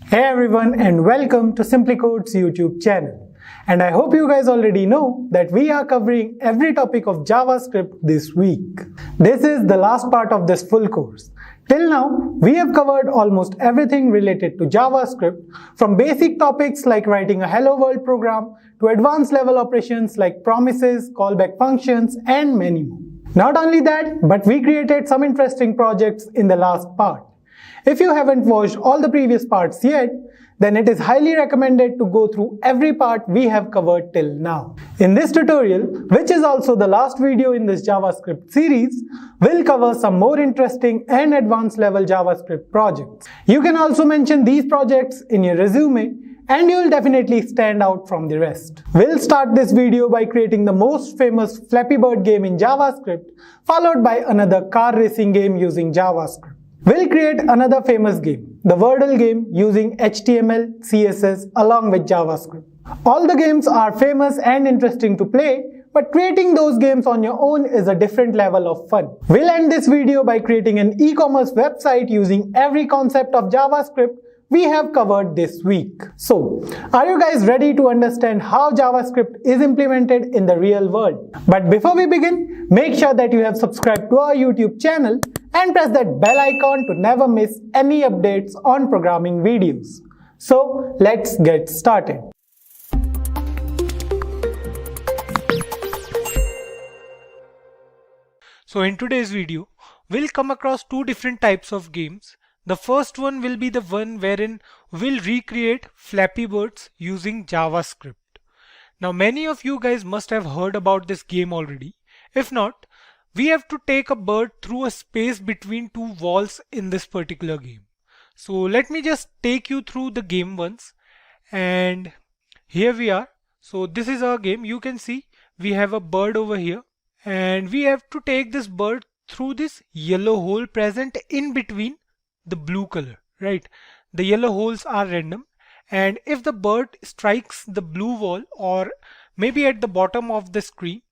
Hey everyone and welcome to SimpliCode's YouTube channel. And I hope you guys already know that we are covering every topic of JavaScript this week. This is the last part of this full course. Till now, we have covered almost everything related to JavaScript, from basic topics like writing a hello world program to advanced level operations like promises, callback functions, and many more. Not only that, but we created some interesting projects in the last part. If you haven't watched all the previous parts yet, then it is highly recommended to go through every part we have covered till now. In this tutorial, which is also the last video in this JavaScript series, we'll cover some more interesting and advanced level JavaScript projects. You can also mention these projects in your resume and you'll definitely stand out from the rest. We'll start this video by creating the most famous Flappy Bird game in JavaScript, followed by another car racing game using JavaScript. We'll create another famous game, the Wordle game, using HTML, CSS along with JavaScript. All the games are famous and interesting to play, but creating those games on your own is a different level of fun. We'll end this video by creating an e-commerce website using every concept of JavaScript we have covered this week. So, are you guys ready to understand how JavaScript is implemented in the real world? But before we begin, make sure that you have subscribed to our YouTube channel and press that bell icon to never miss any updates on programming videos. So, let's get started. So in today's video, we'll come across two different types of games. The first one will be the one wherein we'll recreate Flappy Birds using JavaScript. Now many of you guys must have heard about this game already. If not, we have to take a bird through a space between two walls in this particular game. So let me just take you through the game once. And here we are. So this is our game. You can see we have a bird over here. And we have to take this bird through this yellow hole present in between the blue color, right? The yellow holes are random, and if the bird strikes the blue wall or maybe at the bottom of the screen,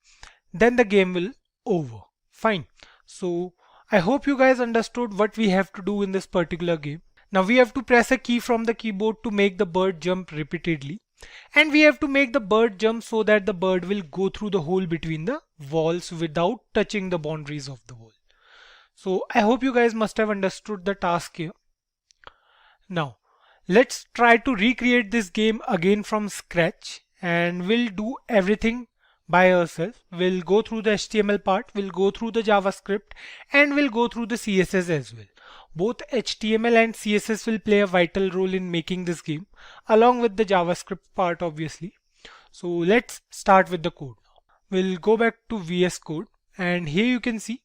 then the game will over. Fine. So I hope you guys understood what we have to do in this particular game. Now we have to press a key from the keyboard to make the bird jump repeatedly, and we have to make the bird jump so that the bird will go through the hole between the walls without touching the boundaries of the wall. So I hope you guys must have understood the task here. Now let's try to recreate this game again from scratch, and we'll do everything by ourselves. We'll go through the HTML part, we'll go through the JavaScript, and we'll go through the CSS as well. Both HTML and CSS will play a vital role in making this game, along with the JavaScript part obviously. So let's start with the code. We'll go back to VS Code, and here you can see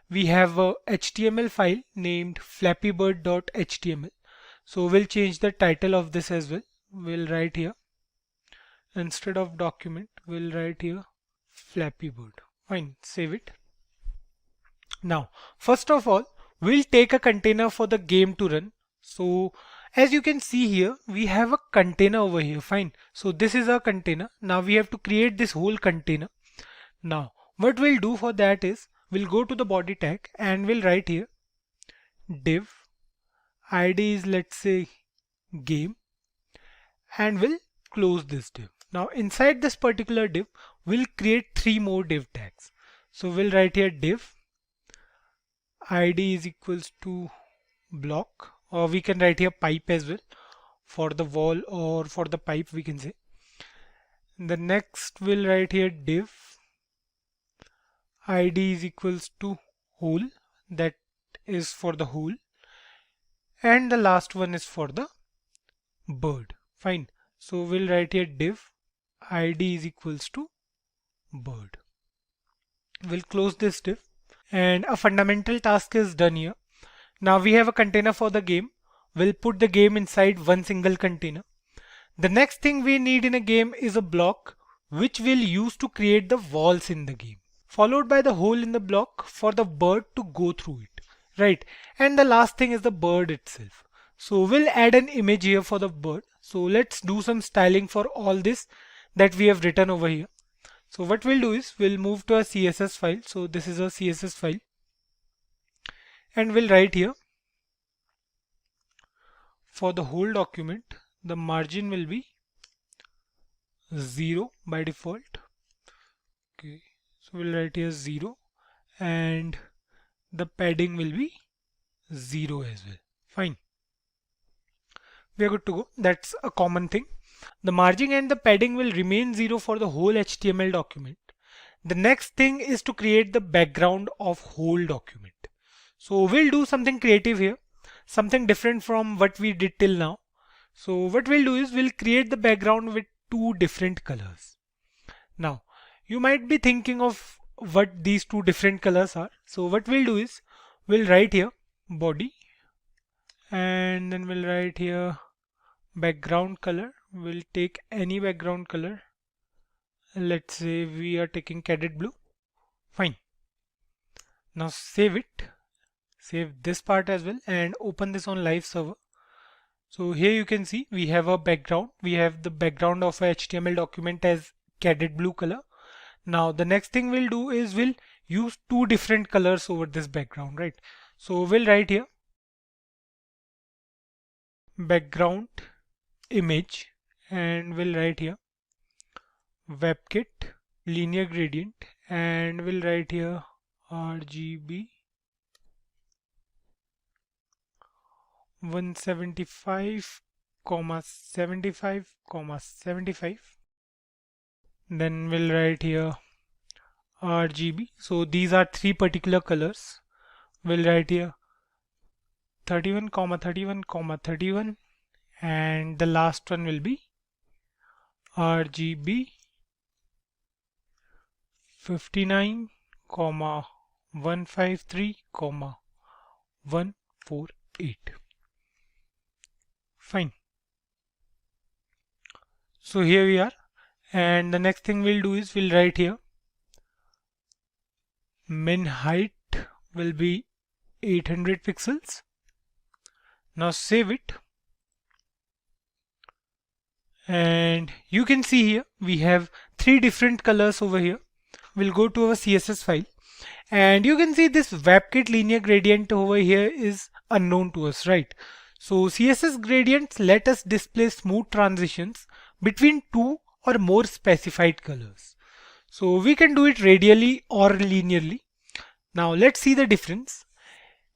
we have a HTML file named flappybird.html. So we'll change the title of this as well. We'll write here, instead of document, we'll write here Flappy Bird. Fine, save it. Now, first of all, we'll take a container for the game to run. So as you can see here, we have a container over here. Fine. So this is our container. Now we have to create this whole container. Now what we'll do for that is we'll go to the body tag and we'll write here div id is, let's say, game, and we'll close this div. Now inside this particular div, we'll create three more div tags. So we'll write here div id is equals to block, or we can write here pipe as well for the wall, or for the pipe we can say. The next we'll write here div id is equals to hole, that is for the hole, and the last one is for the bird. Fine. So we'll write here div id is equals to bird. We'll close this div, and a fundamental task is done here. Now we have a container for the game. We'll put the game inside one single container. The next thing we need in a game is a block which we'll use to create the walls in the game, followed by the hole in the block for the bird to go through it, right? And the last thing is the bird itself. So we'll add an image here for the bird. So let's do some styling for all this that we have written over here. So what we'll do is we'll move to a CSS file. So this is a CSS file, and we'll write here for the whole document, the margin will be 0 by default. Okay, so we'll write here 0, and the padding will be 0 as well. Fine. We are good to go. That's a common thing. The margin and the padding will remain 0 for the whole HTML document. The next thing is to create the background of whole document. So we'll do something creative here, something different from what we did till now. So what we'll do is we'll create the background with two different colors. Now you might be thinking of what these two different colors are. So what we'll do is we'll write here body, and then we'll write here background color. We'll take any background color. Let's say we are taking cadet blue. Fine. Now save it. Save this part as well and open this on live server. So here you can see we have a background. We have the background of a HTML document as cadet blue color. Now the next thing we'll do is we'll use two different colors over this background, right? So we'll write here background image, and we'll write here WebKit linear gradient, and we'll write here RGB 175, 75, 75. Then we'll write here RGB. So these are three particular colors. We'll write here 31, 31, 31, and the last one will be RGB 59, 153, 148. Fine. So here we are, and the next thing we'll do is we'll write here min height will be 800 pixels. Now save it, and you can see here we have three different colors over here. We'll go to our CSS file, and you can see this WebKit linear gradient over here is unknown to us, right? So CSS gradients let us display smooth transitions between two or more specified colors. So we can do it radially or linearly. Now let's see the difference,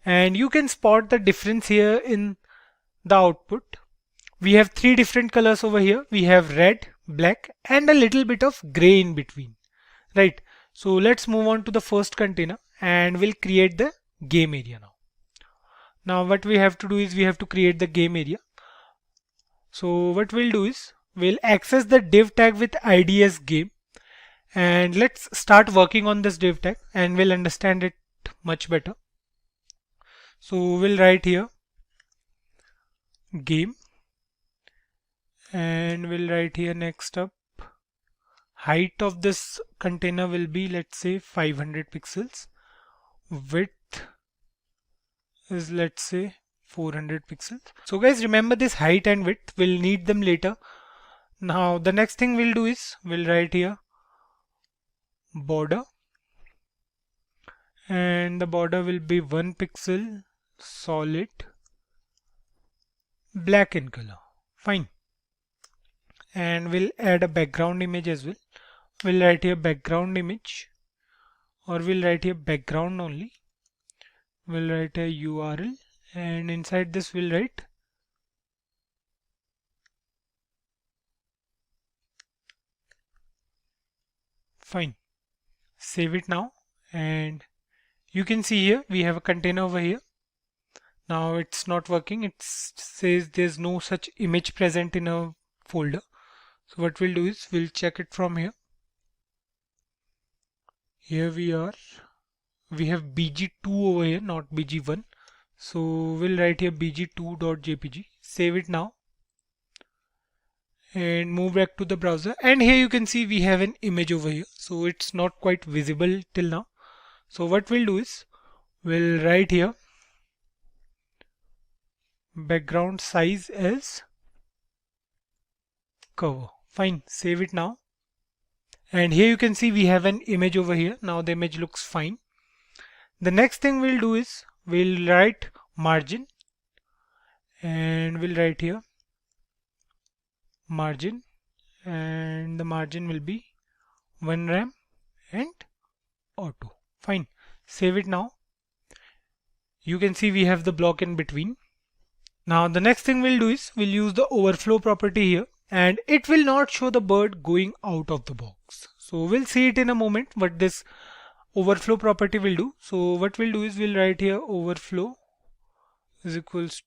and you can spot the difference here in the output. We have three different colors over here. We have red, black, and a little bit of gray in between, right? So let's move on to the first container, and we'll create the game area now. Now what we have to do is we have to create the game area. So what we'll do is we'll access the div tag with ID as game, and let's start working on this div tag and we'll understand it much better. So we'll write here game, and we'll write here next up height of this container will be, let's say, 500 pixels. Width is, let's say, 400 pixels. So guys, remember this height and width, we'll need them later. Now the next thing we'll do is we'll write here border, and the border will be 1 pixel solid black in color. Fine. And we'll add a background image as well. We'll write here background image, or we'll write here background only. We'll write a URL, and inside this we'll write fine. Save it now, and you can see here we have a container over here. Now it's not working. It says there's no such image present in a folder. So what we'll do is we'll check it from here. Here we are. We have bg2 over here, not bg1. So we'll write here bg2.jpg. Save it now and move back to the browser. And here you can see we have an image over here. So it's not quite visible till now. So what we'll do is we'll write here background size as cover. Fine. Save it now. And here you can see we have an image over here. Now the image looks fine. The next thing we'll do is we'll write margin, and we'll write here margin, and the margin will be 1 rem and auto. Fine, save it now. You can see we have the block in between. Now the next thing we'll do is we'll use the overflow property here, and it will not show the bird going out of the box. So we'll see it in a moment what this overflow property will do. So what we'll do is we'll write here overflow is equals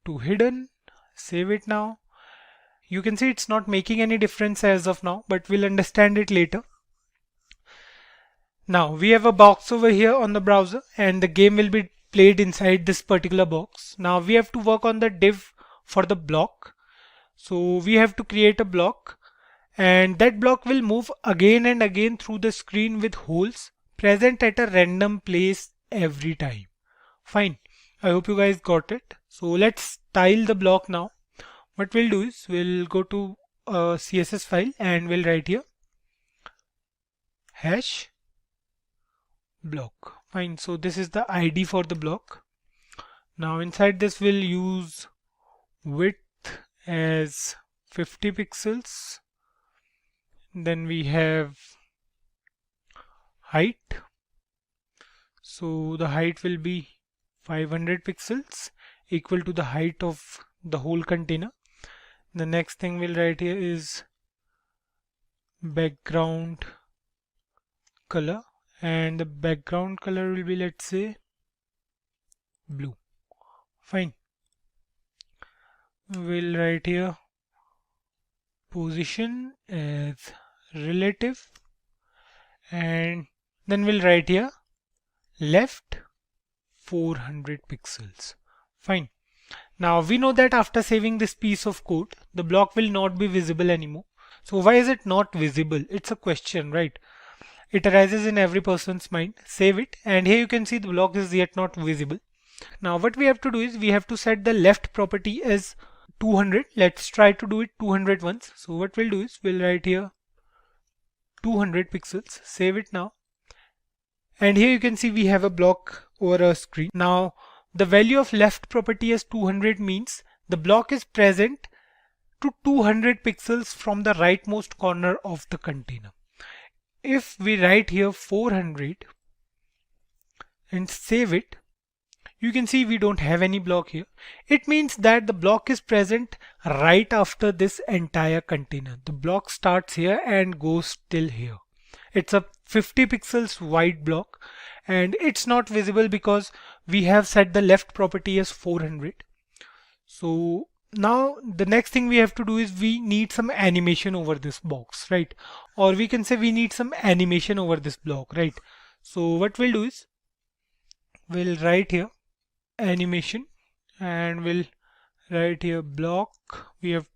to hidden. Save it now. You can see it's not making any difference as of now, but we'll understand it later. Now we have a box over here on the browser, and the game will be played inside this particular box. Now we have to work on the div for the block. So we have to create a block, and that block will move again and again through the screen with holes present at a random place every time. Fine, I hope you guys got it. So let's style the block now. What we'll do is we'll go to a CSS file and we'll write here hash block. Fine, so this is the ID for the block. Now inside this we'll use width as 50 pixels. Then we have height. So the height will be 500 pixels, equal to the height of the whole container. The next thing we'll write here is background color, and the background color will be, let's say, blue. Fine. We'll write here position as relative, and then we'll write here left 400 pixels. Fine. Now we know that after saving this piece of code, the block will not be visible anymore. So why is it not visible? It's a question, right? It arises in every person's mind. Save it, and here you can see the block is yet not visible. Now what we have to do is we have to set the left property as 200. Let's try to do it 200 once. So what we'll do is we'll write here 200 pixels. Save it now. And here you can see we have a block over our screen. Now the value of left property as 200 means the block is present to 200 pixels from the rightmost corner of the container. If we write here 400 and save it, you can see we don't have any block here. It means that the block is present right after this entire container. The block starts here and goes till here. It's a 50 pixels wide block, and it's not visible because we have set the left property as 400. So now the next thing we have to do is we need some animation over this box, right? Or we can say we need some animation over this block, right? So what we'll do is we'll write here animation, and we'll write here block. We have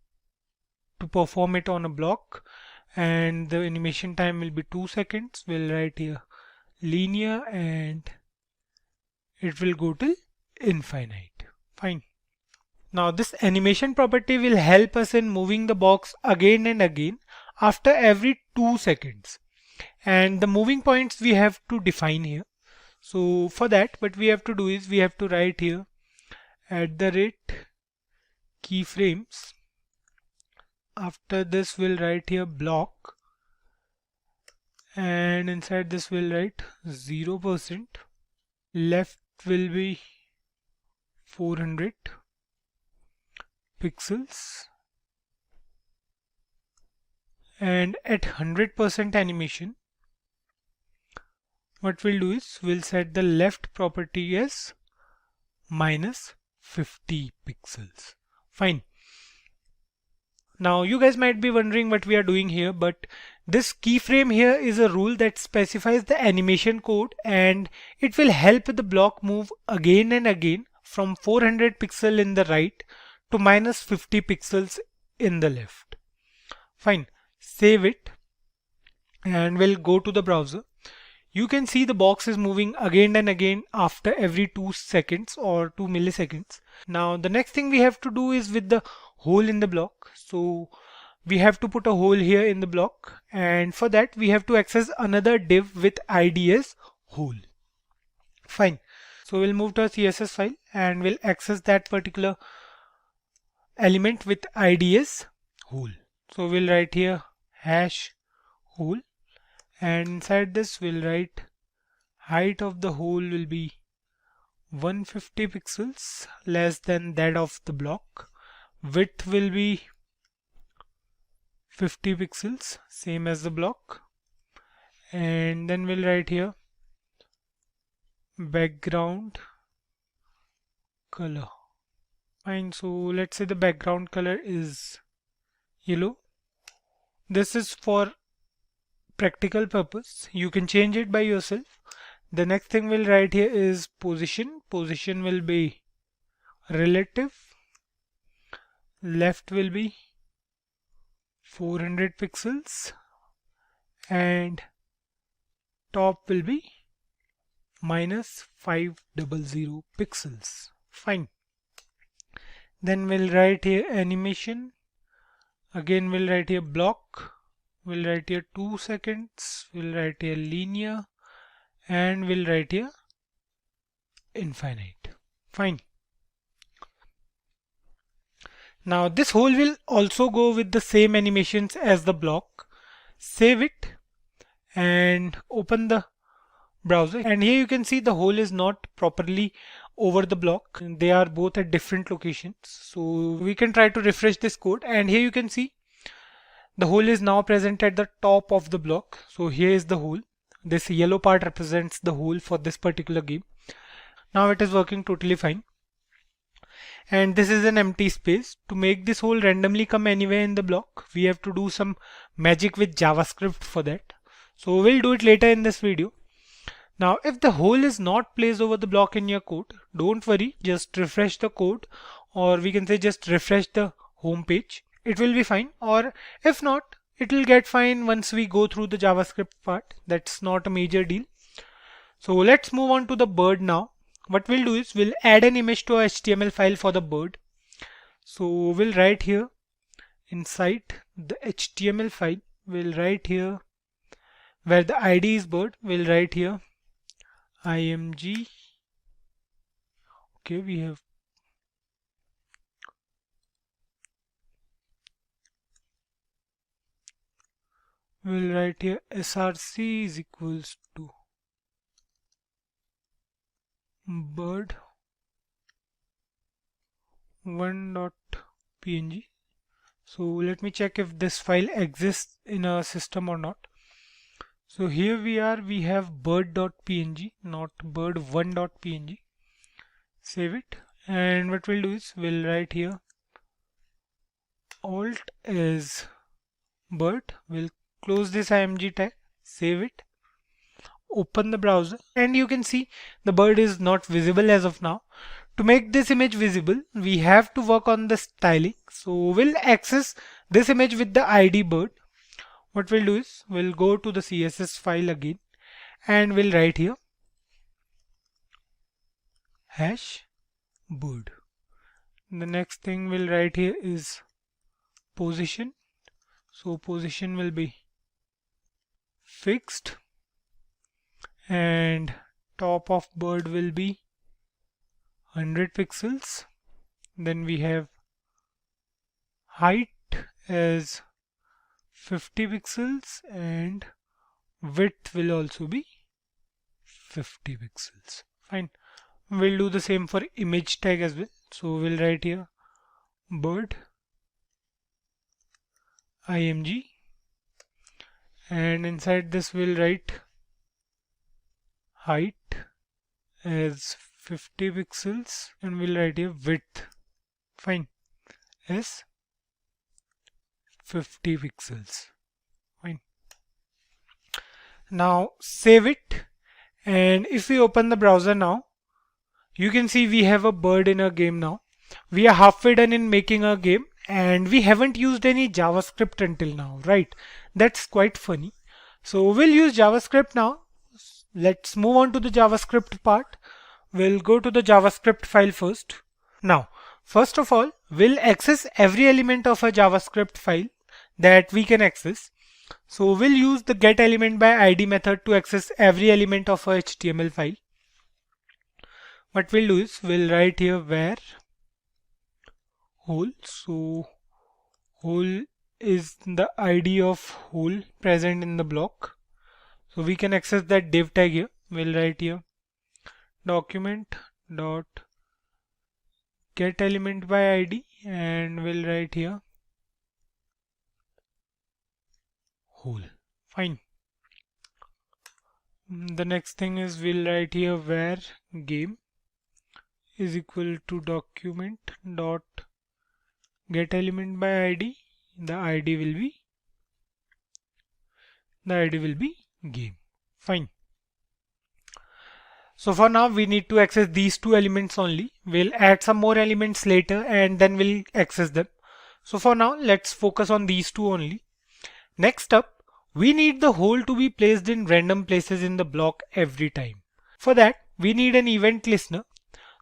to perform it on a block, and the animation time will be 2 seconds. We'll write here linear, and it will go till infinite. Fine. Now this animation property will help us in moving the box again and again after every 2 seconds. And the moving points we have to define here. So for that, what we have to do is we have to write here @keyframes. After this we'll write here block, and inside this we'll write 0%. Left will be 400 pixels, and at 100% animation, what we'll do is we'll set the left property as -50 pixels. Fine. Now you guys might be wondering what we are doing here, but this keyframe here is a rule that specifies the animation code, and it will help the block move again and again from 400 pixel in the right to -50 pixels in the left. Fine, save it, and we'll go to the browser. You can see the box is moving again and again after every 2 seconds or 2 milliseconds. Now the next thing we have to do is with the hole in the block. So we have to put a hole here in the block, and for that we have to access another div with ID as hole. Fine. So we'll move to our CSS file and we'll access that particular element with ID is hole. So we'll write here hash hole, and inside this we'll write height of the hole will be 150 pixels less than that of the block. Width will be 50 pixels, same as the block. And then we'll write here background color. Fine, so let's say the background color is yellow. This is for practical purpose. You can change it by yourself. The next thing we'll write here is position. Position will be relative. Left will be 400 pixels and top will be minus 500 pixels. Fine. Then we'll write here animation. Again we'll write here block. We'll write here 2 seconds. We'll write here linear. And we'll write here infinite. Fine. Now this hole will also go with the same animations as the block. Save it and open the browser, and here you can see the hole is not properly over the block. They are both at different locations. So we can try to refresh this code, and here you can see the hole is now present at the top of the block. So here is the hole. This yellow part represents the hole for this particular game. Now it is working totally fine. And this is an empty space. To make this hole randomly come anywhere in the block, we have to do some magic with JavaScript for that. So we'll do it later in this video. Now if the hole is not placed over the block in your code, don't worry, just refresh the code, or we can say just refresh the home page. It will be fine, or if not, it will get fine once we go through the JavaScript part. That's not a major deal. So let's move on to the bird now. What we'll do is we'll add an image to our HTML file for the bird. So we'll write here inside the HTML file, we'll write here where the ID is bird, we'll write here img. Okay, we have we'll write here src is equals to bird 1.png. So let me check if this file exists in our system or not. So here we are, we have bird.png, not bird1.png. Save it, and what we'll do is we'll write here alt is bird. We'll close this img tag, save it, open the browser, and you can see the bird is not visible as of now. To make this image visible, we have to work on the styling. So we'll access this image with the ID bird. What we'll do is we'll go to the CSS file again, and we'll write here hash bird. The next thing we'll write here is position. So position will be fixed, and top of bird will be 100 pixels. Then we have height as 50 pixels and width will also be 50 pixels. Fine. We'll do the same for image tag as well. So we'll write here bird img, and inside this we'll write height as 50 pixels, and we'll write here width, fine, as 50 pixels. Fine. Now save it, and if we open the browser now, you can see we have a bird in our game now. We are halfway done in making our game, and we haven't used any JavaScript until now, right? That's quite funny. So we'll use JavaScript now. Let's move on to the JavaScript part. We'll go to the JavaScript file first. Now, first of all, we'll access every element of a JavaScript file that we can access. So we'll use the getElementById method to access every element of a HTML file. What we'll do is we'll write here where hole. So hole is the ID of hole present in the block. So we can access that div tag here. We'll write here document dot get element by ID, and we'll write here hole. Fine. The next thing is we'll write here where game is equal to document dot get element by ID. The ID will be game. Fine. So for now we need to access these two elements only. We'll add some more elements later and then we'll access them. So for now let's focus on these two only. Next up, we need the hole to be placed in random places in the block every time. For that we need an event listener.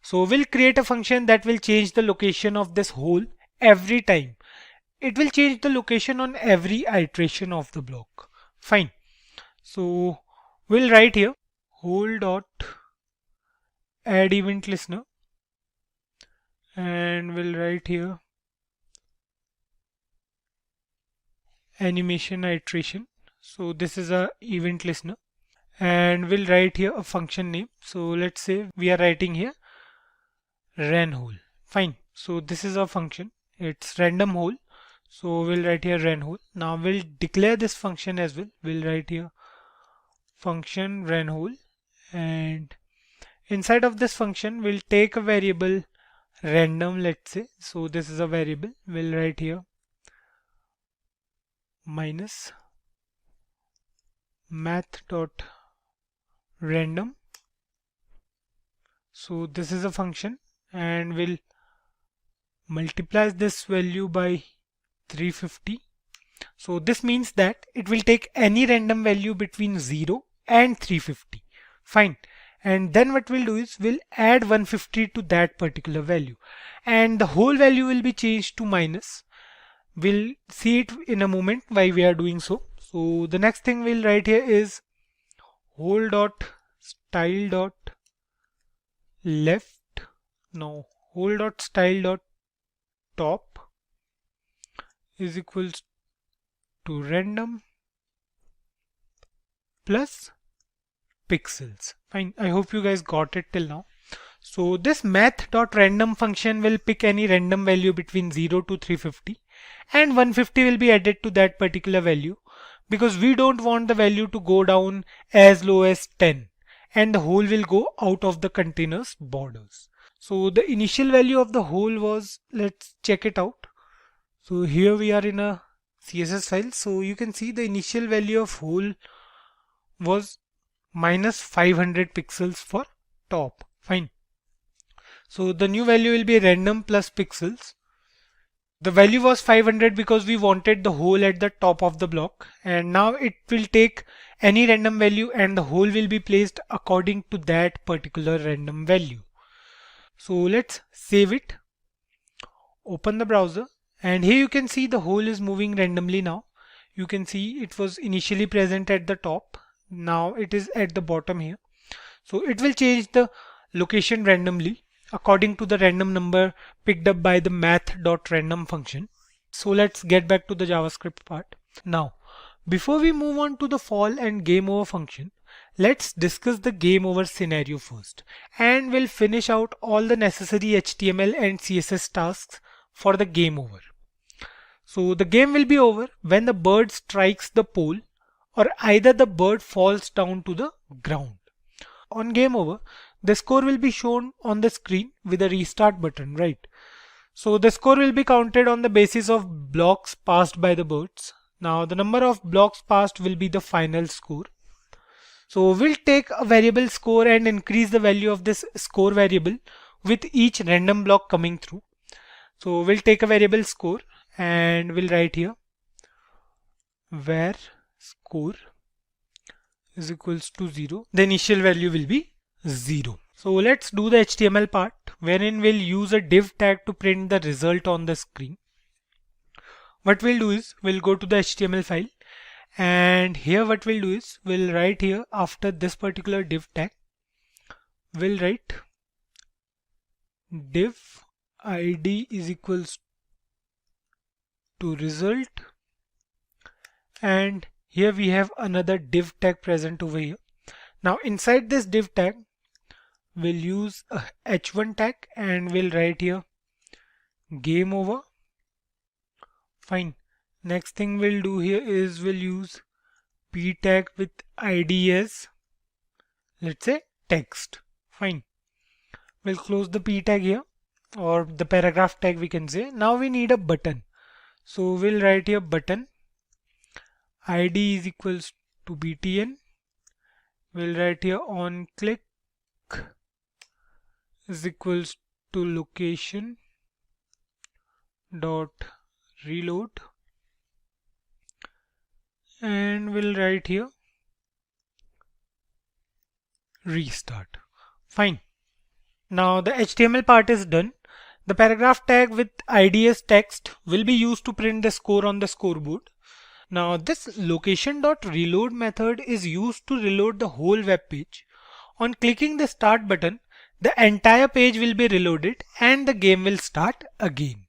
So we'll create a function that will change the location of this hole every time. It will change the location on every iteration of the block. Fine. So we'll write here hole dot add event listener, and we'll write here animation iteration. So this is a event listener, and we'll write here a function name. So let's say we are writing here ran hole. Fine. So this is a function. It's random hole. So we'll write here ran hole. Now we'll declare this function as well. We'll write here function ran hole, and inside of this function we'll take a variable random, let's say. So this is a variable. We'll write here minus math.random. So this is a function, and we'll multiply this value by 350. So this means that it will take any random value between 0 and 350. Fine. And then what we'll do is we'll add 150 to that particular value, and the whole value will be changed to minus. We'll see it in a moment why we are doing so. So the next thing we'll write here is whole dot style dot left. Now whole dot style dot top is equals to random plus pixels. Fine. I hope you guys got it till now. So this math.random function will pick any random value between 0 to 350, and 150 will be added to that particular value because we don't want the value to go down as low as 10, and the hole will go out of the container's borders. So the initial value of the hole was, let's check it out. So here we are in a CSS file. So you can see the initial value of hole was minus 500 pixels for top. Fine. So the new value will be random plus pixels. The value was 500 because we wanted the hole at the top of the block, and now it will take any random value and the hole will be placed according to that particular random value. So let's save it, open the browser, and here you can see the hole is moving randomly now. You can see it was initially present at the top. Now it is at the bottom here. So it will change the location randomly according to the random number picked up by the math.random function. So let's get back to the JavaScript part. Now, before we move on to the fall and game over function, let's discuss the game over scenario first, and we'll finish out all the necessary HTML and CSS tasks for the game over. So the game will be over when the bird strikes the pole or either the bird falls down to the ground. On game over, the score will be shown on the screen with a restart button, right? So the score will be counted on the basis of blocks passed by the birds. Now the number of blocks passed will be the final score. So we'll take a variable score and increase the value of this score variable with each random block coming through. So we'll take a variable score and we'll write here where score is equals to 0. The initial value will be 0. So let's do the HTML part, wherein we'll use a div tag to print the result on the screen. What we'll do is we'll go to the HTML file, and here what we'll do is we'll write here after this particular div tag, we'll write div id is equals to result, and here we have another div tag present over here. Now inside this div tag we'll use a h1 tag and we'll write here game over. Fine. Next thing we'll do here is we'll use p tag with id as, let's say, text. Fine. We'll close the p tag here, or the paragraph tag we can say. Now we need a button. So we'll write here button id is equals to btn. We'll write here on click is equals to location dot reload, and we'll write here restart. Fine. Now the HTML part is done. The paragraph tag with id as text will be used to print the score on the scoreboard. Now this location.reload method is used to reload the whole web page. On clicking the start button, the entire page will be reloaded and the game will start again.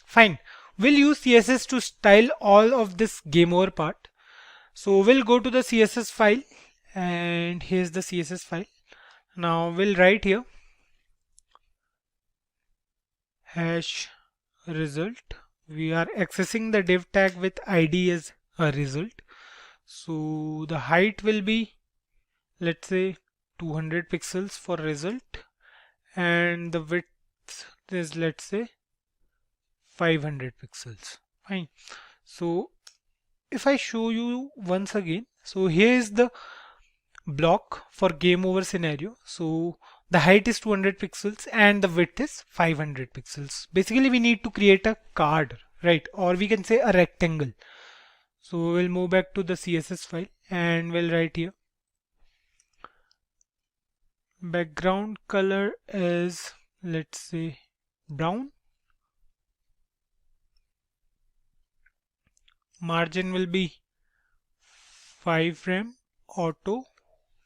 Fine. We'll use CSS to style all of this game over part. So we'll go to the CSS file, and here's the CSS file. Now we'll write here hash result. We are accessing the div tag with id as a result. So the height will be, let's say, 200 pixels for result, and the width is, let's say, 500 pixels. Fine. So if I show you once again, so here is the block for game over scenario. So the height is 200 pixels and the width is 500 pixels. Basically we need to create a card, right? Or we can say a rectangle. So we'll move back to the CSS file and we'll write here background color is, let's say, brown. Margin will be 5 rem auto.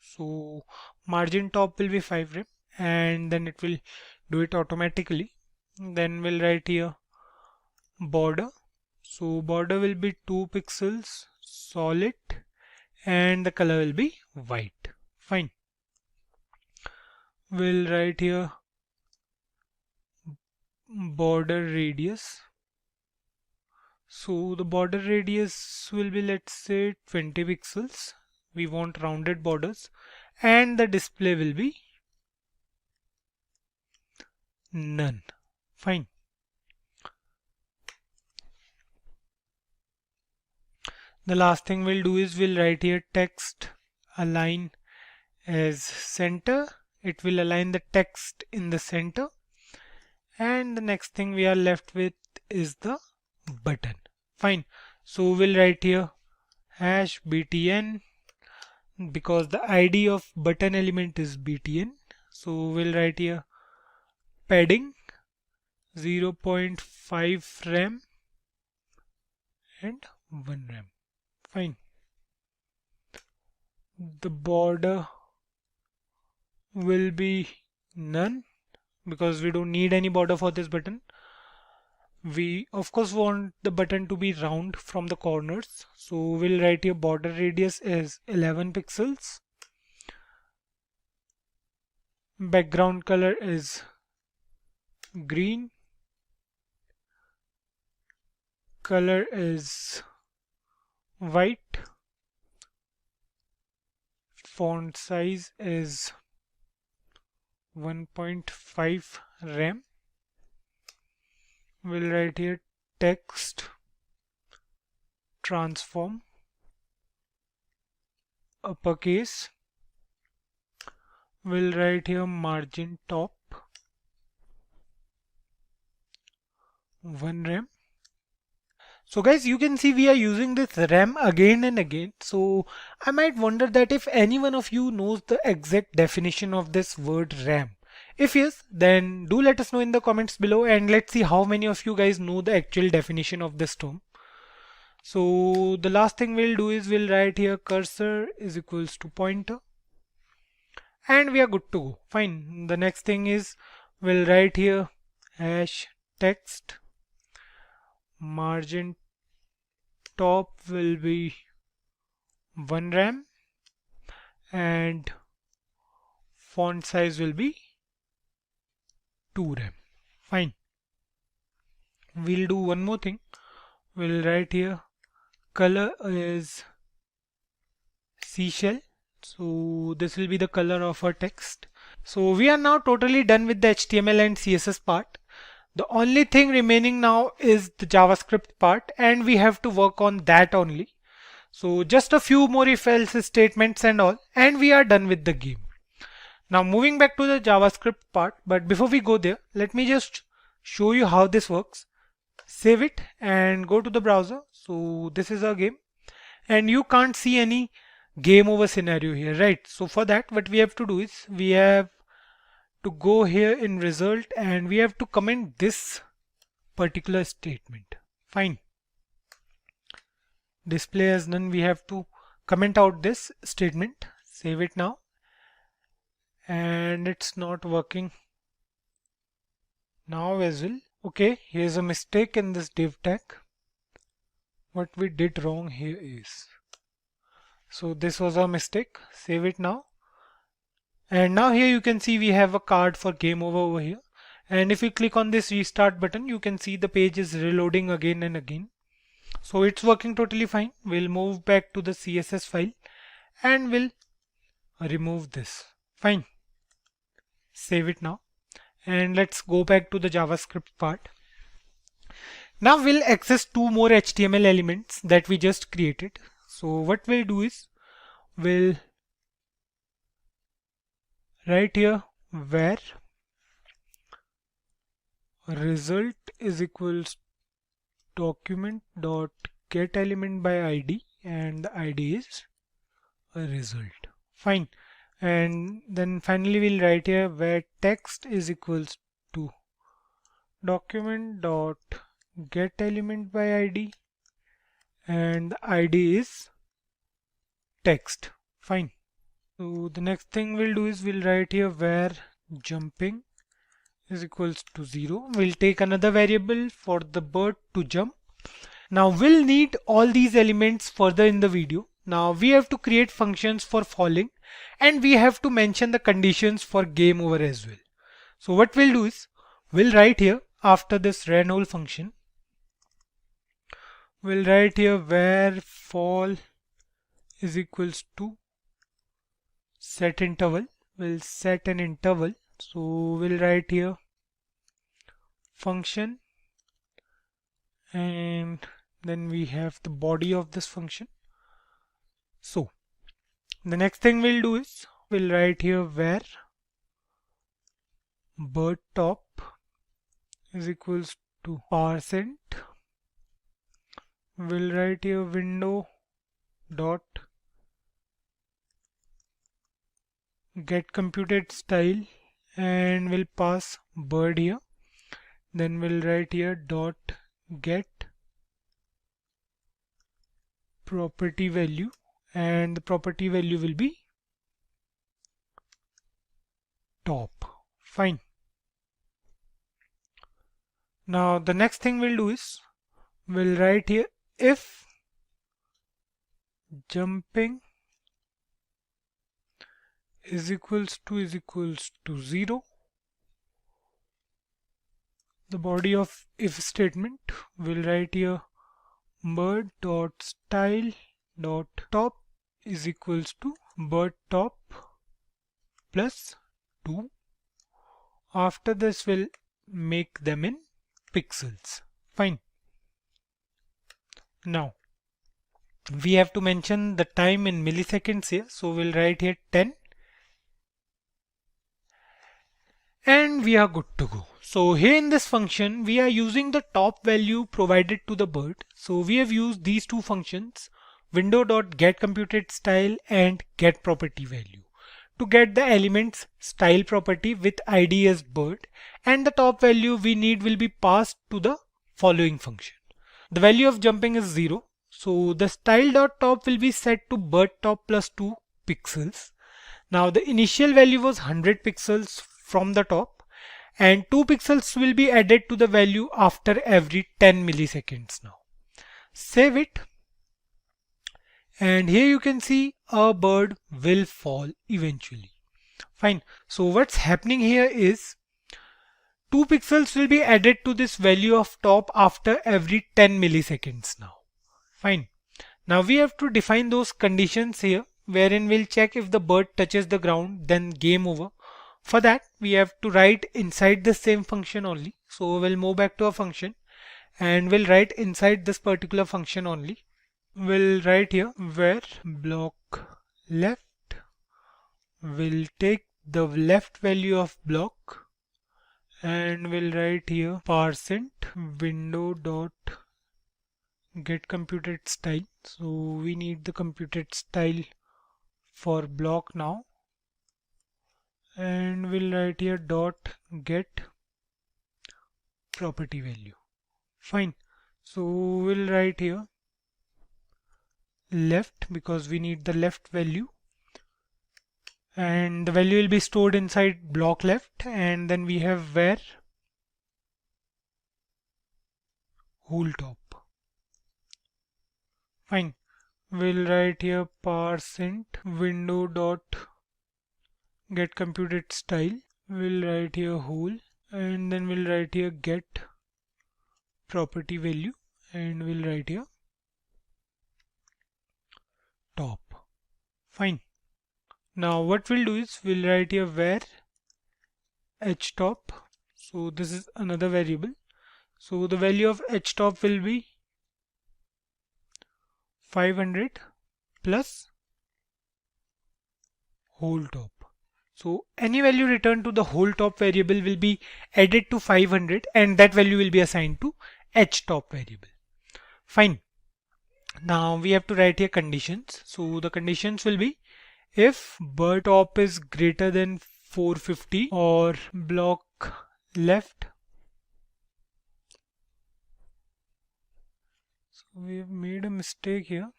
So margin top will be 5 rem and then it will do it automatically. Then we'll write here border. So border will be 2 pixels solid and the color will be white. Fine. We'll write here border radius. So the border radius will be, let's say, 20 pixels. We want rounded borders, and the display will be none. Fine. The last thing we'll do is we'll write here text align as center. It will align the text in the center, and the next thing we are left with is the button. Fine. So we'll write here hash btn, because the id of button element is btn. So we'll write here padding 0.5 rem and 1 rem. Fine. The border will be none because we don't need any border for this button. We of course want the button to be round from the corners, so we'll write here border radius is 11 pixels. Background color is green. Color is white. Font size is 1.5 rem. We'll write here text transform uppercase. We'll write here margin top 1 rem. So guys, you can see we are using this rem again and again. So I might wonder that if any one of you knows the exact definition of this word rem. If yes, then do let us know in the comments below, and let's see how many of you guys know the actual definition of this term. So the last thing we'll do is we'll write here cursor is equals to pointer, and we are good to go. Fine. The next thing is we'll write here hash text margin top will be 1 rem and font size will be 2 rem. Fine. We'll do one more thing. We'll write here color is seashell. So this will be the color of our text. So we are now totally done with the HTML and CSS part. The only thing remaining now is the JavaScript part, and we have to work on that only. So just a few more if else statements and all, and we are done with the game. Now moving back to the JavaScript part, but before we go there, let me just show you how this works. Save it and go to the browser. So this is our game, and you can't see any game over scenario here, right? So for that, what we have to do is we have to go here in result and we have to comment this particular statement. Fine. Display as none, we have to comment out this statement. Save it now. And it's not working now as well. Okay, here's a mistake in this div tag. What we did wrong here is, so this was our mistake. Save it now. And now here you can see we have a card for game over here. And if you click on this restart button, you can see the page is reloading again and again. So it's working totally fine. We'll move back to the CSS file and we'll remove this. Fine. Save it now. And let's go back to the JavaScript part. Now we'll access two more HTML elements that we just created. So what we'll do is we'll write here where result is equals document dot get element by ID, and the ID is a result. Fine. And then finally we'll write here where text is equals to document dot get element by ID, and the ID is text. Fine. So the next thing we'll do is we'll write here where jumping is equals to 0. We'll take another variable for the bird to jump. Now we'll need all these elements further in the video. Now we have to create functions for falling, and we have to mention the conditions for game over as well. So what we'll do is we'll write here after this ranHole function, we'll write here where fall is equals to set interval. We'll set an interval. So we'll write here function, and then we have the body of this function. So the next thing we'll do is we'll write here where bird top is equals to %. We'll write here window dot get computed style, and we'll pass bird here. Then we'll write here dot get property value, and the property value will be top. Fine. Now the next thing we'll do is we'll write here if jumping is equals to 0, the body of if statement will write here bird dot style dot top is equals to bird top plus 2. After this we'll make them in pixels. Fine. Now we have to mention the time in milliseconds here, so we'll write here 10, and we are good to go. So here in this function we are using the top value provided to the bird. So we have used these two functions, window.getComputedStyle and getPropertyValue, to get the elements style property with ID as bird, and the top value we need will be passed to the following function. The value of jumping is 0, so the style.top will be set to bird top plus 2 pixels. Now the initial value was 100 pixels from the top, and 2 pixels will be added to the value after every 10 milliseconds now. Save it, and here you can see a bird will fall eventually. Fine. So what's happening here is 2 pixels will be added to this value of top after every 10 milliseconds now. Fine. Now we have to define those conditions here, wherein we'll check if the bird touches the ground, then game over. For that, we have to write inside the same function only. So we'll move back to a function and we'll write inside this particular function only. We'll write here where block left will take the left value of block, and we'll write here % window dot get computed style. So we need the computed style for block now, and we'll write here dot get property value. Fine. So we'll write here left because we need the left value, and the value will be stored inside block left, and then we have where whole top. Fine. We'll write here % window dot get computed style. We'll write here whole, and then we'll write here get property value, and we'll write here top. Fine. Now what we'll do is we'll write here where htop. So this is another variable. So the value of htop will be 500 plus whole top. So any value returned to the whole top variable will be added to 500, and that value will be assigned to htop variable. Fine. Now we have to write here conditions. So the conditions will be if bird top is greater than 450 or block left. So we have made a mistake here.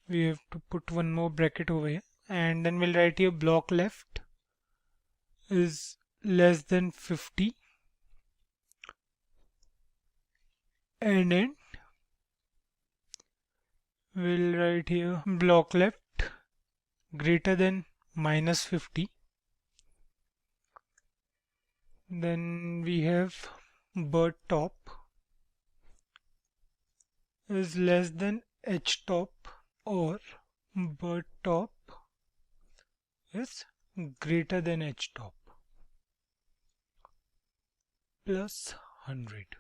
We have to put one more bracket over here, and then we'll write here block left is less than 50, and then we'll write here block left greater than -50. Then we have bird top is less than htop, or bird top is greater than htop plus 100.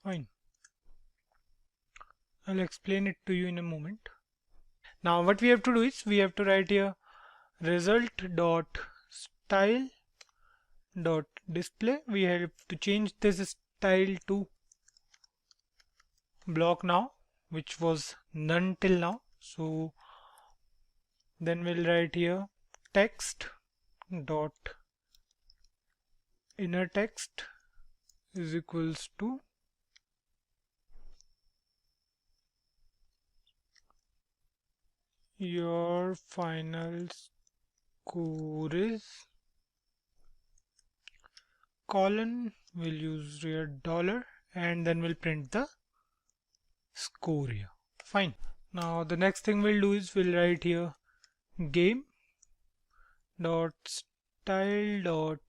Fine. I'll explain it to you in a moment. Now what we have to do is we have to write here result dot style dot display. We have to change this style to block now, which was none till now. So then we'll write here text dot inner text is equals to your final score is colon, we'll use here dollar, and then we'll print the score here. Fine. Now the next thing we'll do is we'll write here game dot style dot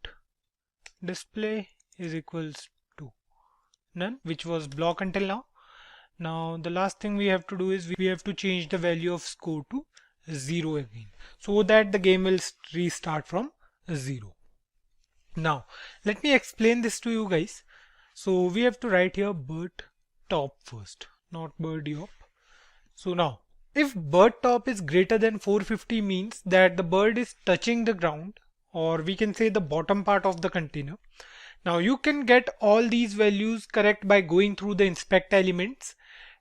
display is equals to none, which was block until now. Now the last thing we have to do is we have to change the value of score to 0 again, so that the game will restart from 0. Now let me explain this to you guys. So we have to write here bird top first, not bird yop. So now if bird top is greater than 450 means that the bird is touching the ground, or we can say the bottom part of the container. Now you can get all these values correct by going through the inspect elements,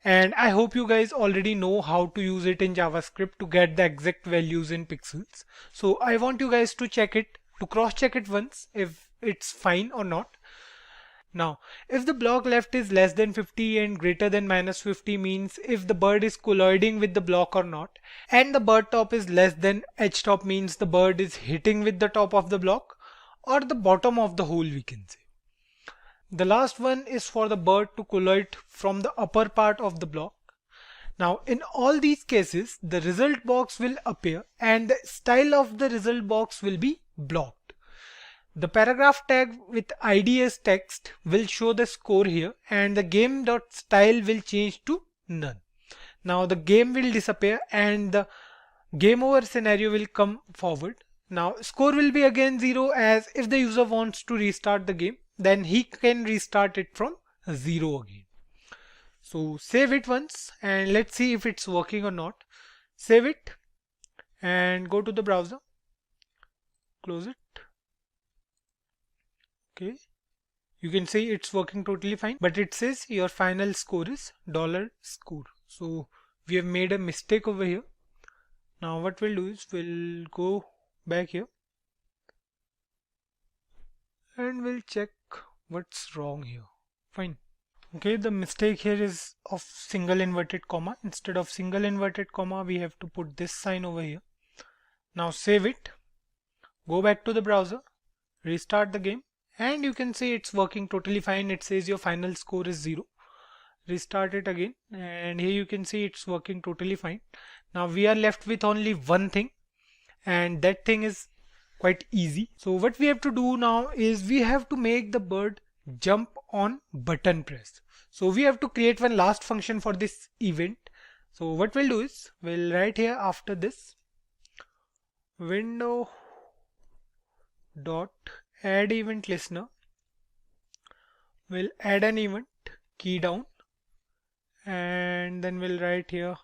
and I hope you guys already know how to use it in JavaScript to get the exact values in pixels. So I want you guys to check it, to cross check it once if it's fine or not. Now if the block left is less than 50 and greater than -50 means if the bird is colloiding with the block or not, and the bird top is less than htop means the bird is hitting with the top of the block, or the bottom of the hole, we can say. The last one is for the bird to collide from the upper part of the block. Now in all these cases, the result box will appear and the style of the result box will be blocked. The paragraph tag with ID as text will show the score here, and the game.style will change to none. Now the game will disappear and the game over scenario will come forward. Now score will be again 0, as if the user wants to restart the game, then he can restart it from 0 again. So save it once and let's see if it's working or not. Save it and go to the browser, close it. Okay, you can see it's working totally fine, but it says your final score is $score. So we have made a mistake over here. Now what we'll do is we'll go back here and we'll check what's wrong here. Fine. Okay, the mistake here is of single inverted comma. Instead of single inverted comma, we have to put this sign over here. Now save it, go back to the browser, restart the game, and you can see it's working totally fine. It says your final score is 0. Restart it again and here you can see it's working totally fine. Now we are left with only one thing, and that thing is quite easy. So what we have to do now is we have to make the bird jump on button press. So we have to create one last function for this event. So what we'll do is we'll write here after this window dot add event listener. We'll add an event key down and then we'll write here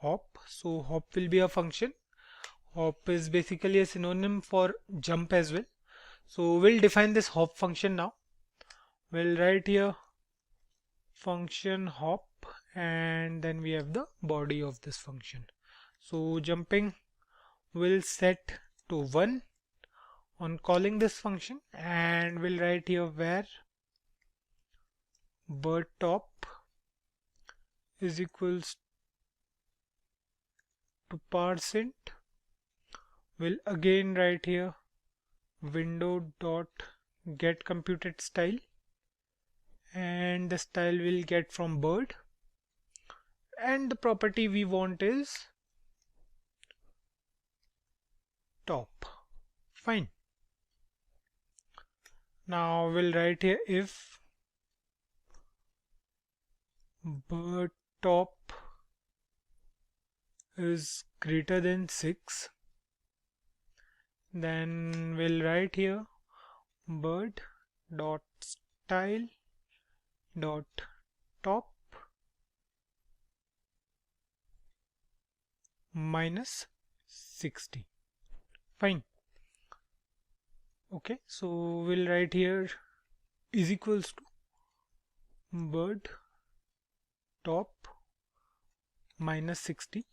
hop. So hop will be a function. Hop is basically a synonym for jump as well. So we'll define this hop function now. We'll write here function hop and then we have the body of this function. So jumping will set to 1 on calling this function, and we'll write here where bird top is equals to %. We'll again write here window dot get computed style, and the style will get from bird, and the property we want is top. Fine. Now we'll write here if bird top is greater than 6, then we'll write here bird dot style dot top minus 60. Fine. Okay, so we'll write here is equals to bird top minus 60.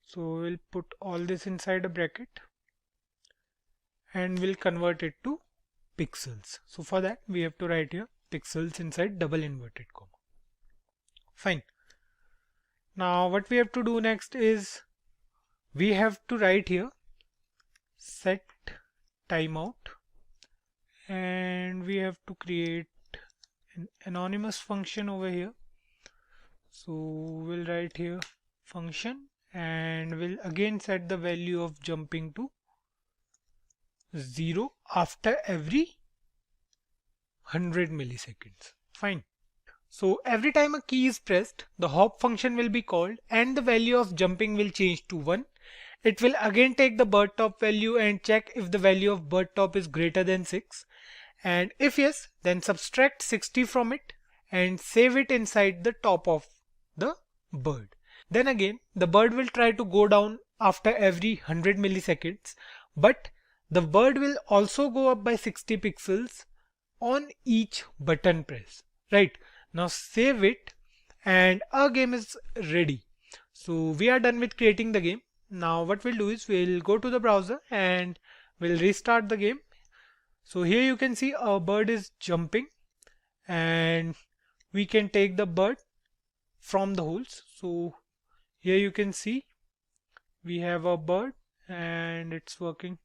So we'll put all this inside a bracket and we'll convert it to pixels. So for that we have to write here pixels inside double inverted comma. Fine. Now what we have to do next is we have to write here set timeout, and we have to create an anonymous function over here. So we'll write here function and we'll again set the value of jumping to 0 after every 100 milliseconds. Fine. So every time a key is pressed, the hop function will be called and the value of jumping will change to 1. It will again take the bird top value and check if the value of bird top is greater than 6. And if yes, then subtract 60 from it and save it inside the top of the bird. Then again, the bird will try to go down after every 100 milliseconds, but the bird will also go up by 60 pixels on each button press. Right. Now save it and our game is ready. So we are done with creating the game. Now what we'll do is we'll go to the browser and we'll restart the game. So here you can see our bird is jumping and we can take the bird from the holes. So here you can see we have a bird and it's working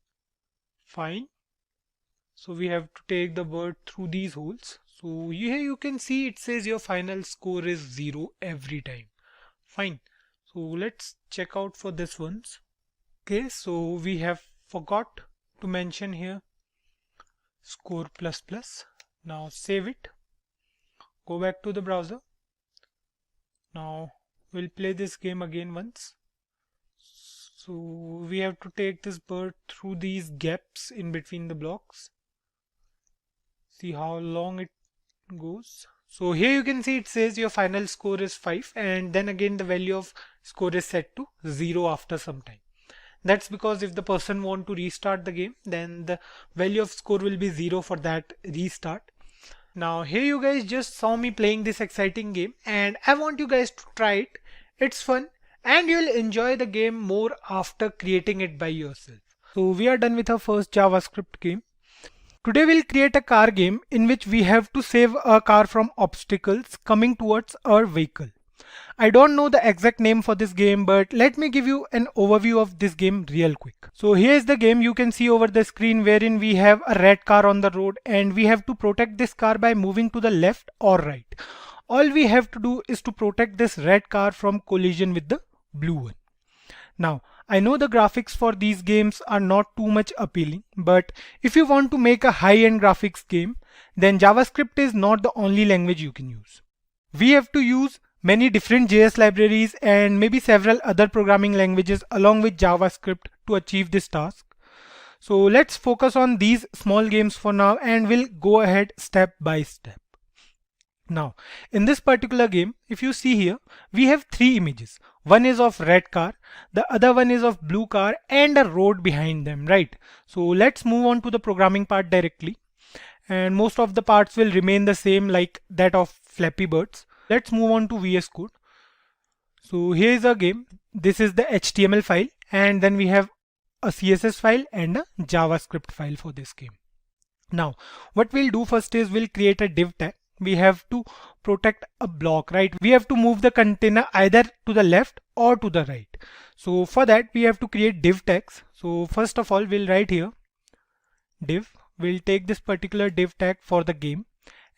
fine. So we have to take the bird through these holes. So here you can see it says your final score is 0 every time. Fine. So let's check out for this ones. Okay, so we have forgot to mention here score plus plus. Now save it. Go back to the browser. Now we'll play this game again once. So we have to take this bird through these gaps in between the blocks. See how long it goes. So here you can see it says your final score is 5, and then again the value of score is set to 0 after some time. That's because if the person want to restart the game, then the value of score will be 0 for that restart. Now here you guys just saw me playing this exciting game, and I want you guys to try it. It's fun and you'll enjoy the game more after creating it by yourself. So we are done with our first JavaScript game. Today we'll create a car game in which we have to save a car from obstacles coming towards our vehicle. I don't know the exact name for this game, but let me give you an overview of this game real quick. So here's the game you can see over the screen, wherein we have a red car on the road and we have to protect this car by moving to the left or right. All we have to do is to protect this red car from collision with the blue one. Now, I know the graphics for these games are not too much appealing, but if you want to make a high-end graphics game, then JavaScript is not the only language you can use. We have to use many different JS libraries and maybe several other programming languages along with JavaScript to achieve this task. So let's focus on these small games for now, and we'll go ahead step by step. Now, in this particular game, if you see here, we have 3 images. One is of red car, the other one is of blue car, and a road behind them, right? So let's move on to the programming part directly. And most of the parts will remain the same, like that of Flappy Birds. Let's move on to VS Code. So here is our game. This is the HTML file, and then we have a CSS file and a JavaScript file for this game. Now, what we'll do first is we'll create a div tag. We have to protect a block, right? We have to move the container either to the left or to the right. So for that, we have to create div tags. So first of all, we'll write here div. We'll take this particular div tag for the game,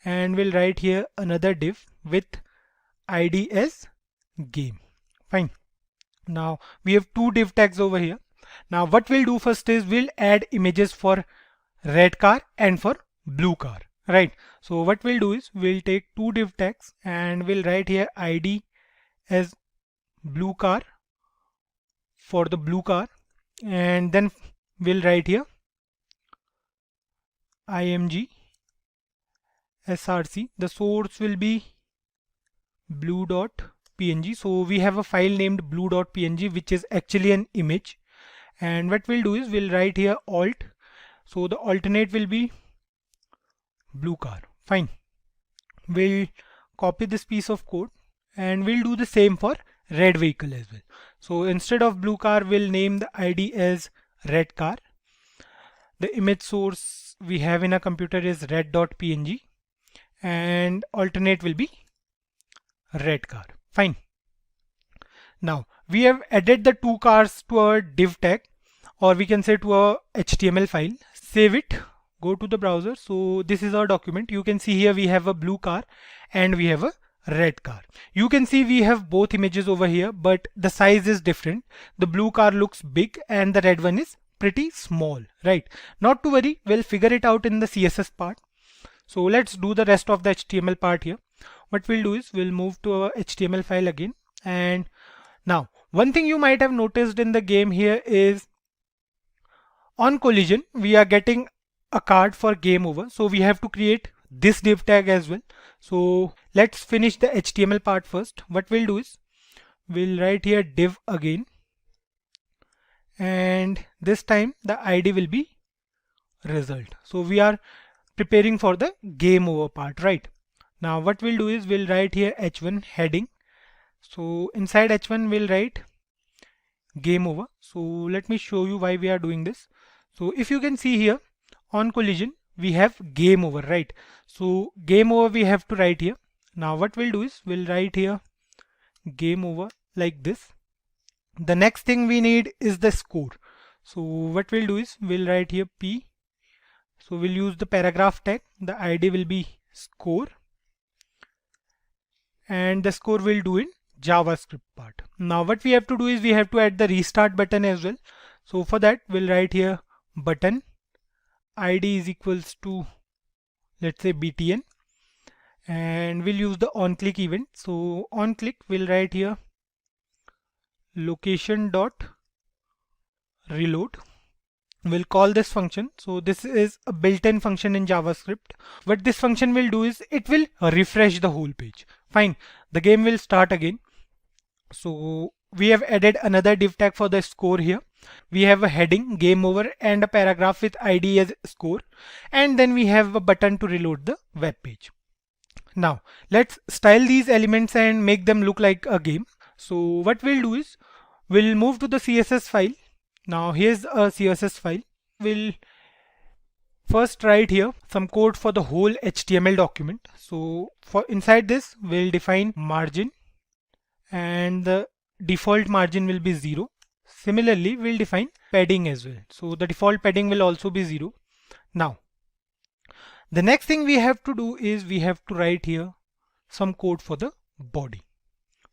and we'll write here another div with ID as game. Fine. Now we have 2 div tags over here. Now what we'll do first is we'll add images for red car and for blue car. Right, so what we'll do is we'll take 2 div tags and we'll write here ID as blue car for the blue car, and then we'll write here img src. The source will be blue.png. So we have a file named blue.png which is actually an image, and what we'll do is we'll write here alt. So the alternate will be blue car. Fine. We'll copy this piece of code and we'll do the same for red vehicle as well. So instead of blue car, we'll name the ID as red car. The image source we have in a computer is red.png, and alternate will be red car. Fine. Now we have added the 2 cars to our div tag, or we can say to a HTML file. Save it. Go to the browser. So this is our document. You can see here we have a blue car and we have a red car. You can see we have both images over here, but the size is different. The blue car looks big and the red one is pretty small, right? Not to worry, we'll figure it out in the CSS part. So let's do the rest of the HTML part here. What we'll do is we'll move to our HTML file again. And now one thing you might have noticed in the game here is on collision, we are getting a card for game over. So we have to create this div tag as well. So let's finish the HTML part first. What we'll do is we'll write here div again, and this time the ID will be result. So we are preparing for the game over part, right? Now what we'll do is we'll write here h1 heading. So inside h1 we'll write game over. So let me show you why we are doing this. So if you can see here, on collision we have game over, right? So game over we have to write here. Now what we'll do is we'll write here game over like this. The next thing we need is the score. So what we'll do is we'll write here p So we'll use the paragraph tag. The ID will be score, and the score will do in JavaScript part. Now what we have to do is we have to add the restart button as well. So for that we'll write here button ID is equals to, let's say, btn, and we'll use the on click event. So on click we'll write here location dot reload. We'll call this function. So this is a built-in function in JavaScript. What this function will do is it will refresh the whole page. Fine, the game will start again. So we have added another div tag for the score here. We have a heading game over and a paragraph with ID as score, and then we have a button to reload the web page. Now let's style these elements and make them look like a game. So what we'll do is we'll move to the CSS file. Now here's a CSS file. We'll first write here some code for the whole HTML document. So for inside this we'll define margin, and the default margin will be 0. Similarly we'll define padding as well. So the default padding will also be 0. Now the next thing we have to do is we have to write here some code for the body.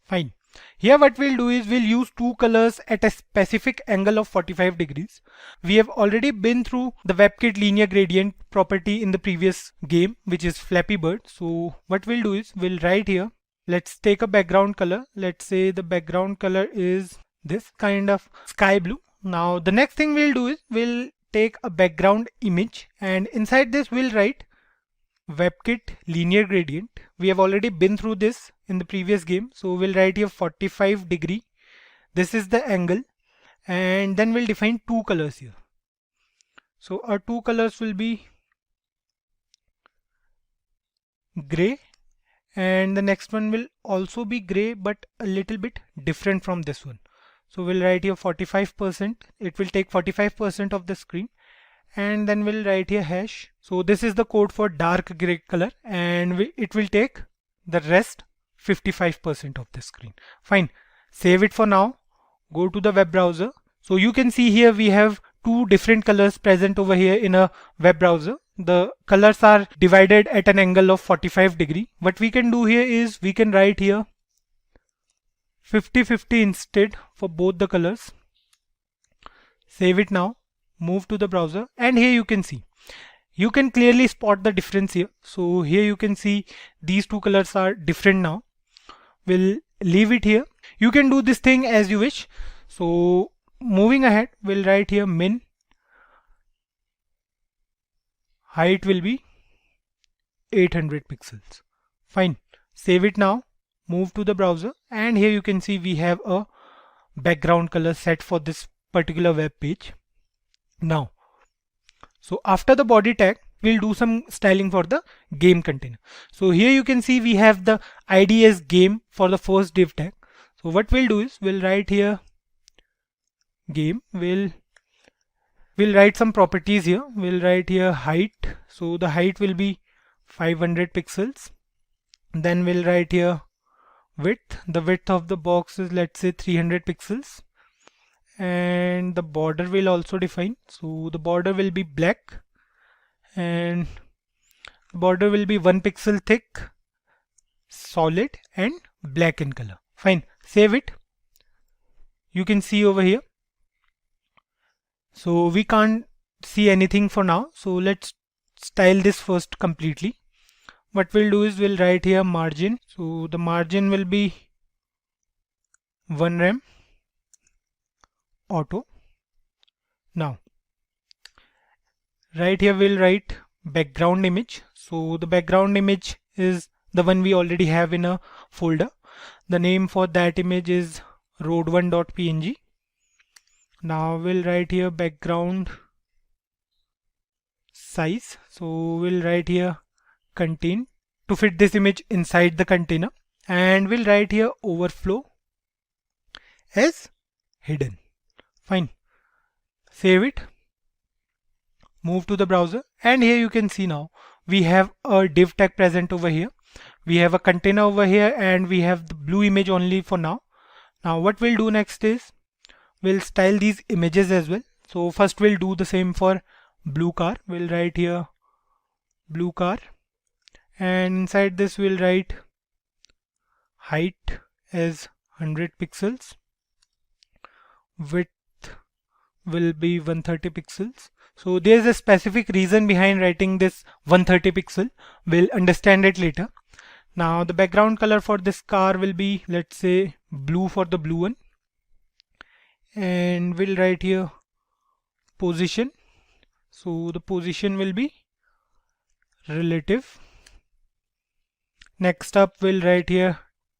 Fine. Here what we'll do is we'll use two colors at a specific angle of 45 degrees. We have already been through the WebKit linear gradient property in the previous game, which is Flappy Bird. So what we'll do is we'll write here, let's take a background color. Let's say the background color is this kind of sky blue. Now the next thing we'll do is we'll take a background image, and inside this we'll write WebKit linear gradient. We have already been through this in the previous game. So we'll write here 45 degree. This is the angle, and then we'll define two colors here. So our two colors will be gray, and the next one will also be gray but a little bit different from this one. So we'll write here 45%. It will take 45% of the screen, and then we'll write here hash. So this is the code for dark gray color, and it will take the rest 55% of the screen. Fine, save it for now. Go to the web browser. So you can see here we have two different colors present over here in a web browser. The colors are divided at an angle of 45 degree. What we can do here is we can write here 50-50 instead for both the colors. Save it now. Move to the browser, and here you can see, you can clearly spot the difference here. So here you can see these two colors are different now. We'll leave it here. You can do this thing as you wish. So moving ahead, we'll write here min height will be 800 pixels. Fine, save it now. Move to the browser, and here you can see we have a background color set for this particular web page. Now, so after the body tag, we'll do some styling for the game container. So here you can see we have the ID as game for the first div tag. So what we'll do is we'll write here game. We'll write some properties here. We'll write here height. So the height will be 500 pixels. Then we'll write here width. The width of the box is, let's say, 300 pixels. And the border will also define. So the border will be black, and the border will be 1 pixel thick, solid, and black in color. Fine, save it. You can see over here. So we can't see anything for now. So let's style this first completely. What we'll do is we'll write here margin. So the margin will be 1 rem. Auto. Now right here we'll write background image. So the background image is the one we already have in a folder. The name for that image is road1.png. Now we'll write here background size. So we'll write here contain to fit this image inside the container, and we'll write here overflow as hidden. Fine, save it, move to the browser, and here you can see now we have a div tag present over here. We have a container over here, and we have the blue image only for now. Now what we'll do next is we'll style these images as well. So first we'll do the same for blue car. We'll write here blue car, and inside this we'll write height as 100 pixels, width will be 130 pixels. So there's a specific reason behind writing this 130 pixel. We'll understand it later. Now the background color for this car will be, let's say, blue for the blue one, and we'll write here position. So the position will be relative. Next up we'll write here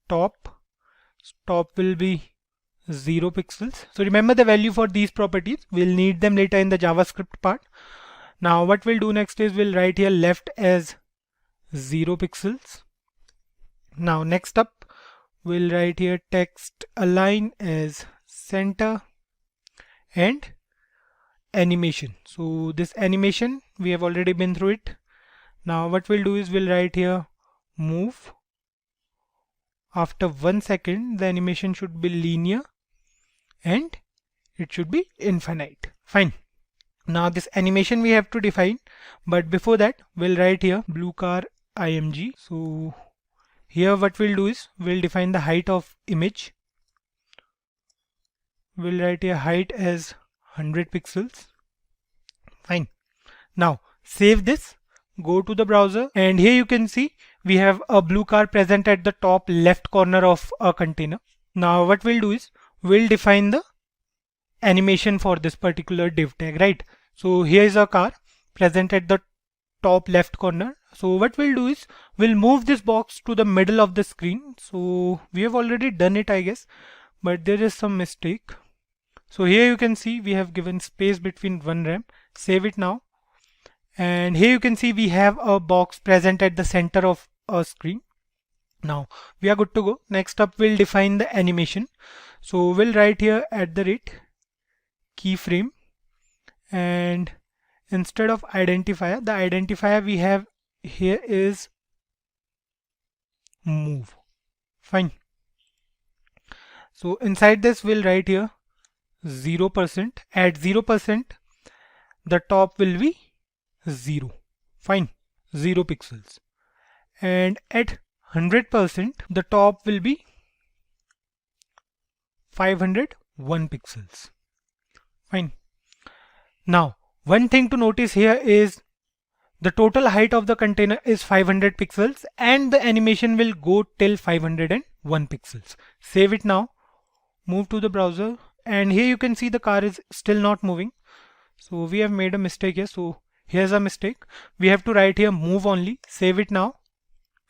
top. Top will be 0 pixels. So remember the value for these properties. We'll need them later in the JavaScript part. Now what we'll do next is we'll write here left as 0 pixels. Now next up we'll write here text align as center, and animation. So this animation we have already been through it. Now what we'll do is we'll write here move. After 1 second the animation should be linear and it should be infinite. Fine. Now this animation we have to define, but before that we'll write here blue car img. So here what we'll do is we'll define the height of image. We'll write here height as 100 pixels. Fine. Now save this, go to the browser, and here you can see we have a blue car present at the top left corner of a container. Now what we'll do is we'll define the animation for this particular div tag, right? So here is a car present at the top left corner. So what we'll do is we'll move this box to the middle of the screen. So we have already done it, I guess, but there is some mistake. So here you can see we have given space between one rem. Save it now. And here you can see we have a box present at the center of a screen. Now we are good to go. Next up we'll define the animation. So we'll write here @keyframe, and instead of identifier, the identifier we have here is move. Fine. So inside this we'll write here 0%. At 0% the top will be 0. Fine. 0 pixels. And at 100% the top will be 501 pixels. Fine. Now one thing to notice here is the total height of the container is 500 pixels and the animation will go till 501 pixels. Save it now. Move to the browser, and here you can see the car is still not moving. So we have made a mistake here. So here's a mistake. We have to write here move only. Save it now.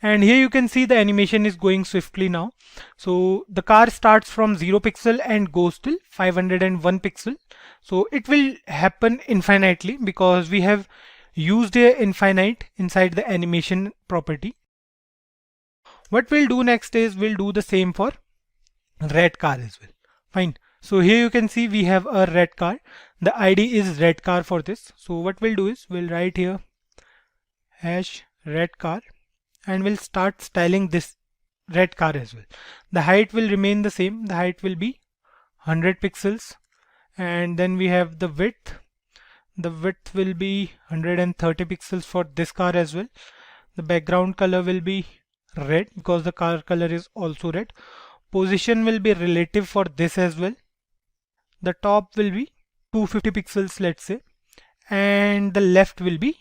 And here you can see the animation is going swiftly now. So the car starts from 0 pixel and goes till 501 pixel. So it will happen infinitely because we have used a infinite inside the animation property. What we'll do next is we'll do the same for red car as well. Fine. So here you can see we have a red car. The ID is red car for this. So what we'll do is we'll write here #red car, and we'll start styling this red car as well. The height will remain the same. The height will be 100 pixels, and then we have the width. The width will be 130 pixels for this car as well. The background color will be red because the car color is also red. Position will be relative for this as well. The top will be 250 pixels, let's say, and the left will be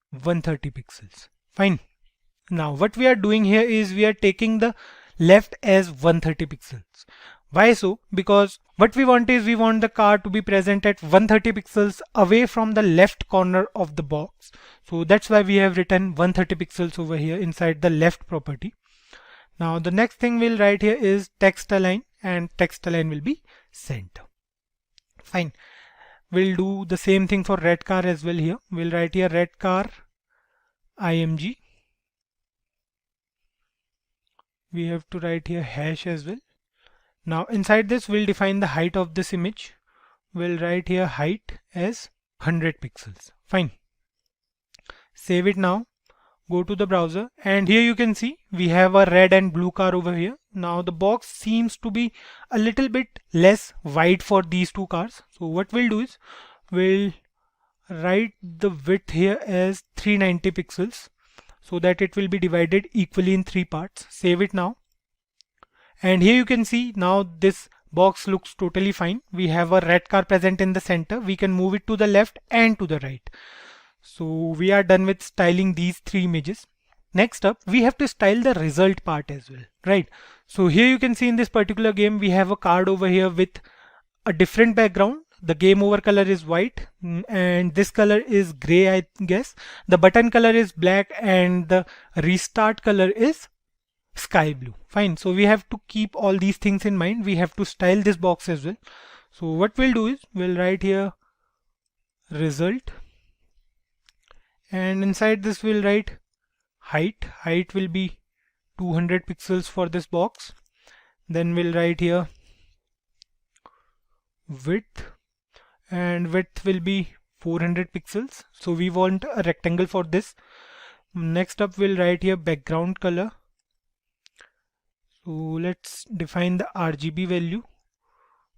130 pixels. Fine. Now what we are doing here is we are taking the left as 130 pixels. Why so? Because what we want is we want the car to be present at 130 pixels away from the left corner of the box. So that's why we have written 130 pixels over here inside the left property. Now the next thing we'll write here is text align, and text align will be center. Fine. We'll do the same thing for red car as well here. We'll write here red car img. We have to write here hash as well. Now inside this we'll define the height of this image. We'll write here height as 100 pixels. Fine. Save it now. Go to the browser, and here you can see we have a red and blue car over here. Now the box seems to be a little bit less wide for these two cars. So what we'll do is we'll write the width here as 390 pixels so that it will be divided equally in 3 parts. Save it now. And here you can see now this box looks totally fine. We have a red car present in the center. We can move it to the left and to the right. So we are done with styling these 3 images. Next up, we have to style the result part as well, right? So here you can see in this particular game, we have a card over here with a different background. The game over color is white and this color is gray, I guess. The button color is black and the restart color is sky blue. Fine. So we have to keep all these things in mind. We have to style this box as well. So what we'll do is we'll write here result, and inside this we'll write height. Height will be 200 pixels for this box. Then we'll write here width, and width will be 400 pixels. So we want a rectangle for this. Next up we'll write here background color. So let's define the RGB value.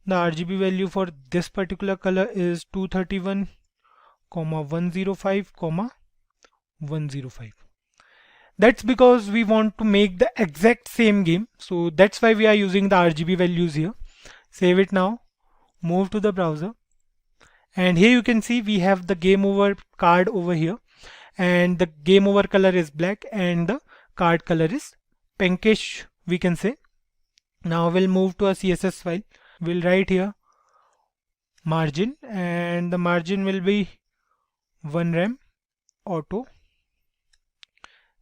The RGB value for this particular color is 231, 105, 105. That's because we want to make the exact same game. So that's why we are using the RGB values here. Save it now. Move to the browser. And here you can see we have the game over card over here. And the game over color is black and the card color is pinkish, we can say. Now we'll move to a CSS file. We'll write here margin, and the margin will be 1 rem auto.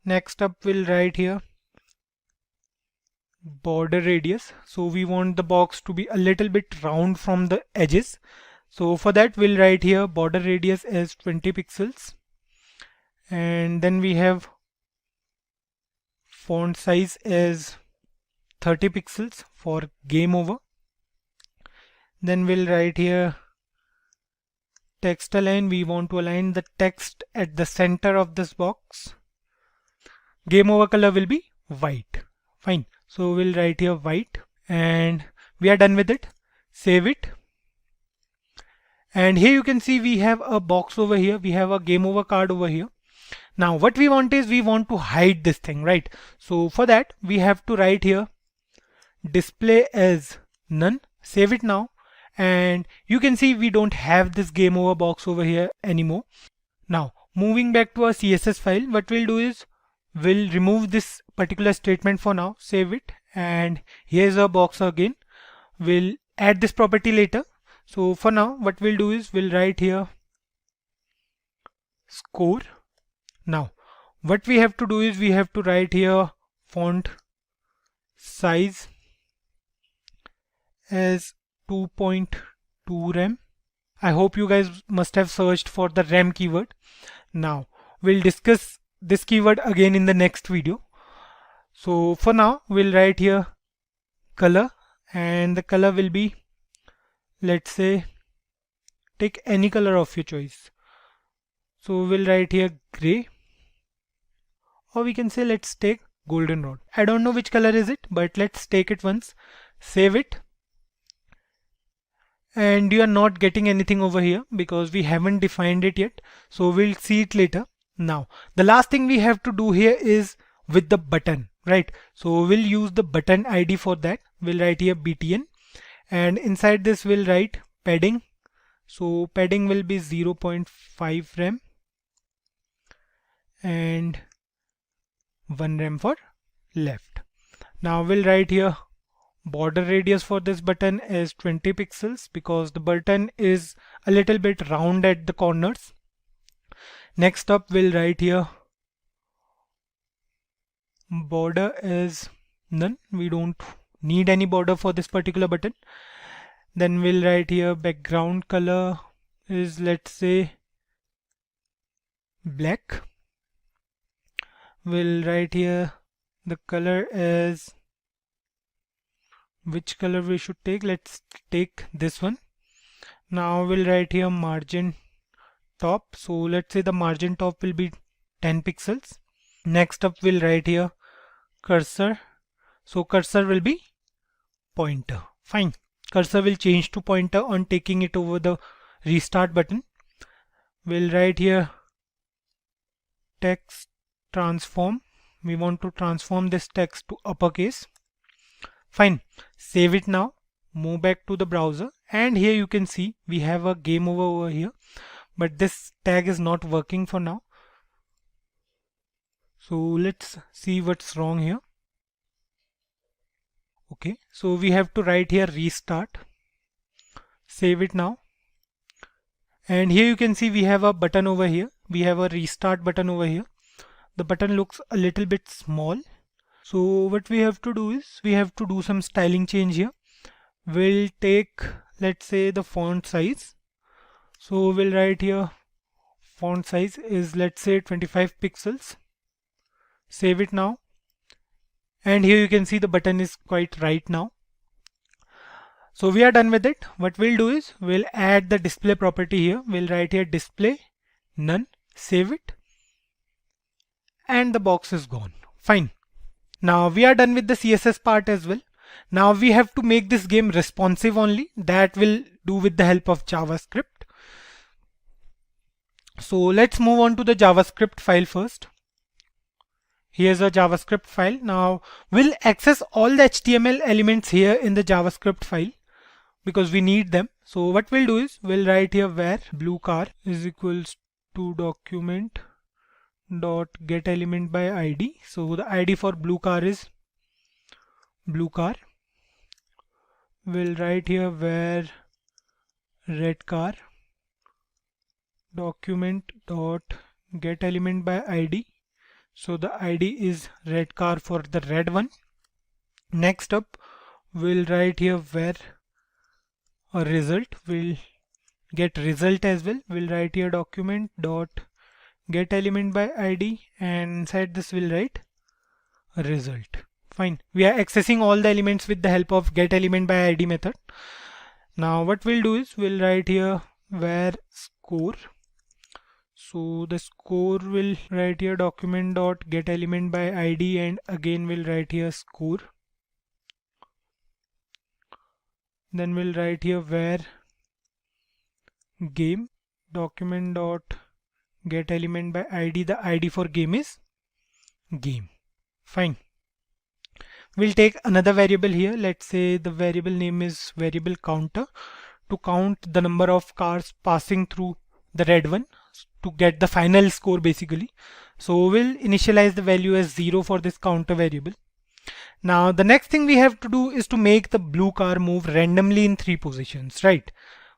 Next up we'll write here border radius. So we want the box to be a little bit round from the edges. So for that we'll write here border radius as 20 pixels. And then we have font size as 30 pixels for game over. Then we'll write here text align. We want to align the text at the center of this box. Game over color will be white. Fine. So we'll write here white, and we are done with it. Save it. And here you can see we have a box over here. We have a game over card over here. Now what we want is we want to hide this thing, right? So for that we have to write here display as none. Save it now. And you can see we don't have this game over box over here anymore. Now moving back to our CSS file, what we'll do is we'll remove this particular statement for now. Save it. And here's our box again. We'll add this property later. So for now what we'll do is we'll write here score. Now what we have to do is we have to write here font size as 2.2 rem. I hope you guys must have searched for the rem keyword. Now we'll discuss this keyword again in the next video. So for now we'll write here color, and the color will be, let's say, take any color of your choice. So we'll write here gray, or we can say let's take goldenrod. I don't know which color is it, but let's take it once. Save it. And you are not getting anything over here because we haven't defined it yet. So we'll see it later. Now the last thing we have to do here is with the button, right? So we'll use the button ID for that. We'll write here btn, and inside this we'll write padding. So padding will be 0.5 rem and 1 rem for left. Now we'll write here border radius for this button is 20 pixels because the button is a little bit round at the corners. Next up we'll write here border is none. We don't need any border for this particular button. Then we'll write here background color is, let's say, black. We'll write here the color as, which color we should take? Let's take this one. Now we'll write here margin top. So let's say the margin top will be 10 pixels. Next up we'll write here cursor. So cursor will be pointer. Fine. Cursor will change to pointer on taking it over the restart button. we'll write here text transform. We want to transform this text to uppercase. Fine, save it now, move back to the browser, and here you can see we have a game over here, but this tag is not working for now. So let's see what's wrong here. Okay, so we have to write here restart, save it now, and here you can see we have a button over here. We have a restart button over here. The button looks a little bit small. So what we have to do is we have to do some styling change here. We'll take, let's say, the font size. So we'll write here font size is, let's say, 25 pixels. Save it now. And here you can see the button is quite right now. So we are done with it. What we'll do is we'll add the display property here. We'll write here display none, save it, and the box is gone. Fine. Now we are done with the CSS part as well. Now we have to make this game responsive only. That will do with the help of JavaScript. So let's move on to the JavaScript file first. Here's a JavaScript file. Now we'll access all the HTML elements here in the JavaScript file because we need them. So what we'll do is we'll write here where blue car is equals to document dot get element by ID. So the ID for blue car is blue car. We'll write here where red car document dot get element by ID. So the ID is red car for the red one. Next up, we'll write here where a result. We'll get result as well. We'll write here document dot get element by ID, and inside this we'll write a result. Fine. We are accessing all the elements with the help of get element by ID method. Now what we'll do is we'll write here where score. So the score will write here document dot get element by ID, and again we'll write here score. Then we'll write here where game document dot get element by ID. The ID for game is game. Fine. We'll take another variable here. Let's say the variable name is variable counter, to count the number of cars passing through the red one to get the final score basically. So we'll initialize the value as 0 for this counter variable. Now the next thing we have to do is to make the blue car move randomly in 3 positions, right?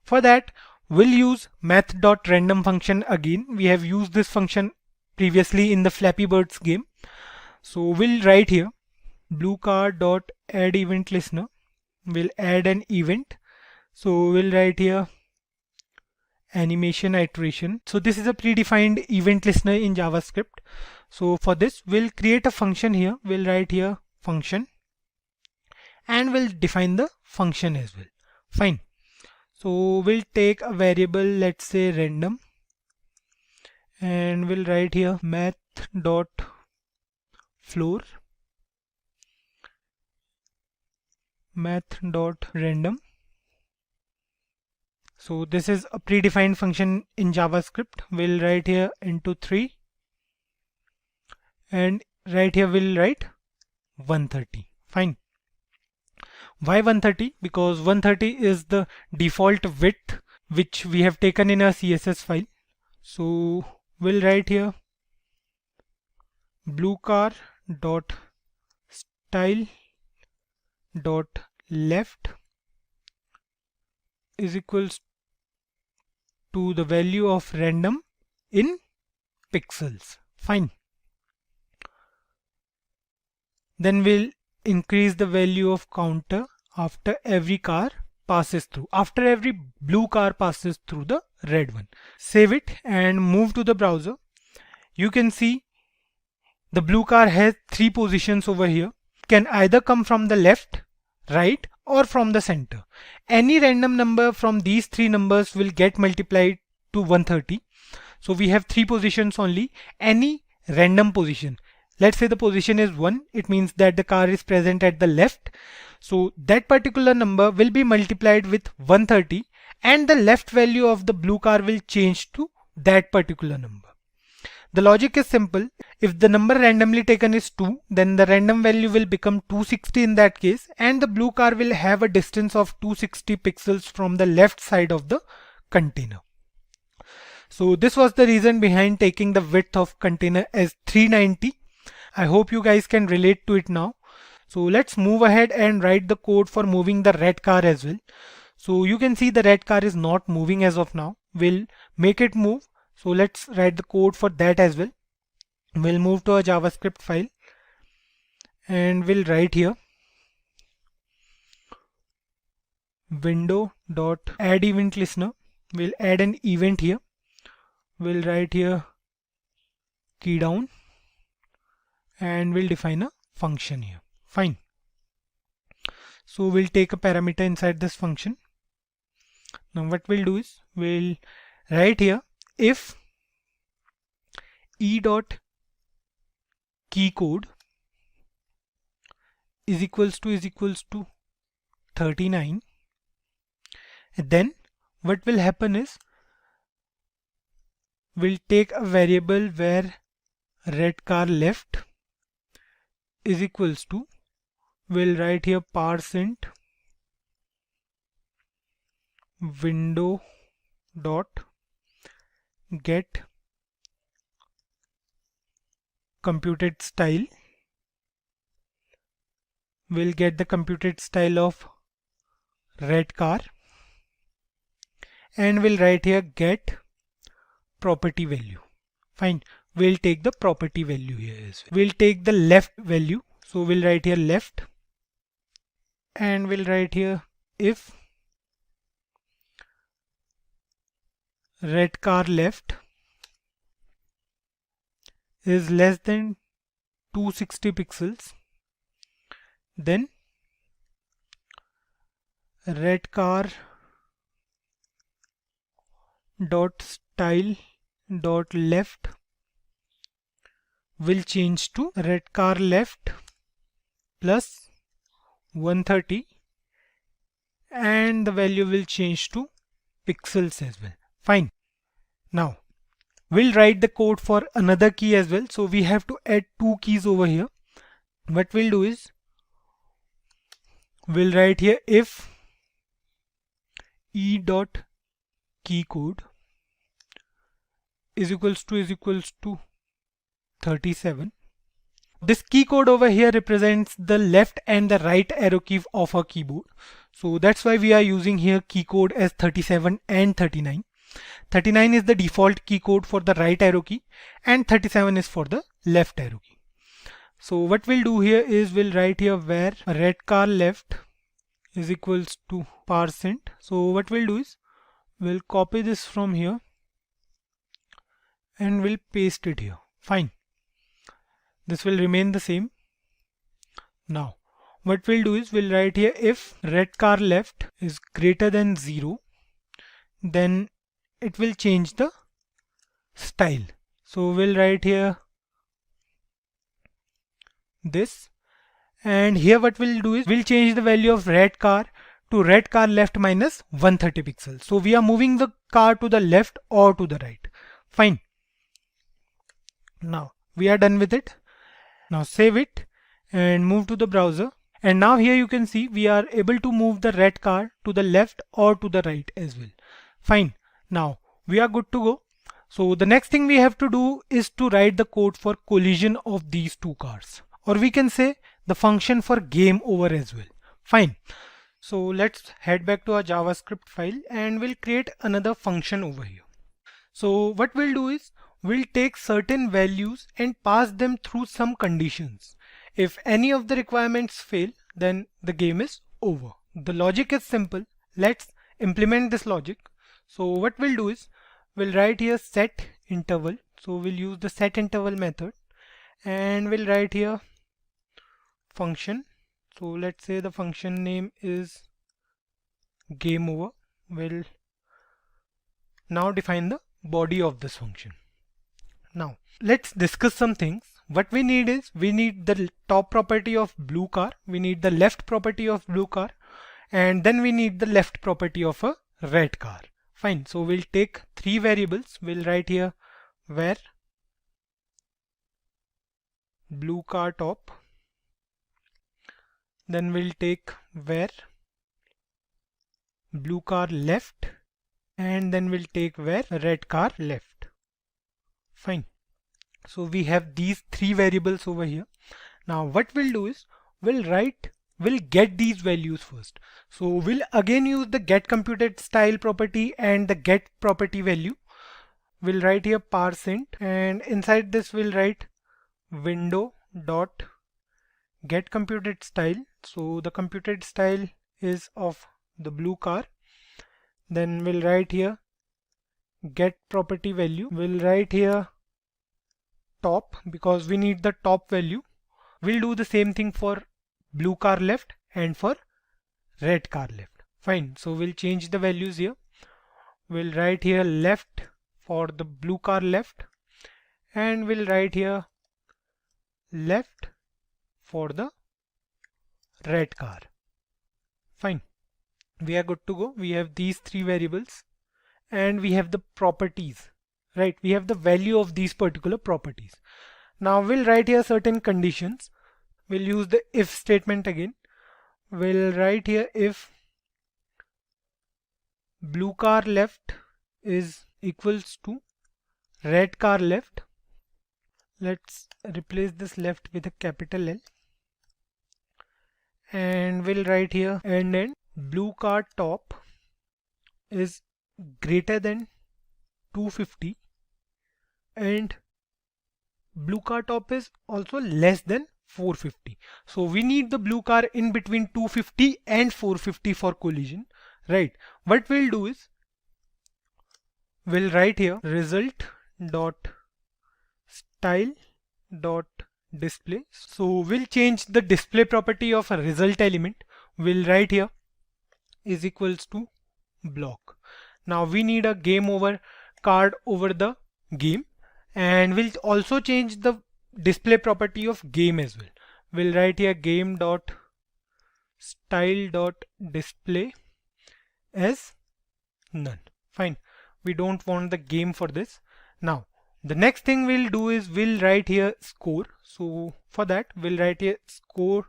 For that we'll use math.random function again. We have used this function previously in the Flappy Birds game. So we'll write here blue car dot add event listener. We'll add an event. So we'll write here animation iteration. So this is a predefined event listener in JavaScript. So for this we'll create a function here. We'll write here function, and we'll define the function as well. Fine. So we'll take a variable, let's say random, and we'll write here math dot floor, math dot random. So this is a predefined function in JavaScript. We'll write here into 3, and right here we'll write 130. Fine. Why 130? Because 130 is the default width which we have taken in our CSS file. So we'll write here blue car dot style dot left is equals to the value of random in pixels. Fine. Then we'll increase the value of counter after every car passes through, after every blue car passes through the red one. Save it and move to the browser. You can see the blue car has 3 positions over here. Can either come from the left, right, or from the center. Any random number from these 3 numbers will get multiplied to 130. So we have 3 positions only. Any random position. Let's say the position is 1. It means that the car is present at the left. So that particular number will be multiplied with 130, and the left value of the blue car will change to that particular number. The logic is simple. If the number randomly taken is 2, then the random value will become 260 in that case, and the blue car will have a distance of 260 pixels from the left side of the container. So this was the reason behind taking the width of container as 390. I hope you guys can relate to it now. So let's move ahead and write the code for moving the red car as well. So you can see the red car is not moving as of now. We'll make it move. So let's write the code for that as well. We'll move to a JavaScript file and we'll write here window.add event listener. We'll add an event here. We'll write here key down and we'll define a function here. Fine. So we'll take a parameter inside this function. Now what we'll do is we'll write here if e.keyCode is equals to 39, then what will happen is we'll take a variable where red car left is equals to, we'll write here %, window dot get computed style. We'll get the computed style of red car and we'll write here get property value. Fine. We'll take the property value here as well. We'll take the left value. So we'll write here left and we'll write here if red car left is less than 260 pixels, then red car dot style dot left will change to red car left plus 130 and the value will change to pixels as well. Fine. Now we'll write the code for another key as well. So we have to add two keys over here. What we'll do is we'll write here if e.keyCode is equals to 37. This key code over here represents the left and the right arrow key of our keyboard. So that's why we are using here key code as 37 and 39. 39 is the default key code for the right arrow key and 37 is for the left arrow key. So what we'll do here is we'll write here where red car left is equals to %. So what we'll do is we'll copy this from here and we'll paste it here. Fine. This will remain the same. Now what we'll do is we'll write here if red car left is greater than 0, then it will change the style. So we'll write here this, and here what we'll do is we'll change the value of red car to red car left minus 130 pixels. So we are moving the car to the left or to the right. Fine. Now we are done with it. Now save it and move to the browser. And now here you can see we are able to move the red car to the left or to the right as well. Fine. Now we are good to go. So the next thing we have to do is to write the code for collision of these two cars, or we can say the function for game over as well. Fine. So let's head back to our JavaScript file and we'll create another function over here. So what we'll do is we'll take certain values and pass them through some conditions. If any of the requirements fail, then the game is over. The logic is simple. Let's implement this logic. So what we'll do is we'll write here set interval. So we'll use the set interval method and we'll write here function. So let's say the function name is game over. We'll now define the body of this function. Now let's discuss some things. What we need is we need the top property of blue car, we need the left property of blue car, and then we need the left property of a red car. Fine, so we'll take three variables. We'll write here where blue car top, then we'll take where blue car left, and then we'll take where red car left. Fine, so we have these three variables over here. Now what we'll do is we'll get these values first. So we'll again use the getComputedStyle property and the get property value. We'll write here parseInt, and inside this we'll write window dot getComputedStyle. So the computed style is of the blue car. Then we'll write here get property value. We'll write here top because we need the top value. We'll do the same thing for blue car left and for red car left. Fine, so we'll change the values here. We'll write here left for the blue car left, and we'll write here left for the red car. Fine, we are good to go. We have these three variables and we have the properties, right? We have the value of these particular properties. Now we'll write here certain conditions. We'll use the if statement again. We'll write here if blue car left is equals to red car left. Let's replace this left with a capital L. And we'll write here and then blue car top is greater than 250 and blue car top is also less than 450. So we need the blue car in between 250 and 450 for collision, right? What we'll do is we'll write here result dot style dot display. So we'll change the display property of a result element. We'll write here is equals to block. Now we need a game over card over the game, and we'll also change the display property of game as well. We'll write here game dot style dot display as none. Fine, we don't want the game for this. Now the next thing we'll do is we'll write here score. So for that we'll write here score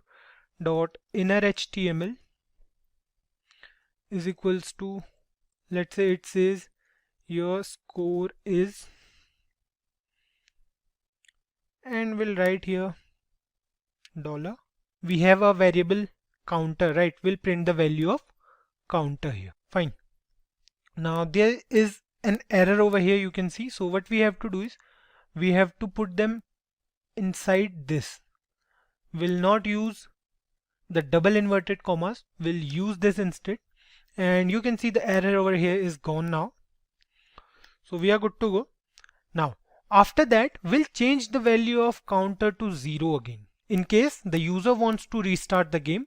dot inner HTML is equals to, let's say it says your score is, and we'll write here dollar. We have a variable counter, right? We'll print the value of counter here. Fine. Now there is an error over here, you can see. So what we have to do is we have to put them inside this. We'll not use the double inverted commas. We'll use this instead. And you can see the error over here is gone now. So we are good to go. Now after that we'll change the value of counter to 0 again. In case the user wants to restart the game,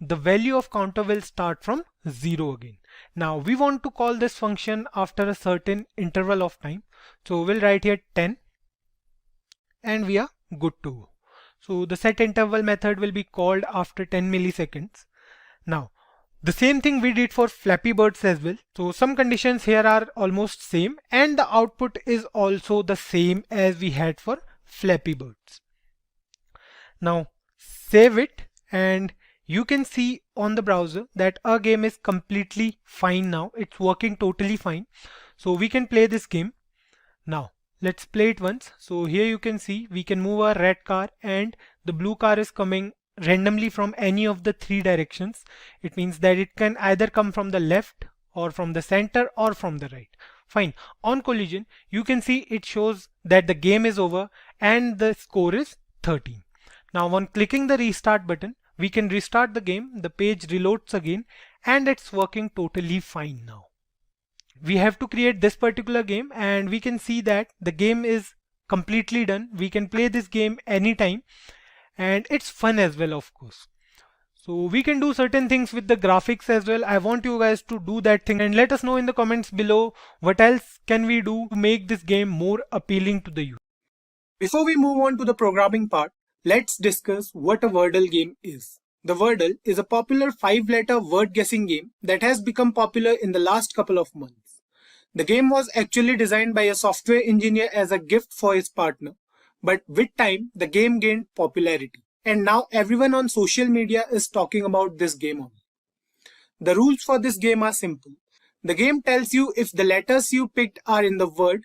the value of counter will start from 0 again. Now we want to call this function after a certain interval of time. So we'll write here 10 and we are good to go. So the set interval method will be called after 10 milliseconds. Now the same thing we did for Flappy Birds as well. So some conditions here are almost same and the output is also the same as we had for Flappy Birds. Now save it, and you can see on the browser that our game is completely fine now. It's working totally fine. So we can play this game. Now let's play it once. So here you can see we can move our red car and the blue car is coming randomly from any of the three directions. It means that it can either come from the left or from the center or from the right. Fine. On collision you can see it shows that the game is over and the score is 13. Now on clicking the restart button we can restart the game, the page reloads again and it's working totally fine now. We have to create this particular game and we can see that the game is completely done. We can play this game anytime and it's fun as well, of course. So we can do certain things with the graphics as well. I want you guys to do that thing and let us know in the comments below what else can we do to make this game more appealing to the user. Before we move on to the programming part, let's discuss what a Wordle game is. The Wordle is a popular 5-letter word guessing game that has become popular in the last couple of months. The game was actually designed by a software engineer as a gift for his partner, but with time, the game gained popularity, and now everyone on social media is talking about this game only. The rules for this game are simple. The game tells you if the letters you picked are in the word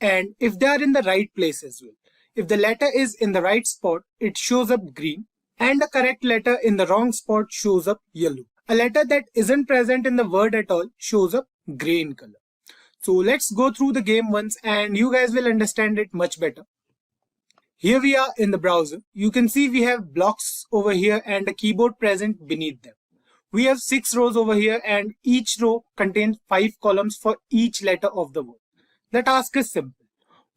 and if they are in the right place as well. If the letter is in the right spot, it shows up green, and the correct letter in the wrong spot shows up yellow. A letter that isn't present in the word at all shows up gray in color. So let's go through the game once and you guys will understand it much better. Here we are in the browser. You can see we have blocks over here and a keyboard present beneath them. We have 6 rows over here and each row contains 5 columns for each letter of the word. The task is simple.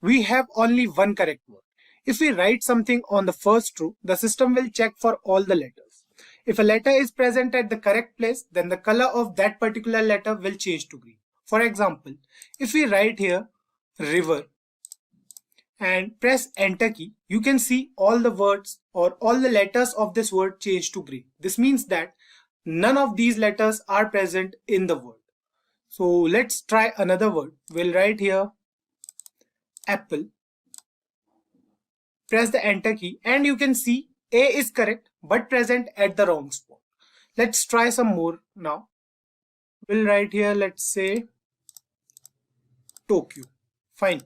We have only one correct word. If we write something on the first row, the system will check for all the letters. If a letter is present at the correct place, then the color of that particular letter will change to green. For example, if we write here river and press enter key, you can see all the words or all the letters of this word change to green. This means that none of these letters are present in the word. So let's try another word. We'll write here apple. Press the enter key and you can see A is correct but present at the wrong spot. Let's try some more now. We'll write here, let's say Tokyo. Fine.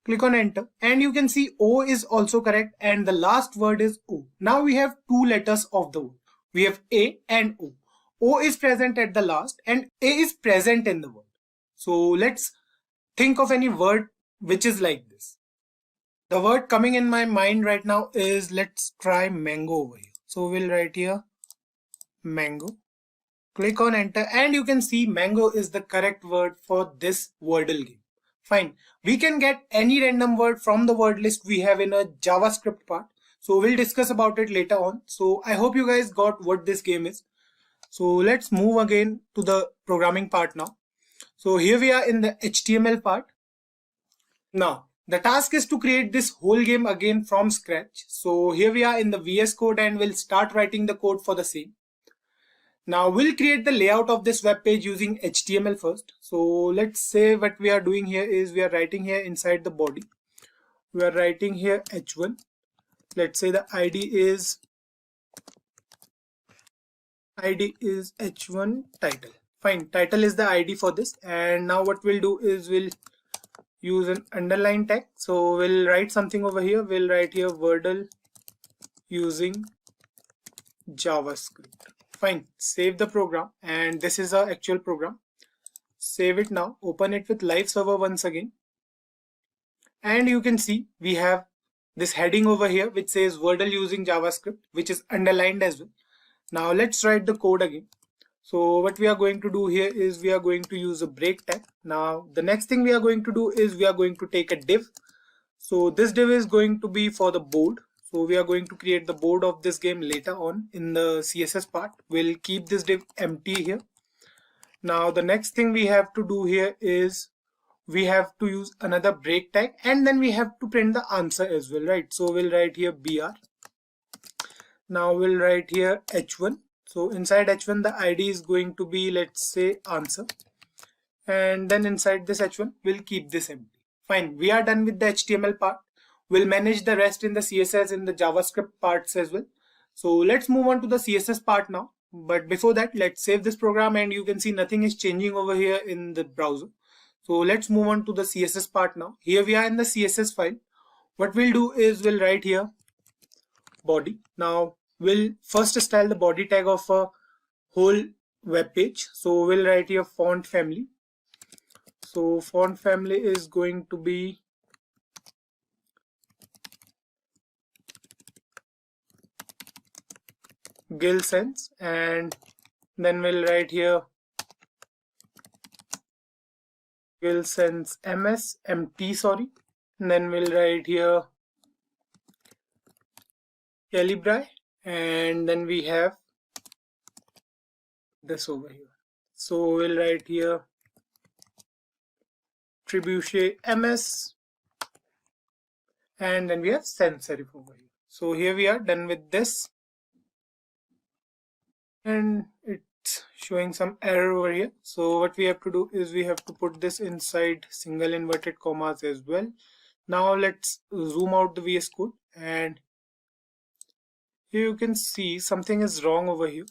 Click on enter and you can see O is also correct and the last word is O. Now we have two letters of the word. We have A and O. O is present at the last and A is present in the word. So let's think of any word which is like this. The word coming in my mind right now is, let's try mango over here. So we'll write here mango. Click on enter and you can see mango is the correct word for this Wordle game. Fine. We can get any random word from the word list we have in a JavaScript part. So we'll discuss about it later on. So I hope you guys got what this game is. So let's move again to the programming part now. So here we are in the HTML part. Now the task is to create this whole game again from scratch. So here we are in the VS Code and we'll start writing the code for the same. Now we'll create the layout of this web page using HTML first. So let's say what we are doing here is we are writing here inside the body. We are writing here h1. Let's say the ID is h1 title. Fine, title is the ID for this. And now what we'll do is we'll use an underline tag. So we'll write something over here. We'll write here Wordle using JavaScript. Fine, save the program and this is our actual program. Save it now, open it with live server once again. And you can see we have this heading over here which says Wordle using JavaScript, which is underlined as well. Now let's write the code again. So what we are going to do here is we are going to use a break tag. Now the next thing we are going to do is we are going to take a div. So this div is going to be for the board. So we are going to create the board of this game later on in the CSS part. We'll keep this div empty here. Now the next thing we have to do here is we have to use another break tag and then we have to print the answer as well, right? So we'll write here br. Now we'll write here h1. So inside h1 the ID is going to be, let's say, answer. And then inside this h1 we'll keep this empty. Fine, we are done with the HTML part. We'll manage the rest in the CSS and the JavaScript parts as well. So let's move on to the CSS part now. But before that, let's save this program and you can see nothing is changing over here in the browser. So let's move on to the CSS part now. Here we are in the CSS file. What we'll do is we'll write here body. Now we'll first style the body tag of a whole web page. So we'll write here font family. So font family is going to be Gill Sans, and then we'll write here Gill Sans MT, sorry, and then we'll write here Calibri, and then we have this over here. So we'll write here Trebuchet MS, and then we have sans serif over here. So here we are done with this. And it it's showing some error over here. So what we have to do is we have to put this inside single inverted commas as well. Now let's zoom out the VS Code, and here you can see something is wrong over here.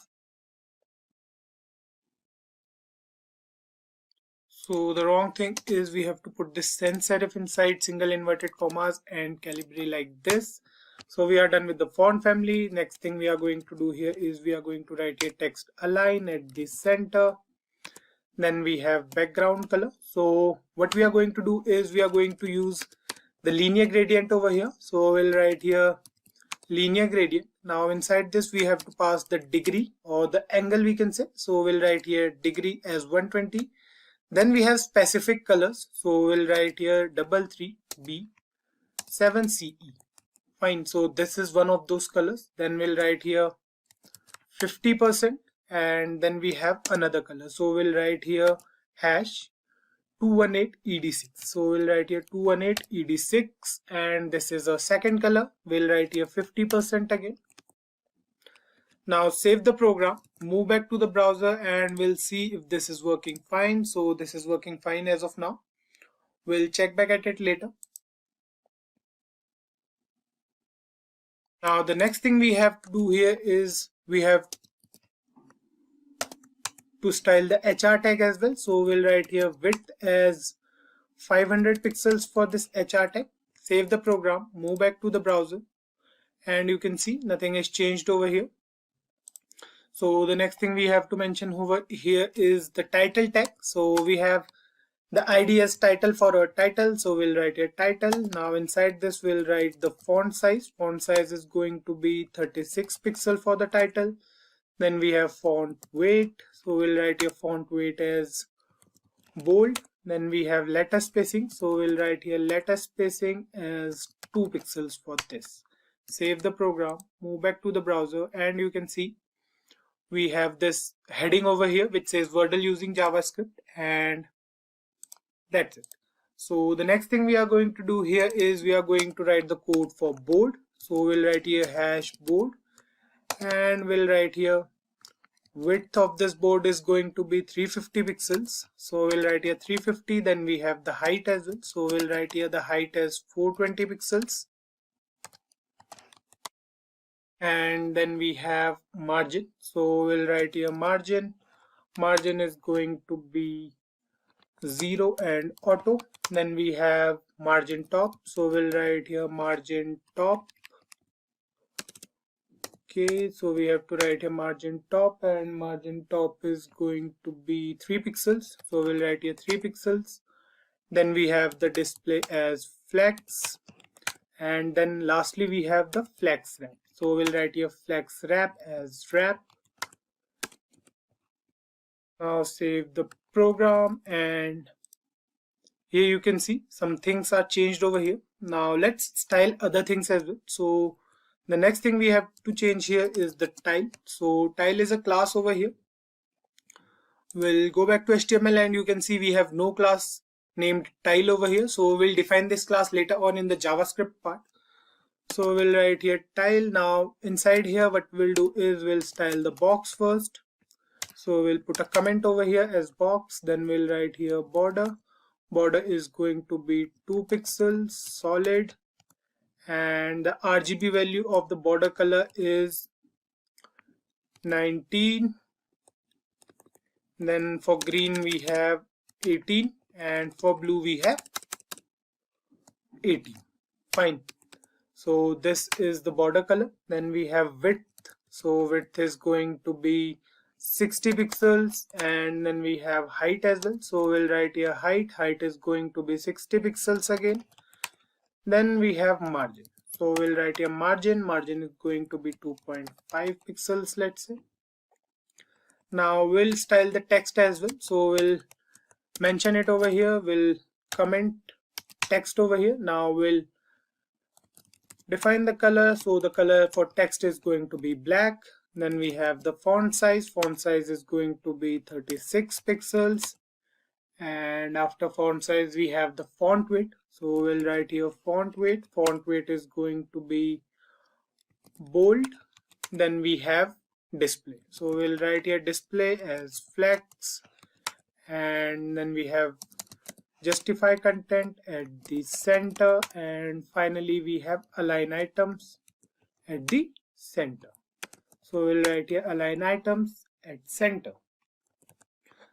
So the wrong thing is we have to put this sans serif inside single inverted commas and calibrate like this. So we are done with the font family. Next thing we are going to do here is we are going to write here text align at the center. Then we have background color. So what we are going to do is we are going to use the linear gradient over here. So we'll write here linear gradient. Now inside this we have to pass the degree or the angle, we can say. So we'll write here degree as 120. Then we have specific colors. So we'll write here 33B 7CE. Fine. So this is one of those colors. Then we'll write here 50%, and then we have another color. So we'll write here hash 218ED6. So we'll write here 218ED6, and this is a second color. We'll write here 50% again. Now save the program, move back to the browser, and we'll see if this is working fine. So this is working fine as of now. We'll check back at it later. Now the next thing we have to do here is we have to style the HR tag as well. So we'll write here width as 500 pixels for this HR tag. Save the program, move back to the browser, and you can see nothing has changed over here. So the next thing we have to mention over here is the title tag. So we have the ID as title for our title. So we'll write here title. Now inside this we'll write the font size. Font size is going to be 36 pixel for the title. Then we have font weight. So we'll write here font weight as bold. Then we have letter spacing. So we'll write here letter spacing as 2 pixels for this. Save the program, move back to the browser, and you can see we have this heading over here which says Wordle using JavaScript, and that's it. So the next thing we are going to do here is we are going to write the code for bold. So we'll write here hash bold, and we'll write here width of this board is going to be 350 pixels. So we'll write here 350. Then we have the height as well. So we'll write here the height as 420 pixels. And then we have margin. So we'll write here margin. Margin is going to be 0 and auto. Then we have margin top. So we'll write here margin top. Okay, so we have to write a margin top, and margin top is going to be 3 pixels. So we'll write here 3 pixels. Then we have the display as flex, and then lastly we have the flex wrap. So we'll write here flex wrap as wrap. Now save the program, and here you can see some things are changed over here. Now let's style other things as well. So the next thing we have to change here is the tile. So tile is a class over here. We'll go back to HTML, and you can see we have no class named tile over here. So we'll define this class later on in the JavaScript part. So we'll write here tile. Now inside here what we'll do is we'll style the box first. So we'll put a comment over here as box. Then we'll write here border. Border is going to be 2 pixels solid. And the RGB value of the border color is 19. Then for green we have 18, and for blue we have 18. Fine. So this is the border color. Then we have width. So width is going to be 60 pixels, and then we have height as well. So we'll write here height. Height is going to be 60 pixels again. Then we have margin. So we'll write here margin. Margin is going to be 2.5 pixels, let's say. Now we'll style the text as well. So we'll mention it over here. We'll comment text over here. Now we'll define the color. So the color for text is going to be black. Then we have the font size. Font size is going to be 36 pixels. And after font size we have the font weight. So we'll write here font weight. Font weight is going to be bold. Then we have display. So we'll write here display as flex, and then we have justify content at the center, and finally we have align items at the center. So we'll write here align items at center.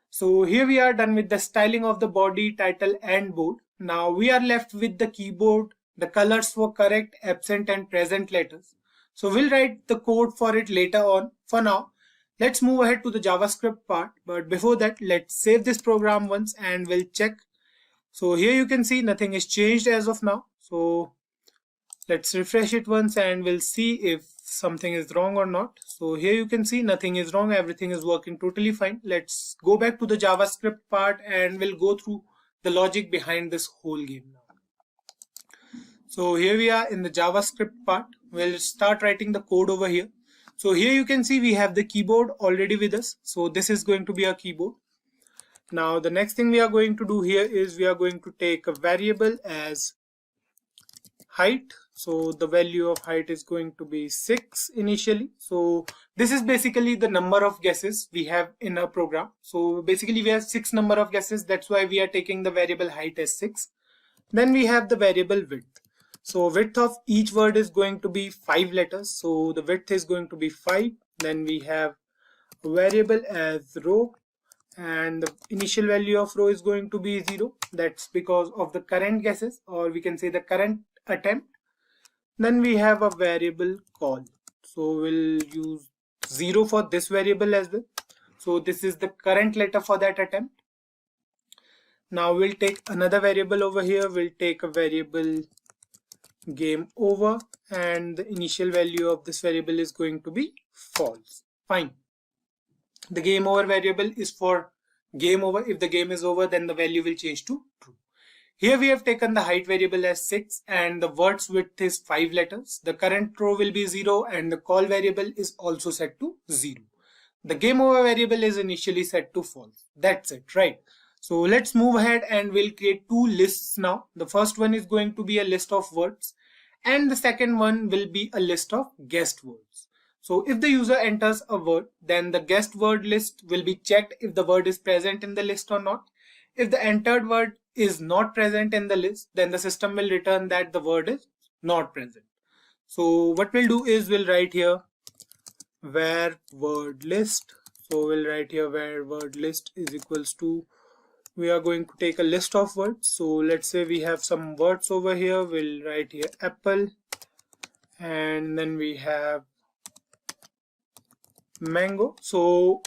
So here we are done with the styling of the body, title and board. Now we are left with the keyboard, the colors for correct, absent and present letters. So we'll write the code for it later on. For now, let's move ahead to the JavaScript part. But before that, let's save this program once and we'll check. So here you can see nothing is changed as of now. So let's refresh it once and we'll see if something is wrong or not. So here you can see nothing is wrong. Everything is working totally fine. Let's go back to the JavaScript part and we'll go through the logic behind this whole game now. So here we are in the JavaScript part. We'll start writing the code over here. So here you can see we have the keyboard already with us. So this is going to be our keyboard. Now the next thing we are going to do here is we are going to take a variable as height. So the value of height is going to be 6 initially. So this is basically the number of guesses we have in our program. So basically we have 6 number of guesses. That's why we are taking the variable height as 6. Then we have the variable width. So width of each word is going to be 5 letters. So the width is going to be 5. Then we have a variable as row, and the initial value of row is going to be 0. That's because of the current guesses, or we can say the current attempt. Then we have a variable call. So we'll use 0 for this variable as well. So this is the current letter for that attempt. Now we'll take another variable over here. We'll take a variable game over, and the initial value of this variable is going to be false. Fine. The game over variable is for game over. If the game is over, then the value will change to true. Here we have taken the height variable as 6 and the word's width is 5 letters. The current row will be 0 and the call variable is also set to 0. The game over variable is initially set to false. That's it, right? So let's move ahead and we'll create 2 lists now. The first one is going to be a list of words and the second one will be a list of guessed words. So if the user enters a word, then the guessed word list will be checked if the word is present in the list or not. If the entered word is not present in the list, then the system will return that the word is not present. So what we'll do is we'll write here where word list. So we'll write here where word list is equals to, we are going to take a list of words. So let's say we have some words over here. We'll write here apple, and then we have mango. So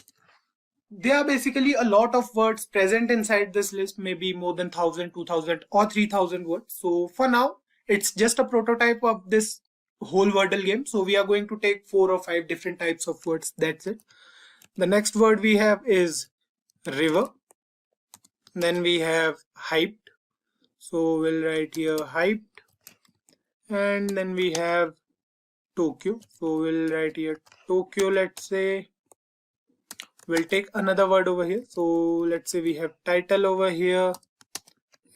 there are basically a lot of words present inside this list, maybe more than 1000, 2000 or 3000 words. So for now, it's just a prototype of this whole Wordle game. So we are going to take 4 or 5 different types of words. That's it. The next word we have is river. Then we have hyped. So we'll write here hyped. And then we have Tokyo. So we'll write here Tokyo, let's say. We'll take another word over here. So let's say we have title over here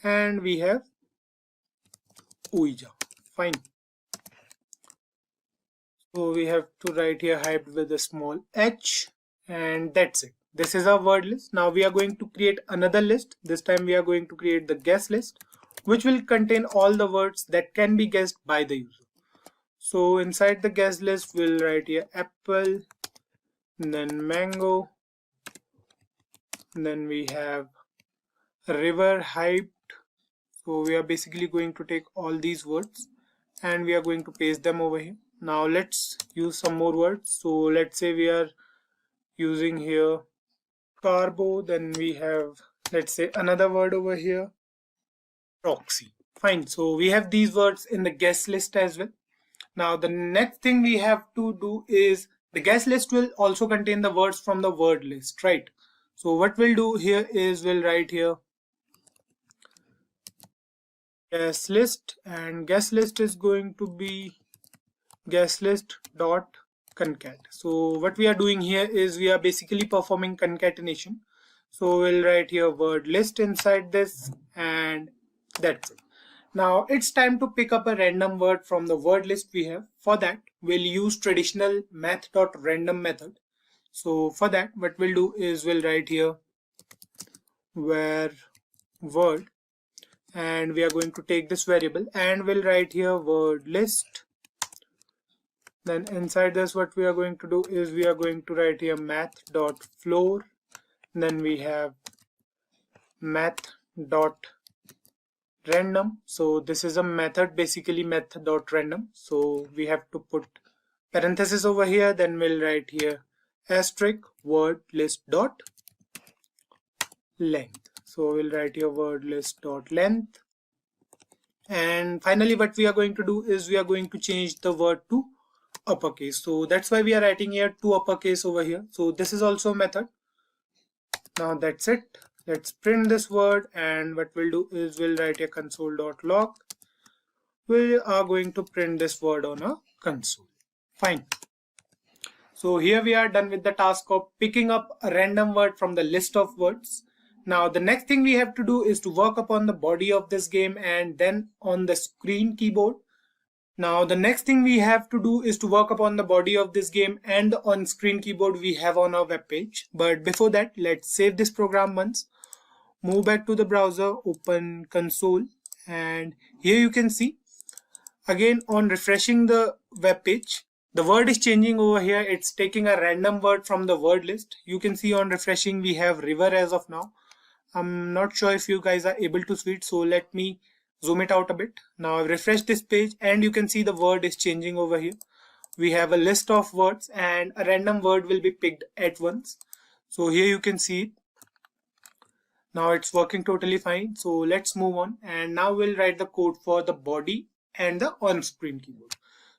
and we have Ouija. Fine. So we have to write here hyped with a small h, and that's it. This is our word list. Now we are going to create another list. This time we are going to create the guess list, which will contain all the words that can be guessed by the user. So inside the guess list, we'll write here apple, then mango, then we have river, hyped. So we are basically going to take all these words and we are going to paste them over here. Now let's use some more words. So let's say we are using here carbo, then we have, let's say, another word over here, proxy. Fine. So we have these words in the guess list as well. Now the next thing we have to do is the guess list will also contain the words from the word list, right? So what we'll do here is we'll write here guess list, and guess list is going to be guess list dot concat. So what we are doing here is we are basically performing concatenation. So we'll write here word list inside this, and that's it. Now it's time to pick up a random word from the word list we have. For that, we'll use traditional math.random method. So for that, what we'll do is we'll write here where word, and we are going to take this variable and we'll write here word list. Then inside this, what we are going to do is we are going to write here math.floor. Then we have math.random. So this is a method, basically method.random. So we have to put parenthesis over here. Then we'll write here asterisk word list dot length. So we'll write here word list dot length. And finally, what we are going to do is we are going to change the word to uppercase. So that's why we are writing here to uppercase over here. So this is also a method. Now that's it. Let's print this word, and what we'll do is we'll write a console.log. We are going to print this word on a console. Fine. So here we are done with the task of picking up a random word from the list of words. Now the next thing we have to do is to work upon the body of this game and then on the screen keyboard. Now the next thing we have to do is to work upon the body of this game and the on-screen keyboard we have on our web page. But before that, let's save this program once. Move back to the browser, open console, and here you can see again on refreshing the web page, the word is changing over here. It's taking a random word from the word list. You can see on refreshing we have river as of now. I'm not sure if you guys are able to see it, so let me zoom it out a bit. Now I've refreshed this page and you can see the word is changing over here. We have a list of words and a random word will be picked at once. So here you can see it. Now it's working totally fine. So let's move on, and now we'll write the code for the body and the on-screen keyboard.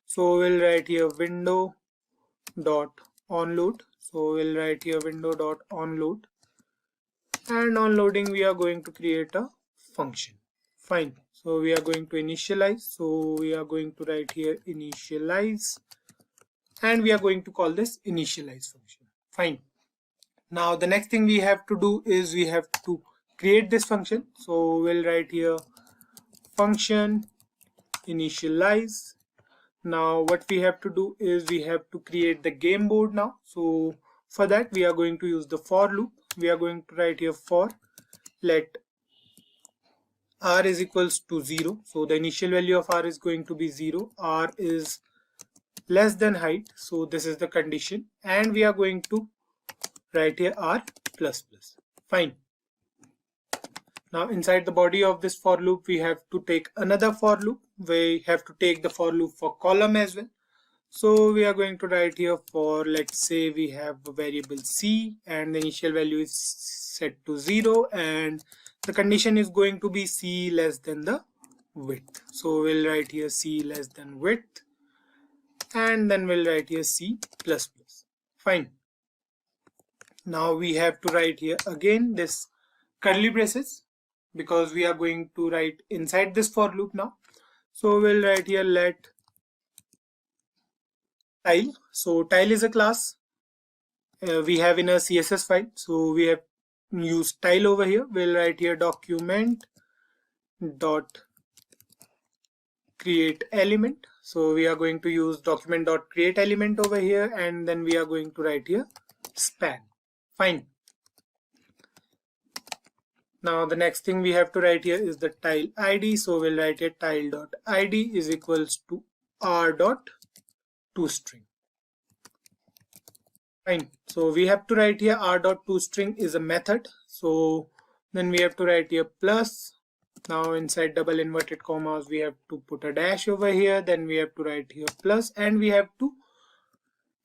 So we'll write here window.onload. So we'll write here window.onload, and on loading we are going to create a function. Fine. So we are going to initialize. So we are going to write here initialize, and we are going to call this initialize function. Fine. Now the next thing we have to do is we have to create this function. So we'll write here function initialize. Now what we have to do is we have to create the game board now. So for that we are going to use the for loop. We are going to write here for let r is equals to 0. So the initial value of r is going to be 0. R is less than height. So this is the condition, and we are going to write here r plus plus. Fine. Now inside the body of this for loop we have to take another for loop. We have to take the for loop for column as well. So we are going to write here for, let's say we have a variable c and the initial value is set to 0 and the condition is going to be c less than the width. So we'll write here c less than width, and then we'll write here c plus plus. Fine. Now we have to write here again this curly braces because we are going to write inside this for loop now. So we'll write here let tile. So tile is a class we have in a CSS file. So we have used tile over here. We'll write here document dot create element. So we are going to use document dot create element over here, and then we are going to write here span. Fine. Now the next thing we have to write here is the tile ID. So we'll write here tile dot ID is equals to r dot toString. Fine. So we have to write here r dot toString is a method. So then we have to write here plus. Now inside double inverted commas we have to put a dash over here. Then we have to write here plus, and we have to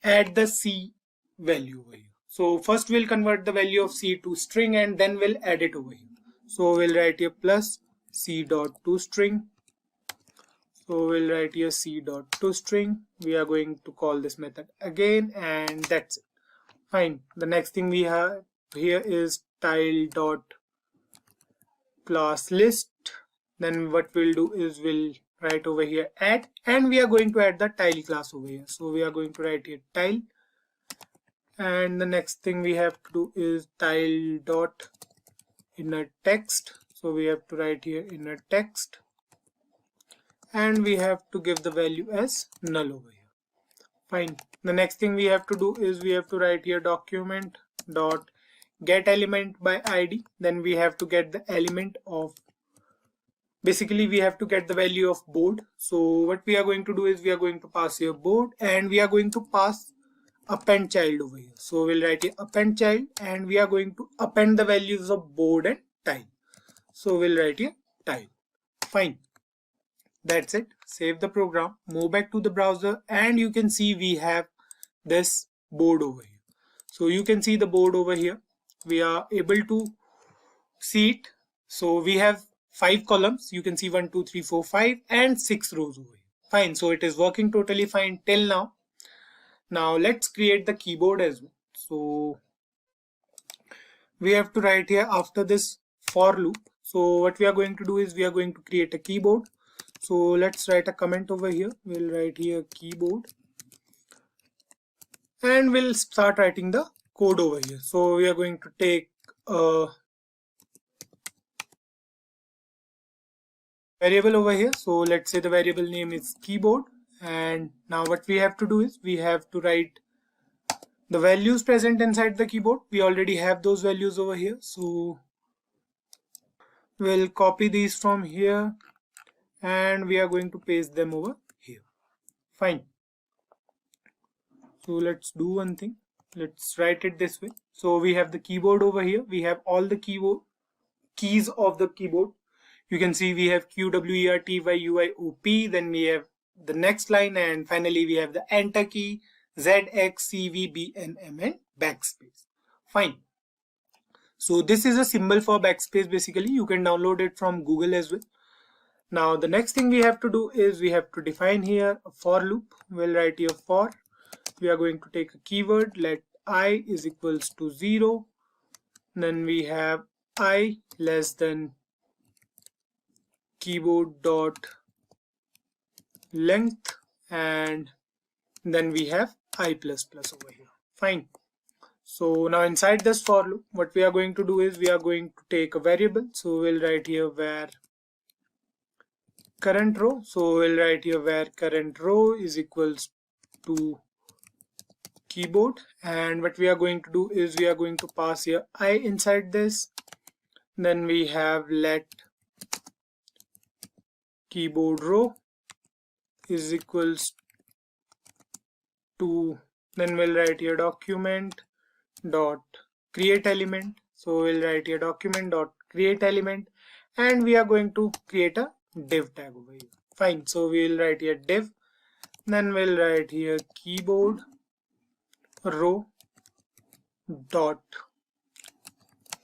add the c value over here. So first we'll convert the value of c to string and then we'll add it over here. So we'll write here plus c dot toString. So we'll write here c dot toString. We are going to call this method again, and that's it. Fine. The next thing we have here is tile dot class list. Then what we'll do is we'll write over here add, and we are going to add the tile class over here. So we are going to write here tile, and the next thing we have to do is tile dot inner text. So we have to write here inner text, and we have to give the value as null over here. Fine. The next thing we have to do is we have to write here document dot get element by id. Then we have to get the element of, basically we have to get the value of board. So what we are going to do is we are going to pass here board, and we are going to pass append child over here. So we'll write here append child, and we are going to append the values of board and tile. So we'll write here tile. Fine. That's it. Save the program, move back to the browser, and you can see we have this board over here. So you can see the board over here. We are able to see it. So we have 5 columns. You can see 1, 2, 3, 4, 5 and 6 rows over here. Fine. So it is working totally fine till now. Now let's create the keyboard as well. So we have to write here after this for loop. So what we are going to do is we are going to create a keyboard. So let's write a comment over here. We'll write here keyboard, and we'll start writing the code over here. So we are going to take a variable over here. So let's say the variable name is keyboard, and now what we have to do is we have to write the values present inside the keyboard. We already have those values over here. So we'll copy these from here, and we are going to paste them over here. Fine. So let's do one thing. Let's write it this way. So we have the keyboard over here. We have all the keyboard keys of the keyboard. You can see we have Q, W, E, R, T, Y, U, I, O, P. Then we have the next line, and finally we have the enter key, Z, X, C, V, B, N, M, and backspace. Fine. So this is a symbol for backspace. Basically, you can download it from Google as well. Now the next thing we have to do is we have to define here a for loop. We'll write here for. We are going to take a keyword, let I is equals to 0. Then we have I less than keyboard dot length, and then we have I plus plus over here. Fine. So now inside this for loop, what we are going to do is we are going to take a variable. So we'll write here where current row. So we'll write here where current row is equals to keyboard, and what we are going to do is we are going to pass here I inside this. Then we have let keyboard row is equals to, then we'll write here document dot create element. So we'll write here document dot create element, and we are going to create a div tag over here. Fine. So we'll write here div, then we'll write here keyboard row dot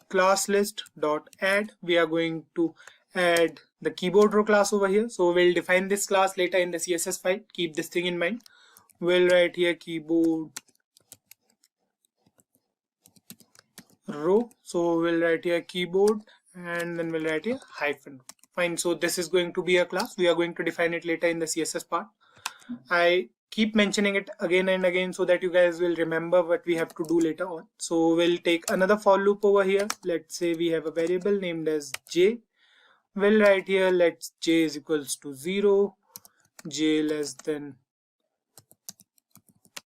class list dot add. We are going to add the keyboard row class over here. So we'll define this class later in the CSS file. Keep this thing in mind. We'll write here keyboard row. So we'll write here keyboard, and then we'll write here hyphen. Fine. So this is going to be a class. We are going to define it later in the CSS part. I keep mentioning it again and again so that you guys will remember what we have to do later on. So we'll take another for loop over here. Let's say we have a variable named as j. We'll write here let j is equals to 0, j less than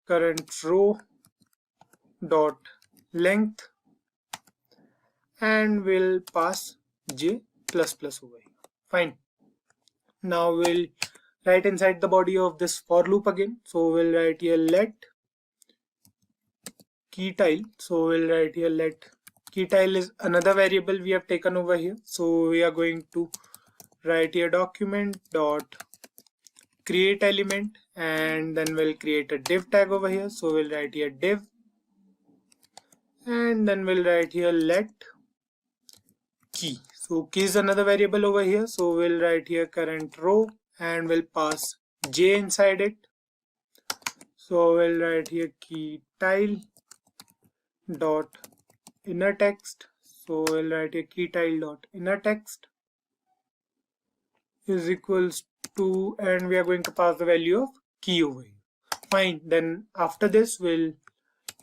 current row dot length, and we'll pass j plus plus over here. Fine. Now we'll write inside the body of this for loop again. So we'll write here let key tile. So we'll write here let key tile is another variable we have taken over here. So we are going to write here document dot create element, and then we'll create a div tag over here. So we'll write here div, and then we'll write here let key. So key is another variable over here. So we'll write here current row, and we'll pass j inside it. So we'll write here key tile dot inner text. So we'll write here key tile dot inner text is equals to, and we are going to pass the value of key over here. Fine. Then after this we'll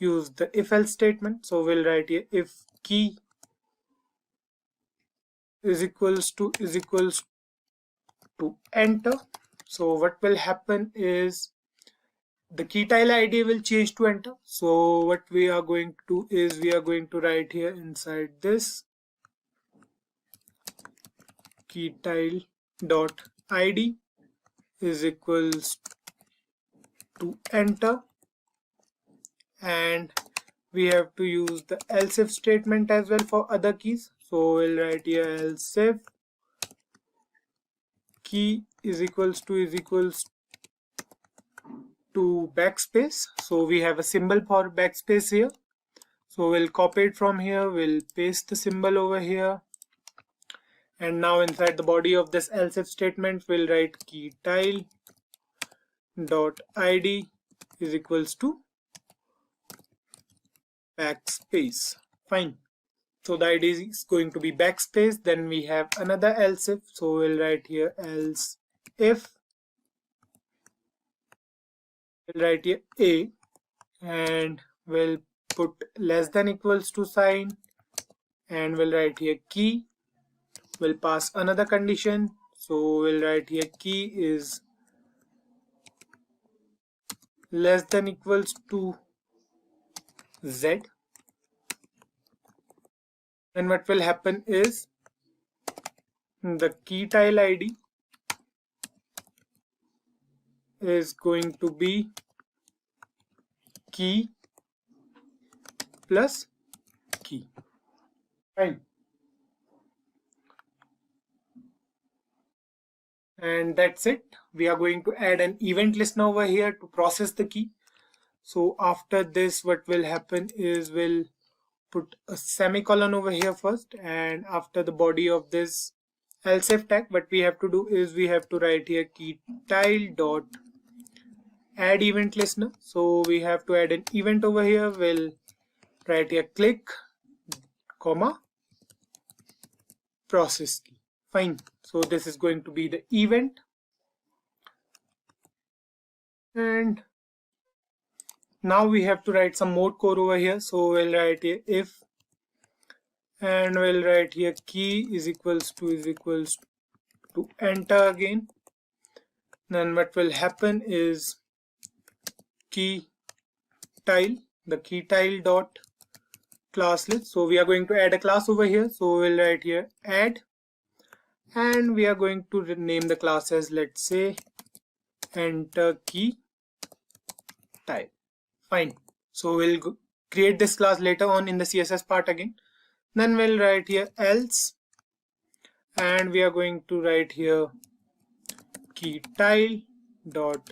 use the if else statement. So we'll write here if key is equals to enter. So what will happen is the key tile ID will change to enter. So what we are going to do is we are going to write here inside this key tile dot ID is equals to enter, and we have to use the else if statement as well for other keys. So we'll write here else if key is equals to backspace. So we have a symbol for backspace here. So we'll copy it from here, we'll paste the symbol over here, and now inside the body of this else if statement we'll write key tile dot ID is equals to backspace. Fine. So the ID is going to be backspace. Then we have another else if. So we'll write here else if. We'll write here A, and we'll put less than equals to sign, and we'll write here key. We'll pass another condition. So we'll write here key is less than equals to Z. And what will happen is the key tile ID is going to be key plus key. Fine. And that's it. We are going to add an event listener over here to process the key. So after this, what will happen is we'll put a semicolon over here first, and after the body of this else if tag, what we have to do is we have to write here key tile dot add event listener. So we have to add an event over here. We'll write here click comma process key. Fine. So this is going to be the event, and now we have to write some more code over here. So we'll write here if, and we'll write here key is equals to enter again. Then what will happen is key tile, the key tile dot class list. So we are going to add a class over here. So we'll write here add, and we are going to name the class as, let's say, enter key tile. Fine. So we'll create this class later on in the CSS part again. Then we'll write here else, and we are going to write here key tile dot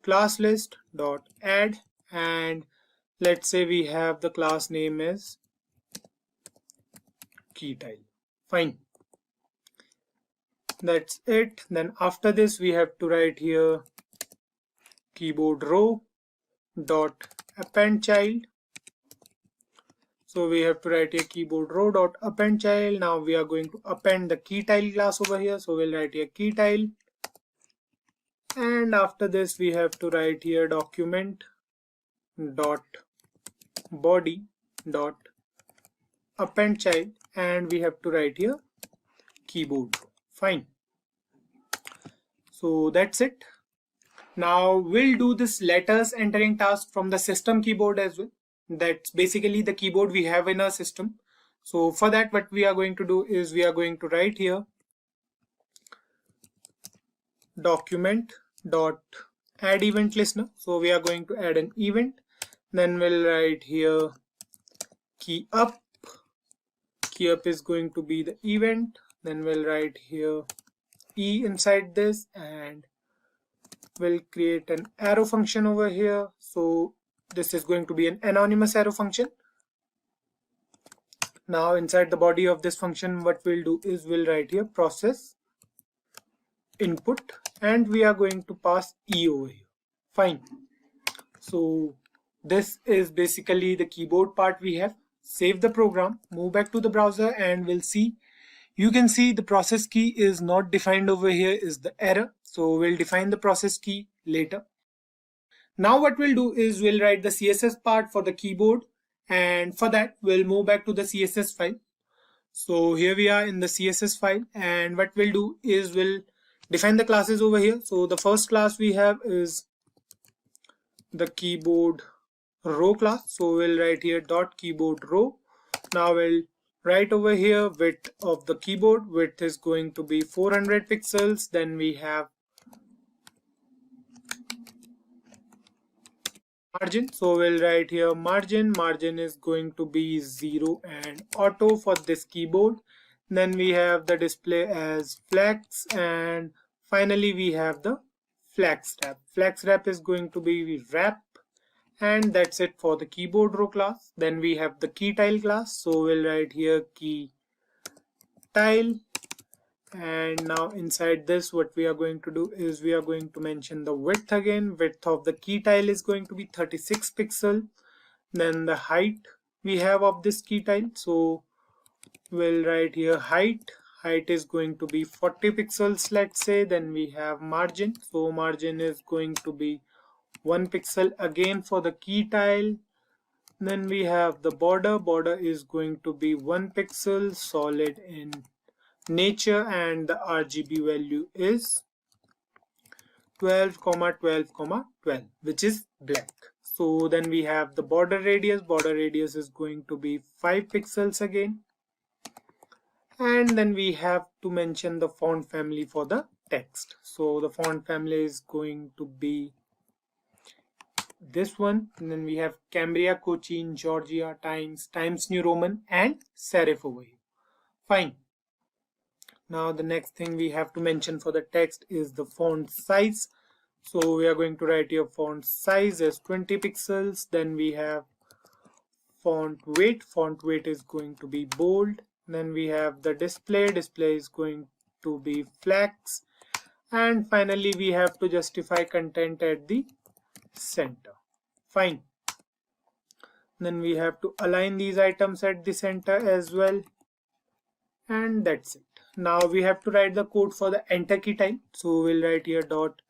class list dot add, and let's say we have the class name as key tile. Fine. That's it. Then after this we have to write here keyboard row dot append child. So we have to write here keyboard row dot append child. Now we are going to append the key tile class over here. So we'll write here key tile, and after this we have to write here document dot body dot append child, and we have to write here keyboard row. Fine. So that's it. Now we'll do this letters entering task from the system keyboard as well. That's basically the keyboard we have in our system. So for that, what we are going to do is we are going to write here document dot add event listener. So we are going to add an event. Then we'll write here key up. Key up is going to be the event. Then we'll write here E inside this, and we'll create an arrow function over here. So this is going to be an anonymous arrow function. Now inside the body of this function, what we'll do is we'll write here process input, and we are going to pass E over here. Fine. So this is basically the keyboard part we have. Save the program, move back to the browser, and we'll see. You can see the process key is not defined over here is the error. So we'll define the process key later. Now what we'll do is we'll write the CSS part for the keyboard, and for that we'll move back to the CSS file. So here we are in the CSS file, and what we'll do is we'll define the classes over here. So the first class we have is the keyboard row class. So we'll write here dot keyboard row. Now we'll write over here width of the keyboard. Width is going to be 400 pixels. Then we have margin. So we'll write here margin. Margin is going to be 0 and auto for this keyboard. Then we have the display as flex, and finally we have the flex wrap. Flex wrap is going to be wrap, and that's it for the keyboard row class. Then we have the key tile class. So we'll write here key tile, and now inside this what we are going to do is we are going to mention the width again. Width of the key tile is going to be 36 pixel. Then the height we have of this key tile, so we'll write here height is going to be 40 pixels, let's say. Then we have margin, so margin is going to be 1 pixel again for the key tile. Then we have the border is going to be 1 pixel solid in nature, and the RGB value is 12, 12, 12, which is black. So then we have the border radius is going to be 5 pixels again. And then we have to mention the font family for the text. So the font family is going to be this one. And then we have Cambria, Cochin, Georgia, Times New Roman, and serif over here. Fine. Now the next thing we have to mention for the text is the font size. So we are going to write here font size as 20 pixels. Then we have font weight. Font weight is going to be bold. Then we have the display is going to be flex, and finally we have to justify content at the center. Fine. Then we have to align these items at the center as well, and that's it. Now we have to write the code for the enter key tile. So we'll write here dot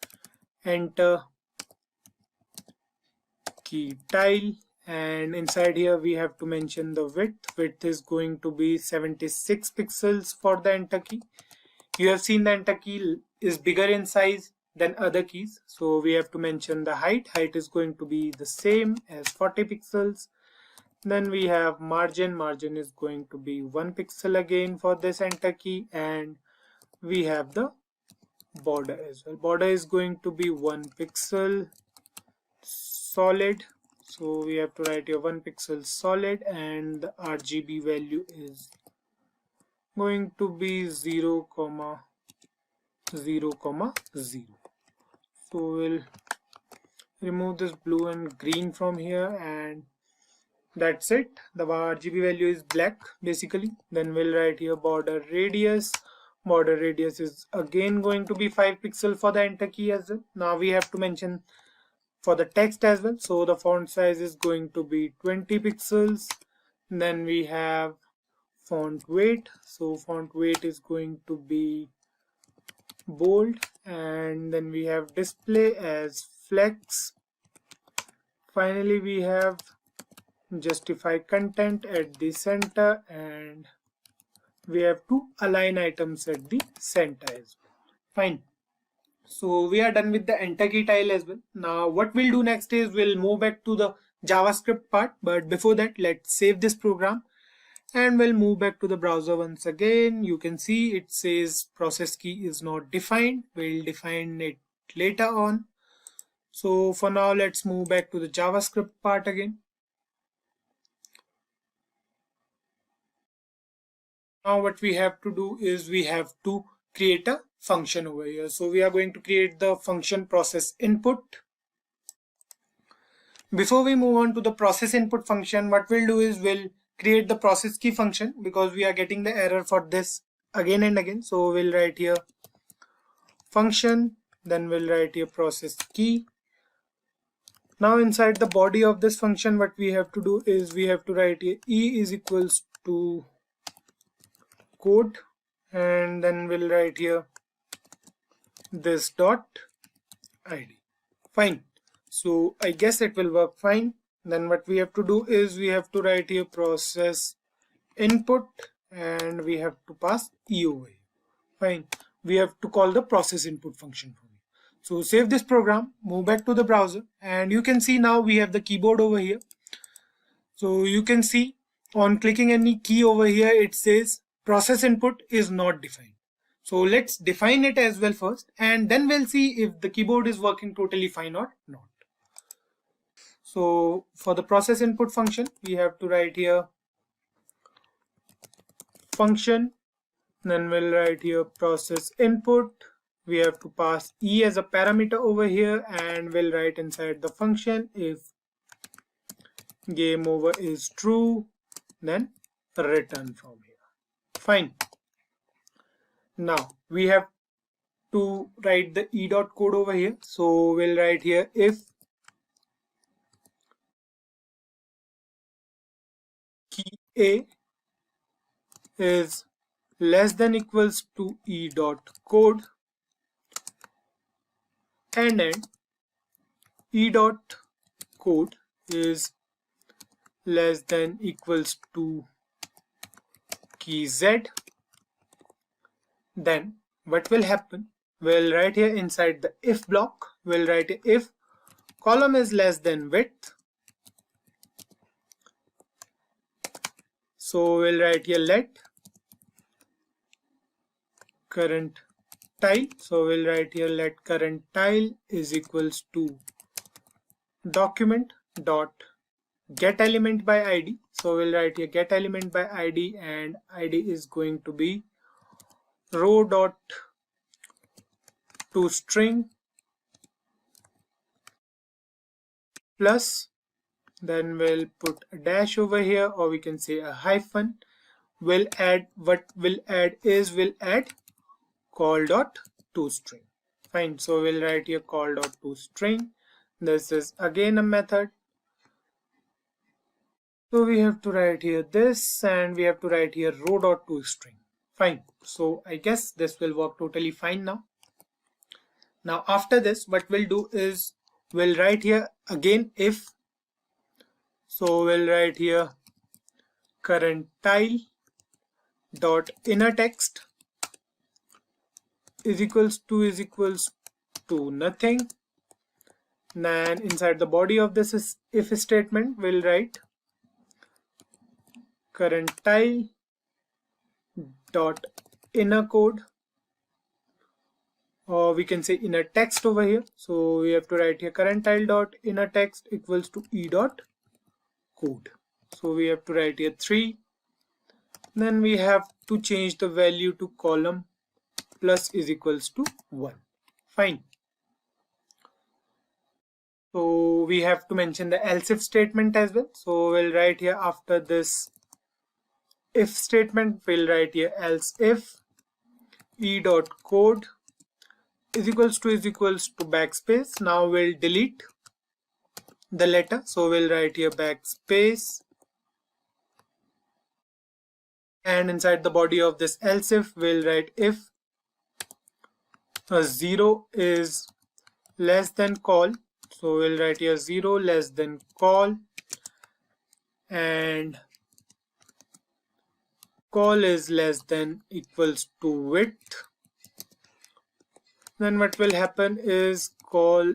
enter key tile, and inside here we have to mention the width is going to be 76 pixels for the enter key. You have seen the enter key is bigger in size than other keys, so we have to mention the height is going to be the same as 40 pixels. Then we have margin is going to be 1 pixel again for this enter key, and we have the border as well. Border is going to be 1 pixel solid. So we have to write here 1 pixel solid, and the RGB value is going to be 0, 0, 0. So we'll remove this blue and green from here, and that's it. The RGB value is black basically. Then we'll write here border radius. Border radius is again going to be 5 pixel for the enter key as well. Now we have to mention for the text as well. So the font size is going to be 20 pixels. Then we have font weight. So font weight is going to be bold, and then we have display as flex. Finally we have justify content at the center, and we have to align items at the center as well. Fine. So we are done with the enter key tile as well. Now what we'll do next is we'll move back to the JavaScript part, but before that let's save this program and we'll move back to the browser once again. You can see it says process key is not defined. We'll define it later on. So for now let's move back to the JavaScript part again. Now what we have to do is we have to create a function over here. So we are going to create the function process input. Before we move on to the process input function, what we'll do is we'll create the process key function, because we are getting the error for this again and again. So we'll write here function, then we'll write here process key. Now inside the body of this function, what we have to do is we have to write here e is equals to code, and then we'll write here this dot id. Fine. So I guess it will work fine. Then what we have to do is we have to write here process input, and we have to pass e over here. Fine. We have to call the process input function from here. So save this program, move back to the browser, and you can see now we have the keyboard over here. So you can see on clicking any key over here, it says process input is not defined. So let's define it as well first, and then we'll see if the keyboard is working totally fine or not. So for the process input function, we have to write here function, then we'll write here process input. We have to pass e as a parameter over here, and we'll write inside the function if game over is true, then return from here. Fine. Now we have to write the e dot code over here. So we'll write here if key A is less than equals to e dot code, and then e dot code is less than equals to key Z, then what will happen? We'll write here inside the if block, we'll write if column is less than width. So we'll write here let current tile. So we'll write here let current tile is equals to document dot get element by id. So we'll write here get element by id, and id is going to be row dot to string plus, then we'll put a dash over here, or we can say a hyphen. We'll add, what we'll add is we'll add call dot to string. Fine. So we'll write here call dot to string. This is again a method. So we have to write here this, and we have to write here row dot to string. Fine. So I guess this will work totally fine now. Now after this, what we'll do is we'll write here again if. So we'll write here current tile dot inner text is equals to nothing. Then inside the body of this if statement, we'll write current tile dot inner code, or we can say inner text over here. So we have to write here current tile dot inner text equals to e dot code. So we have to write here 3. Then we have to change the value to column plus is equals to 1. Fine. So we have to mention the else if statement as well. So we'll write here after this if statement, we'll write here else if e dot code is equals to backspace. Now we'll delete the letter. So we'll write here backspace, and inside the body of this else if, we'll write if 0 is less than call. So we'll write here 0 less than call, and call is less than equals to width. Then what will happen is call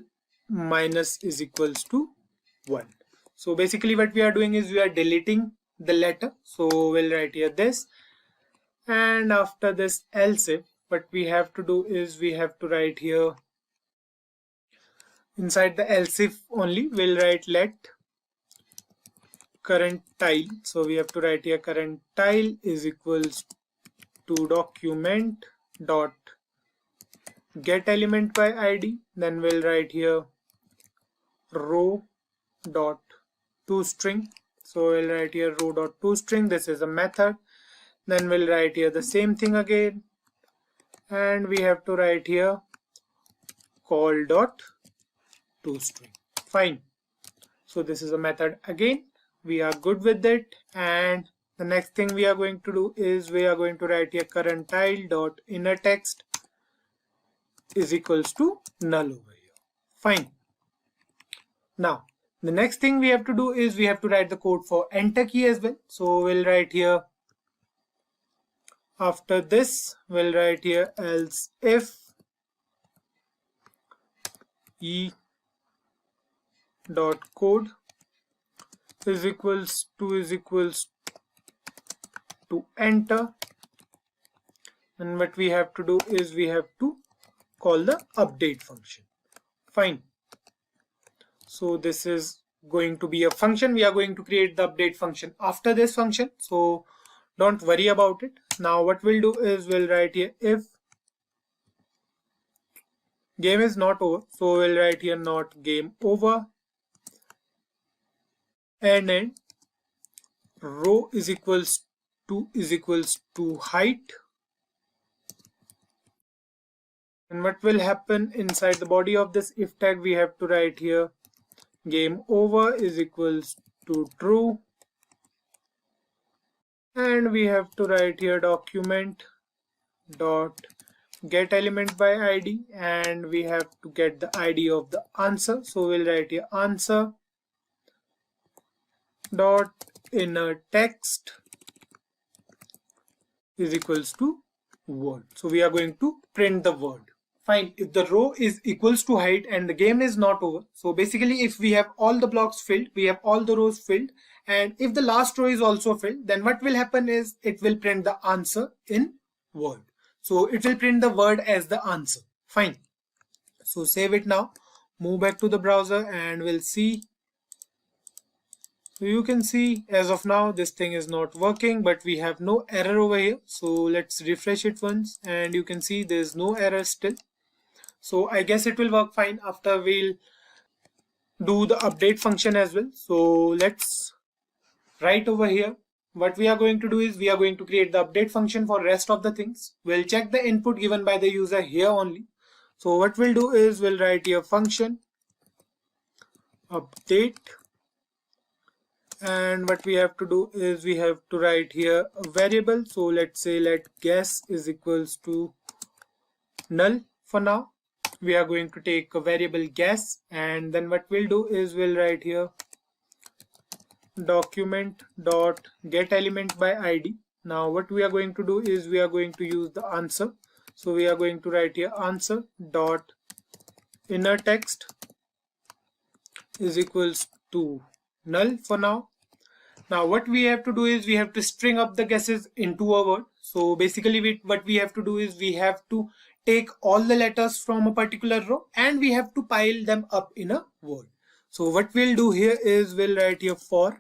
minus is equals to 1. So basically what we are doing is we are deleting the letter. So we'll write here this, and after this else if, what we have to do is we have to write here inside the else if only, we'll write let current tile. So we have to write here current tile is equals to document dot get element by id. Then we'll write here row dot to string. So we'll write here row dot to string. This is a method. Then we'll write here the same thing again, and we have to write here call dot to string. Fine. So this is a method again. We are good with it, and the next thing we are going to do is we are going to write here current tile dot inner text is equals to null over here. Fine. Now the next thing we have to do is we have to write the code for enter key as well. So we'll write here after this, we'll write here else if e dot code is equals to enter, and what we have to do is we have to call the update function. Fine. So this is going to be a function. We are going to create the update function after this function, so don't worry about it. Now what we'll do is we'll write here if game is not over, so we'll write here not game over, and then row is equals to height, and what will happen inside the body of this if tag, we have to write here game over is equals to true, and we have to write here document dot get element by id, and we have to get the id of the answer, so we'll write here answer dot inner text is equals to word. So we are going to print the word. Fine. If the row is equals to height and the game is not over, so basically if we have all the blocks filled, we have all the rows filled, and if the last row is also filled, then what will happen is it will print the answer in word. So it will print the word as the answer. Fine. So save it now, move back to the browser, and we'll see. So you can see as of now this thing is not working, but we have no error over here. So let's refresh it once, and you can see there's no error still. So I guess it will work fine after we'll do the update function as well. So let's write over here. What we are going to do is we are going to create the update function for rest of the things. We'll check the input given by the user here only. So what we'll do is we'll write here function update, and what we have to do is we have to write here a variable. So let's say let guess is equals to null. For now we are going to take a variable guess, and then what we'll do is we'll write here document dot get element by id. Now what we are going to do is we are going to use the answer, so we are going to write here answer dot inner text is equals to null for now. Now what we have to do is we have to string up the guesses into a word. So basically what we have to do is we have to take all the letters from a particular row and we have to pile them up in a word. So what we'll do here is we'll write here for,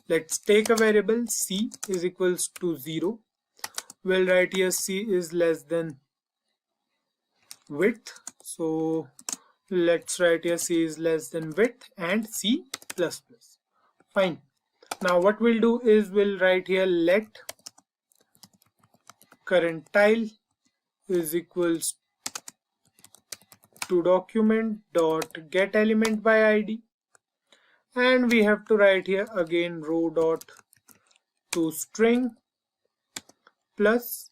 let's take a variable c is equals to 0. We'll write here c is less than width. So let's write here c is less than width and c plus plus. Fine. Now what we'll do is we'll write here let current tile is equals to document dot get element by id, and we have to write here again row dot to string plus,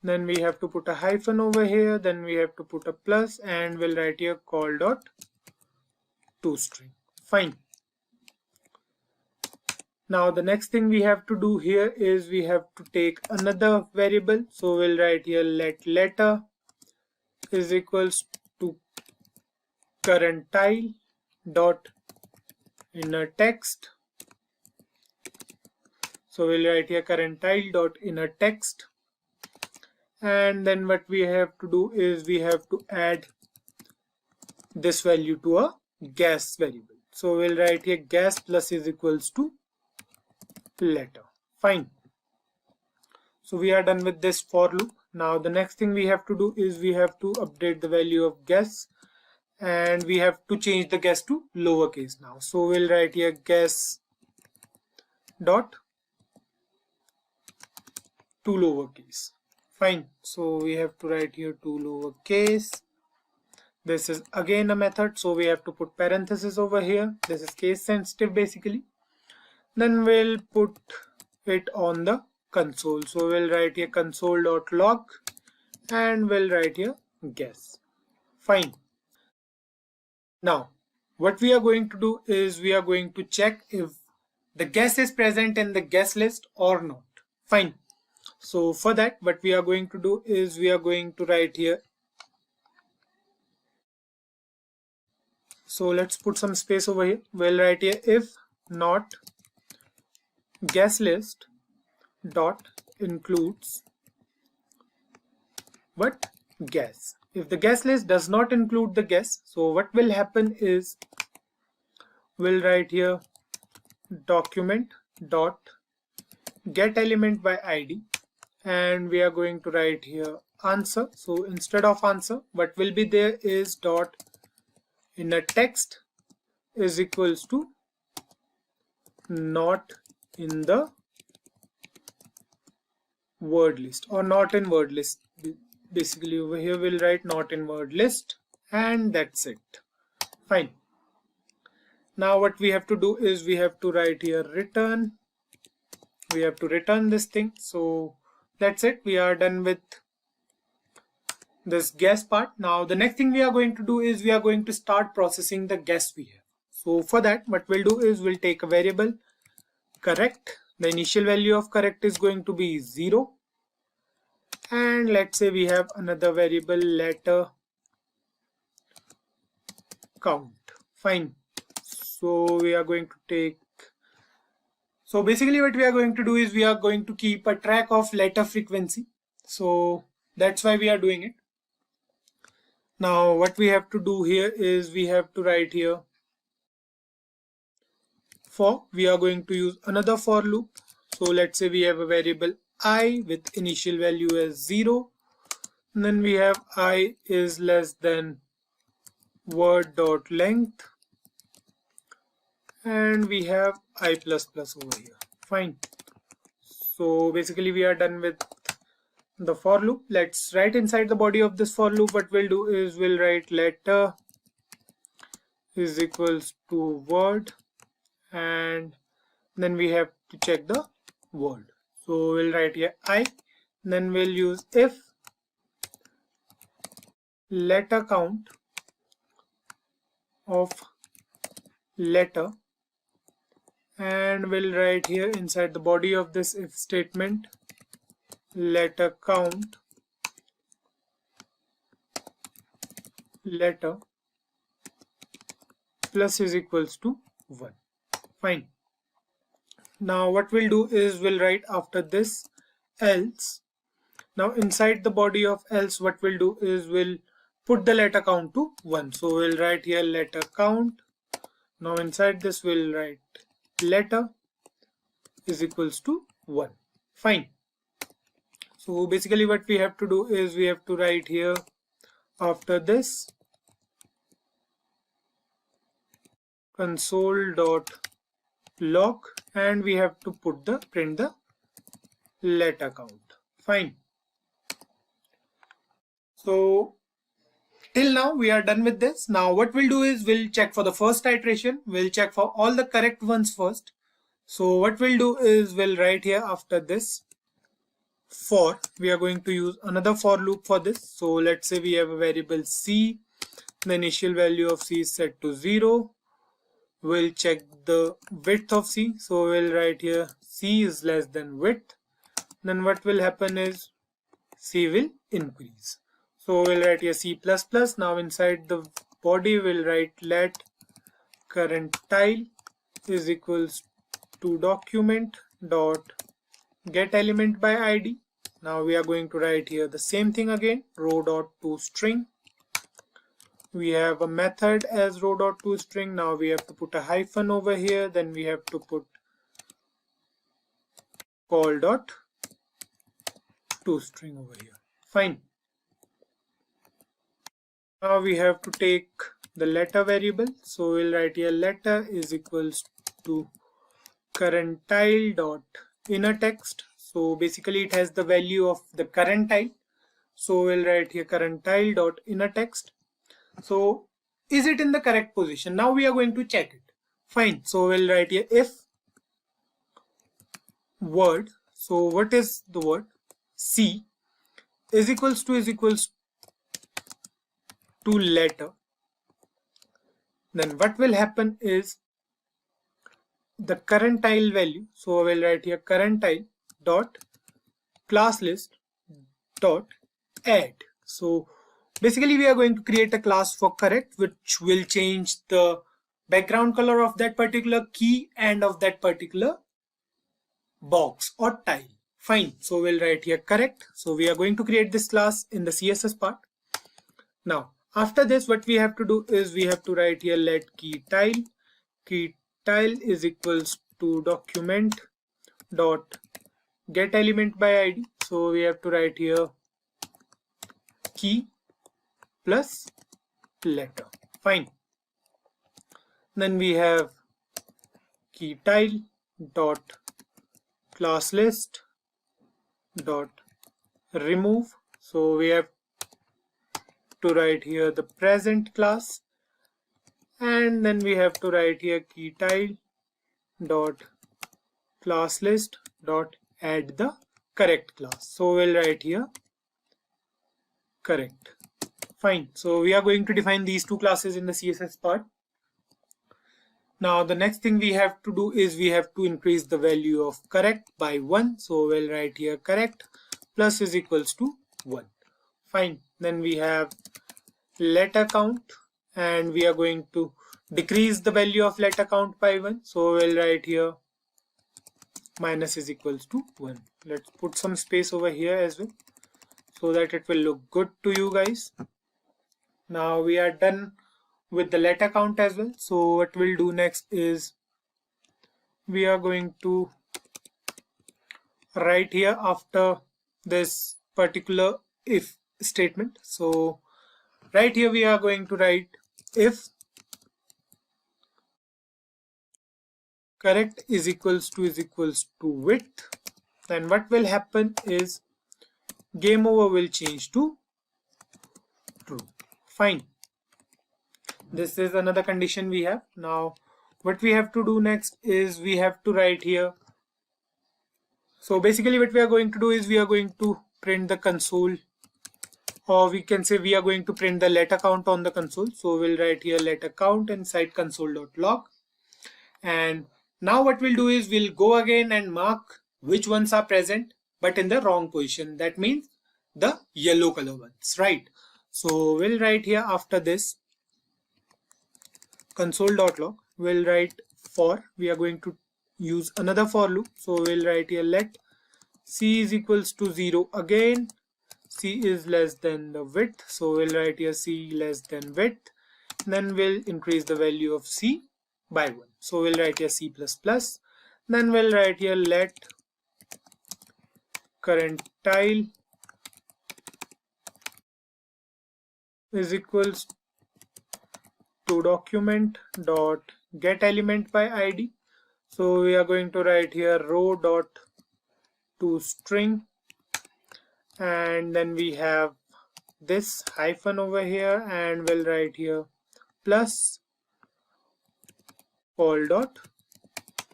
then we have to put a hyphen over here, then we have to put a plus, and we'll write here call dot to string. Fine. Now the next thing we have to do here is we have to take another variable. So we'll write here let letter is equals to current tile dot inner text. So we'll write here current tile dot inner text, and then what we have to do is we have to add this value to a guess variable. So we'll write here guess plus is equals to letter. Fine. So we are done with this for loop. Now the next thing we have to do is we have to update the value of guess, and we have to change the guess to lowercase now. So we'll write here guess dot to lowercase. Fine. So we have to write here to lowercase. This is again a method, so we have to put parenthesis over here. This is case sensitive basically. Then we'll put it on the console. So we'll write here console.log and we'll write here guess. Fine. Now what we are going to do is we are going to check if the guess is present in the guess list or not. Fine. So for that what we are going to do is we are going to write here So let's put some space over here. We'll write here if not guest list dot includes what? Guess. If the guest list does not include the guess, so what will happen is we'll write here document dot get element by id, and we are going to write here answer. So instead of answer, what will be there is dot inner text is equals to not in the word list or not in word list. Basically over here we'll write not in word list, and that's it. Fine. Now what we have to do is we have to write here return. We have to return this thing. So that's it. We are done with this guess part. Now the next thing we are going to do is we are going to start processing the guess we have. So for that, what we'll do is we'll take a variable correct. The initial value of correct is going to be 0. And let's say we have another variable letter count. Fine. So we are going to take, so basically what we are going to do is we are going to keep a track of letter frequency. So that's why we are doing it. Now what we have to do here is we have to write here for, we are going to use another for loop. So let's say we have a variable I with initial value as 0, and then we have I is less than word dot length, and we have I++ over here. Fine. So basically we are done with the for loop. Let's write inside the body of this for loop. What we'll do is we'll write letter is equals to word, and then we have to check the word. So we'll write here I, then we'll use if letter count of letter, and we'll write here inside the body of this if statement letter count letter plus is equals to 1. Fine. Now what we'll do is we'll write after this else. Now inside the body of else, what we'll do is we'll put the letter count to 1. So we'll write here letter count. Now inside this we'll write letter is equals to 1. Fine. So basically what we have to do is we have to write here after this console.log, and we have to print the letter count. Fine. So till now we are done with this. Now what we'll do is we'll check for the first iteration. We'll check for all the correct ones first. So what we'll do is we'll write here after this for, we are going to use another for loop for this. So let's say we have a variable c, the initial value of c is set to 0. We'll check the width of c, so we'll write here c is less than width. Then what will happen is c will increase. So we'll write here c++. Now inside the body we'll write let current tile is equals to document dot get element by id. Now we are going to write here the same thing again, row dot toString. We have a method as row dot toString. Now we have to put a hyphen over here, then we have to put call dot toString over here. Fine. Now we have to take the letter variable. So we'll write here letter is equals to current tile dot inner text. So basically it has the value of the current tile. So we'll write here current tile dot inner text. So is it in the correct position? Now we are going to check it. Fine. So we'll write here if word. So what is the word? C is equals to letter. Then what will happen is the current tile value. So we'll write here current tile dot class list dot add. So basically we are going to create a class for correct, which will change the background color of that particular key and of that particular box or tile. Fine, so we'll write here correct. So we are going to create this class in the CSS part. Now after this, what we have to do is we have to write here let key tile is equals to document dot get element by id. So we have to write here key plus letter. Fine. Then we have key tile dot class list dot remove. So we have to write here the present class, and then we have to write here key tile dot class list dot add the correct class. So we'll write here correct. Fine. So we are going to define these two classes in the CSS part. Now the next thing we have to do is we have to increase the value of correct by 1. So we'll write here correct plus is equals to 1. Fine. Then we have letter count, and we are going to decrease the value of letter count by 1. So we'll write here minus is equals to 1. Let's put some space over here as well so that it will look good to you guys. Now we are done with the letter count as well. So what we'll do next is we are going to write here after this particular if statement. So right here we are going to write if correct is equals to width, then what will happen is game over will change to true. Fine. This is another condition we have. Now what we have to do next is we have to write here. So basically what we are going to do is we are going to print the console, or we can say we are going to print the letter count on the console. So we'll write here letter count inside console.log. And now what we'll do is we'll go again and mark which ones are present but in the wrong position. That means the yellow color ones, right? So we'll write here after this console.log, we'll write for, we are going to use another for loop. So we'll write here let c is equals to 0 again, c is less than the width. So we'll write here c less than width, then we'll increase the value of c by 1. So we'll write here c++, then we'll write here let current tile is equals to document dot get element by id. So we are going to write here row dot to string, and then we have this hyphen over here, and we'll write here plus call dot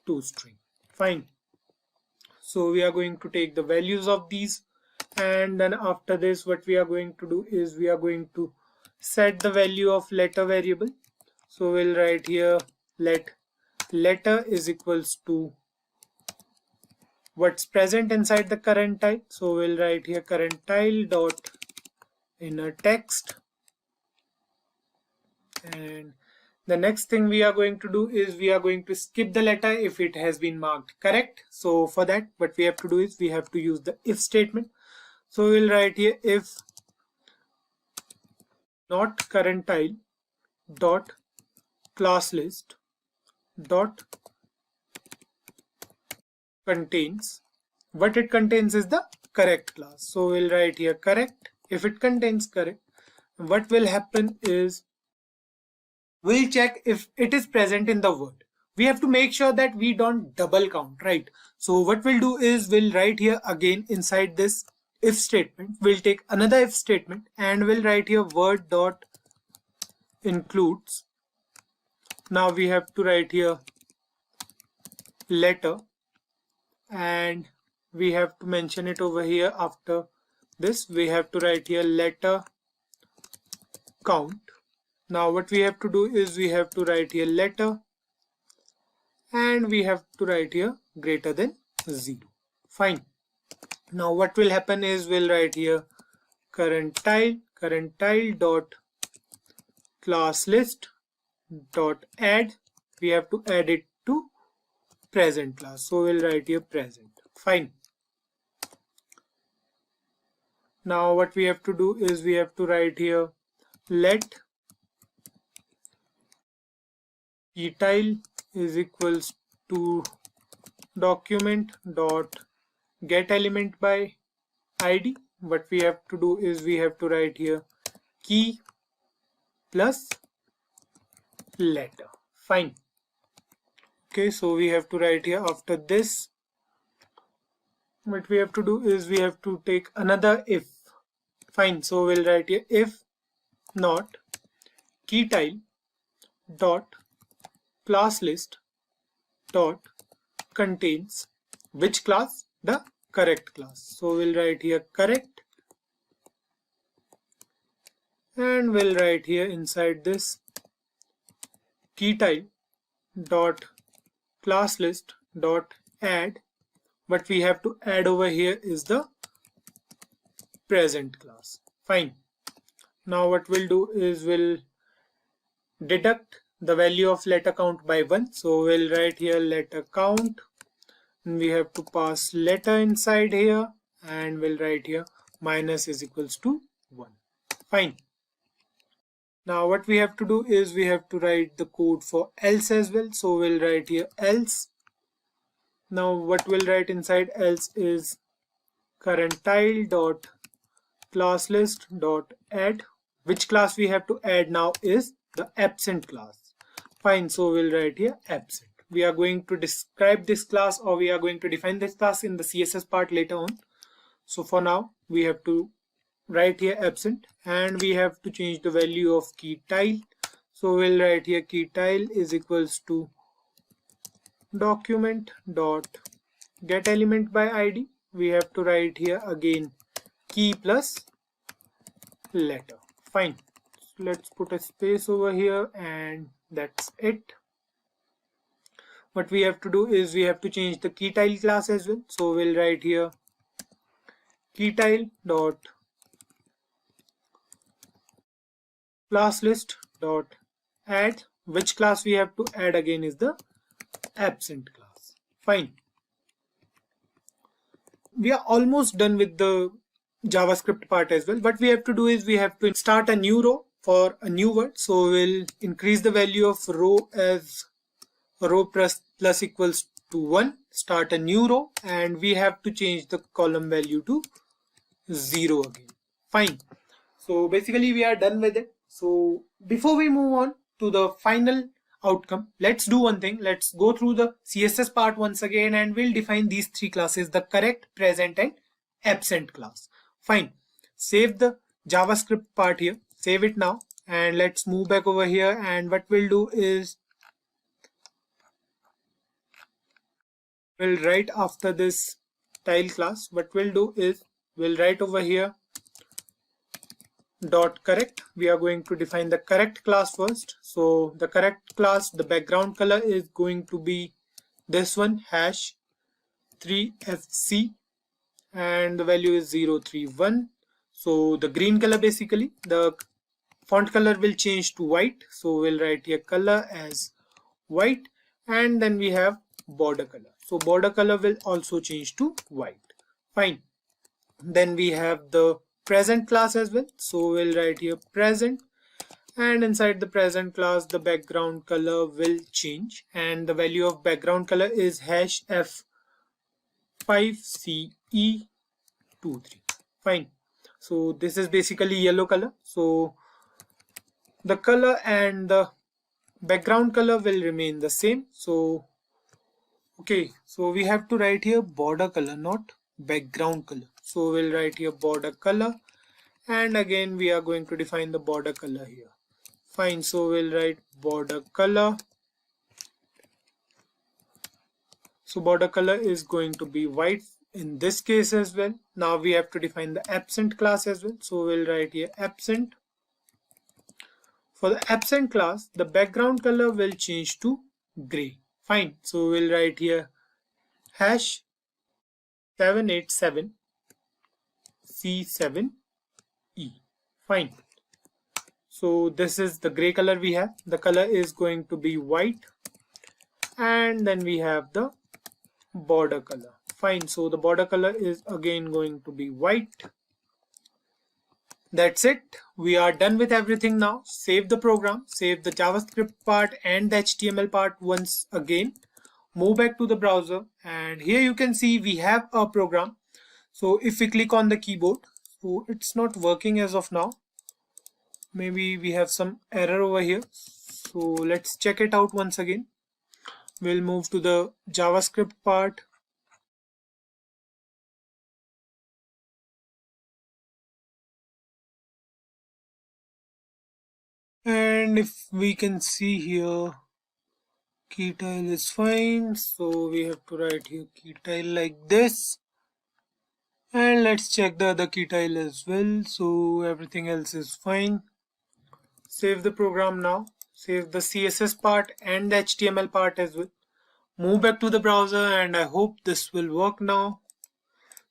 to string. Fine. So we are going to take the values of these, and then after this what we are going to do is we are going to set the value of letter variable. So we'll write here let letter is equals to what's present inside the current tile. So we'll write here current tile dot inner text, and the next thing we are going to do is we are going to skip the letter if it has been marked correct. So for that what we have to do is we have to use the if statement. So we'll write here if not current tile dot class list dot contains, what it contains is the correct class. So we'll write here correct. If it contains correct, what will happen is we'll check if it is present in the word. We have to make sure that we don't double count, right? So what we'll do is we'll write here again inside this if statement, we'll take another if statement, and we'll write here word dot includes. Now we have to write here letter, and we have to mention it over here. After this we have to write here letter count. Now what we have to do is we have to write here letter, and we have to write here greater than 0. Fine. Now what will happen is we'll write here current tile current tile dot class list dot add. We have to add it to present class, so we'll write here present. Fine. Now what we have to do is we have to write here let tile is equals to document dot get element by id. What we have to do is we have to write here key plus letter. Fine. Okay, so we have to write here after this, what we have to do is we have to take another if. Fine, so we'll write here if not key tile dot class list dot contains which class? The correct class. So we'll write here correct, and we'll write here inside this key tile dot class list dot add. What we have to add over here is the present class. Fine. Now what we'll do is we'll deduct the value of letter count by 1. So we'll write here letter count, and we have to pass letter inside here, and we'll write here minus is equals to 1. Fine. Now what we have to do is we have to write the code for else as well. So we'll write here else. Now what we'll write inside else is current tile dot class list dot add. Which class we have to add now is the absent class. Fine, so we'll write here absent. We are going to describe this class, or we are going to define this class in the CSS part later on. So for now we have to write here absent, and we have to change the value of key tile. So we'll write here key tile is equals to document dot get element by id. We have to write here again key plus letter. Fine. So let's put a space over here, and that's it. What we have to do is we have to change the key tile class as well. So we'll write here key tile dot class list dot add. Which class we have to add again is the absent class. Fine. We are almost done with the JavaScript part as well. What we have to do is we have to start a new row for a new word. So we'll increase the value of row as row plus equals to 1, start a new row, and we have to change the column value to 0 again. Fine. So basically we are done with it. So before we move on to the final outcome, let's do one thing. Let's go through the CSS part once again, and we'll define these three classes: the correct, present, and absent class. Fine. Save the JavaScript part here. Save it now, and let's move back over here. And what we'll do is we'll write after this tile class. What we'll do is we'll write over here dot correct. We are going to define the correct class first. So the correct class, the background color is going to be this one, hash 3fc, and the value is 031. So the green color, basically the font color will change to white. So we'll write here color as white, and then we have border color. So border color will also change to white. Fine. Then we have the present class as well. So we'll write here present, and inside the present class the background color will change, and the value of background color is hash f5ce23. Fine. So this is basically yellow color. So the color and the background color will remain the same. So okay, so we have to write here border color, not background color. So we'll write here border color, and again we are going to define the border color here. Fine, so we'll write border color. So border color is going to be white in this case as well. Now we have to define the absent class as well. So we'll write here absent. For the absent class, the background color will change to gray. Fine, so we'll write here hash 787c7e. Fine. So this is the gray color we have. The color is going to be white, and then we have the border color. Fine. So the border color is again going to be white. That's it. We are done with everything now. Save the program, save the JavaScript part and the HTML part once again. Move back to the browser, and here you can see we have a program. So if we click on the keyboard, so it's not working as of now. Maybe we have some error over here. So let's check it out once again. We'll move to the JavaScript part. And if we can see here, key tile is fine. So we have to write here key tile like this. And let's check the other key tile as well. So everything else is fine. Save the program now. Save the CSS part and the HTML part as well. Move back to the browser, and I hope this will work now.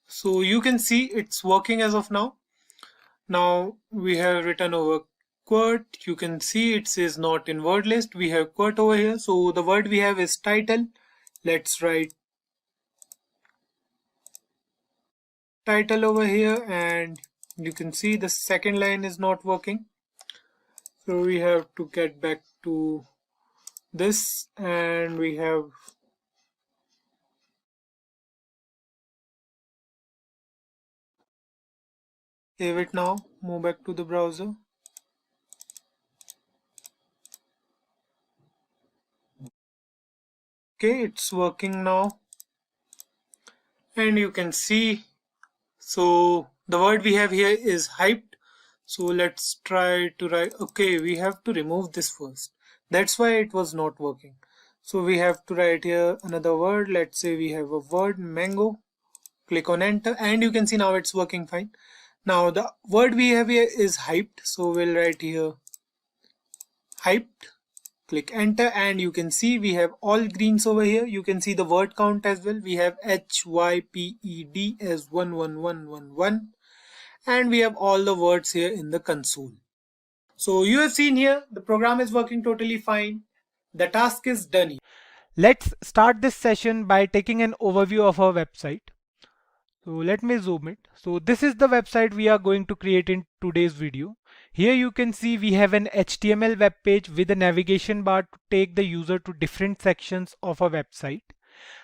So you can see it's working as of now. Now we have written over quote. You can see it says not in word list. We have quote over here. So the word we have is title. Let's write title over here, and you can see the second line is not working. So we have to get back to this, and we have save it now. Move back to the browser. Okay, it's working now, and you can see, so the word we have here is hyped. So let's try to write. Okay, we have to remove this first. That's why it was not working. So we have to write here another word. Let's say we have a word mango. Click on enter, and you can see now it's working fine. Now the word we have here is hyped. So we'll write here hyped. Click enter, and you can see we have all greens over here. You can see the word count as well. We have HYPED as 11111, and we have all the words here in the console. So you have seen here the program is working totally fine. The task is done here. Let's start this session by taking an overview of our website. So let me zoom it. So this is the website we are going to create in today's video. Here you can see we have an HTML web page with a navigation bar to take the user to different sections of our website.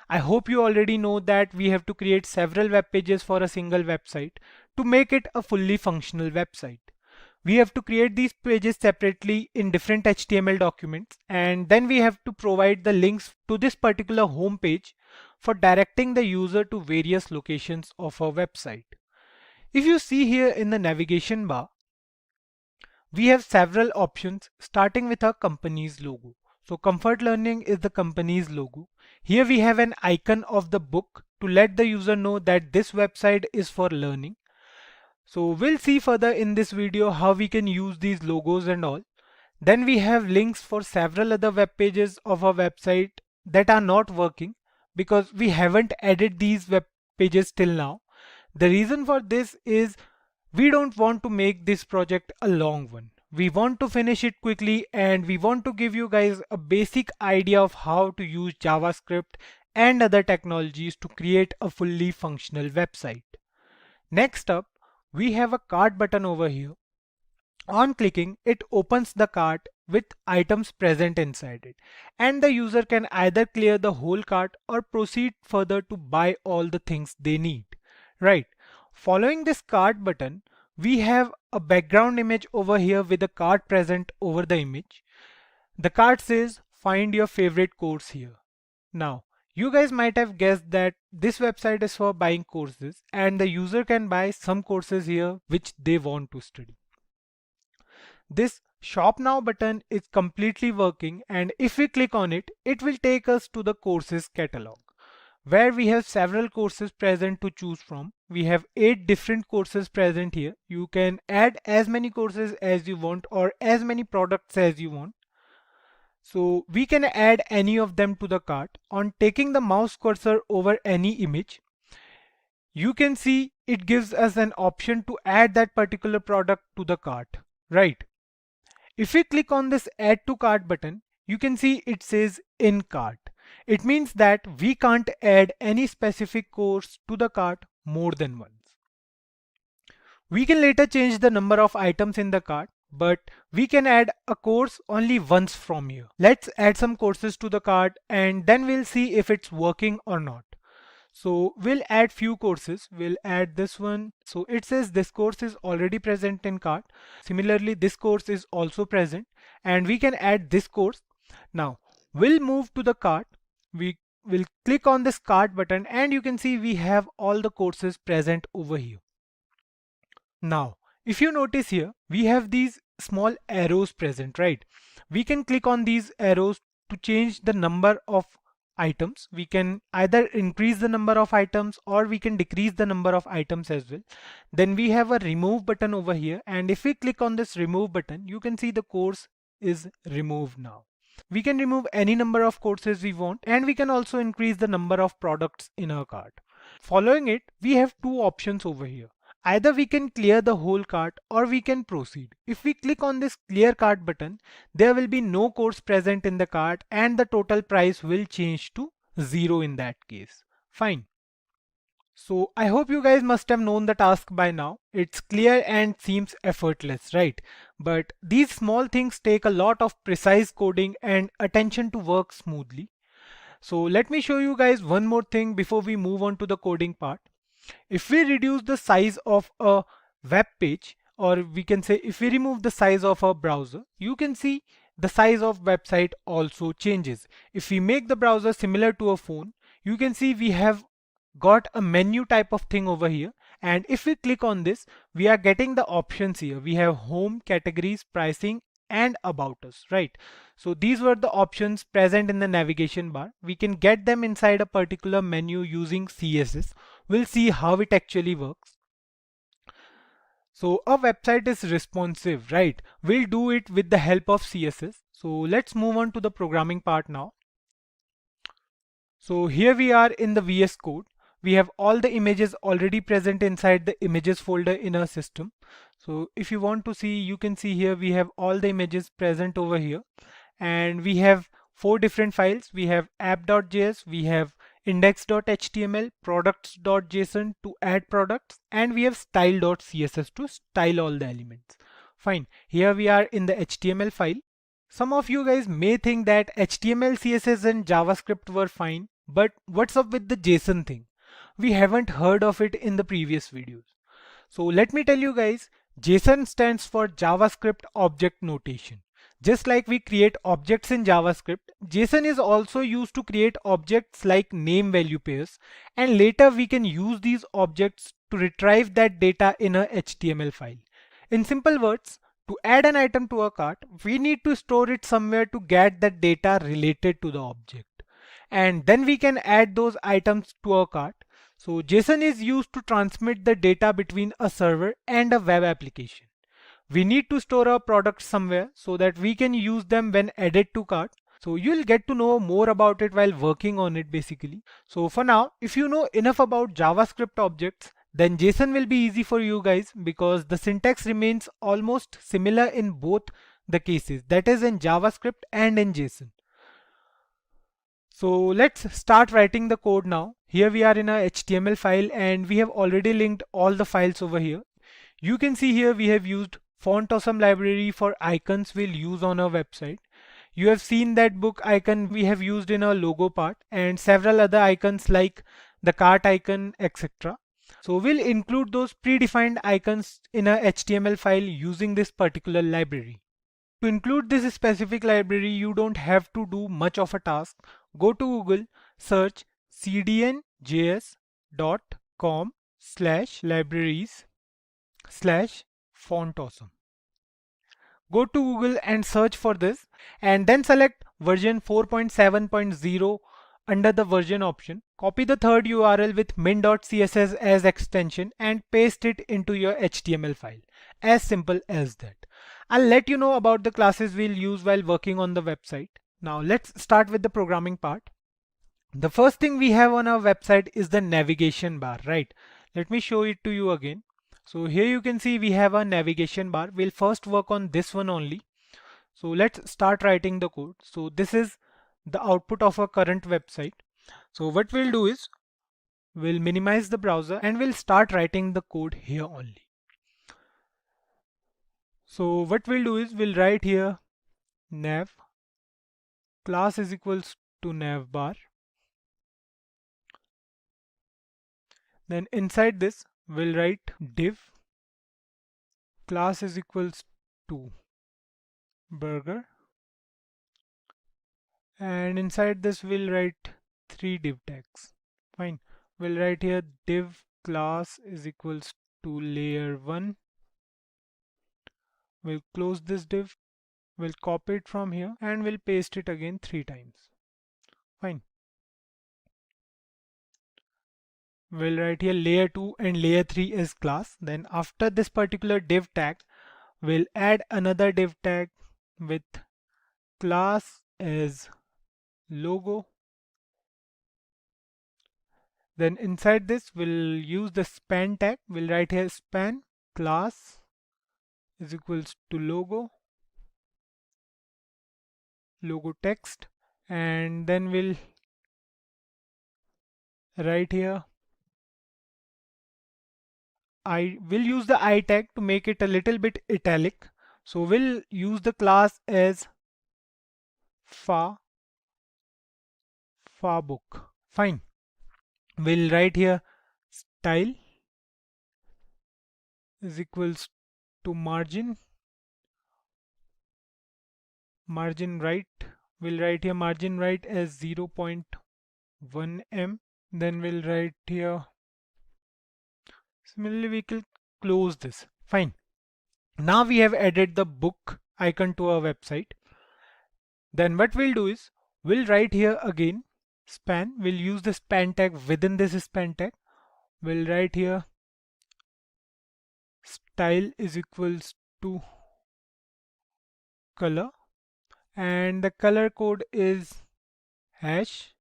I hope you already know that we have to create several web pages for a single website to make it a fully functional website. We have to create these pages separately in different HTML documents, and then we have to provide the links to this particular home page for directing the user to various locations of our website. If you see here in the navigation bar, we have several options starting with our company's logo. So Comfort Learning is the company's logo. Here we have an icon of the book to let the user know that this website is for learning. So we'll see further in this video how we can use these logos and all. Then we have links for several other web pages of our website that are not working because we haven't added these web pages till now. The reason for this is we don't want to make this project a long one. We want to finish it quickly, and we want to give you guys a basic idea of how to use JavaScript and other technologies to create a fully functional website. Next up, we have a cart button over here. On clicking, it opens the cart with items present inside it, and the user can either clear the whole cart or proceed further to buy all the things they need. Right. Following this cart button, we have a background image over here with a cart present over the image. The cart says find your favorite course here. Now, you guys might have guessed that this website is for buying courses, and the user can buy some courses here which they want to study. This shop now button is completely working, and if we click on it, it will take us to the courses catalog, where we have several courses present to choose from. We have 8 different courses present here. You can add as many courses as you want or as many products as you want. So we can add any of them to the cart. On taking the mouse cursor over any image, you can see it gives us an option to add that particular product to the cart, right? If we click on this add to cart button, you can see it says in cart. It means that we can't add any specific course to the cart more than once. We can later change the number of items in the cart, but we can add a course only once from here. Let's add some courses to the cart and then we'll see if it's working or not. So we'll add few courses. We'll add this one. So it says this course is already present in cart. Similarly, this course is also present and we can add this course. Now we'll move to the cart. We will click on this cart button and you can see we have all the courses present over here. Now, if you notice here, we have these small arrows present, right? We can click on these arrows to change the number of items. We can either increase the number of items or we can decrease the number of items as well. Then we have a remove button over here, and if we click on this remove button, you can see the course is removed now. We can remove any number of courses we want, and we can also increase the number of products in our cart. Following it, we have two options over here. Either we can clear the whole cart or we can proceed. If we click on this clear cart button, there will be no course present in the cart and the total price will change to 0 in that case. Fine. So I hope you guys must have known the task by now. It's clear and seems effortless, right? But these small things take a lot of precise coding and attention to work smoothly. So let me show you guys one more thing before we move on to the coding part. If we reduce the size of a web page, or we can say if we remove the size of a browser, you can see the size of website also changes. If we make the browser similar to a phone, you can see we have got a menu type of thing over here, and if we click on this, we are getting the options here. We have home, categories, pricing and about us, right? So these were the options present in the navigation bar. We can get them inside a particular menu using CSS. We'll see how it actually works. So a website is responsive, right? We'll do it with the help of CSS. So let's move on to the programming part now. So here we are in the VS Code. We have all the images already present inside the images folder in our system. So if you want to see, you can see here we have all the images present over here, and we have 4 different files. We have app.js, we have index.html, products.json to add products, and we have style.css to style all the elements. Fine, here we are in the HTML file. Some of you guys may think that HTML, CSS and JavaScript were fine, but what's up with the JSON thing? We haven't heard of it in the previous videos. So let me tell you guys, JSON stands for JavaScript Object Notation. Just like we create objects in JavaScript, JSON is also used to create objects like name value pairs, and later we can use these objects to retrieve that data in a HTML file. In simple words, to add an item to a cart, we need to store it somewhere to get that data related to the object. And then we can add those items to our cart. So JSON is used to transmit the data between a server and a web application. We need to store our products somewhere so that we can use them when added to cart. So you'll get to know more about it while working on it basically. So for now, if you know enough about JavaScript objects, then JSON will be easy for you guys because the syntax remains almost similar in both the cases, that is in JavaScript and in JSON. So let's start writing the code now. Here we are in a HTML file and we have already linked all the files over here. You can see here we have used Font Awesome library for icons we'll use on our website. You have seen that book icon we have used in our logo part and several other icons like the cart icon, etc. So we'll include those predefined icons in a HTML file using this particular library. To include this specific library, you don't have to do much of a task. Go to Google, search cdnjs.com/libraries/fontawesome. Go to Google and search for this and then select version 4.7.0 under the version option. Copy the third URL with min.css as extension and paste it into your HTML file. As simple as that. I'll let you know about the classes we'll use while working on the website. Now let's start with the programming part. The first thing we have on our website is the navigation bar, right? Let me show it to you again. So here you can see we have a navigation bar. We'll first work on this one only. So let's start writing the code. So this is the output of our current website. So what we'll do is we'll minimize the browser and we'll start writing the code here only. So what we'll do is we'll write here nav class is equals to nav bar. Then inside this we'll write div class is equals to burger, and inside this we'll write 3 div tags. Fine. We'll write here div class is equals to layer 1. We'll close this div. We'll copy it from here and we'll paste it again 3 times. Fine. We'll write here layer 2 and layer 3 is class. Then after this particular div tag, we'll add another div tag with class as logo. Then inside this we'll use the span tag. We'll write here span class is equals to logo text, and then we'll write here I will use the I tag to make it a little bit italic. So we'll use the class as far book. Fine. We'll write here style is equals to margin right. We'll write here margin right as 0.1 em. Then we'll write here, similarly we can close this. Fine. Now we have added the book icon to our website. Then what we'll do is we'll write here again span. We'll use the span tag within this span tag. We'll write here style is equals to color, and the color code is hash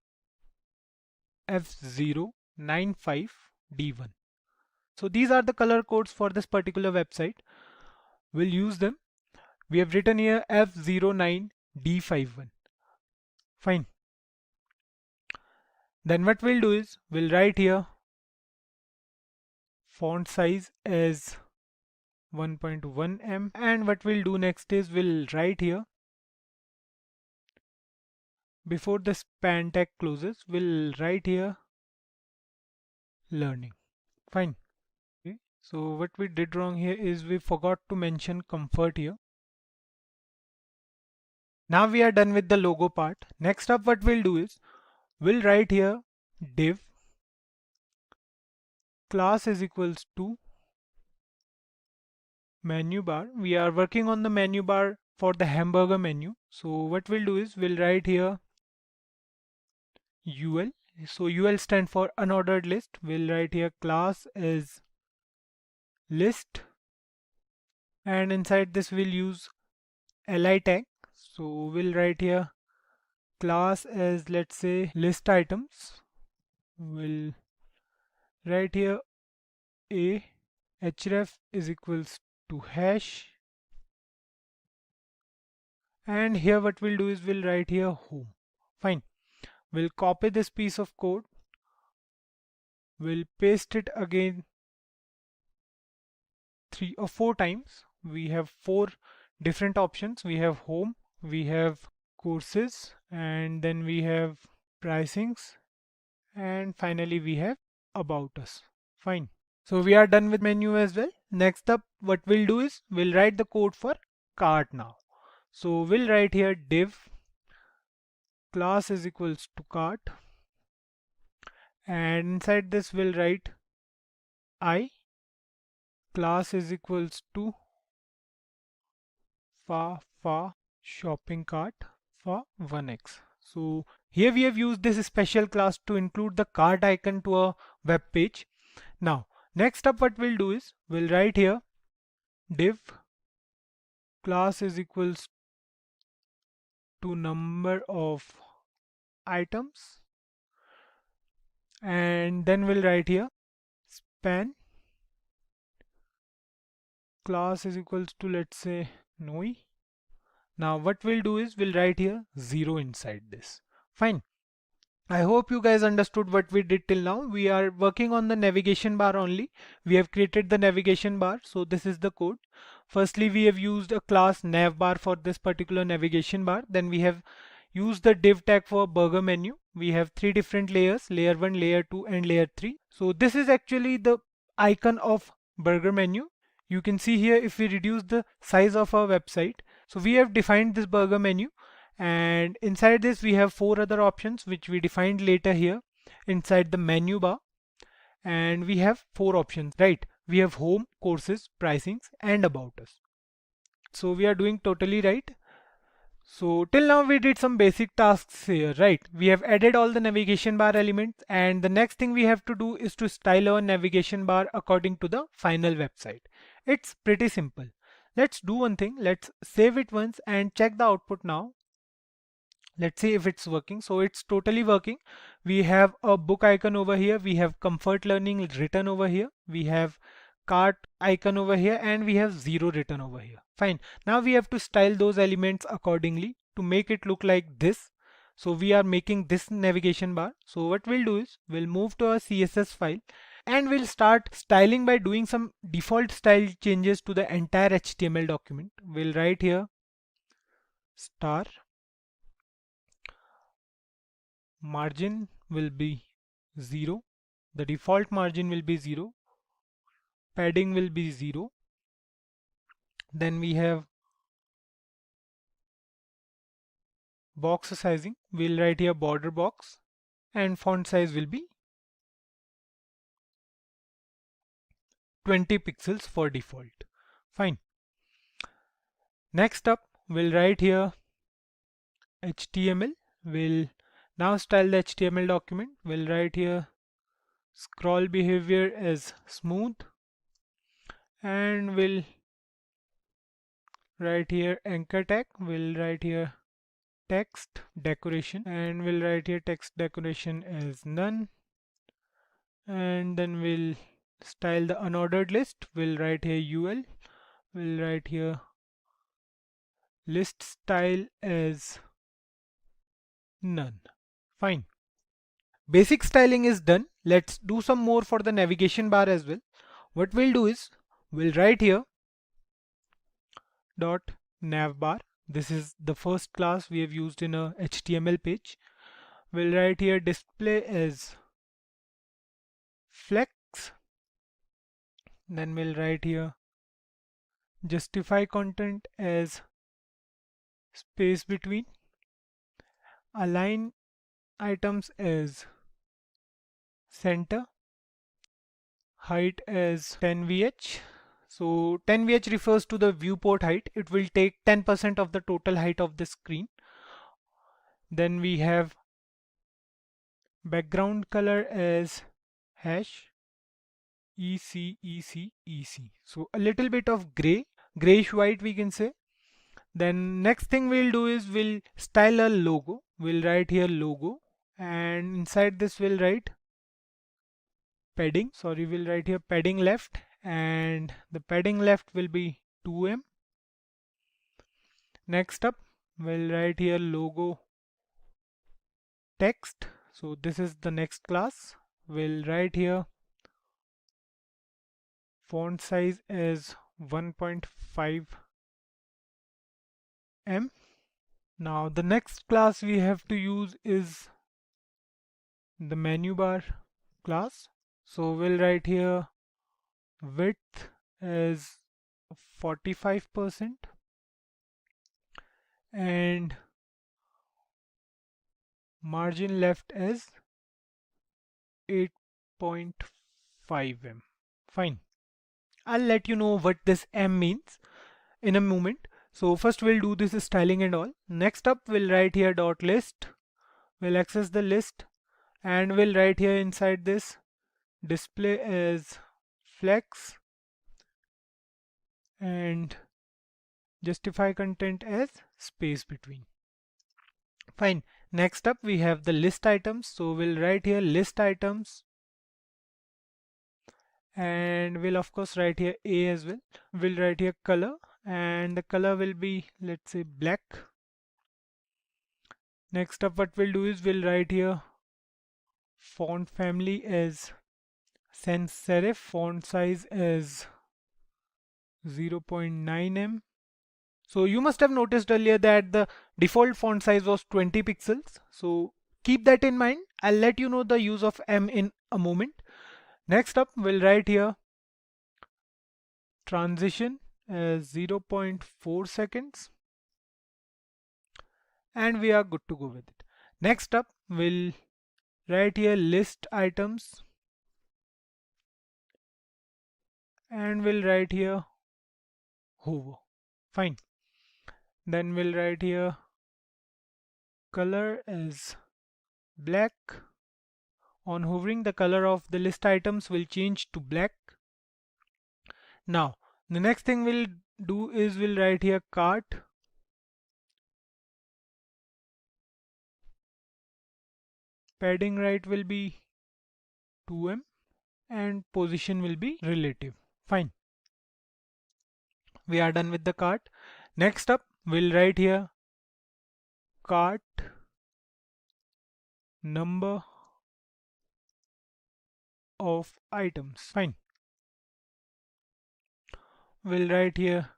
F095D1. So these are the color codes for this particular website. We'll use them. We have written here F09D51. Fine. Then what we'll do is we'll write here font size as 1.1 em, and what we'll do next is we'll write here before the span tag closes, we'll write here learning. Fine. Okay. So what we did wrong here is we forgot to mention comfort here. Now we are done with the logo part. Next up what we'll do is we'll write here div class is equals to menu bar. We are working on the menu bar for the hamburger menu. So what we'll do is we'll write here UL. So UL stand for unordered list. We'll write here class is list, and inside this we'll use li tag. So we'll write here class as, let's say, list items. We'll write here a href is equals to hash, and here what we'll do is we'll write here home. Fine. We'll copy this piece of code. We'll paste it again 3 or 4 times. We have 4 different options. We have home, we have courses, and then we have pricings, and finally we have about us. Fine. So we are done with menu as well. Next up what we'll do is we'll write the code for cart now. So we'll write here div class is equals to cart, and inside this we'll write I class is equals to far shopping cart for 1x. So here we have used this special class to include the cart icon to a web page. Now next up what we'll do is we'll write here div class is equals to number of items, and then we'll write here pan class is equals to, let's say, noi. Now what we'll do is we'll write here 0 inside this. Fine. I hope you guys understood what we did till now. We are working on the navigation bar only. We have created the navigation bar. So this is the code. Firstly, we have used a class navbar for this particular navigation bar. Then we have used the div tag for burger menu. We have three different layers, layer 1, layer 2 and layer 3. So this is actually the icon of burger menu. You can see here if we reduce the size of our website. So we have defined this burger menu, and inside this we have four other options which we defined later here inside the menu bar. And we have four options, right? We have home, courses, pricings and about us. So we are doing totally right. So till now we did some basic tasks here, right? We have added all the navigation bar elements, and the next thing we have to do is to style our navigation bar according to the final website. It's pretty simple. Let's do one thing. Let's save it once and check the output now. Let's see if it's working. So it's totally working. We have a book icon over here. We have comfort learning written over here. We have cart icon over here, and we have 0 written over here. Fine. Now we have to style those elements accordingly to make it look like this. So we are making this navigation bar. So what we'll do is we'll move to our CSS file and we'll start styling by doing some default style changes to the entire HTML document. We'll write here star, margin will be 0, the default margin will be 0, padding will be 0, then we have box sizing, we'll write here border box, and font size will be 20 pixels for default. Fine. Next up we'll write here HTML. We'll now style the HTML document. We'll write here scroll behavior as smooth, and we'll write here anchor tag. We'll write here text decoration, and we'll write here text decoration as none, and then we'll style the unordered list. We'll write here UL. We'll write here list style as none. Fine. Basic styling is done. Let's do some more for the navigation bar as well. What we'll do is we'll write here dot navbar. This is the first class we have used in a HTML page. We'll write here display as flex. Then we'll write here justify content as space between, align items as center, height as 10 VH. So 10 VH refers to the viewport height. It will take 10% of the total height of the screen. Then we have background color as hash EC. So a little bit of grayish white we can say. Then next thing we'll do is we'll style a logo. We'll write here logo, and inside this we'll write padding. Sorry, we'll write here padding left, and the padding left will be 2M. Next up we'll write here logo text. So this is the next class. We'll write here font size as 1.5 M. Now the next class we have to use is the menu bar class. So we'll write here width as 45% and margin left as 8.5 M. Fine. I'll let you know what this M means in a moment. So first we'll do this styling and all. Next up we'll write here dot list. We'll access the list, and we'll write here inside this display as flex and justify content as space between. Fine. Next up we have the list items. So we'll write here list items, and we'll of course write here A as well. We'll write here color, and the color will be, let's say, black. Next up, what we'll do is we'll write here font family as sans serif, font size as 0.9 em. So you must have noticed earlier that the default font size was 20 pixels. So keep that in mind. I'll let you know the use of M in a moment. Next up, we'll write here transition as 0.4 seconds. And we are good to go with it. Next up, we'll write here list items. And we'll write here hover. Fine. Then we'll write here color as black. On hovering, the color of the list items will change to black. Now, the next thing we'll do is we'll write here cart. Padding right will be 2em and position will be relative. Fine. We are done with the cart. Next up, we'll write here cart number of items. Fine. We'll write here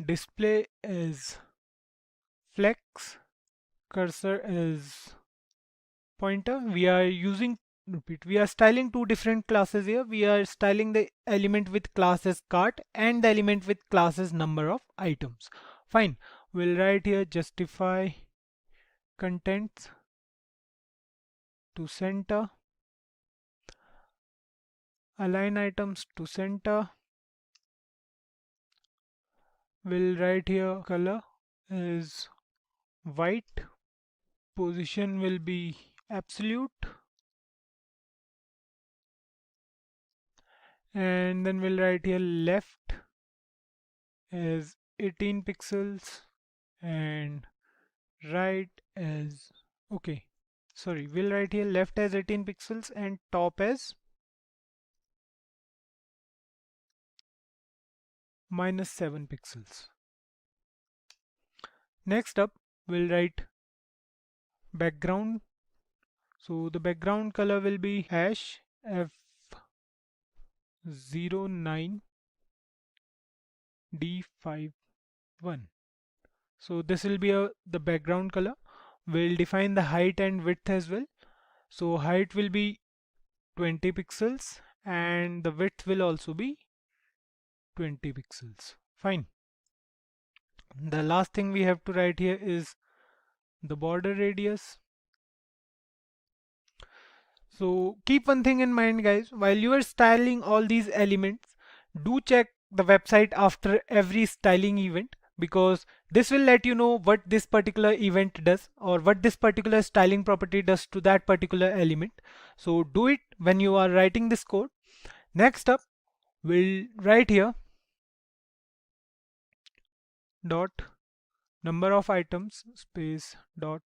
display as flex, cursor as pointer. We are styling two different classes here. We are styling the element with class as cart and the element with class as number of items. Fine. We'll write here justify contents to center, align items to center. We'll write here color is white, position will be absolute, and then we'll write here left as 18 pixels and right as, okay, sorry, we'll write here left as 18 pixels and top as -7 pixels. Next up, we'll write background. So the background color will be hash F09D51. So this will be the background color. We'll define the height and width as well. So height will be 20 pixels and the width will also be 20 pixels. Fine. The last thing we have to write here is the border radius. So keep one thing in mind, guys, while you are styling all these elements, do check the website after every styling event, because this will let you know what this particular event does or what this particular styling property does to that particular element. So do it when you are writing this code. Next up, we'll write here dot number of items space dot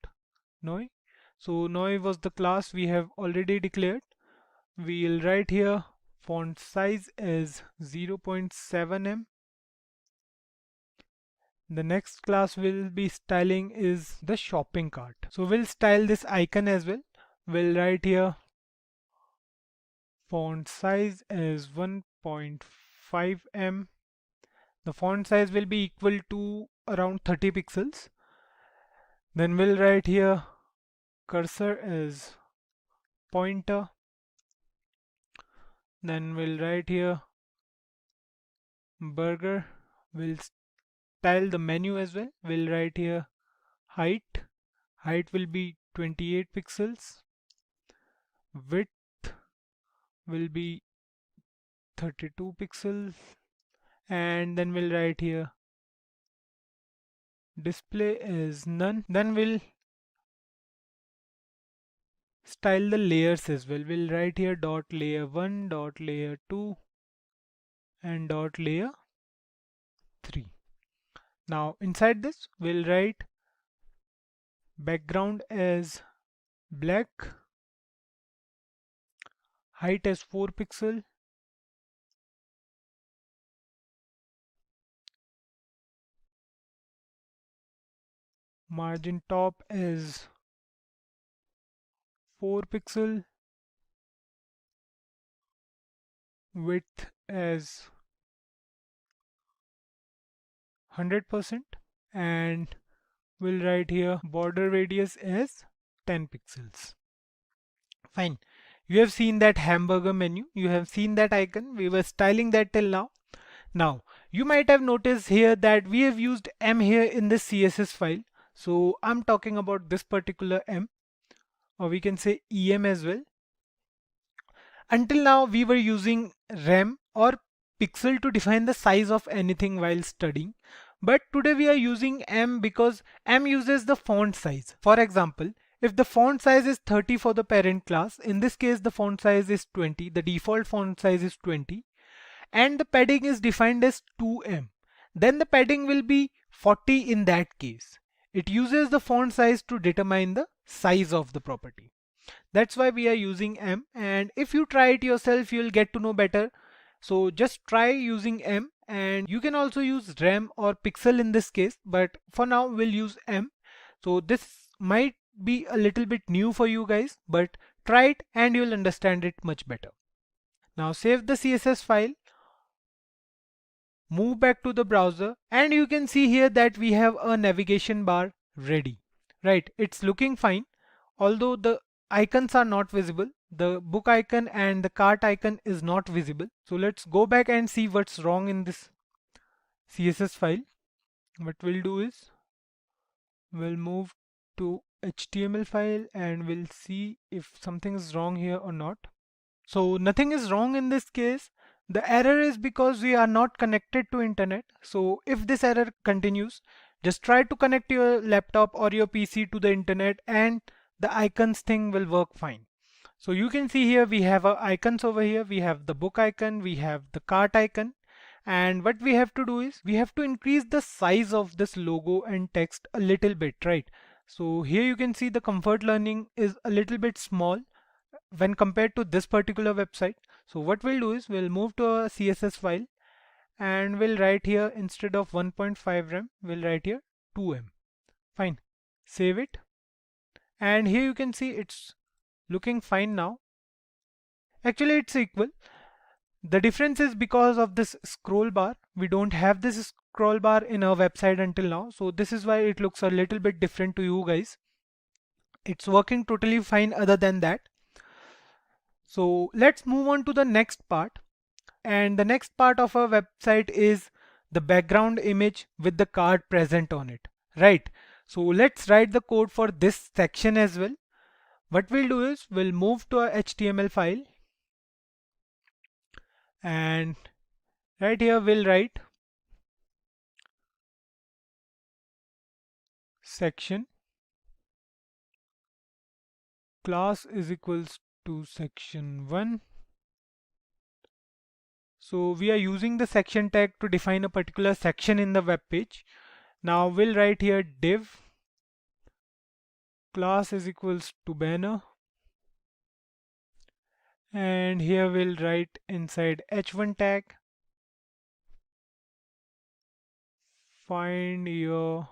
noi. So noi was the class we have already declared. We'll write here font size as 0.7 em. The next class we'll be styling is the shopping cart. So we'll style this icon as well. We'll write here font size as 1.5 em. The font size will be equal to around 30 pixels. Then we'll write here cursor as pointer. Then we'll write here burger. We'll style the menu as well. We'll write here height. Height will be 28 pixels. Width will be 32 pixels. And then we'll write here display as none. Then we'll style the layers as well. We'll write here dot layer 1, dot layer 2 and dot layer 3. Now inside this we'll write background as black, height as 4 pixel, margin top is 4 pixel, width as 100%, and we'll write here border radius as 10 pixels. Fine. You have seen that hamburger menu, you have seen that icon, we were styling that till now. Now, you might have noticed here that we have used M here in this CSS file. So I'm talking about this particular M, or we can say EM as well. Until now, we were using rem or pixel to define the size of anything while studying. But today we are using M because M uses the font size. For example, if the font size is 30 for the parent class, in this case the font size is 20, the default font size is 20, and the padding is defined as 2M, then the padding will be 40 in that case. It uses the font size to determine the size of the property. That's why we are using M, and if you try it yourself you'll get to know better. So just try using M, and you can also use rem or pixel in this case, but for now we'll use M. So this might be a little bit new for you guys, but try it and you'll understand it much better. Now save the CSS file, move back to the browser, and you can see here that we have a navigation bar ready. Right, it's looking fine, although the icons are not visible. The book icon and the cart icon is not visible. So let's go back and see what's wrong in this CSS file. What we'll do is we'll move to HTML file and we'll see if something is wrong here or not. So nothing is wrong in this case. The error is because we are not connected to internet. So if this error continues, just try to connect your laptop or your PC to the internet and the icons thing will work fine. So you can see here we have our icons over here. We have the book icon, we have the cart icon, and what we have to do is we have to increase the size of this logo and text a little bit, right? So here you can see the Comfort Learning is a little bit small when compared to this particular website. So what we'll do is we'll move to a CSS file and we'll write here, instead of 1.5 rem, we'll write here 2M. Fine. Save it. And here you can see it's looking fine now. Actually it's equal. The difference is because of this scroll bar. We don't have this scroll bar in our website until now. So this is why it looks a little bit different to you guys. It's working totally fine other than that. So let's move on to the next part. And the next part of our website is the background image with the card present on it, right? So let's write the code for this section as well. What we'll do is we'll move to our HTML file, and right here we'll write section class is equals to section 1. So we are using the section tag to define a particular section in the web page. Now we'll write here div class is equals to banner, and here we'll write inside h1 tag find your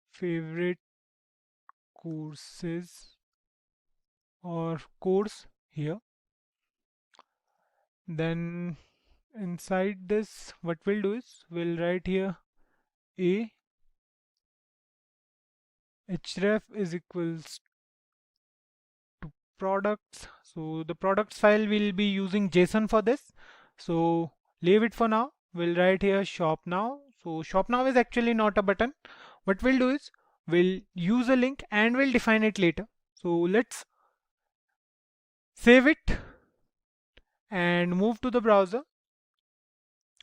favorite courses or course here. Then inside this what we'll do is we'll write here a href is equals to products. So the products file will be using JSON for this, so leave it for now. We'll write here shop now. So shop now is actually not a button. What we'll do is we'll use a link and we'll define it later. So let's save it and move to the browser.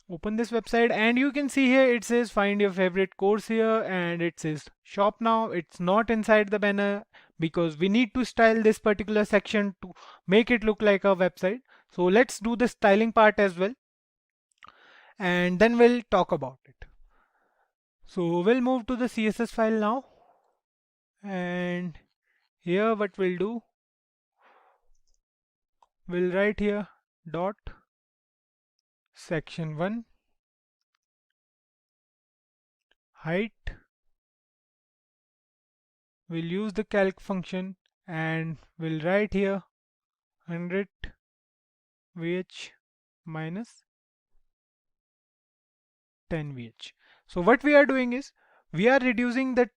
Open this website and you can see here it says find your favorite course here, and it says shop now. It's not inside the banner because we need to style this particular section to make it look like a website. So let's do the styling part as well, and then we'll talk about it. So we'll move to the CSS file now, and here what we'll do, we'll write here dot section 1 height we'll use the calc function and we'll write here 100 VH minus 10 VH. So what we are doing is we are reducing the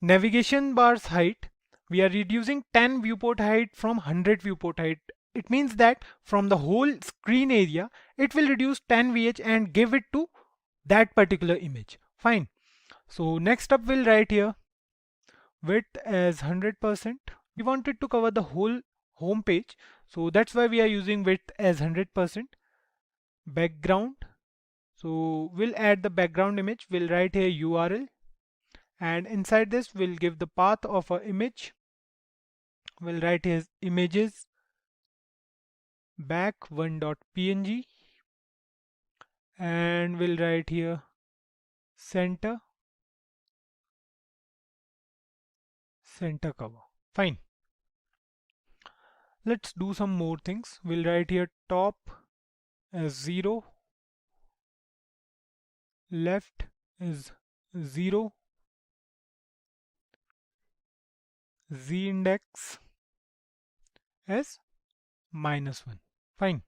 navigation bar's height. We are reducing 10 viewport height from 100 viewport height. It means that from the whole screen area, it will reduce 10 VH and give it to that particular image. Fine. So next up we'll write here width as 100%. We wanted to cover the whole home page. So that's why we are using width as 100%. Background. So we'll add the background image. We'll write here URL. And inside this we'll give the path of our image. We'll write here images back 1.png and we'll write here center cover. Fine. Let's do some more things. We'll write here top as 0, left is 0, z index as -1. Fine.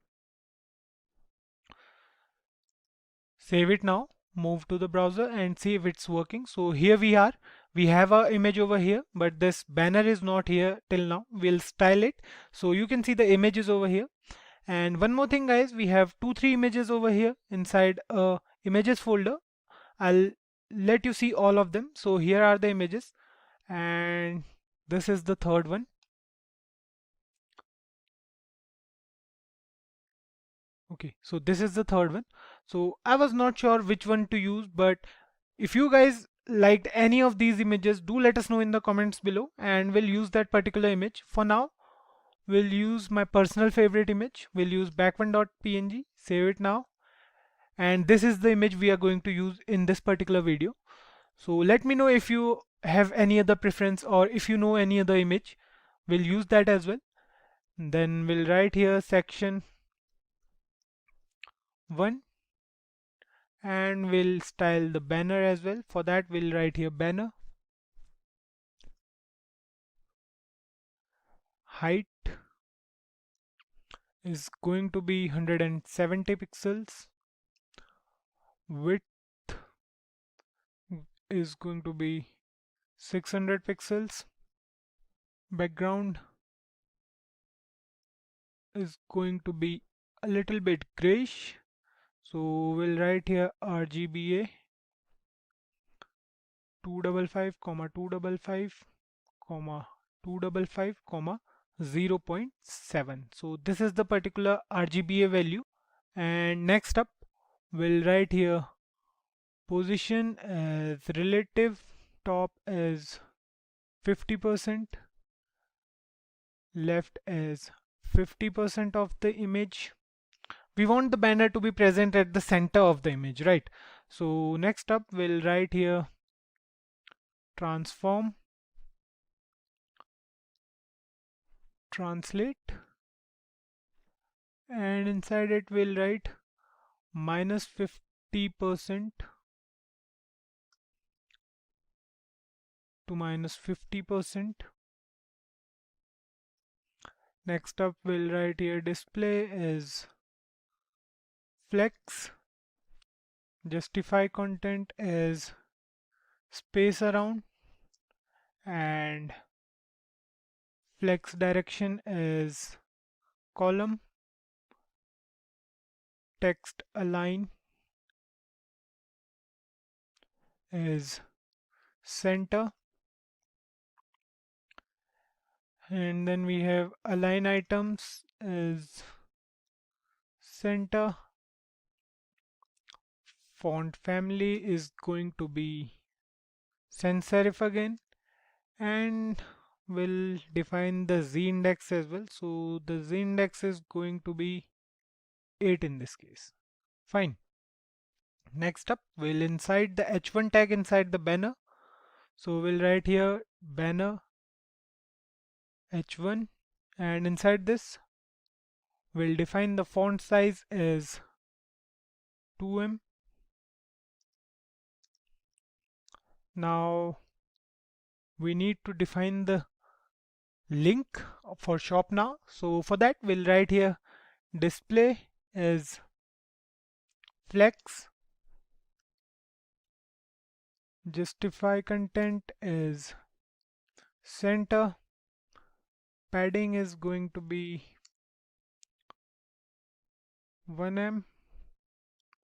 Save it now, move to the browser and see if it's working. So here we are. We have our image over here, but this banner is not here till now. We'll style it. So you can see the images over here. And one more thing guys, we have 2-3 images over here inside a images folder. I'll let you see all of them. So here are the images and this is the third one. Okay, so this is the third one. So I was not sure which one to use, but if you guys liked any of these images, do let us know in the comments below and we'll use that particular image. For now, we'll use my personal favorite image. We'll use back1.png, save it now. And this is the image we are going to use in this particular video. So let me know if you have any other preference or if you know any other image. We'll use that as well. Then we'll write here section 1 and we'll style the banner as well. For that we'll write here banner height is going to be 170 pixels, width is going to be 600 pixels, background is going to be a little bit grayish. So we'll write here RGBA 255, 255, 255, 0.7. So this is the particular RGBA value. And next up we'll write here position as relative, top as 50%, left as 50% of the image. We want the banner to be present at the center of the image, right? So next up we'll write here transform translate and inside it we'll write -50% to -50%. Next up we'll write here display as flex, justify content as space around, and flex direction as column, text align as center, and then we have align items as center. Font family is going to be sans serif again, and we'll define the z index as well. So the z index is going to be 8 in this case. Fine. Next up we'll inside the h1 tag inside the banner. So we'll write here banner h1 and inside this we'll define the font size as 2M. Now we need to define the link for shop now. So for that we'll write here display is flex, justify content is center, padding is going to be 1 em,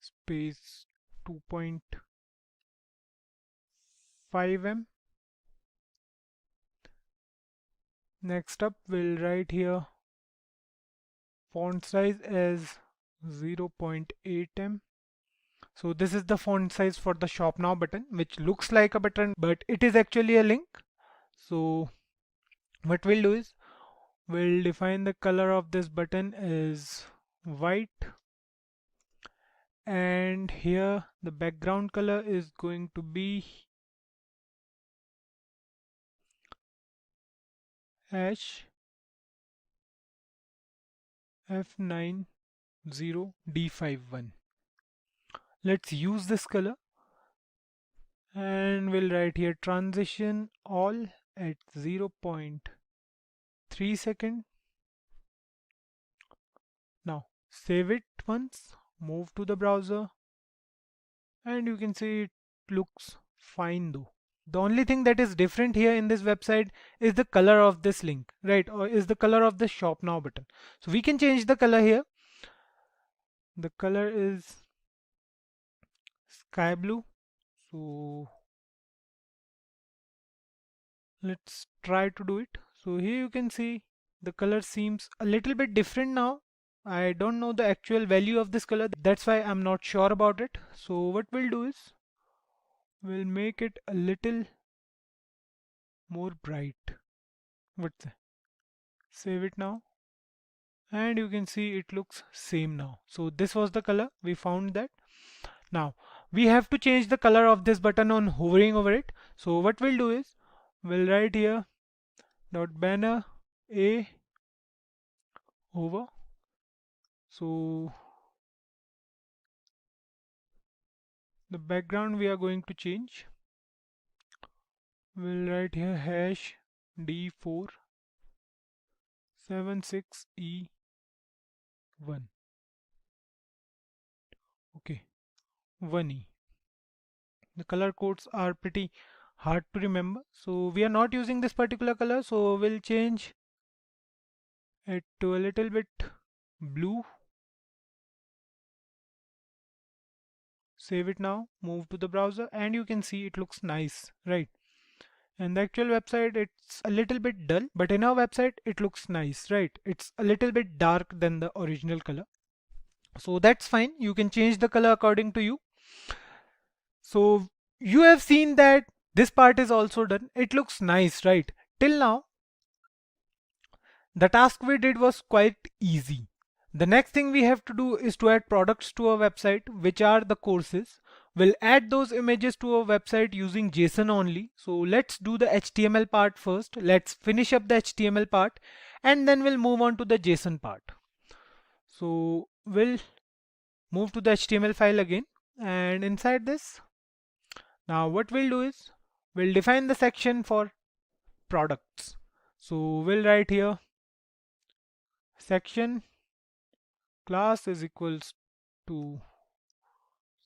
space 2.5 em. Next up we'll write here font size as 0.8 em. So this is the font size for the shop now button, which looks like a button but it is actually a link. So what we'll do is we'll define the color of this button is white, and here the background color is going to be hash F90D51. Let's use this color and we'll write here transition all at 0.3 second. Now save it once, move to the browser, and you can see it looks fine though. The only thing that is different here in this website is the color of this link, right? Or is the color of the shop now button. So we can change the color here. The color is sky blue. So let's try to do it. So here you can see the color seems a little bit different now. I don't know the actual value of this color. That's why I'm not sure about it. So what we'll do is we'll make it a little more bright. What's that? Save it now. And you can see it looks same now. So this was the color, we found that. Now we have to change the color of this button on hovering over it. So what we'll do is we'll write here dot banner a hover. So the background we are going to change. We'll write here hash D476E1. Okay, 1E. The color codes are pretty hard to remember, so we are not using this particular color, so we'll change it to a little bit blue. Save it now, move to the browser, and you can see it looks nice, right? In the actual website it's a little bit dull, but in our website it looks nice, right? It's a little bit dark than the original color. So that's fine, you can change the color according to you. So you have seen that this part is also done. It looks nice, right? Till now the task we did was quite easy. The next thing we have to do is to add products to our website, which are the courses. We'll add those images to our website using JSON only. So let's do the HTML part first. Let's finish up the HTML part and then we'll move on to the JSON part. So we'll move to the HTML file again, and inside this, now what we'll do is we'll define the section for products. So we'll write here section class is equals to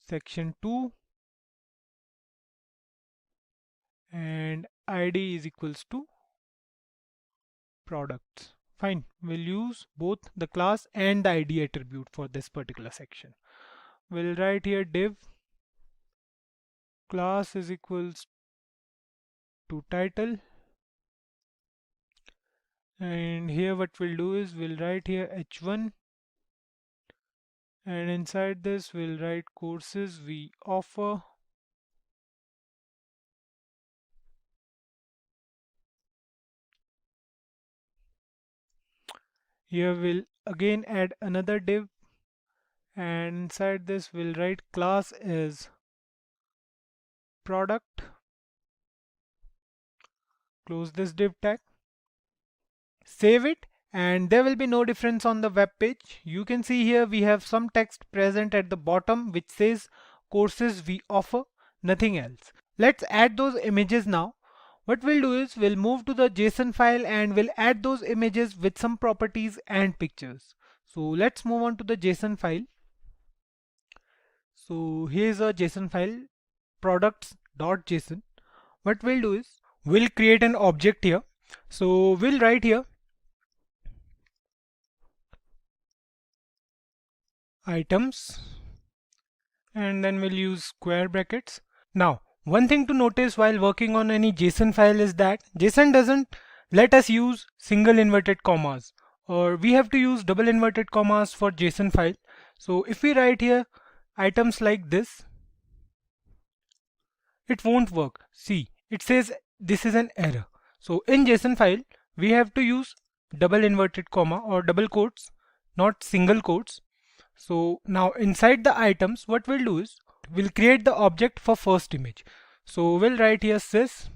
section 2 and ID is equals to products. Fine, we'll use both the class and the ID attribute for this particular section. We'll write here div class is equals to title, and here what we'll do is we'll write here h1, and inside this we'll write courses we offer. Here we'll again add another div, and inside this we'll write class is product. Close this div tag, save it, and there will be no difference on the web page. You can see here we have some text present at the bottom which says courses we offer, nothing else. Let's add those images now. what we'll do is we'll move to the JSON file and we'll add those images with some properties and pictures. So let's move on to the JSON file. So here's a JSON file, products.json. What we'll do is we'll create an object here. So we'll write here items and then we'll use square brackets. Now, one thing to notice while working on any JSON file is that JSON doesn't let us use single inverted commas, or we have to use double inverted commas for JSON file. So if we write here items like this, it won't work. See, it says this is an error. So in JSON file, we have to use double inverted comma or double quotes, not single quotes. So now inside the items, what we'll do is we'll create the object for first image. So we'll write here sys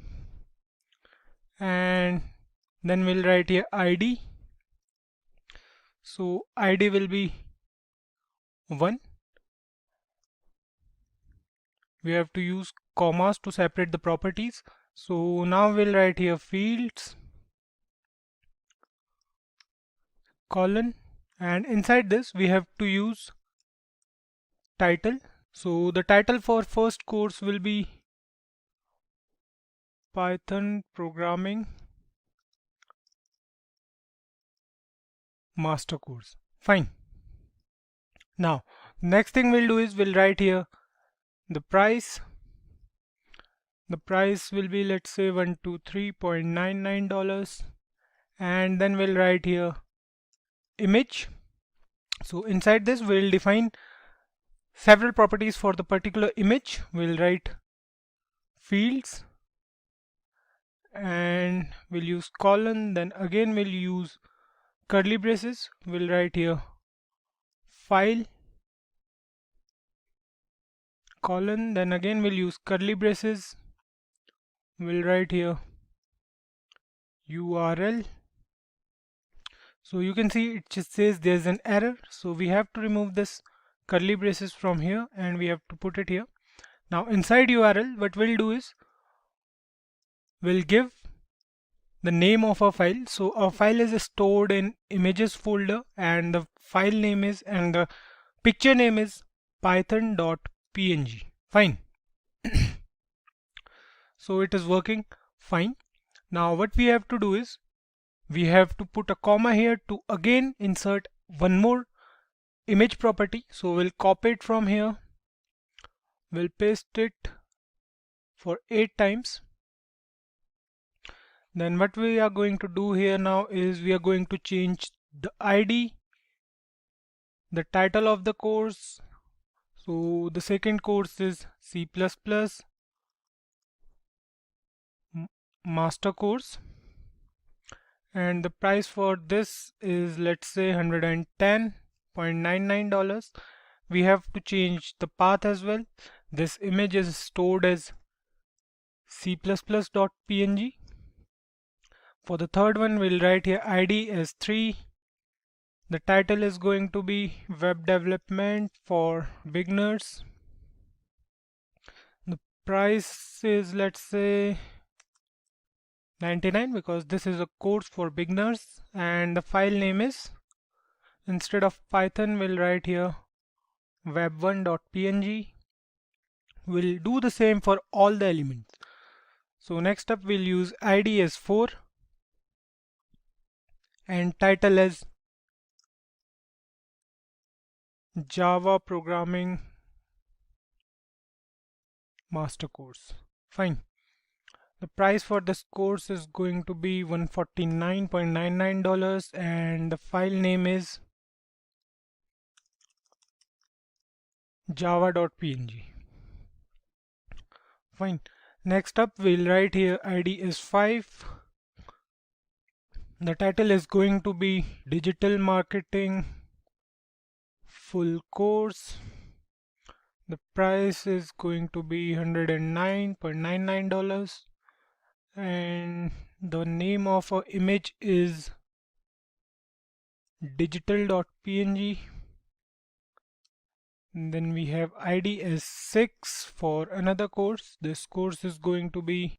and then we'll write here ID. So ID will be 1. We have to use commas to separate the properties. So now we'll write here fields colon, and inside this we have to use title. So the title for first course will be Python programming master course. Fine. Now next thing we'll do is we'll write here the price. The price will be, let's say, $123.99, and then we'll write here image. So inside this we'll define several properties for the particular image. We'll write fields and we'll use colon, then again we'll use curly braces. We'll write here file colon, then again we'll use curly braces. We'll write here URL. So you can see it just says there's an error, so we have to remove this curly braces from here and we have to put it here. Now inside URL, what we'll do is we'll give the name of our file. So our file is stored in images folder and the file name is, and the picture name is python.png. Fine. So it is working fine. Now what we have to do is we have to put a comma here to again insert one more image property. So we'll copy it from here, we'll paste it for 8 times. Then what we are going to do here now is we are going to change the ID, the title of the course. So the second course is C++ master course, and the price for this is, let's say, $110.99. We have to change the path as well. This image is stored as c++.png. For the third one, we'll write here ID as 3. The title is going to be web development for beginners. The price is, let's say, 99 because this is a course for beginners, and the file name is, instead of Python, we'll write here web1.png. We'll do the same for all the elements. So next up we'll use ID as 4 and title as Java Programming Master Course. Fine. The price for this course is going to be $149.99 and the file name is java.png. Fine. Next up we'll write here ID is 5. The title is going to be Digital Marketing Full Course. The price is going to be $109.99 and the name of our image is digital.png. Then we have ID as 6 for another course. This course is going to be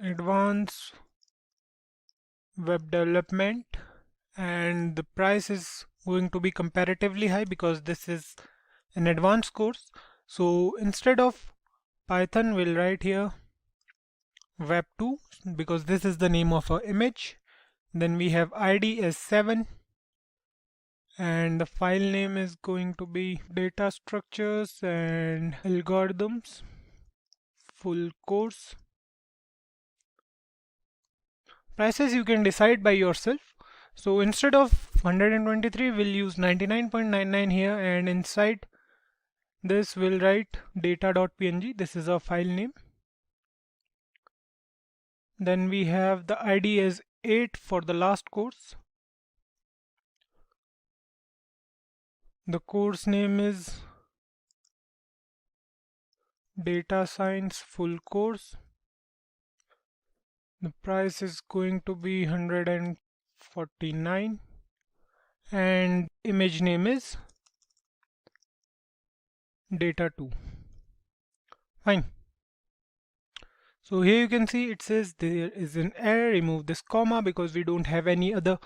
advanced web development, and the price is going to be comparatively high because this is an advanced course. So instead of Python, we'll write here web 2 because this is the name of our image. Then we have ID as 7, and the file name is going to be data structures and algorithms full course. Prices you can decide by yourself. So instead of 123, we'll use 99.99 here, and inside this we'll write data.png. This is our file name. Then we have the ID as 8 for the last course. The course name is Data Science Full Course. The price is going to be 149, and image name is data2. Fine. So here you can see it says there is an error, remove this comma because we don't have any other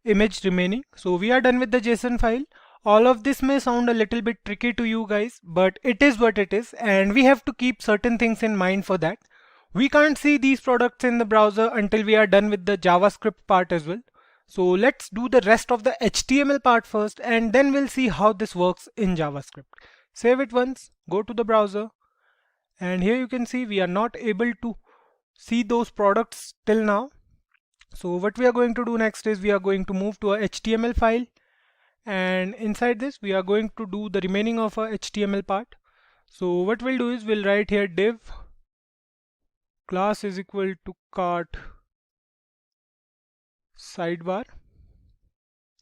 image remaining. So we are done with the JSON file. All of this may sound a little bit tricky to you guys, but it is what it is, and we have to keep certain things in mind for that. We can't see these products in the browser until we are done with the JavaScript part as well. So let's do the rest of the HTML part first, and then we'll see how this works in JavaScript. Save it once, go to the browser, and here you can see we are not able to see those products till now. So what we are going to do next is we are going to move to a HTML file, and inside this we are going to do the remaining of our HTML part. So what we'll do is we'll write here div class is equal to cart sidebar.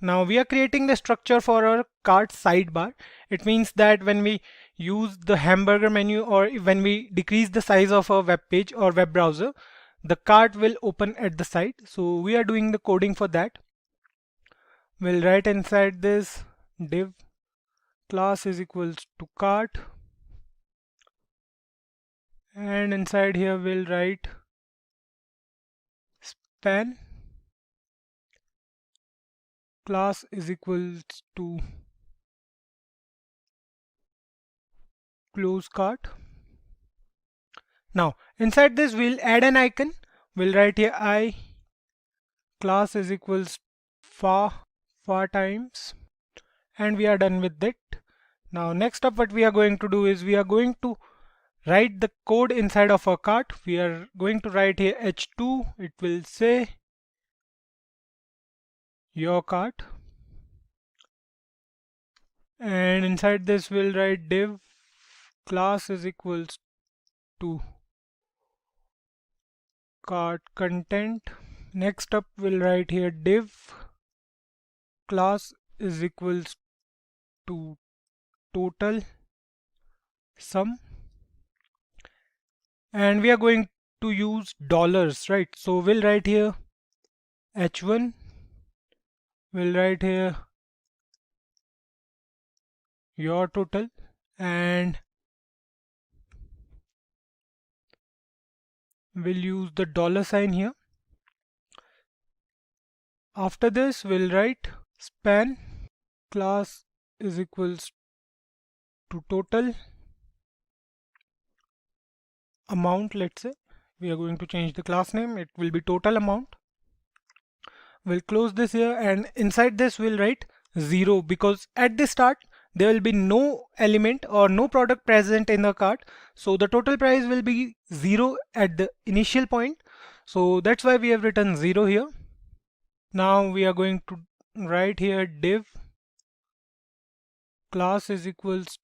Now we are creating the structure for our cart sidebar. It means that when we use the hamburger menu or when we decrease the size of a web page or web browser, the cart will open at the side. So we are doing the coding for that. We'll write inside this div class is equals to cart, and inside here we'll write span class is equals to close cart. Now inside this we'll add an icon. We'll write here I class is equals far times, and we are done with it. Now next up what we are going to do is we are going to write the code inside of our cart. We are going to write here h2. It will say your cart, and inside this we'll write div class is equals to cart content. Next up we'll write here div class is equals to total sum, and we are going to use dollars, right? So we'll write here h1, we'll write here your total, and we'll use the dollar sign here. After this we'll write span class is equals to total amount. Let's say we are going to change the class name, it will be total amount. We'll close this here, and inside this we'll write 0 because at the start there will be no element or no product present in the cart, so the total price will be 0 at the initial point. So that's why we have written 0 here. Now we are going to write here div class is equals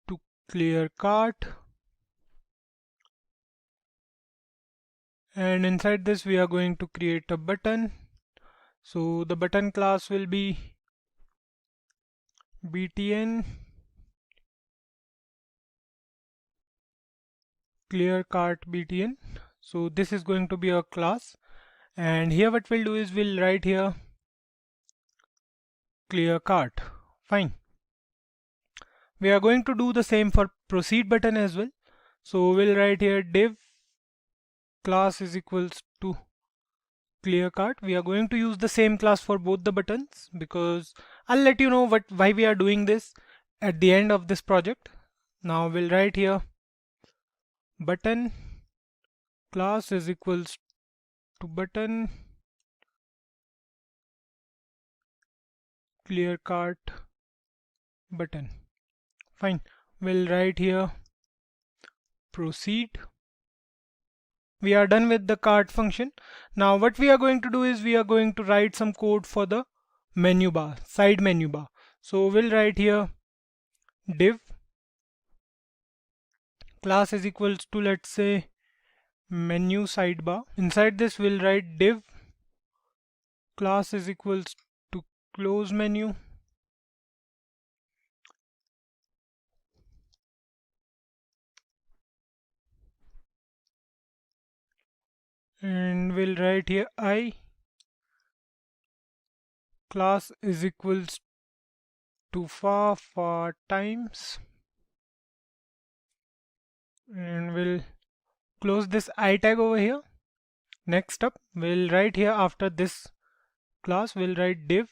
to clear cart, and inside this we are going to create a button. So the button class will be btn clear cart btn. So this is going to be our class, and here what we'll do is we'll write here clear cart. Fine. We are going to do the same for proceed button as well. So we'll write here div class is equals to clear cart. We are going to use the same class for both the buttons because I'll let you know why we are doing this at the end of this project. Now we'll write here button class is equals to button clear cart button. Fine. We'll write here proceed. We are done with the cart function. Now what we are going to do is we are going to write some code for the menu bar, side menu bar. So we'll write here div class is equals to, let's say, menu sidebar. Inside this we'll write div class is equals to close menu. And we'll write here I class is equals to far times, and we'll close this I tag over here. Next up we'll write here after this class we'll write div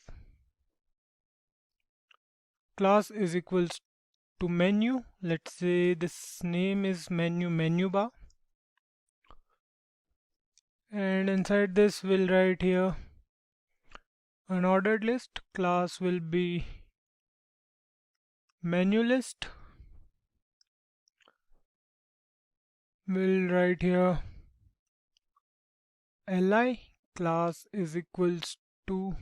class is equals to menu. Let's say this name is menu bar, and inside this we'll write here unordered list. Class will be menu list. We'll write here li class is equals to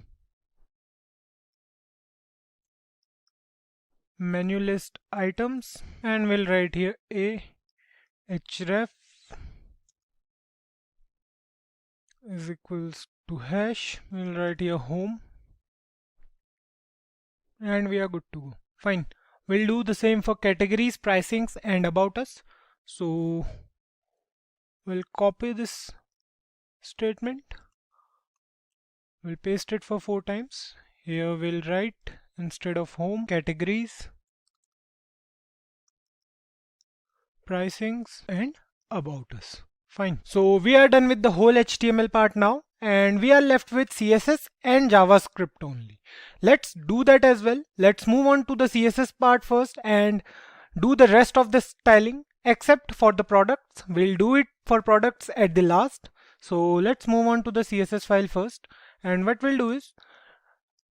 menu list items, and we'll write here a href is equals to hash. We'll write here home, and we are good to go. Fine. We'll do the same for categories, pricings, and about us. So we'll copy this statement, we'll paste it for 4 times. Here we'll write instead of home categories, pricings, and about us. Fine. So we are done with the whole HTML part now, and we are left with CSS and JavaScript only. Let's do that as well. Let's move on to the CSS part first and do the rest of the styling except for the products. We'll do it for products at the last. So let's move on to the CSS file first, and what we'll do is,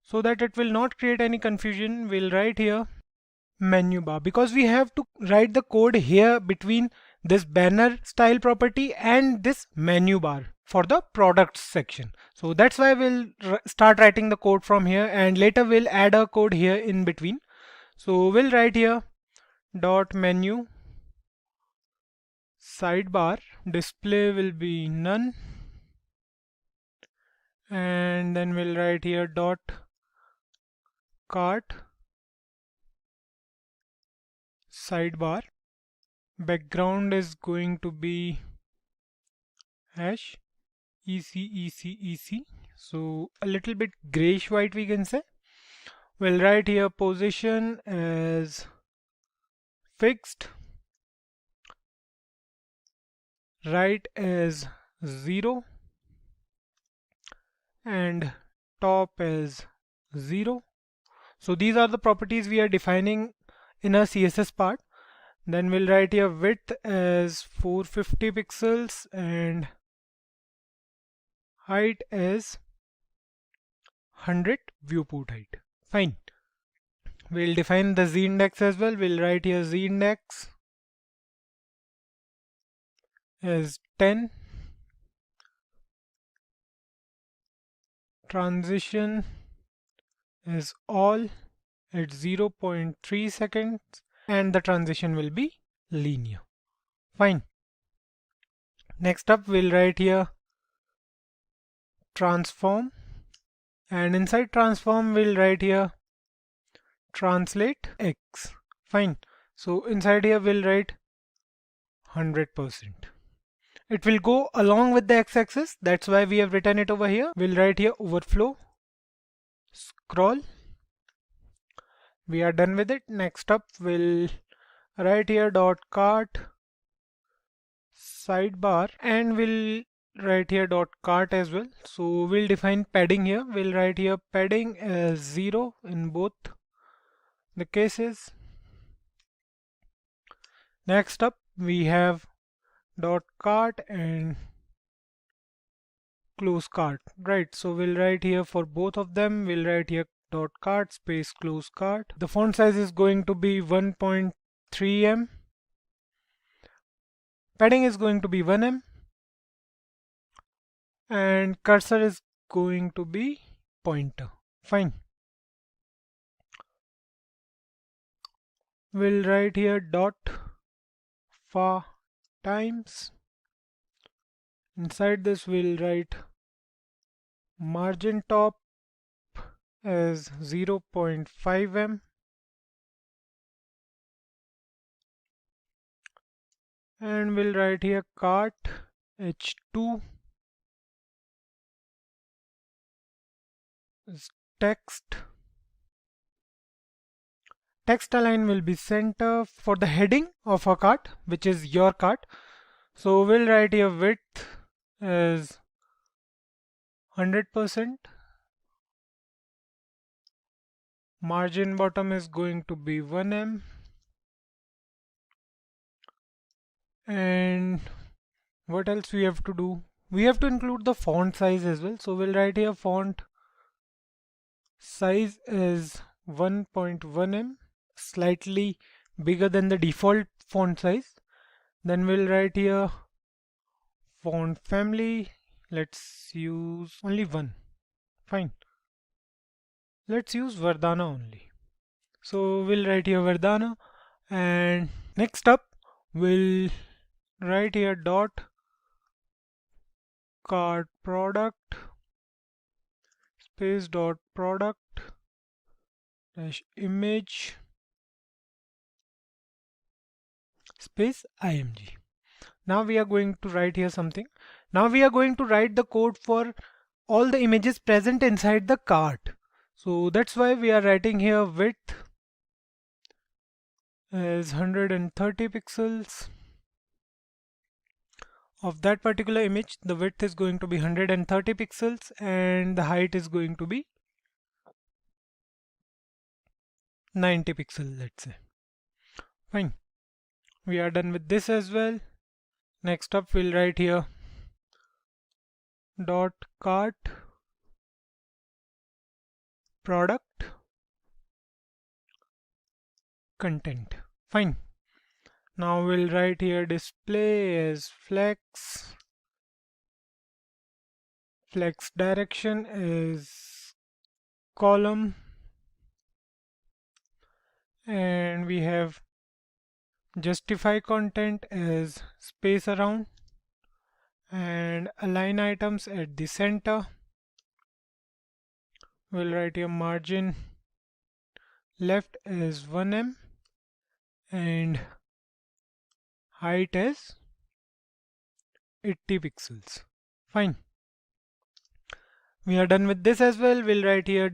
so that it will not create any confusion, we'll write here menu bar, because we have to write the code here between this banner style property and this menu bar for the products section. So that's why we'll start writing the code from here, and later we'll add a code here in between. So we'll write here dot menu sidebar, display will be none, and then we'll write here dot cart sidebar, background is going to be hash ec, so a little bit grayish white we can say. We'll write here position as fixed, right as 0, and top as 0. So these are the properties we are defining in our CSS part. Then we'll write here width as 450 pixels and height as 100 viewport height. Fine. We'll define the z index as well. We'll write here z index as 10, transition is all at 0.3 seconds, and the transition will be linear. Fine. Next up we'll write here transform, and inside transform we'll write here translate x. Fine. So inside here we'll write 100%. It will go along with the x-axis, that's why we have written it over here. We'll write here overflow scroll. We are done with it. Next up we'll write here dot cart sidebar, and we'll write here dot cart as well. So we'll define padding here. We'll write here padding as 0 in both the cases. Next up we have dot cart and close cart, right? So we'll write here for both of them, we'll write here dot cart space close cart. The font size is going to be 1.3 em. Padding is going to be 1 em. And cursor is going to be pointer. Fine. We'll write here dot far times. Inside this we'll write margin top as 0.5 em. And we'll write here cart h2 is text. Text align will be center for the heading of a cart, which is your cart. So we'll write here width as 100%. Margin bottom is going to be 1 em. And what else we have to do? We have to include the font size as well. So we'll write here font size is 1.1 em, slightly bigger than the default font size. Then we'll write here font family. Let's use only one. Fine. Let's use Verdana only. So we'll write here Verdana, and next up we'll write here dot cart product space dot product dash image space img. Now we are going to write here something. Now we are going to write the code for all the images present inside the cart. So that's why we are writing here width as 130 pixels. Of that particular image, the width is going to be 130 pixels and the height is going to be 90 pixels, let's say. Fine. We are done with this as well. Next up we'll write here dot cart product content. Fine. Now we'll write here display as flex. Flex direction is column. And we have justify content as space around. And align items at the center. We'll write here margin left as 1 em and height as 80 pixels. Fine. We are done with this as well. We'll write here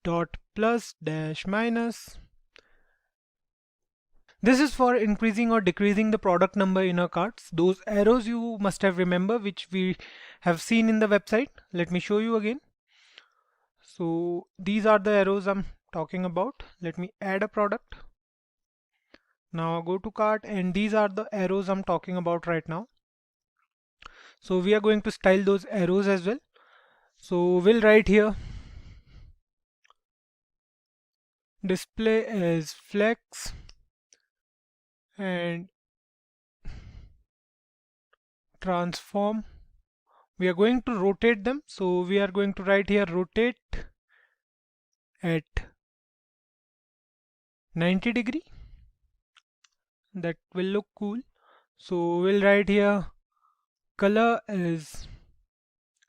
dot plus dash minus. This is for increasing or decreasing the product number in our carts. Those arrows you must have remembered, which we have seen in the website. Let me show you again. So these are the arrows I'm talking about. Let me add a product. Now go to cart, and these are the arrows I'm talking about right now. So we are going to style those arrows as well. So we'll write here display as flex and transform. We are going to rotate them, so we are going to write here rotate at 90 degree. That will look cool. So we'll write here color is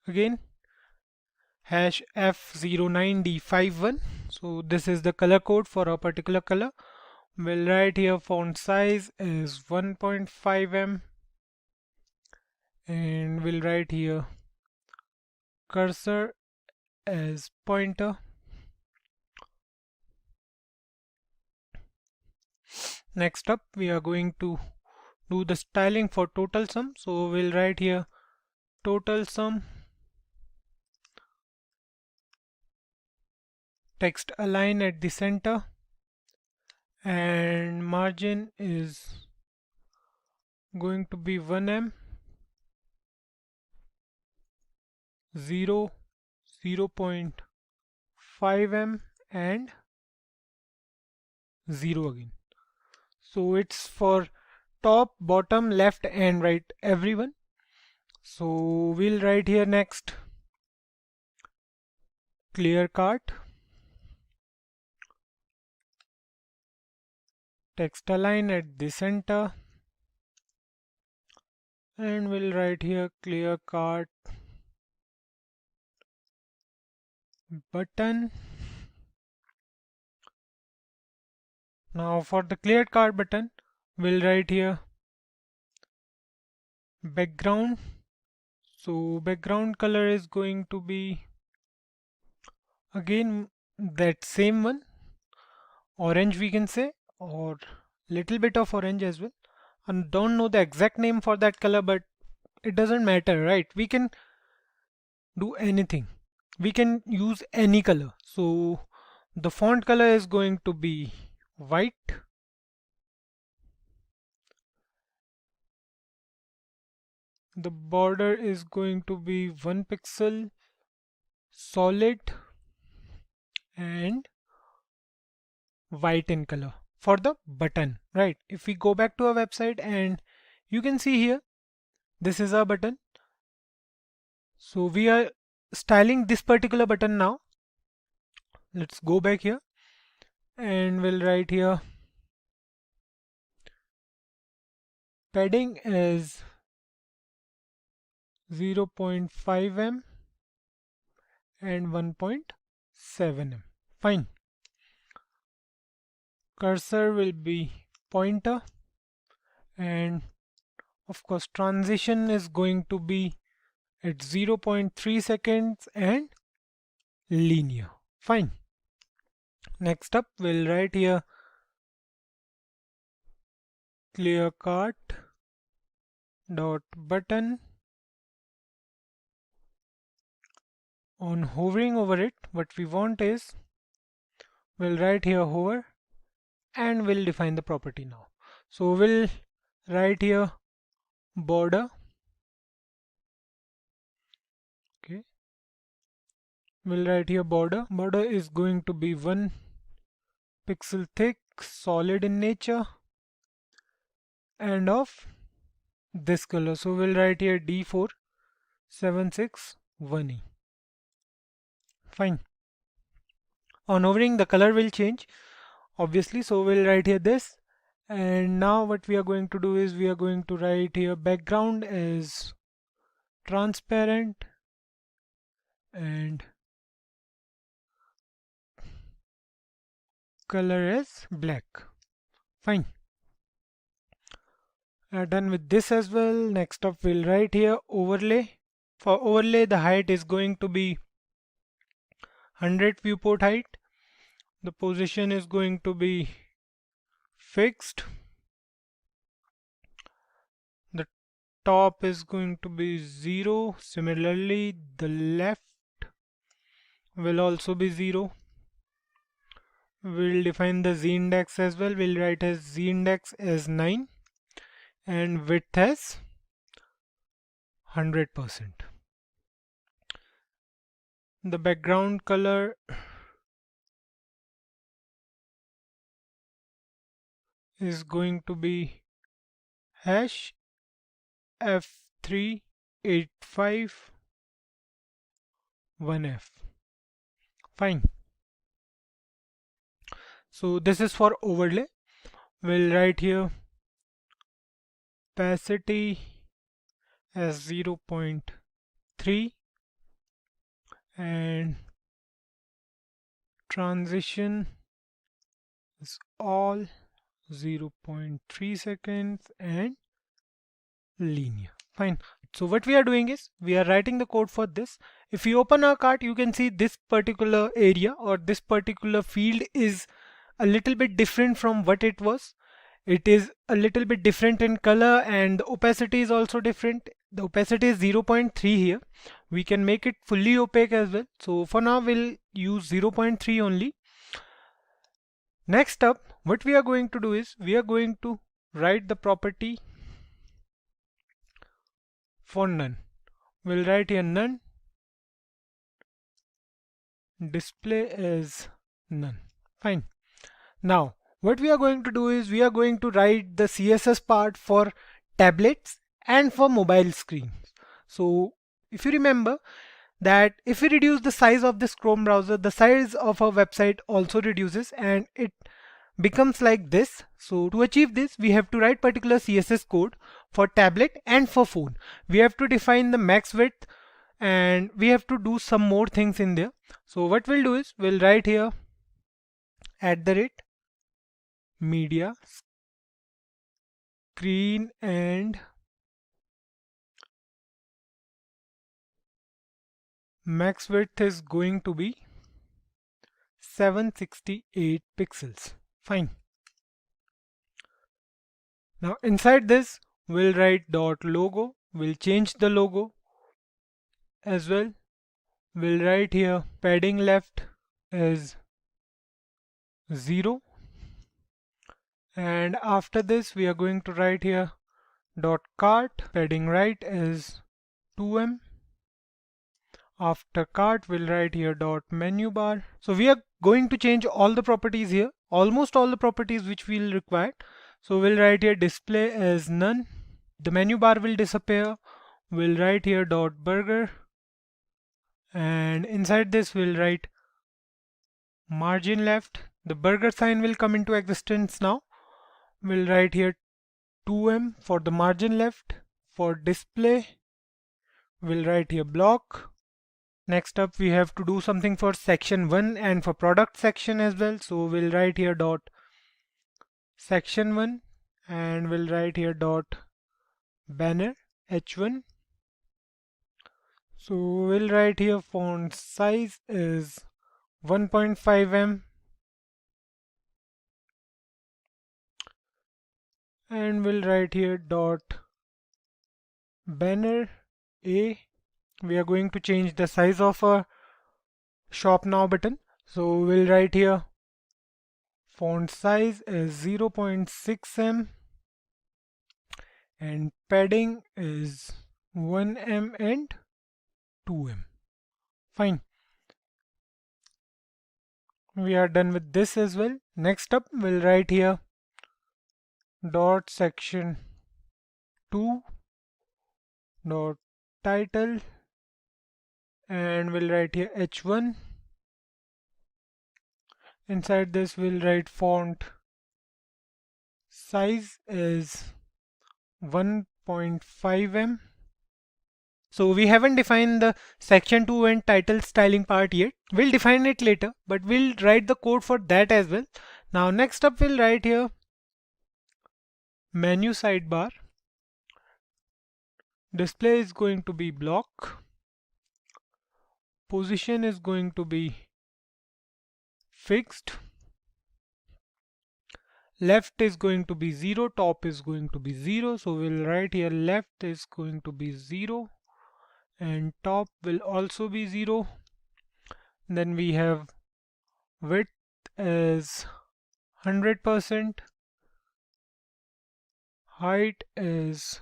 again hash F09D51. So this is the color code for a particular color. We'll write here font size is 1.5 em and we'll write here cursor as pointer. Next up we are going to do the styling for total sum. So we'll write here total sum, text align at the center, and margin is going to be 1em, 0, 0.5em, and 0 again. So it's for top, bottom, left and right, everyone. So we'll write here next clear cart, text align at the center, and we'll write here clear cart button. Now for the clear cart button, we'll write here background. So background color is going to be again that same one, orange we can say, or little bit of orange as well. I don't know the exact name for that color, but it doesn't matter, right? We can do anything. We can use any color. So the font color is going to be white. The border is going to be 1 pixel solid and white in color for the button, right? If we go back to our website, and you can see here, this is our button. So we are styling this particular button now. Let's go back here and we'll write here padding is 0.5em and 1.7em. Fine. Cursor will be pointer, and of course transition is going to be at 0.3 seconds and linear. Fine. Next up, we'll write here clear cart dot button. On hovering over it, what we want is, we'll write here hover, and we'll define the property now. So we'll write here border. Okay, we'll write here border. Border is going to be 1 pixel thick, solid in nature, and of this color. So we'll write here D4761E. Fine. On hovering, the color will change, obviously. So we'll write here this. And now what we are going to do is we are going to write here background as transparent and color as black. Fine. Done with this as well. Next up, we'll write here overlay. For overlay, the height is going to be 100 viewport height. The position is going to be fixed. The top is going to be 0. Similarly, the left will also be 0. We'll define the z-index as well. We'll write as z-index as 9 and width as 100%. The background color is going to be hash F3851F. Fine. So this is for overlay. We'll write here opacity as 0.3 and transition is all 0.3 seconds and linear. Fine. So what we are doing is we are writing the code for this. If you open our cart, you can see this particular area or this particular field is a little bit different from what it was. it is a little bit different in color and the opacity is also different. The opacity is 0.3 here. We can make it fully opaque as well. So for now we'll use 0.3 only. Next up, what we are going to do is we are going to write the property for none. We'll write here none, display as none. Fine. Now what we are going to do is we are going to write the CSS part for tablets and for mobile screens. So if you remember that if we reduce the size of this Chrome browser, the size of our website also reduces and it becomes like this. So to achieve this, we have to write particular CSS code for tablet and for phone. We have to define the max width and we have to do some more things in there. So what we'll do is we'll write here @media screen and max width is going to be 768 pixels. Fine. Now inside this we'll write .logo. We'll change the logo as well. We'll write here padding left as 0, and after this we are going to write here .cart, padding right as 2em. After cart we'll write here .menu bar. So we are going to change all the properties here, almost all the properties which we'll require. So we'll write here display as none. The menu bar will disappear. We'll write here .burger, and inside this we'll write margin left. The burger sign will come into existence now. We'll write here 2em for the margin left. For display we'll write here block. Next up we have to do something for section 1 and for product section as well. So we'll write here section 1 and we'll write here banner h1. So we'll write here font size is 1.5em and we'll write here banner a. We are going to change the size of our shop now button. So we'll write here font size is 0.6em and padding is 1em and 2em. Fine. We are done with this as well. Next up we'll write here section 2 title and we'll write here h1. Inside this we'll write font size is 1.5em. So we haven't defined the section 2 and title styling part yet. We'll define it later, but we'll write the code for that as well. Now next up we'll write here menu sidebar. Display is going to be block. Position is going to be fixed. Left is going to be 0. Top is going to be 0. So we'll write here left is going to be 0 and top will also be 0. Then we have width as 100%. Height is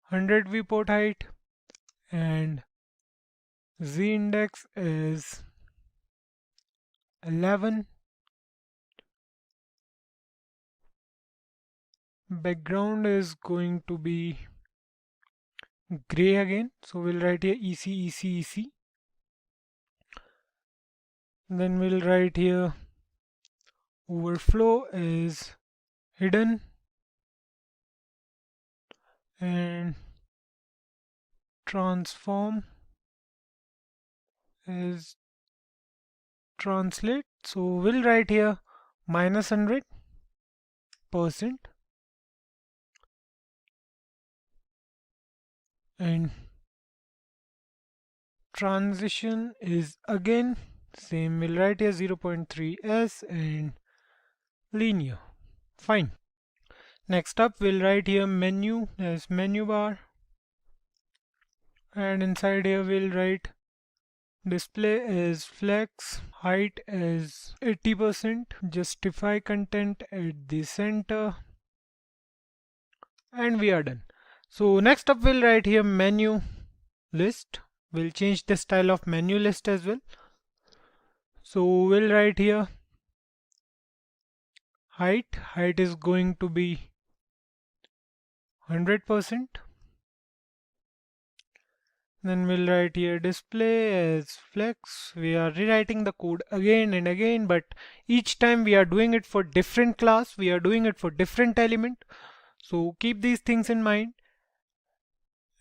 100 viewport height and z index is 11. Background is going to be gray again, so we'll write here EC. Then we'll write here overflow is hidden and transform is translate. So we'll write here -100% and transition is again same. We'll write here 0.3s and linear. Fine. Next up, we'll write here menu as menu bar, and inside here we'll write display is flex, height is 80%, justify content at the center, and we are done. So next up we'll write here menu list. We'll change the style of menu list as well. So we'll write here height is going to be 100%. Then we'll write here display as flex. We are rewriting the code again and again, but each time we are doing it for different class, we are doing it for different element. So keep these things in mind.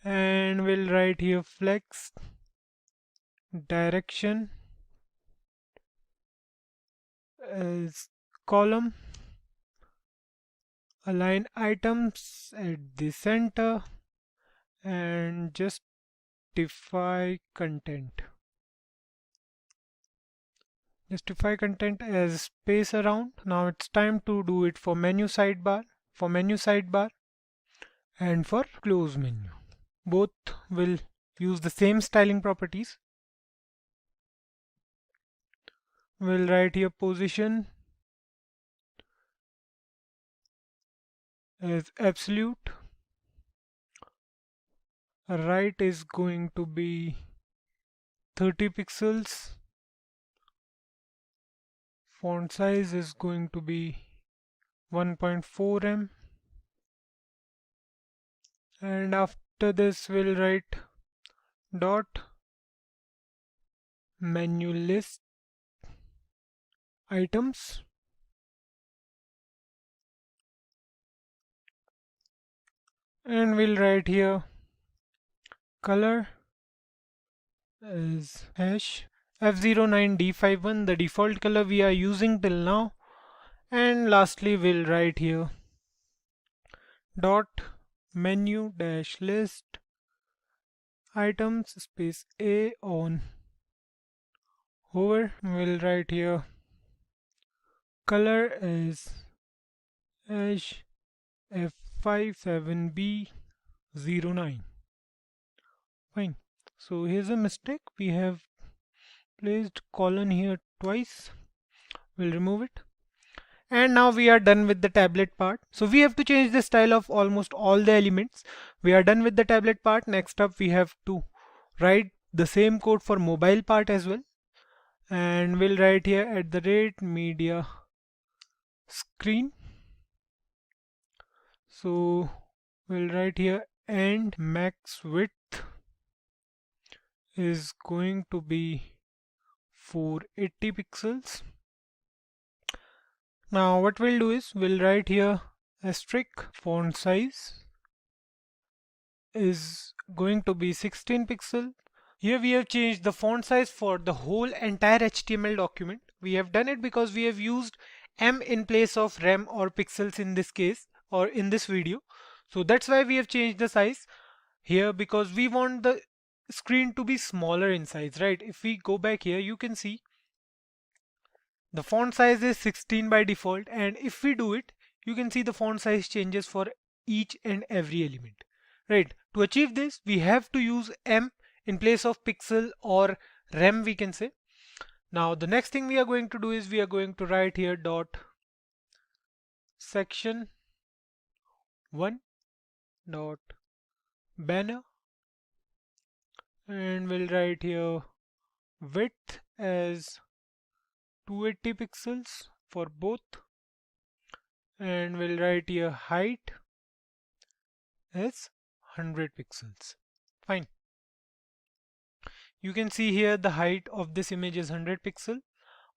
And we'll write here flex direction as column, align items at the center, and justify content. Justify content as space around. Now it's time to do it for menu sidebar, and for close menu. Both will use the same styling properties. We'll write here position as absolute. Right is going to be 30 pixels. Font size is going to be 1.4 em. And after this we'll write dot menu list items, and we'll write here color is hash F09D51, the default color we are using till now. And lastly we'll write here dot menu dash list items space A on hover. We'll write here color is hash F57B09. Fine. So here's a mistake. We have placed colon here twice. We'll remove it. And now we are done with the tablet part. So we have to change the style of almost all the elements. We are done with the tablet part. Next up we have to write the same code for mobile part as well. And we'll write here @media screen. So we'll write here and max width is going to be 480 pixels. Now what we'll do is we'll write here asterisk font size is going to be 16 pixel. Here we have changed the font size for the whole entire HTML document. We have done it because we have used em in place of rem or pixels in this case or in this video. So that's why we have changed the size here, because we want the screen to be smaller in size, right? If we go back here, you can see the font size is 16 by default, and if we do it, you can see the font size changes for each and every element, right? To achieve this, we have to use em in place of pixel or rem, we can say. Now the next thing we are going to do is we are going to write here dot section 1 dot banner, and we'll write here width as 280 pixels for both, and we'll write here height as 100 pixels. Fine. You can see here the height of this image is 100 pixel,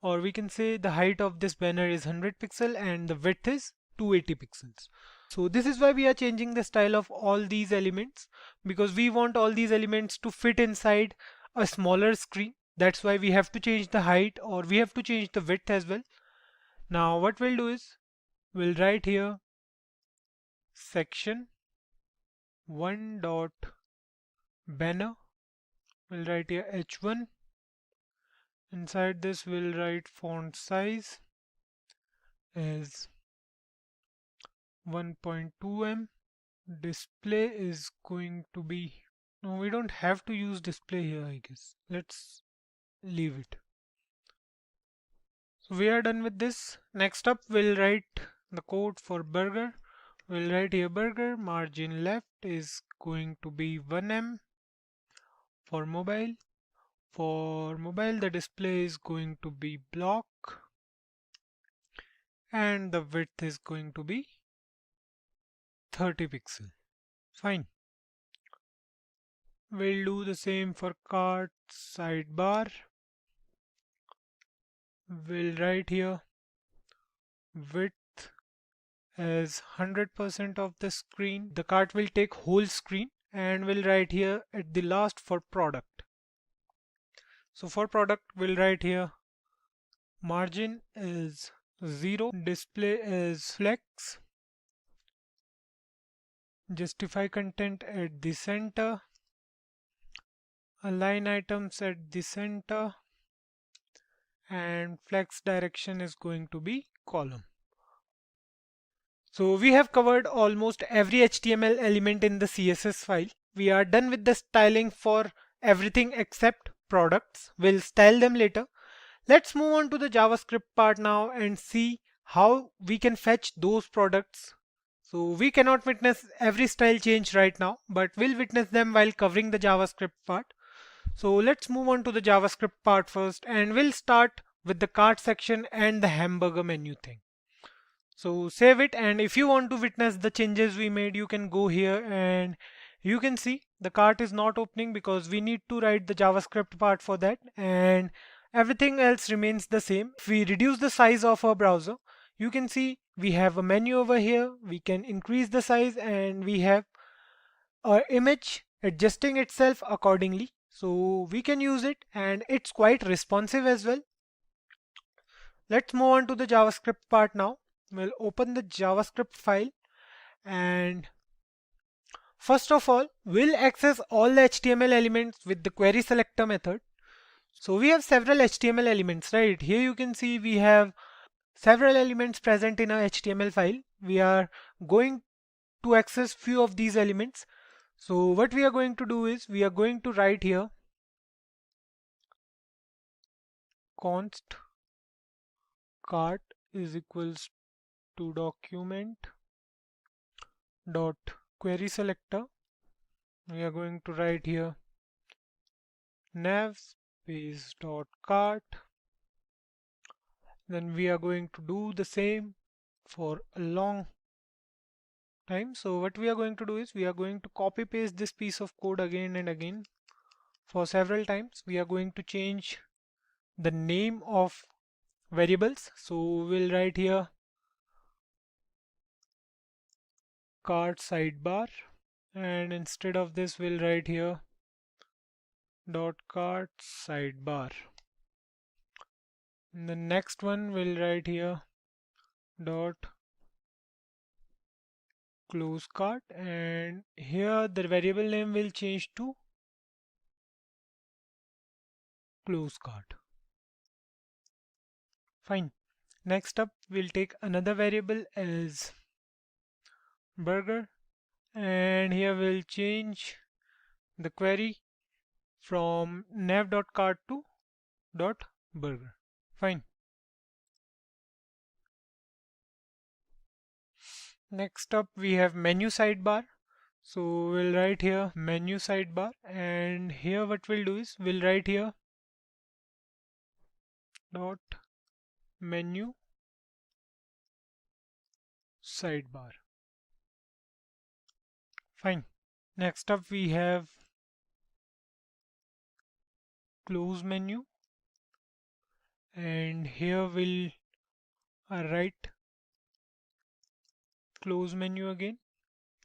or we can say the height of this banner is 100 pixel and the width is 280 pixels. So this is why we are changing the style of all these elements, because we want all these elements to fit inside a smaller screen. That's why we have to change the height, or we have to change the width as well. Now what we'll do is we'll write here section 1 dot banner. We'll write here h1. Inside this we'll write font size as 1.2 M. Display is going to be, no, we don't have to use display here, I guess. Let's leave it. So we are done with this. Next up, we'll write the code for burger. We'll write here burger, margin left is going to be 1M. For mobile, the display is going to be block, and the width is going to be 30 pixel. Fine. We'll do the same for cart sidebar. We'll write here width as 100% of the screen. The cart will take whole screen, and we'll write here at the last for product. So for product, we'll write here margin is 0, display is flex, justify content at the center, align items at the center, and flex direction is going to be column. So we have covered almost every HTML element in the CSS file. We are done with the styling for everything except products. We'll style them later. Let's move on to the JavaScript part now and see how we can fetch those products. So we cannot witness every style change right now, but we'll witness them while covering the JavaScript part. So let's move on to the JavaScript part first, and we'll start with the cart section and the hamburger menu thing. So save it, and if you want to witness the changes we made, you can go here and you can see the cart is not opening because we need to write the JavaScript part for that, and everything else remains the same. If we reduce the size of our browser, you can see we have a menu over here. We can increase the size, and we have our image adjusting itself accordingly. So we can use it, and it's quite responsive as well. Let's move on to the JavaScript part now. We'll open the JavaScript file, and first of all, we'll access all the HTML elements with the query selector method. So we have several HTML elements, right? Here you can see we have several elements present in our HTML file. We are going to access few of these elements. So what we are going to do is we are going to write here const cart is equals to document dot query selector. We are going to write here nav space dot cart. Then we are going to do the same for a long time. So what we are going to do is we are going to copy paste this piece of code again and again for several times. We are going to change the name of variables. So we'll write here cart sidebar, and instead of this we'll write here dot cart sidebar. And the next one we'll write here dot close cart, and here the variable name will change to close cart. Fine. Next up, we'll take another variable as burger, and here we'll change the query from nav.cart to .burger. Fine. Next up, we have menu sidebar. So we'll write here menu sidebar, and here what we'll do is we'll write here dot menu sidebar. Fine. Next up we have close menu, and here we'll write close menu again.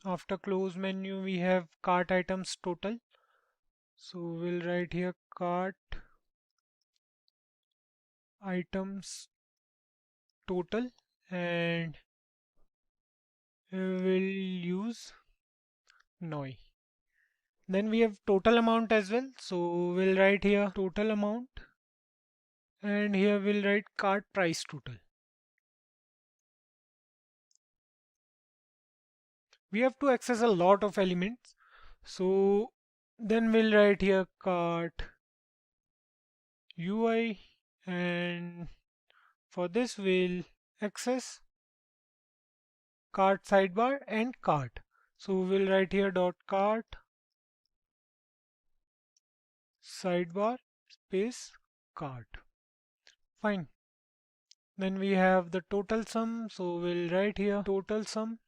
After close menu we have cart items total. So we'll write here cart items total, and we'll use noi. Then we have total amount as well. So we'll write here total amount, and here we'll write cart price total. we have to access a lot of elements. So then we'll write here cart UI, and for this we'll access cart sidebar and cart. So we'll write here dot cart sidebar space cart. Fine. Then we have the total sum. So we'll write here total sum.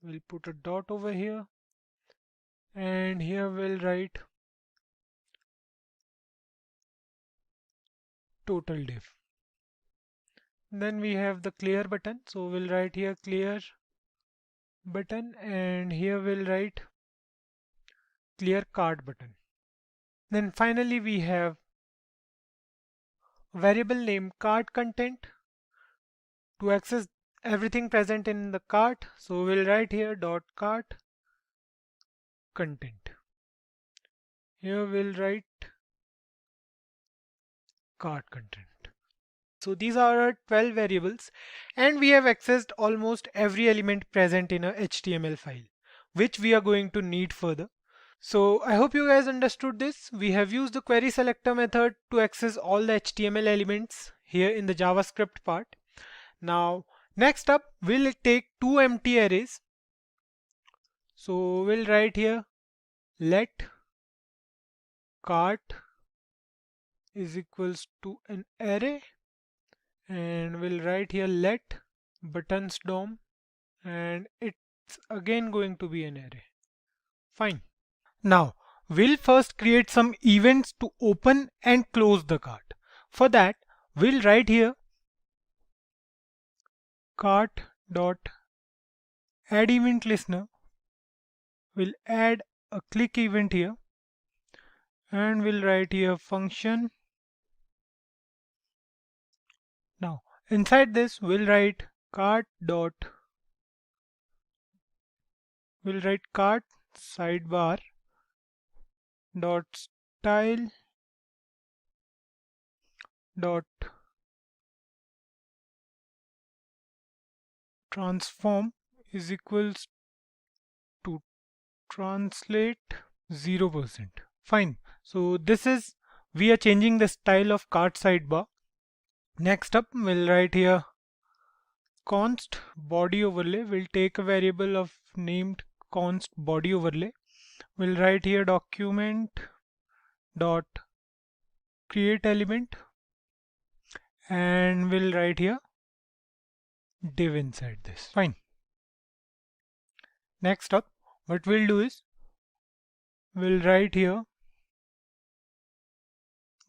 We'll put a dot over here, and here we'll write total diff. Then we have the clear button. So we'll write here clear button, and here we'll write clear cart button. Then finally we have variable name cart content to access everything present in the cart. So we'll write here dot cart content. Here we'll write cart content. So these are our 12 variables, and we have accessed almost every element present in a HTML file, which we are going to need further. So I hope you guys understood this. We have used the query selector method to access all the HTML elements here in the JavaScript part. Now next up, we'll take two empty arrays. So we'll write here let cart is equals to an array, and we'll write here let buttons dom, and it's again going to be an array. Fine. Now we'll first create some events to open and close the cart. For that, we'll write here cart dot add event listener. We'll add a click event here, and we'll write here function. Now inside this we'll write cart sidebar dot style dot transform is equals to translate 0%. Fine. So this is, we are changing the style of cart sidebar. Next up, we'll write here const body overlay. We'll take a variable of named const body overlay. We'll write here document dot create element, and we'll write here div inside this. Fine. Next up, what we'll do is we'll write here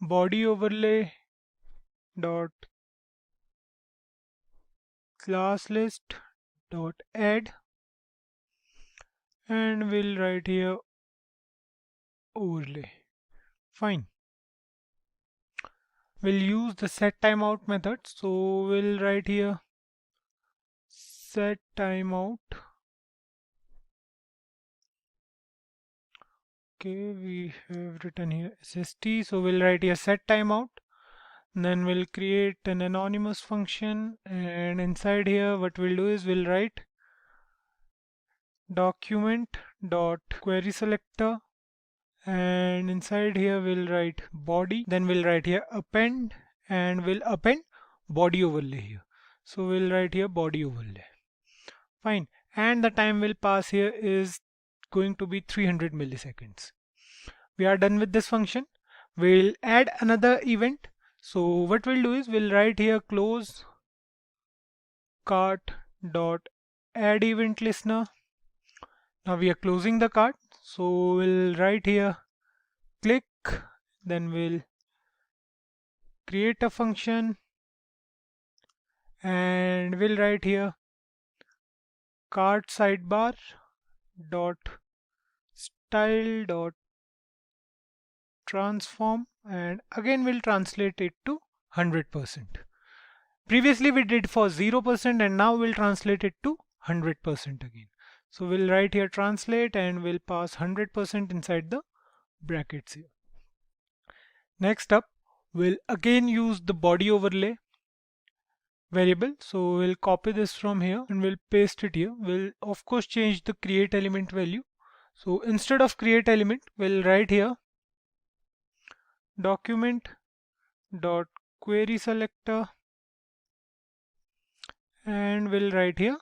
body overlay dot class list dot add, and we'll write here overlay. Fine. We'll use the set timeout method. So we'll write here set timeout. Okay, we have written here SST. So we'll write here set timeout. Then we'll create an anonymous function, and inside here what we'll do is we'll write document dot query selector, and inside here we'll write body. Then we'll write here append, and we'll append body overlay here. So we'll write here body overlay. Fine. And the time we'll pass here is going to be 300 milliseconds. We are done with this function. We'll add another event. So what we'll do is we'll write here close cart dot add event listener. Now we are closing the cart. So we'll write here click, then we'll create a function, and we'll write here cart sidebar dot style dot transform, and again we'll translate it to 100%. Previously we did for 0%, and now we'll translate it to 100% again. So we'll write here translate, and we'll pass 100% inside the brackets here. Next up, we'll again use the body overlay. variable. So we'll copy this from here and we'll paste it here. We'll of course change the create element value. So instead of create element, we'll write here document dot query selector, and we'll write here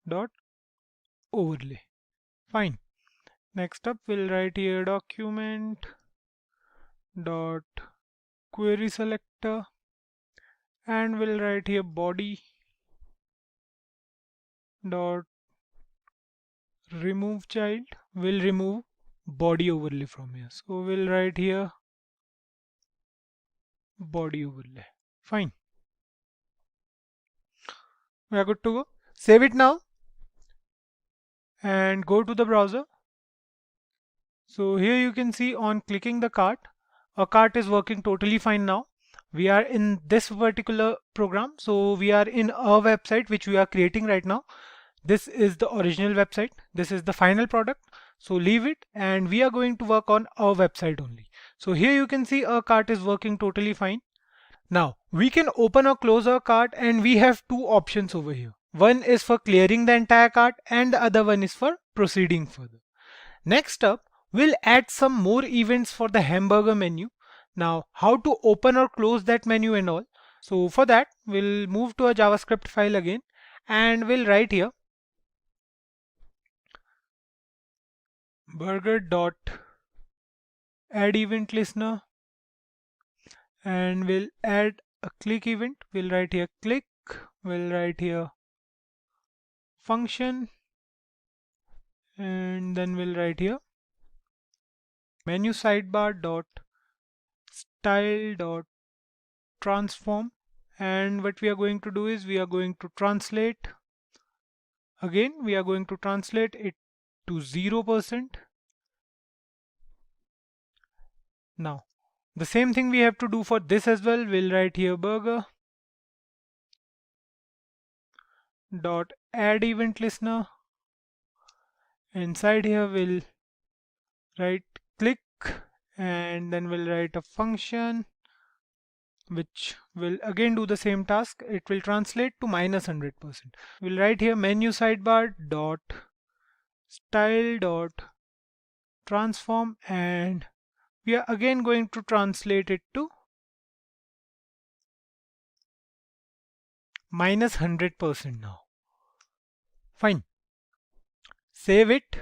dot overlay. Fine. Next up, we'll write here document dot query selector, and we'll write here body dot remove child. We'll remove body overlay from here. So we'll write here body overlay. Fine. We are good to go. Save it now and go to the browser. So here you can see on clicking the cart, our cart is working totally fine now. We are in this particular program. So we are in our website which we are creating right now. This is the original website. This is the final product. So leave it and we are going to work on our website only. So here you can see our cart is working totally fine. Now we can open or close our cart and we have two options over here. One is for clearing the entire cart and the other one is for proceeding further. Next up, we'll add some more events for the hamburger menu. Now how to open or close that menu and all. So for that, we'll move to a JavaScript file again and we'll write here burger dot add event listener, and we'll add a click event. We'll write here click, we'll write here function, and then we'll write here menu sidebar dot style dot transform, and what we are going to do is we are going to translate again, we are going to translate it to 0%. Now the same thing we have to do for this as well. We'll write here burger dot add event listener. Inside here we'll write click, and then we'll write a function which will again do the same task. It will translate to -100%. We'll write here menu sidebar dot style dot transform, and we are again going to translate it to -100% now. Fine. Save it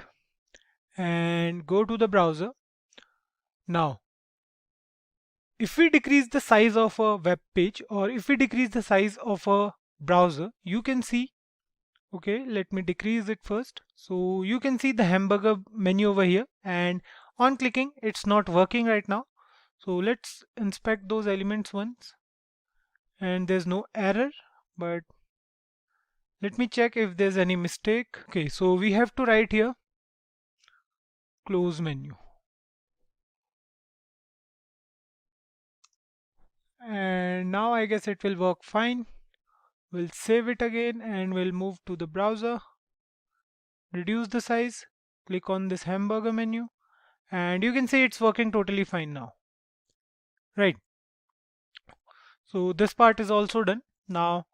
and go to the browser. Now if we decrease the size of a web page or if we decrease the size of a browser, you can see, okay, let me decrease it first. So you can see the hamburger menu over here, and on clicking it's not working right now. So let's inspect those elements once, and there's no error, but let me check if there's any mistake. Okay, so we have to write here close menu, and now I guess it will work fine. We'll save it again and we'll move to the browser, reduce the size, click on this hamburger menu, and you can see it's working totally fine now. Right. So this part is also done. Now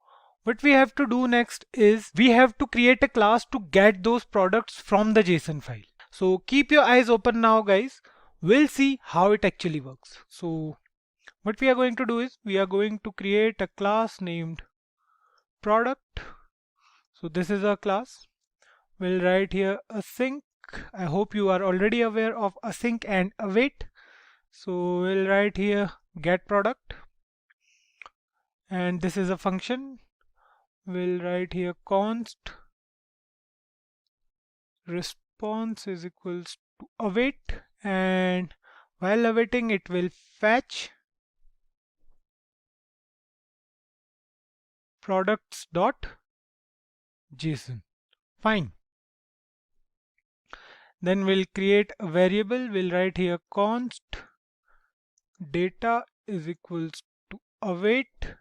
what we have to do next is we have to create a class to get those products from the JSON file. So keep your eyes open now, guys. We'll see how it actually works. So what we are going to do is we are going to create a class named product. So this is our class. We'll write here async. I hope you are already aware of async and await. So we'll write here get product, and this is a function. We'll write here const response is equals to await, and while awaiting it will fetch products.json. Fine. Then we'll create a variable. We'll write here const data is equals to await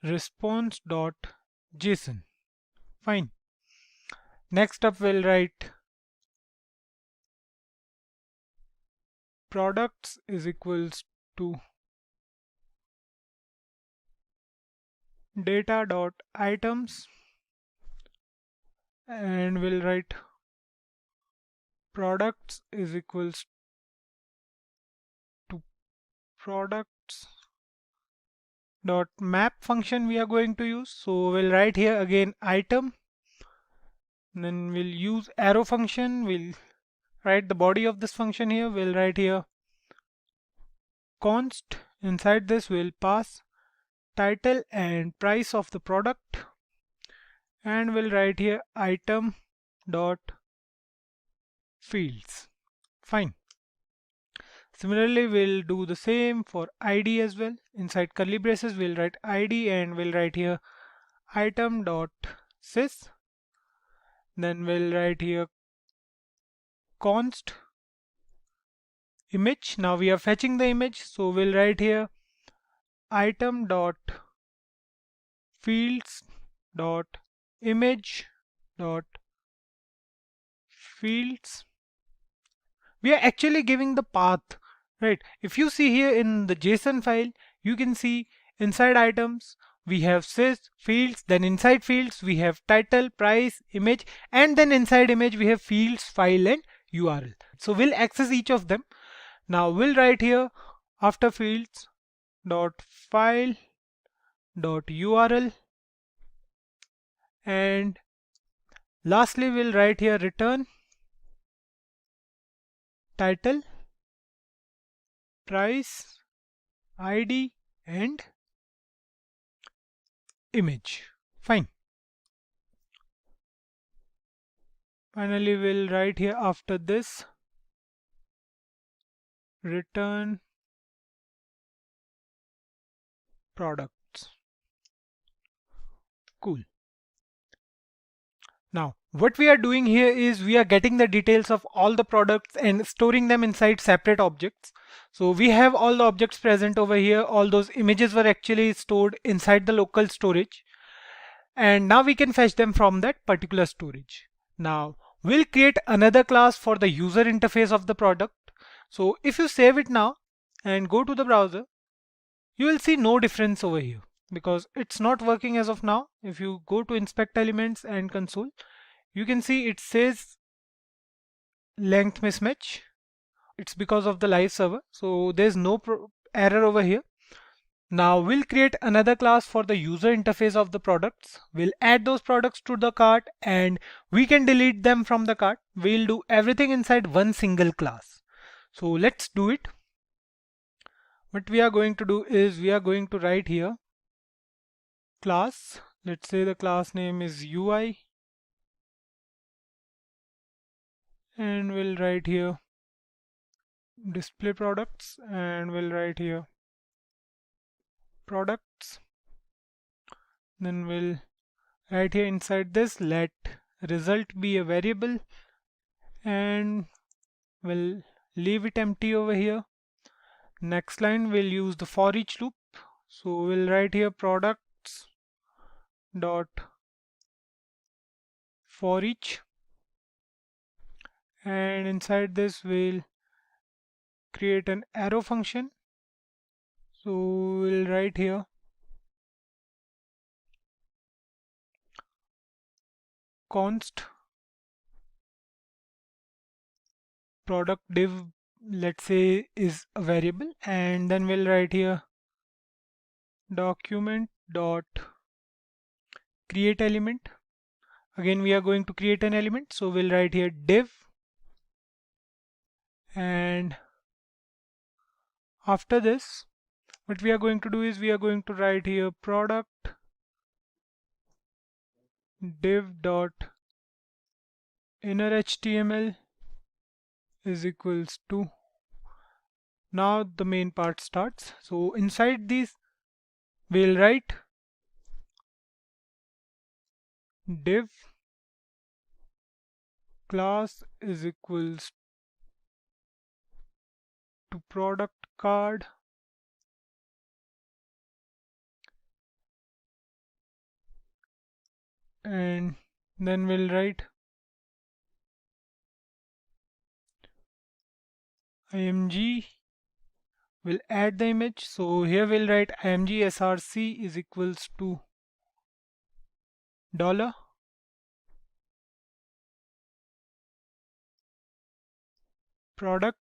response.json. Fine. Next up we'll write products is equals to data dot items, and we'll write products is equals to products dot map function we are going to use. So we'll write here again item, then we'll use arrow function, we'll write the body of this function here, we'll write here const. Inside this we'll pass title and price of the product, and we'll write here item dot fields. Fine. Similarly, we'll do the same for ID as well. Inside curly braces we'll write ID, and we'll write here item dot sys. Then we'll write here const image. Now we are fetching the image, so we'll write here item dot fields dot image dot fields. We are actually giving the path, right? If you see here in the JSON file, you can see inside items we have sys fields, then inside fields we have title, price, image, and then inside image we have fields, file, and URL. So we'll access each of them. Now we'll write here after fields dot file dot URL, and lastly we'll write here return title, price, ID, and image. Fine. Finally we'll write here after this return products. Cool. Now what we are doing here is we are getting the details of all the products and storing them inside separate objects. So we have all the objects present over here. All those images were actually stored inside the local storage, and now we can fetch them from that particular storage. Now we'll create another class for the user interface of the product. So if you save it now and go to the browser, you will see no difference over here because it's not working as of now. If you go to inspect elements and console, you can see it says length mismatch. It's because of the live server, so there's no error over here. Now we'll create another class for the user interface of the products. We'll add those products to the cart and we can delete them from the cart. We'll do everything inside one single class. So let's do it. What we are going to do is we are going to write here class. Let's say the class name is UI, and we'll write here display products, and we'll write here products. Then we'll write here inside this let result be a variable, and we'll leave it empty over here. Next line we'll use the for each loop, so we'll write here products dot for each, and inside this we'll create an arrow function. So we'll write here const product div, let's say, is a variable, and then we'll write here document dot create element. Again we are going to create an element, so we'll write here div, and after this what we are going to do is we are going to write here product div dot inner HTML is equals to, now the main part starts. So inside these we'll write div class is equals to product card, and then we'll write img, we'll add the image. So here we'll write img src is equals to dollar product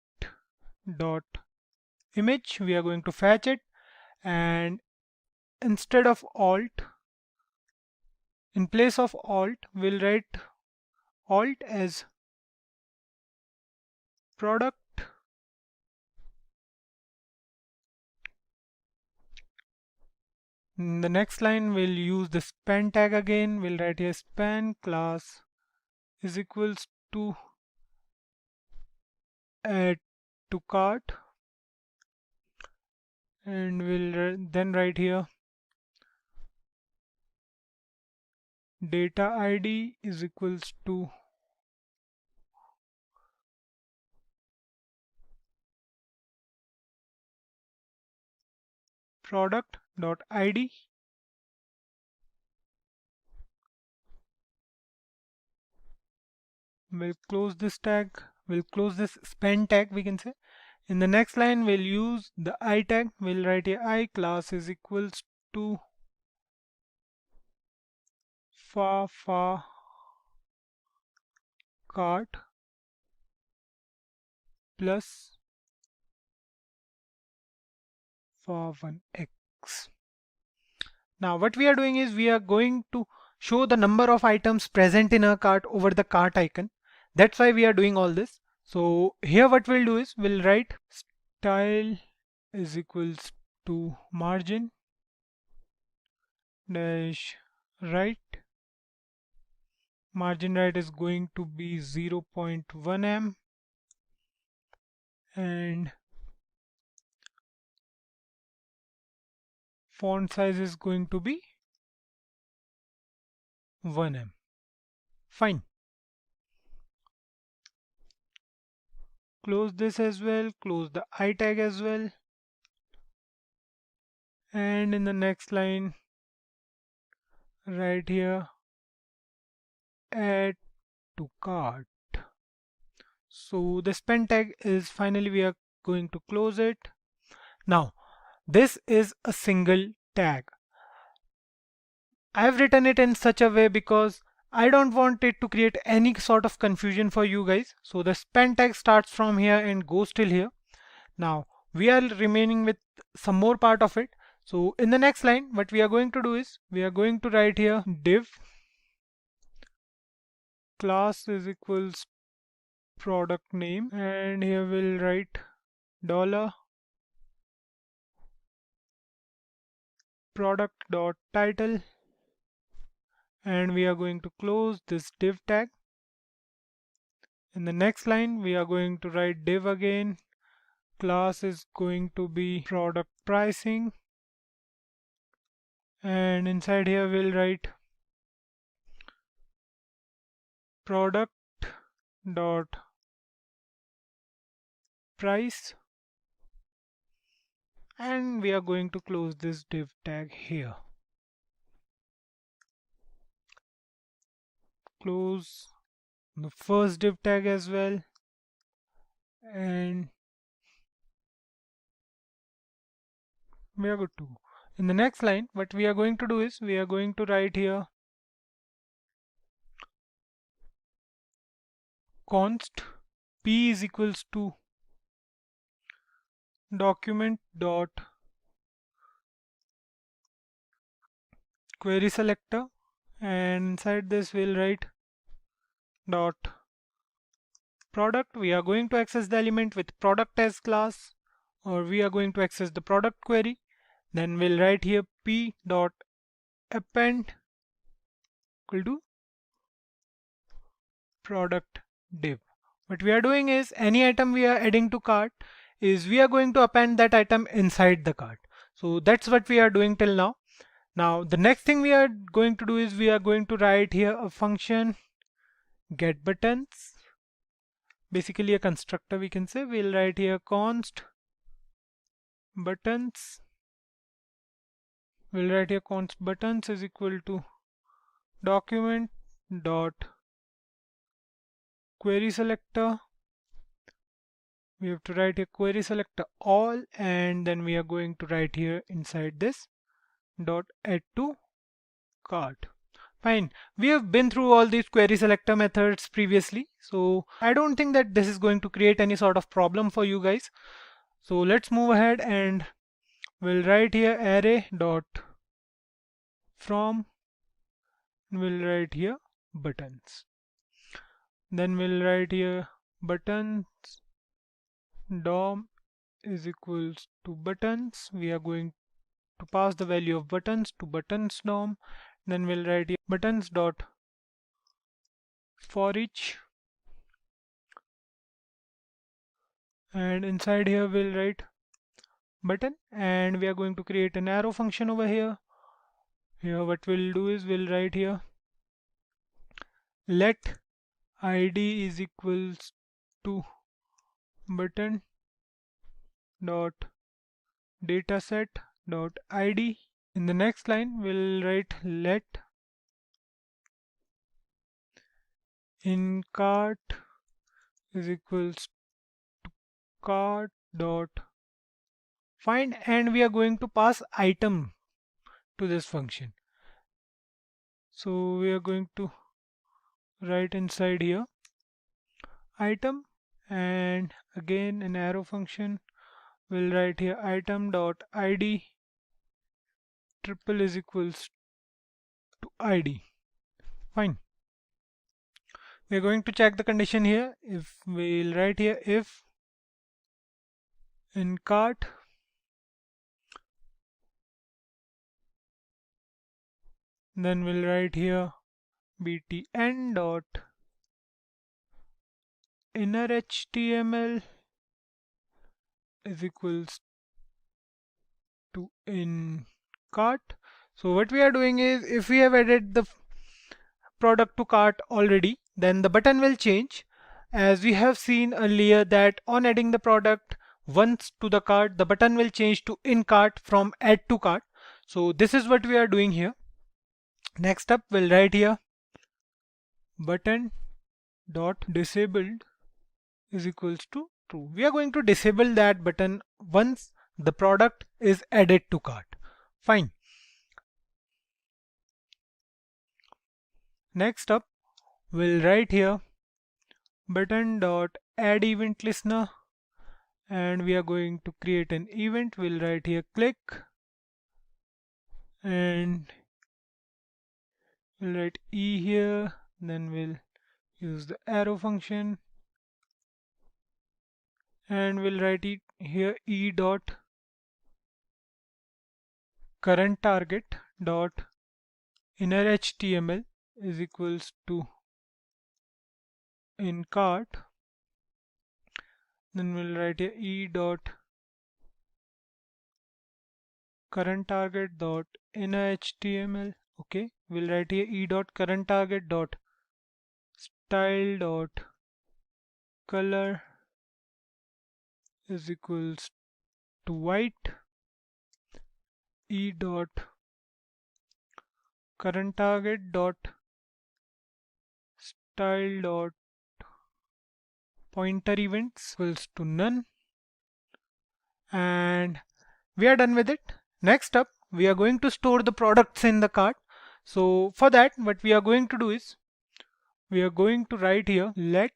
dot image. We are going to fetch it, and instead of alt, in place of alt, we'll write alt as product. In the next line, we'll use the span tag again. We'll write here span class is equals to add to cart, and we'll then write here data id is equals to product dot id. We'll close this tag, we'll close this span tag, we can say. In the next line, we'll use the I tag. We'll write here I class is equals to far cart plus far1x. Now what we are doing is we are going to show the number of items present in our cart over the cart icon. That's why we are doing all this. So here what we'll do is we'll write style is equals to margin dash right. Margin right is going to be 0.1 em, and font size is going to be 1 em. Fine. Close this as well, close the I tag as well, and in the next line right here add to cart. So the span tag is finally we are going to close it. Now this is a single tag. I have written it in such a way because I don't want it to create any sort of confusion for you guys. So the span tag starts from here and goes till here. Now we are remaining with some more part of it. So in the next line, what we are going to do is we are going to write here div class is equals product name, and here we'll write dollar product dot title, and we are going to close this div tag. In the next line, we are going to write div again. Class is going to be product pricing, and inside here we'll write product dot price, and we are going to close this div tag here. Close the first div tag as well, and we are good to go. In the next line, what we are going to do is we are going to write here const p is equals to document dot query selector, and inside this we'll write dot product. We are going to access the element with product as class, or we are going to access the product query. Then we'll write here p dot append equal to product div. What we are doing is any item we are adding to cart is we are going to append that item inside the cart. So that's what we are doing till now. Now the next thing we are going to do is we are going to write here a function get buttons, basically a constructor we can say. We'll write here const buttons. We'll write here const buttons is equal to document dot query selector. We have to write here query selector all, and then we are going to write here inside this dot add to cart. Fine. We have been through all these query selector methods previously, so I don't think that this is going to create any sort of problem for you guys. So let's move ahead and we'll write here array dot from, we'll write here buttons. Then we'll write here buttons dom is equals to buttons. We are going to pass the value of buttons to buttons dom. Then we'll write here buttons dot for each, and inside here we'll write button, and we are going to create an arrow function over here. Here what we'll do is we'll write here let id is equals to button dot dataset dot id. In the next line we'll write let in cart is equals to cart dot find, and we are going to pass item to this function. So we are going to write inside here item, and again an arrow function. We'll write here item dot id triple is equals to id. Fine. We're going to check the condition here. If we'll write here if in cart then we'll write here btn dot inner html is equals to in cart. So what we are doing is, if we have added the product to cart already, then the button will change, as we have seen earlier that on adding the product once to the cart, the button will change to in cart from add to cart. So this is what we are doing here. Next up we'll write here button dot disabled is equals to true. We are going to disable that button once the product is added to cart. Fine. Next up we'll write here button dot add event listener, and we are going to create an event. We'll write here click, and we'll write e here, then we'll use the arrow function, and we'll write it here e dot current target dot inner html is equals to in cart. Then we'll write here e dot current target dot inner html. Okay, we'll write here e dot current target dot style dot color is equals to white. E dot current target dot style dot pointer events equals to none, and we are done with it. Next up we are going to store the products in the cart. So for that, what we are going to do is we are going to write here let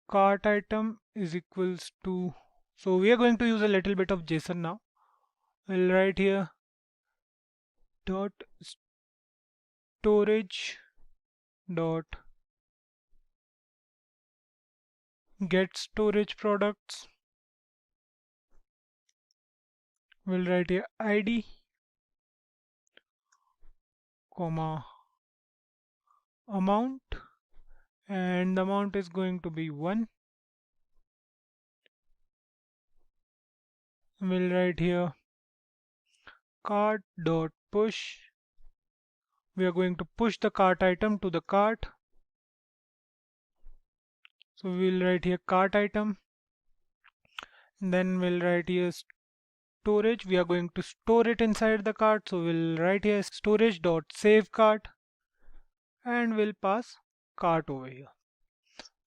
cart item is equals to, so we are going to use a little bit of JSON now. We'll write here dot storage dot get storage products. We'll write here id comma amount, and the amount is going to be 1. We'll write here cart dot push. We are going to push the cart item to the cart. So we'll write here cart item. Then we'll write here storage. We are going to store it inside the cart. So we'll write here storage dot save cart, and we'll pass cart over here.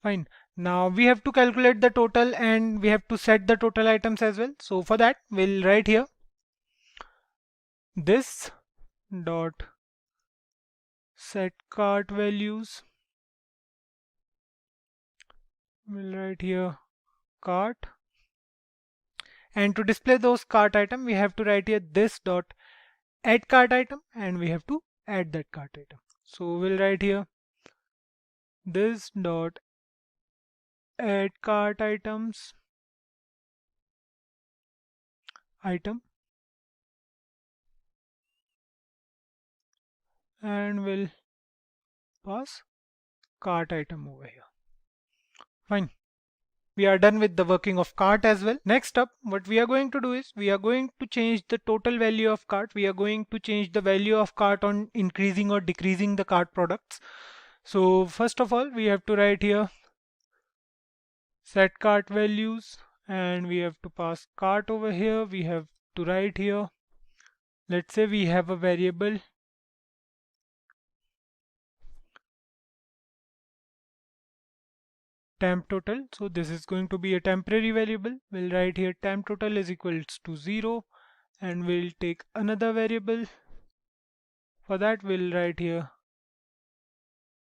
Fine. Now we have to calculate the total, and we have to set the total items as well. So for that we'll write here this dot set cart values, we'll write here cart, and to display those cart item we have to write here this dot add cart item, and we have to add that cart item. So we'll write here this dot add cart items item, and we'll pass cart item over here. Fine. We are done with the working of cart as well. Next up, what we are going to do is we are going to change the total value of cart. We are going to change the value of cart on increasing or decreasing the cart products. So first of all, we have to write here set cart values, and we have to pass cart over here. We have to write here, let's say we have a variable temp total. So this is going to be a temporary variable. We'll write here temp total is equals to 0, and we'll take another variable. For that we'll write here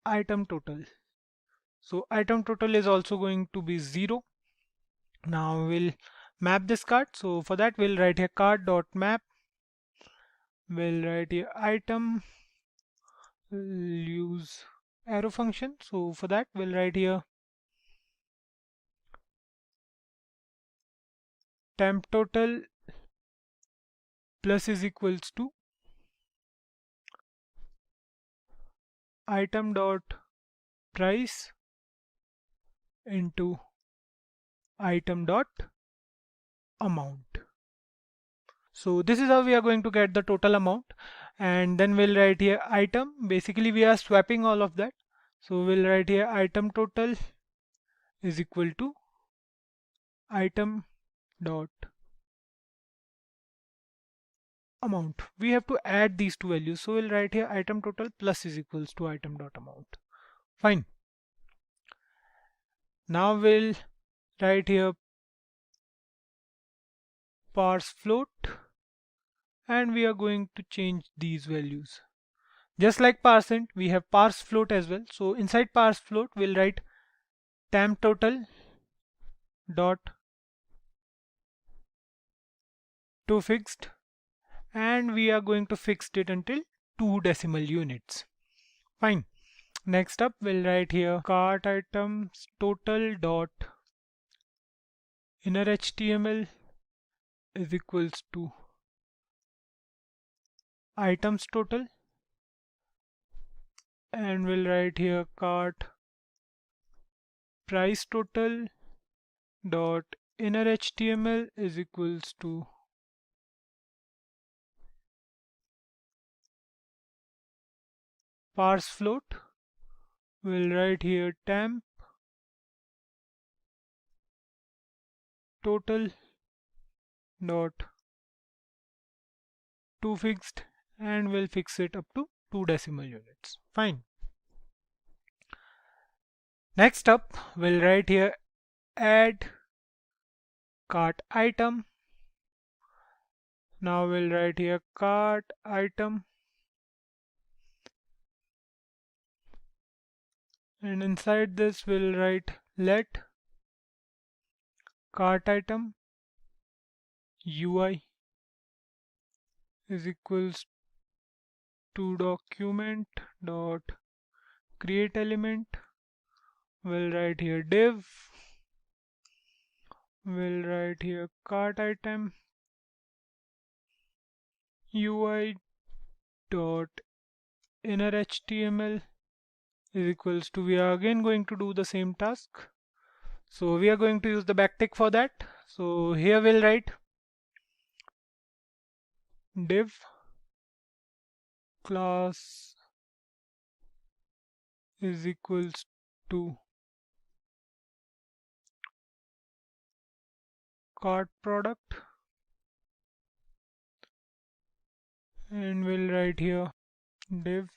item total. So item total is also going to be 0. Now we'll map this cart. So for that we'll write here cart.map. We'll write here item. We'll use arrow function. So for that we'll write here temp total plus is equals to item dot price into item dot amount. So this is how we are going to get the total amount, and then we'll write here item. Basically we are swapping all of that. So we'll write here item total is equal to item dot amount. We have to add these two values. So we'll write here item total plus is equals to item dot amount. Fine. Now we'll write here parse float, and we are going to change these values. Just like parseInt, we have parse float as well. So inside parse float we'll write temp total dot to fixed, and we are going to fix it until 2 decimal units. Fine. Next up we'll write here cart items total dot inner HTML is equals to items total, and we'll write here cart price total dot inner HTML is equals to parse float. We'll write here temp total dot to fixed, and we'll fix it up to 2 decimal units. Fine. Next up we'll write here add cart item. Now we'll write here cart item, and inside this we'll write let cart item UI is equals to document dot create element. We'll write here div. We'll write here cart item UI dot inner HTML is equals to, we are again going to do the same task. So we are going to use the backtick for that. So here we'll write div class is equals to cart product, and we'll write here div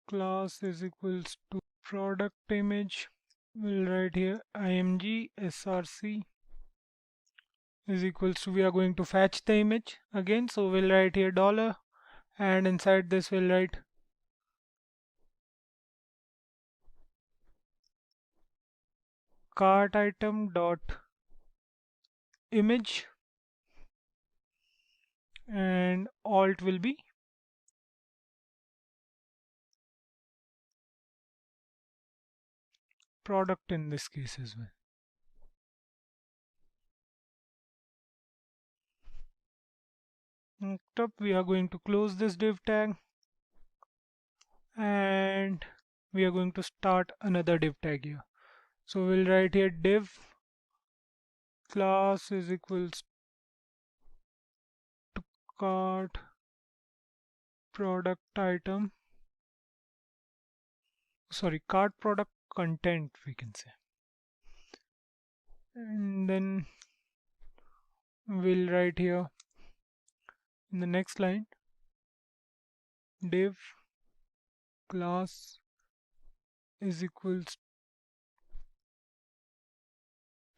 class is equals to product image. We'll write here img src is equals to, we are going to fetch the image again, so we'll write here dollar, and inside this we'll write cart item dot image, and alt will be product in this case as well. Next up, we are going to close this div tag, and we are going to start another div tag here. So we'll write here div class is equals to cart product item, sorry, cart product content we can say, and then we'll write here in the next line div class is equals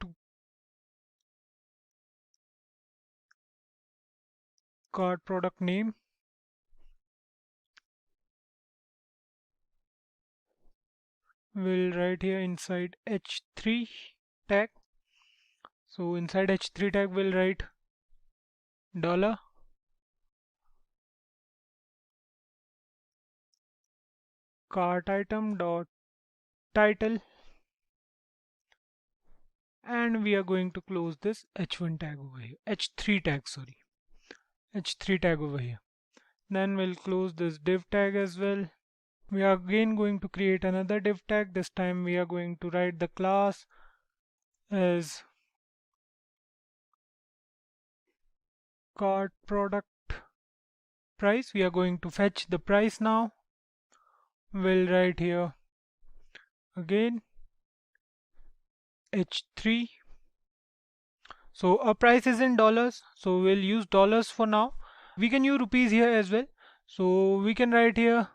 to cart product name, we'll write here inside h3 tag. So inside h3 tag we'll write dollar cart item dot title, and we are going to close this h1 tag over here, h3 tag, sorry, h3 tag over here. Then we'll close this div tag as well. We are again going to create another div tag. This time we are going to write the class as cart product price. We are going to fetch the price now. We'll write here again h3. So our price is in dollars, so we'll use dollars for now. We can use rupees here as well, so we can write here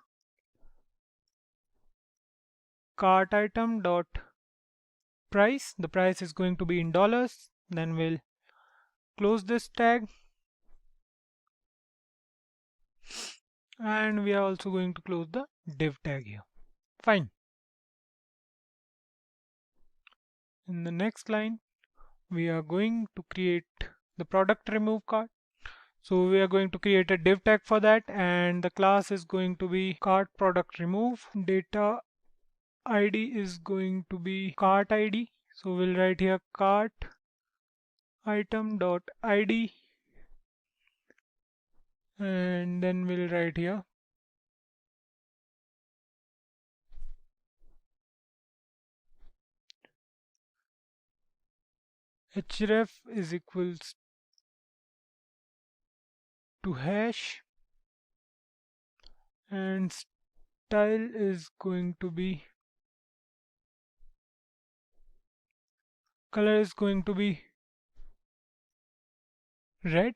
cart item dot price. The price is going to be in dollars. Then we'll close this tag, and we are also going to close the div tag here. Fine. In the next line we are going to create the product remove cart. So we are going to create a div tag for that, and the class is going to be cart product remove. Data ID is going to be cart ID. So we'll write here cart item dot ID, and then we'll write here href is equals to hash, and style is going to be, color is going to be red,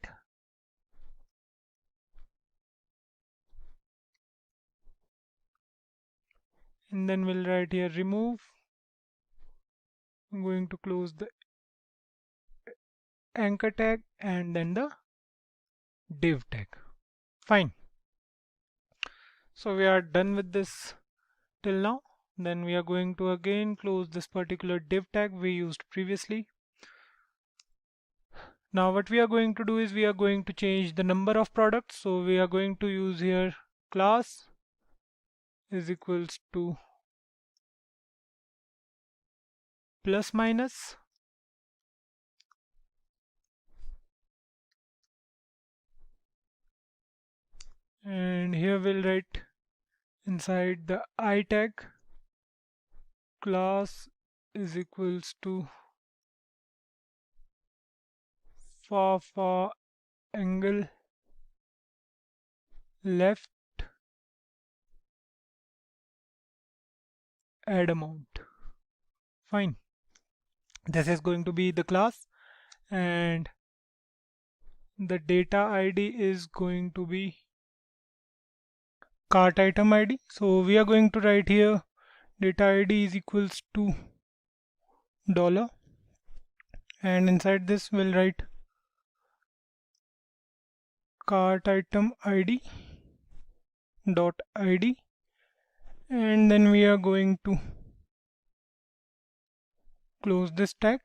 and then we'll write here remove. I'm going to close the anchor tag and then the div tag. Fine. So we are done with this till now. Then we are going to again close this particular div tag we used previously. Now what we are going to do is we are going to change the number of products. So we are going to use here class is equals to plus minus, and here we'll write inside the I tag class is equals to far angle left add amount. Fine. This is going to be the class, and the data ID is going to be cart item ID. So we are going to write here data ID is equals to dollar, and inside this we'll write cart item id dot id, and then we are going to close this tag,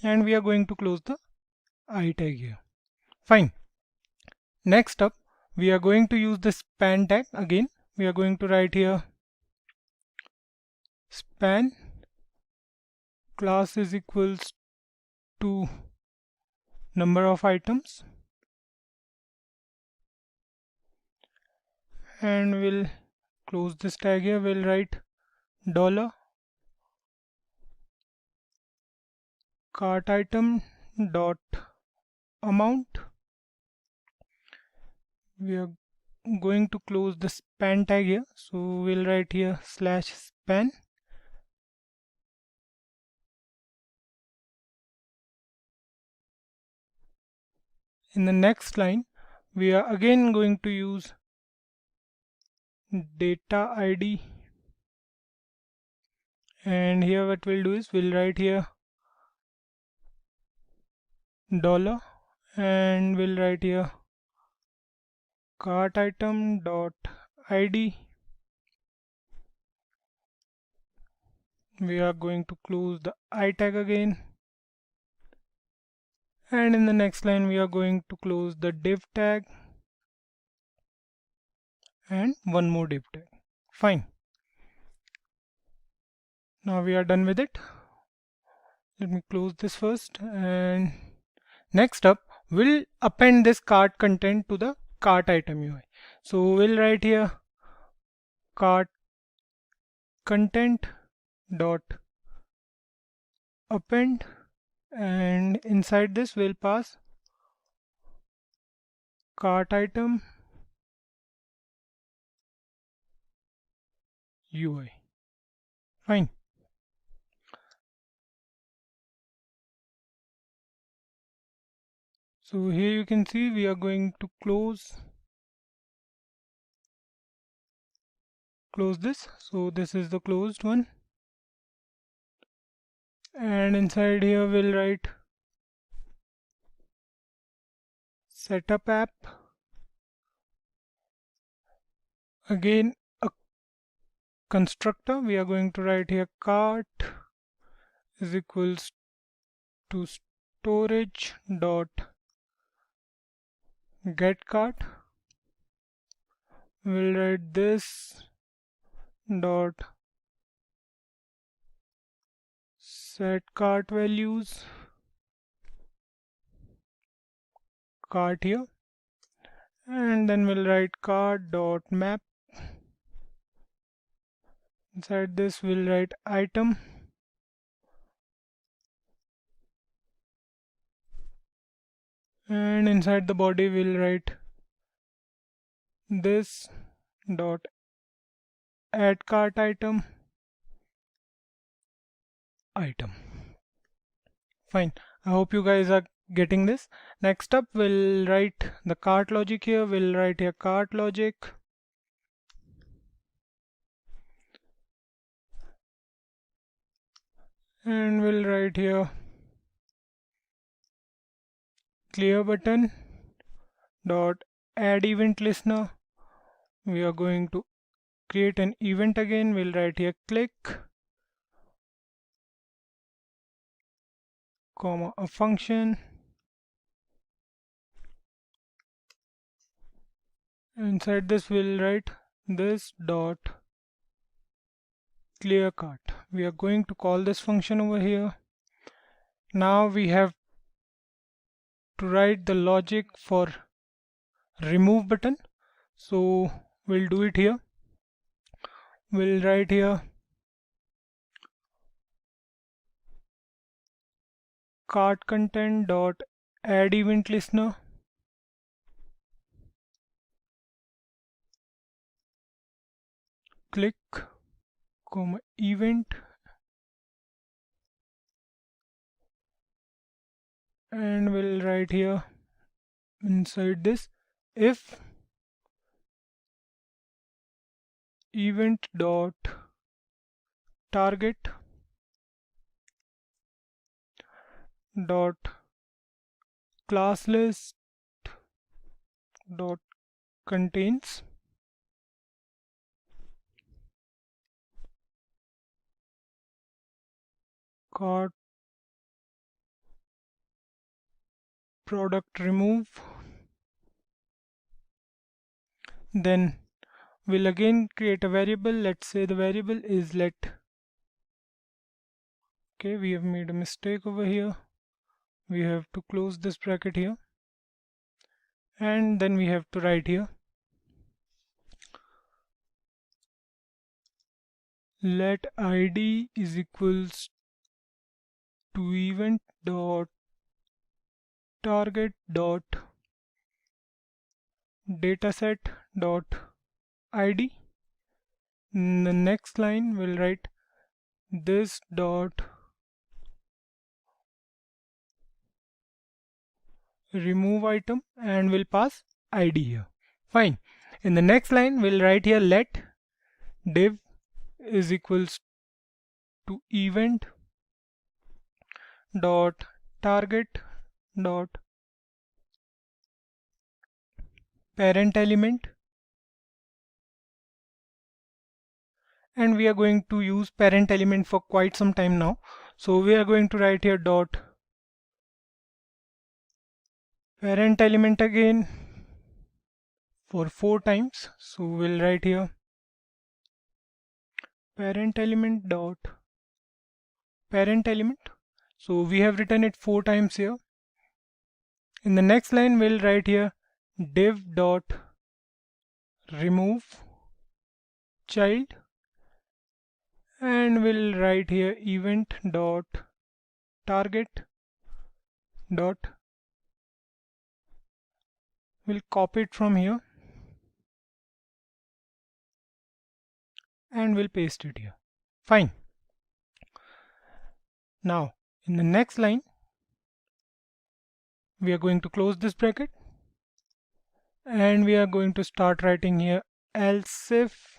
and we are going to close the I tag here. Fine. Next up, we are going to use the span tag again. We are going to write here span class is equals to number of items, and we'll close this tag here. We'll write dollar cart item dot amount. We are going to close the span tag here, so we'll write here slash span. In the next line, we are again going to use data id, and here what we'll do is we'll write here dollar, and we'll write here cart item dot id. We are going to close the I tag again, and in the next line we are going to close the div tag and one more div tag. Fine. Now we are done with it. Let me close this first, and next up we'll append this cart content to the cart item UI. So we'll write here cart content dot append, and inside this we'll pass cart item UI. Fine. So here you can see we are going to close this. So this is the closed one, and inside here we'll write setup app, again a constructor. We are going to write here cart is equals to storage dot get cart. We'll write this dot set cart values cart here, and then we'll write cart dot map. Inside this we'll write item, and inside the body we'll write this dot add cart item. Fine. I hope you guys are getting this. Next up we'll write the cart logic here. We'll write here cart logic, and we'll write here clear button dot add event listener. We are going to create an event again. We'll write here click comma a function. Inside this we'll write this dot clear cart. We are going to call this function over here. Now we have to write the logic for remove button, so we'll do it here. We'll write here cart content dot add event listener, click comma event, and we'll write here inside this if event dot target dot class list dot contains cart product remove. Then we'll again create a variable. Let's say the variable is let. Okay, we have made a mistake over here. We have to close this bracket here, and then we have to write here let id is equals to event dot target dot dataset dot id. In the next line we'll write this dot remove item and we'll pass id here. Fine. In the next line we'll write here let div is equals to event dot target dot parent element, and we are going to use parent element for quite some time now, so we are going to write here dot parent element again for 4 times. So we'll write here parent element dot parent element. So we have written it 4 times here. In the next line we'll write here div dot remove child, and we'll write here event dot target dot, we'll copy it from here and we'll paste it here. Fine. Now in the next line we are going to close this bracket and we are going to start writing here else if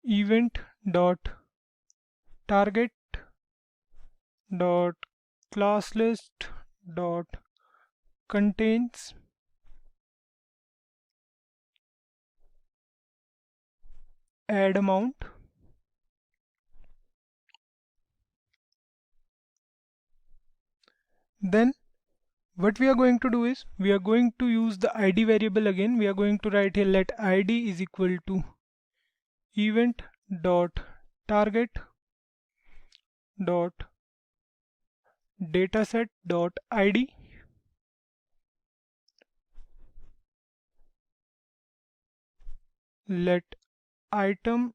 event dot target dot class list dot contains add amount. Then what we are going to do is we are going to use the id variable again. We are going to write here let id is equal to event dot target dot dataset dot id. Let item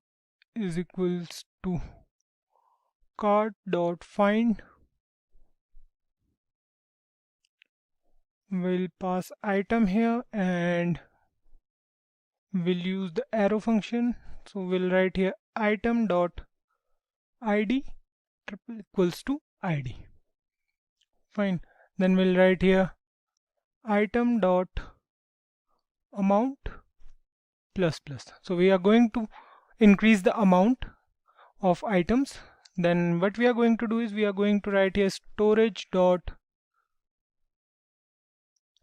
is equals to cart dot find. We'll pass item here and we'll use the arrow function. So we'll write here item dot id equals to id. Fine. Then we'll write here item dot amount plus plus. So we are going to increase the amount of items. Then what we are going to do is we are going to write here storage dot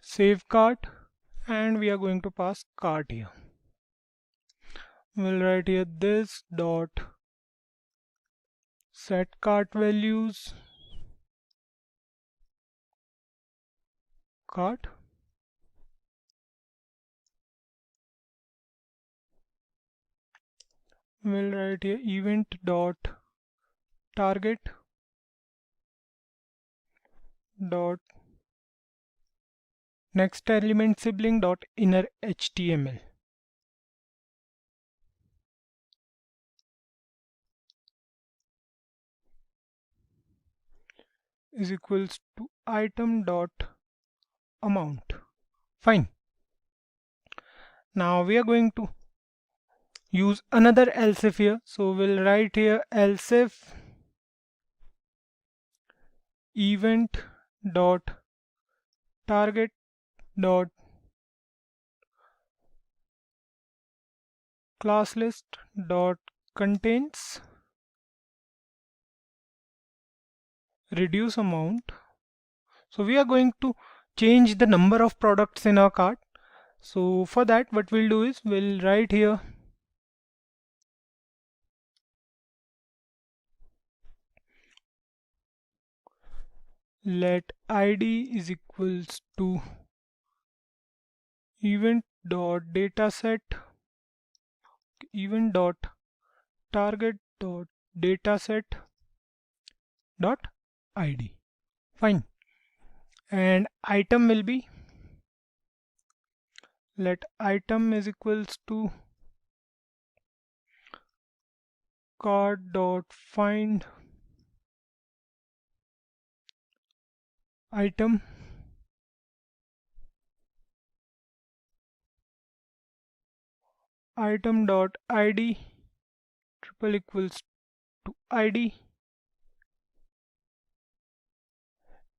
save cart and we are going to pass cart here. We'll write here this dot set cart values cart. We'll write here event dot target dot next element sibling dot inner html is equals to item dot amount. Fine. Now we are going to use another else if here. So we'll write here else if event dot target dot class list dot contains reduce amount. So we are going to change the number of products in our cart. So for that, what we'll do is we'll write here let id is equals to event dot dataset event dot target dot dataset dot id. Fine. And item will be let item is equals to cart dot find item item dot id triple equals to id.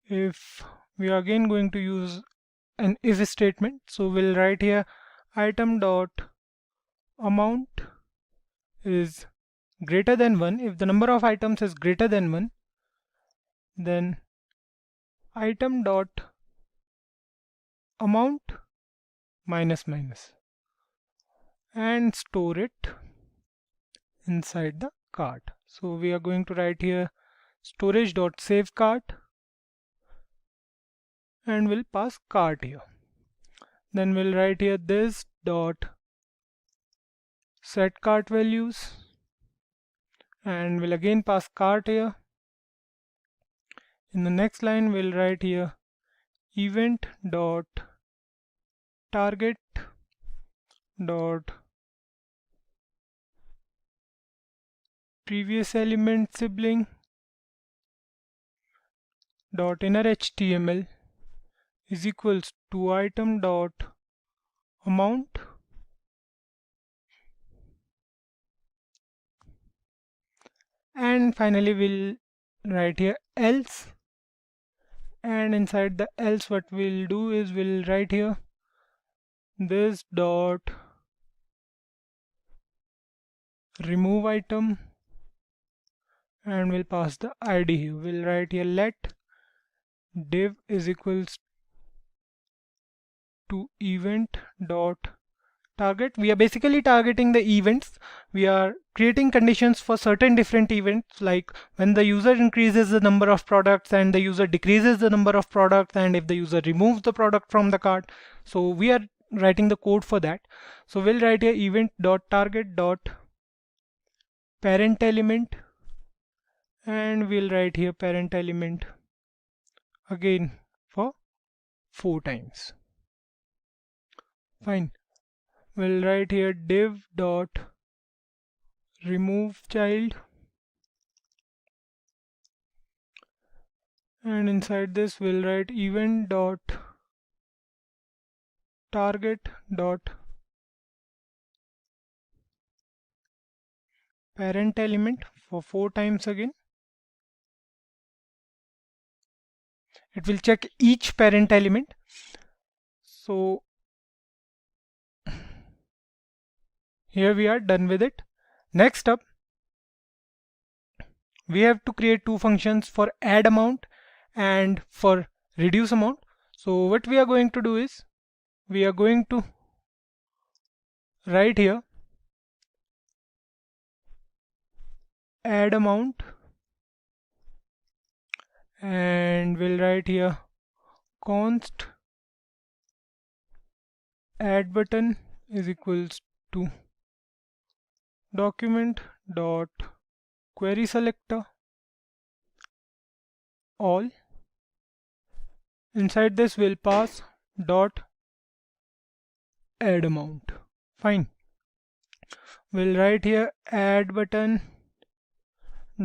If we are again going to use an if statement, so we'll write here item dot amount is greater than 1. If the number of items is greater than 1, then item dot amount minus minus, and store it inside the cart. So we are going to write here storage dot save cart, and we'll pass cart here. Then we'll write here this dot set cart values, and we'll again pass cart here. In the next line we'll write here event dot target dot previous element sibling dot inner HTML is equals to item dot amount and finally we'll write here else, and inside the else what we'll do is we'll write here this dot remove item, and we'll pass the id here. We'll write here let div is equals to event dot target. We are basically targeting the events. We are creating conditions for certain different events, like when the user increases the number of products and the user decreases the number of products, and if the user removes the product from the cart. So we are writing the code for that. So we'll write here event dot target dot parent element, and we'll write here parent element again for 4 times. Fine. We'll write here div dot remove child, and inside this we'll write event dot target dot parent element for 4 times again. It will check each parent element. So here we are done with it. Next up, we have to create 2 functions for add amount and for reduce amount. So what we are going to do is we are going to write here add amount, and we'll write here const add button is equals to document dot query selector all. Inside this we'll pass dot add amount. Fine. We'll write here add button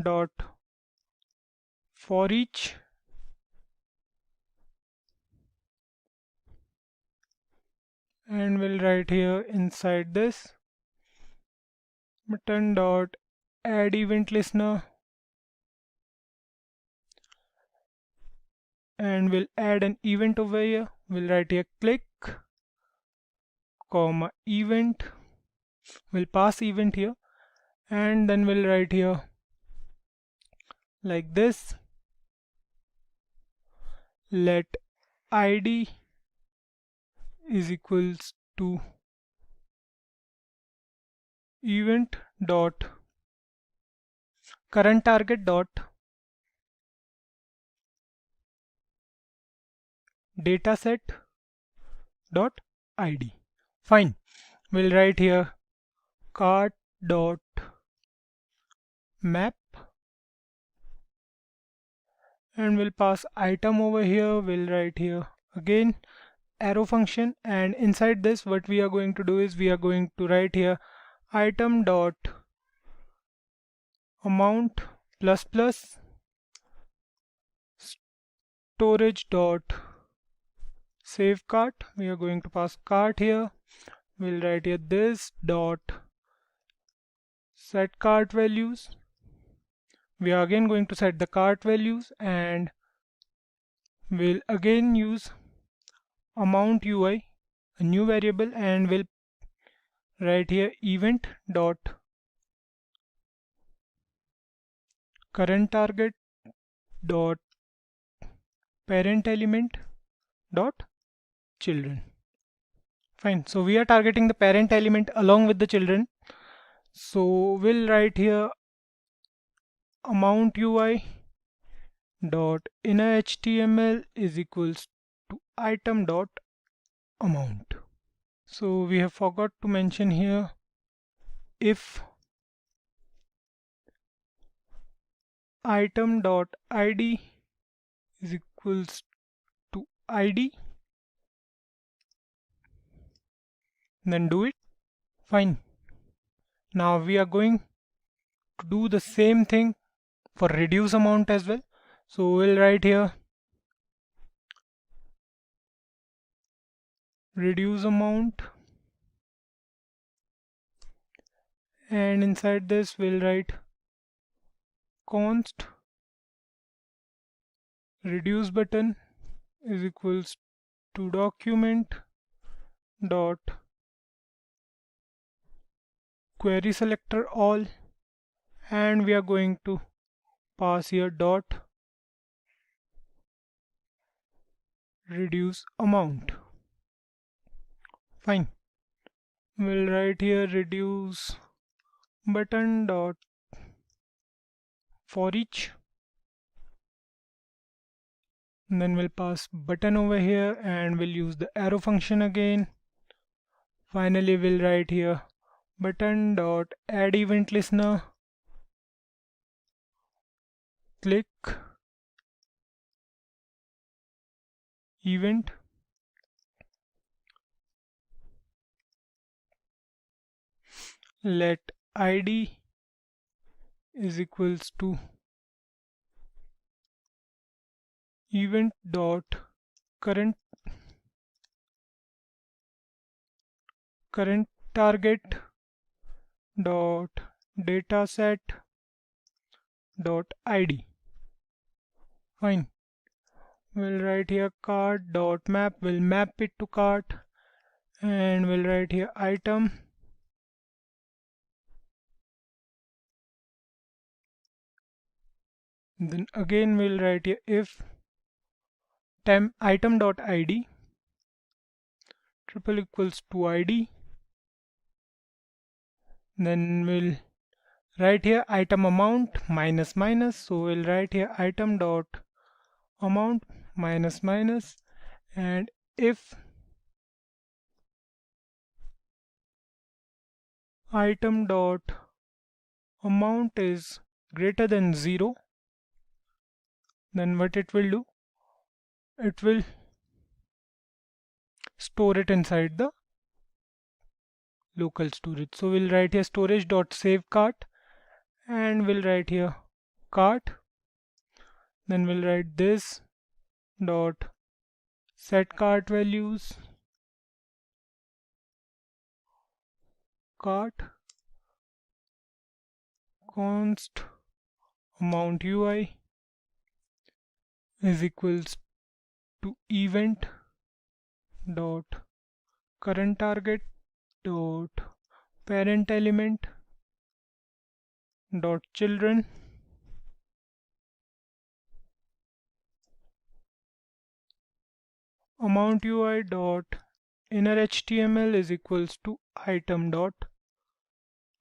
dot for each, and we'll write here inside this button dot add event listener, and we'll add an event over here. We'll write here click comma event, we'll pass event here, and then we'll write here like this let id is equals to event dot current target dot dataset dot id. Fine. We'll write here cart dot map, and we'll pass item over here. We'll write here again arrow function, and inside this what we are going to do is we are going to write here item dot amount plus plus storage dot save cart. We are going to pass cart here. We'll write here this dot set cart values. We are again going to set the cart values, and we'll again use amount UI, a new variable, and we'll write here event dot current target dot parent element dot children. Fine. So we are targeting the parent element along with the children. So we'll write here amount UI dot inner HTML is equals to item dot amount. So we have forgot to mention here if item dot id is equals to id, then do it. Fine. Now we are going to do the same thing for reduce amount as well. So we'll write here reduce amount, and inside this we'll write const reduce button is equals to document dot query selector all, and we are going to pass here dot reduce amount. Fine. We'll write here reduce button dot for each, and then we'll pass button over here, and we'll use the arrow function again. Finally we'll write here button dot add event listener, click event, let id is equals to event dot current target dot dataset dot id. Fine. We'll write here cart dot map, we'll map it to cart, and we'll write here item then again we'll write here if item dot id triple equals to id, then we'll write here item amount minus minus, so we'll write here item dot amount minus minus, and if item dot amount is greater than 0, then what it will do, it will store it inside the local storage. So we'll write here storage dot save cart, and we'll write here cart, then we'll write this dot set cart values cart const amount UI is equals to event dot current target dot parent element dot children, amount UI dot inner HTML is equals to item dot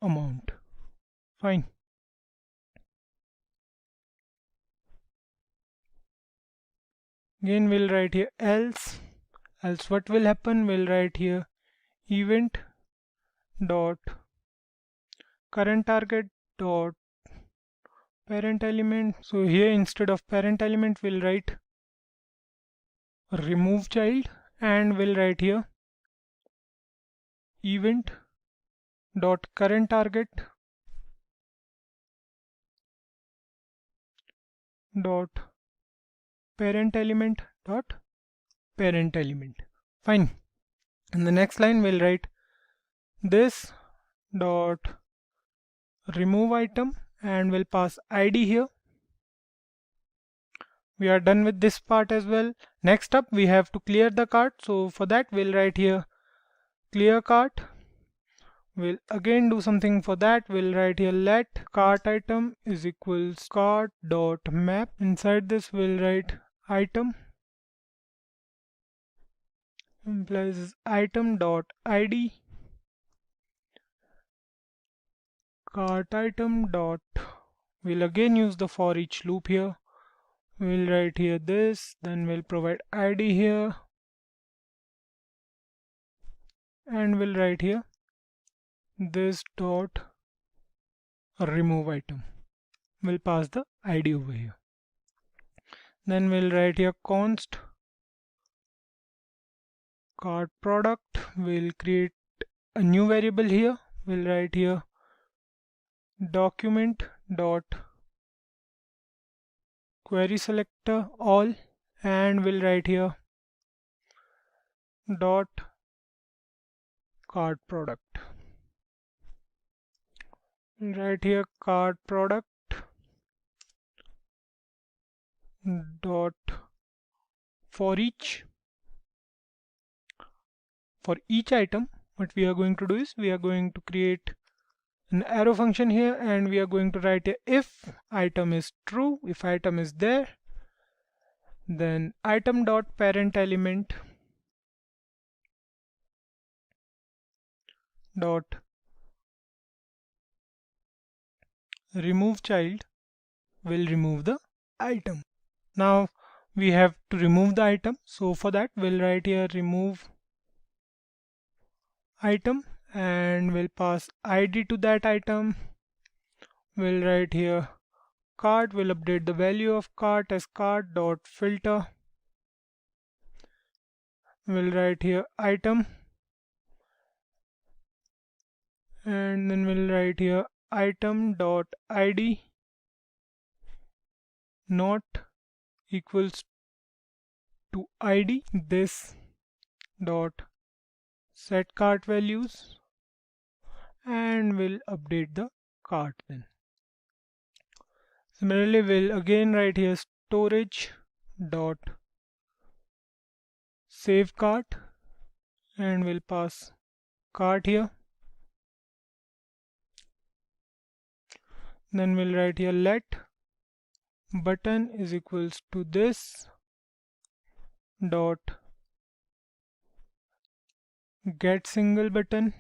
amount. Fine. Again we'll write here else what will happen, we'll write here event dot current target dot parent element. So here instead of parent element we'll write remove child, and we'll write here event dot current target dot parent element dot parent element. Fine. In the next line we'll write this dot remove item, and we'll pass ID here. We are done with this part as well. Next up we have to clear the cart. So for that we'll write here clear cart. We'll again do something for that. We'll write here let cart item is equals cart dot map. Inside this we'll write item implies item dot ID cart item dot. We'll again use the for each loop here. We'll write here this, then we'll provide ID here, and we'll write here this dot remove item. We'll pass the ID over here. Then we'll write here const cart product. We'll create a new variable here. We'll write here document dot query selector all, and we'll write here dot cart product. We'll write here cart product dot for each item. What we are going to do is we are going to create an arrow function here, and we are going to write here if item is true, if item is there, then item dot parent element dot remove child will remove the item. Now we have to remove the item, so for that we'll write here remove item, and we'll pass ID to that item. We'll write here cart. We'll update the value of cart as cart dot filter. We'll write here item, and then we'll write here item dot ID not equals to ID this dot set cart values, and we'll update the cart then. Similarly we'll again write here storage dot save cart, and we'll pass cart here. Then we'll write here let button is equals to this dot get single button.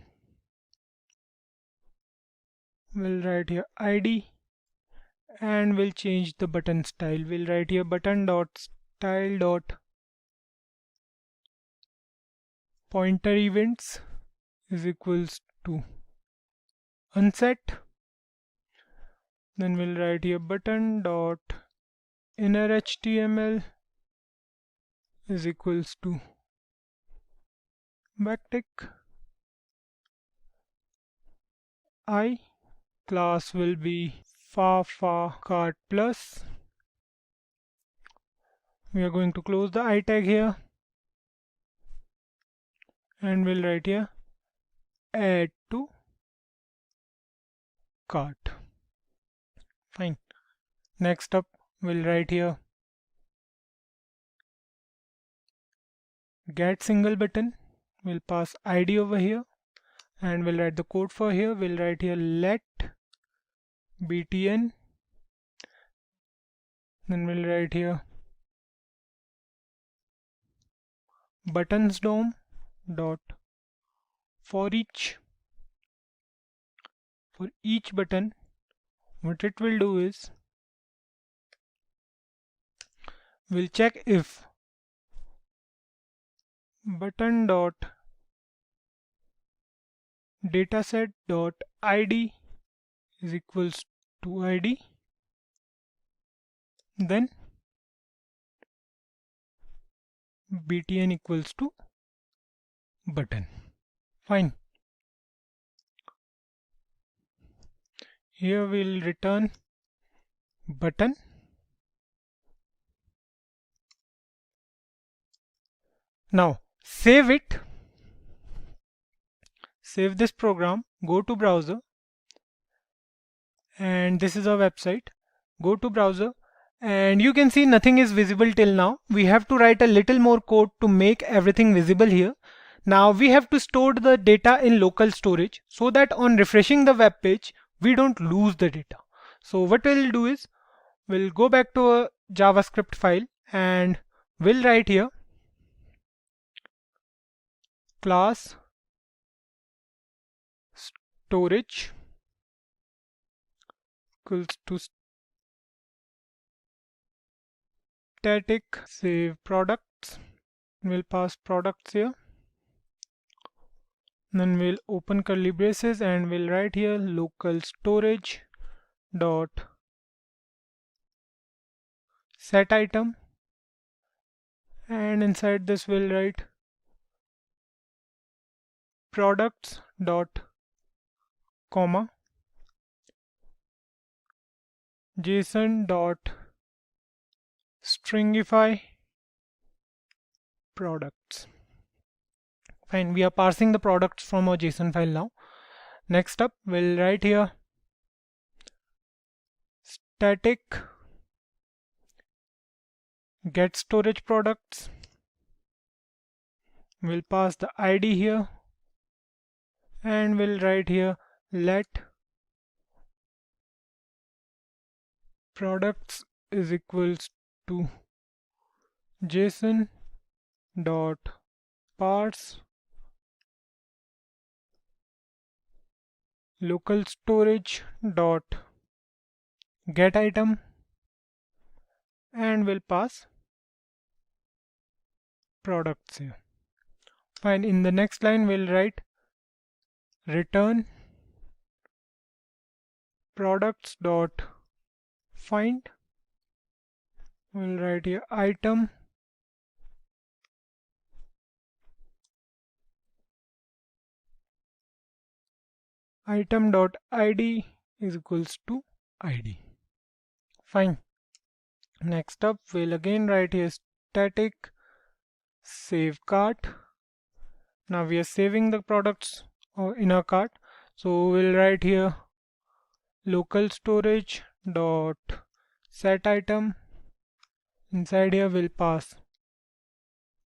We'll write here ID, and we'll change the button style. We'll write here button dot style dot pointer events is equals to unset. Then we'll write here button dot inner HTML is equals to backtick. I class will be far cart plus. We are going to close the I tag here, and we'll write here add to cart. Fine. Next up we'll write here get single button. We'll pass ID over here, and we'll write the code for here. We'll write here let btn, then we'll write here buttons DOM dot for each button. What it will do is we'll check if button dot dataset dot id is equals to id, then btn equals to button. Fine. Here we'll return button. Now save it. Save this program. Go to browser. And this is our website. Go to browser. And you can see nothing is visible till now. We have to write a little more code to make everything visible here. Now we have to store the data in local storage so that on refreshing the web page, we don't lose the data. So what we'll do is we'll go back to a JavaScript file and we'll write here class storage equals to static save products. We'll pass products here. Then we'll open curly braces and we'll write here local storage dot set item, and inside this we'll write products dot comma json dot stringify products. Fine, we are parsing the products from our JSON file now. Next up, we'll write here static get storage products. We'll pass the ID here and we'll write here let products is equals to JSON dot parse local storage dot get item, and we'll pass products here. Fine, in the next line we'll write return products dot find. We'll write here item dot id is equals to id. Fine. Next up, we'll again write here static save cart. Now we are saving the products in our cart, so we'll write here local storage dot set item. Inside here we'll pass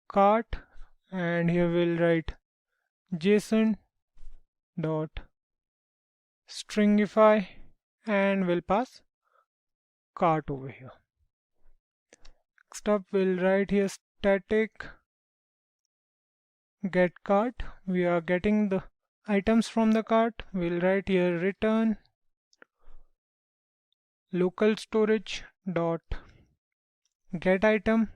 cart, and here we'll write JSON dot stringify, and we'll pass cart over here. Next up, we'll write here static get cart. We are getting the items from the cart. We'll write here return local storage dot get item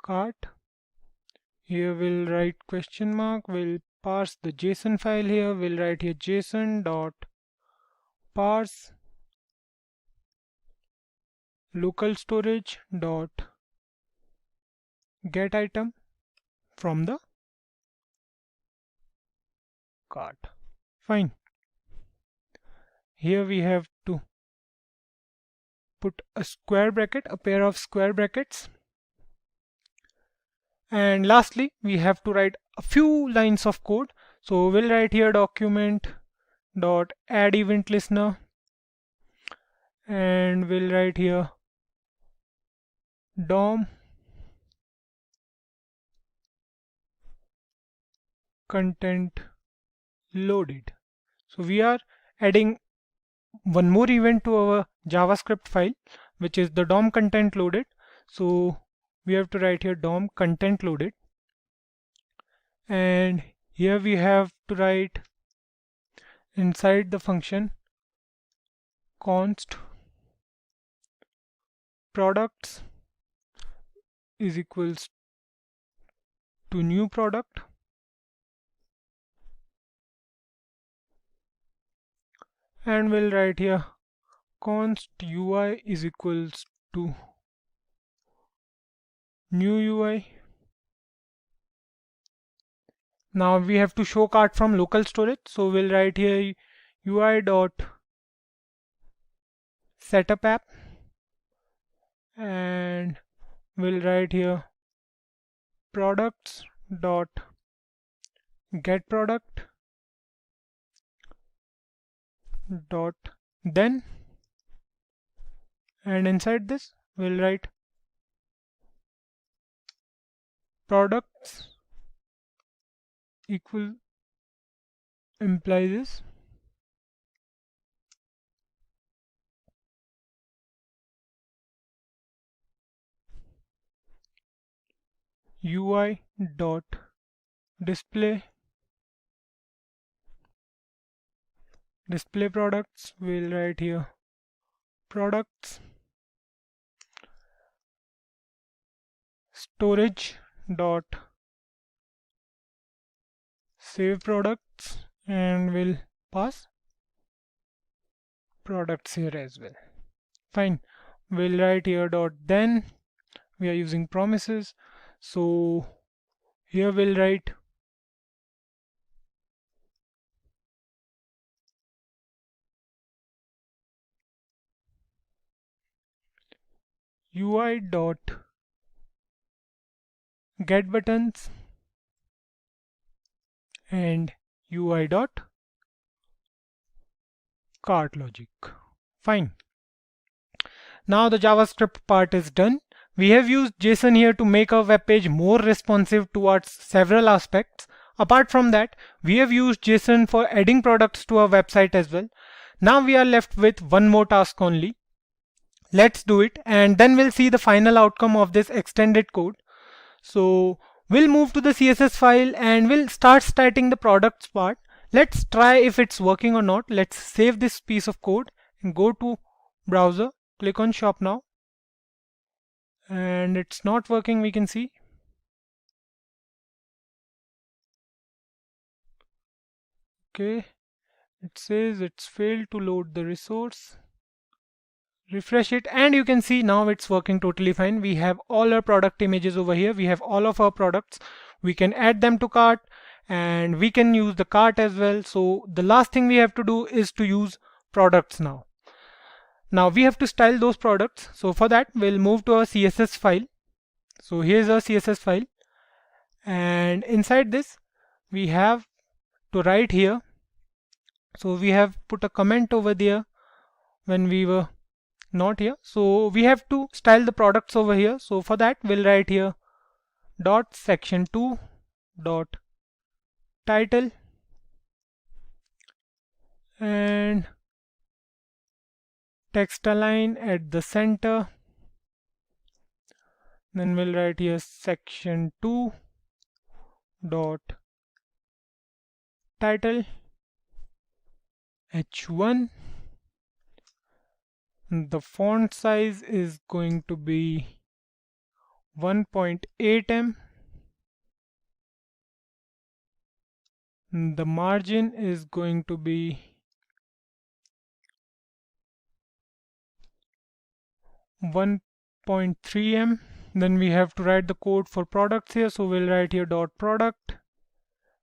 cart. Here we'll write question mark. We'll parse the JSON file here. We'll write here JSON dot parse local storage dot get item from the cart. Fine. Here we have to put a square bracket, a pair of square brackets. And lastly, we have to write a few lines of code. So we'll write here document dot add event listener, and we'll write here DOM content loaded. So we are adding one more event to our JavaScript file, which is the DOM content loaded. So we have to write here DOM content loaded, and here we have to write inside the function const products is equals to new product, and we'll write here const UI is equals to new UI. Now we have to show cart from local storage, so we'll write here UI dot setup app, and we'll write here products dot get product dot then, and inside this we'll write products equal implies this UI dot display products. We'll write here products storage dot save products, and we'll pass products here as well. Fine. We'll write here dot then. We are using promises, so here we'll write UI dot get buttons and UI dot cart logic. Fine. Now the JavaScript part is done. We have used JSON here to make our web page more responsive towards several aspects. Apart from that, we have used JSON for adding products to our website as well. Now we are left with one more task only. Let's do it, and then we'll see the final outcome of this extended code. So we'll move to the CSS file and we'll start starting the products part. Let's try if it's working or not. Let's save this piece of code and go to browser, click on shop now, and it's not working, we can see. Okay, it says it's failed to load the resource. Refresh it and you can see now it's working totally fine. We have all our product images over here. We have all of our products. We can add them to cart and we can use the cart as well. So the last thing we have to do is to use products now. Now we have to style those products. So for that we'll move to our CSS file. So here's our CSS file, and inside this we have to write here. So we have put a comment over there when we were not here, so we have to style the products over here. So for that we'll write here dot section2 dot title and text align at the center. Then we'll write here section2 dot title h1. The font size is going to be 1.8 em. The margin is going to be 1.3 em. Then we have to write the code for products here. So we'll write here dot product,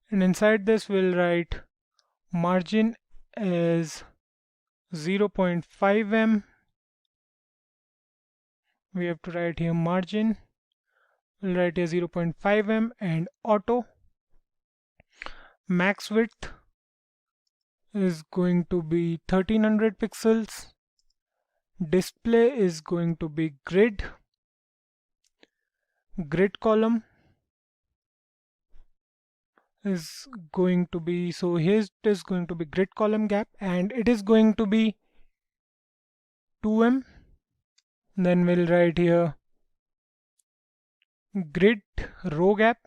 and inside this we'll write margin as 0.5 em. We have to write here margin, we'll write here 0.5 em, and auto max width is going to be 1300 pixels. Display is going to be grid column is going to be, so here it is going to be grid column gap, and it is going to be 2 em. Then we'll write here grid row gap,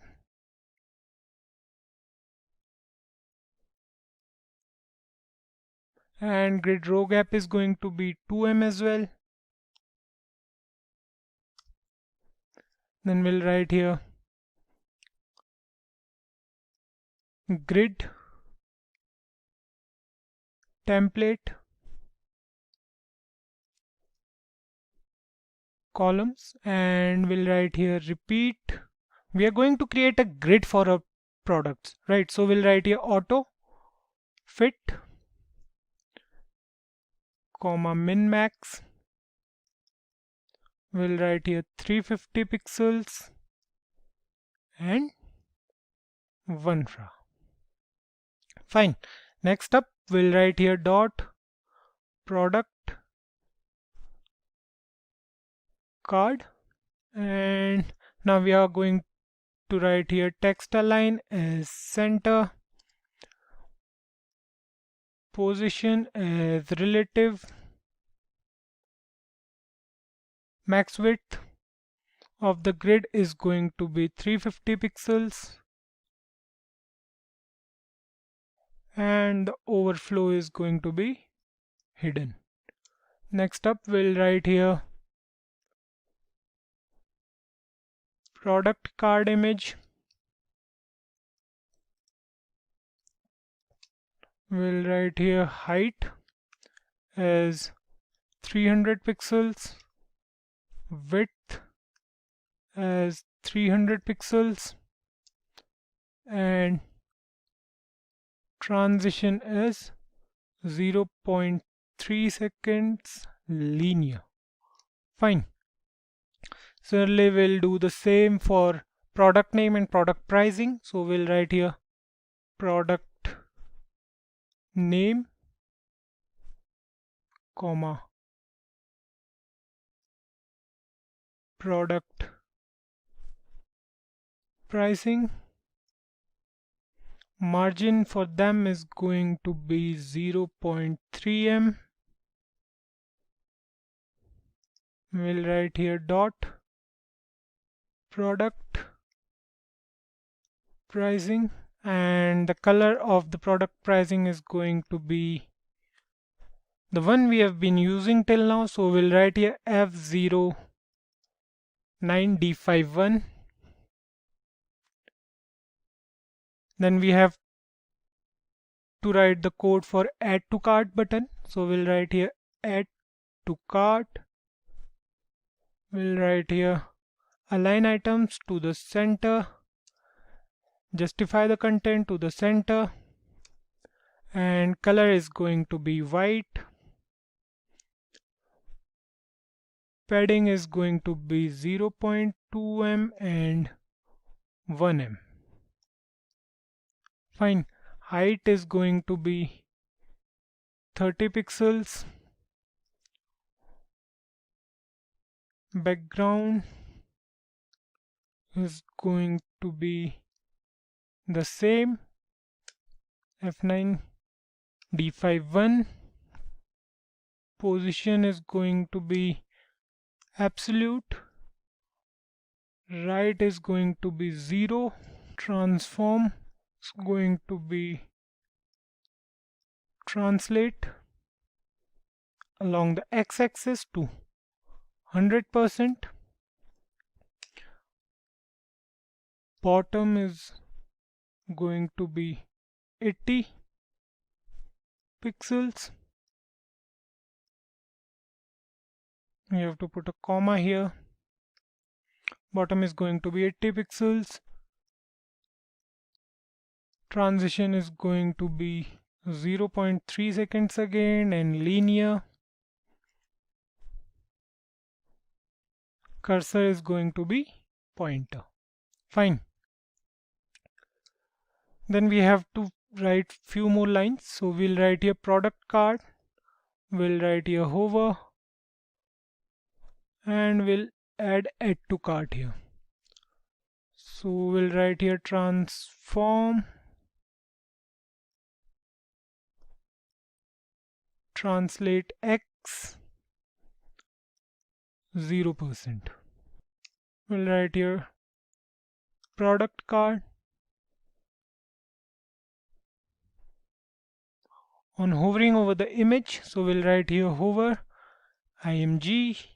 and grid row gap is going to be 2m as well. Then we'll write here grid template columns, and we'll write here repeat. We are going to create a grid for our products, right? So we'll write here auto fit comma min max. We'll write here 350 pixels and 1 fra. Fine. Next up, we'll write here dot product card, and now we are going to write here text align as center, position as relative, max width of the grid is going to be 350 pixels, and the overflow is going to be hidden. Next up, we'll write here product card image. We'll write here height as 300 pixels, width as 300 pixels, and transition as 0.3 seconds linear. Fine. Similarly, we'll do the same for product name and product pricing. So we'll write here product name comma product pricing. Margin for them is going to be 0.3m. We'll write here dot product pricing, and the color of the product pricing is going to be the one we have been using till now. So we'll write here F09D51. Then we have to write the code for add to cart button. So we'll write here add to cart. We'll write here align items to the center, justify the content to the center, and color is going to be white. Padding is going to be 0.2m and 1m. Fine. Height is going to be 30 pixels. Background is going to be the same, F9D51. Position is going to be absolute. Right is going to be 0. Transform is going to be translate along the x-axis to 100%. Bottom is going to be 80 pixels. We have to put a comma here. Bottom is going to be 80 pixels. Transition is going to be 0.3 seconds again, and linear. Cursor is going to be pointer. Fine. Then we have to write few more lines. So we'll write here product card. We'll write here hover, and we'll add to cart here. So we'll write here transform translate x 0%. We'll write here product card. On hovering over the image, so we'll write here hover img.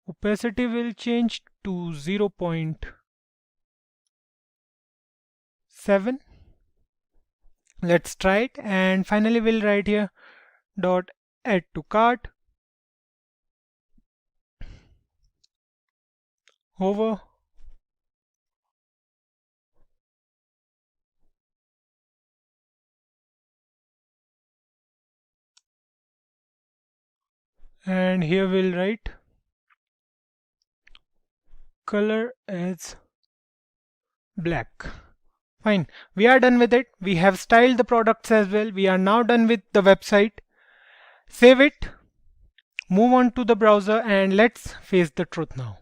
Opacity will change to 0.7. Let's try it, and finally we'll write here dot add to cart. Hover. And here we'll write color as black. Fine, we are done with it. We have styled the products as well. We are now done with the website. Save it, move on to the browser, and let's face the truth now.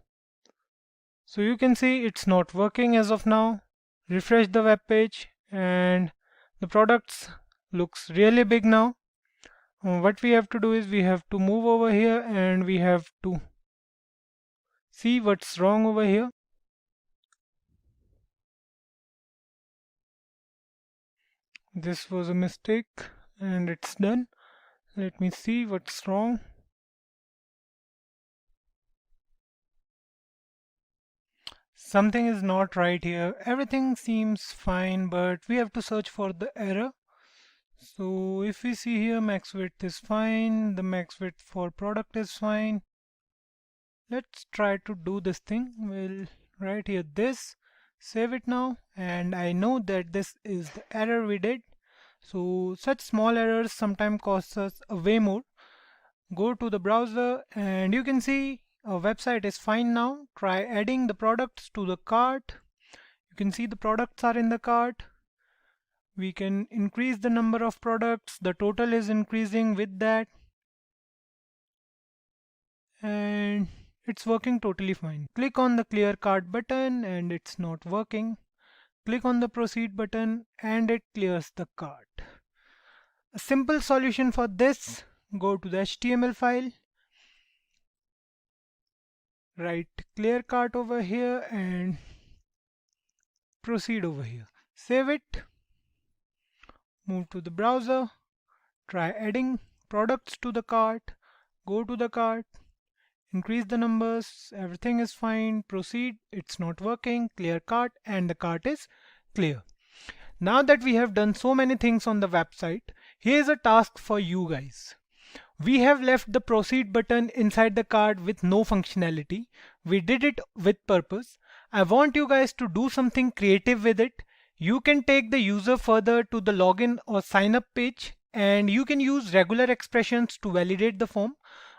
So you can see it's not working as of now. Refresh the web page and the products looks really big now. What we have to do is we have to move over here and we have to see what's wrong over here. This was a mistake and it's done. Let me see what's wrong. Something is not right here. Everything seems fine, but we have to search for the error. So if we see here, max width is fine, the max width for product is fine. Let's try to do this thing. We'll write here this, save it now, and I know that this is the error we did. So such small errors sometimes cost us way more. Go to the browser and you can see our website is fine now. Try adding the products to the cart. You can see the products are in the cart. We can increase the number of products. The total is increasing with that. And it's working totally fine. Click on the clear cart button and it's not working. Click on the proceed button and it clears the cart. A simple solution for this, go to the HTML file, write clear cart over here and proceed over here. Save it. Move to the browser, try adding products to the cart, go to the cart, increase the numbers, everything is fine, proceed, it's not working, clear cart, and the cart is clear. Now that we have done so many things on the website, here's a task for you guys. We have left the proceed button inside the cart with no functionality. We did it with purpose. I want you guys to do something creative with it. You can take the user further to the login or sign up page and you can use regular expressions to validate the form.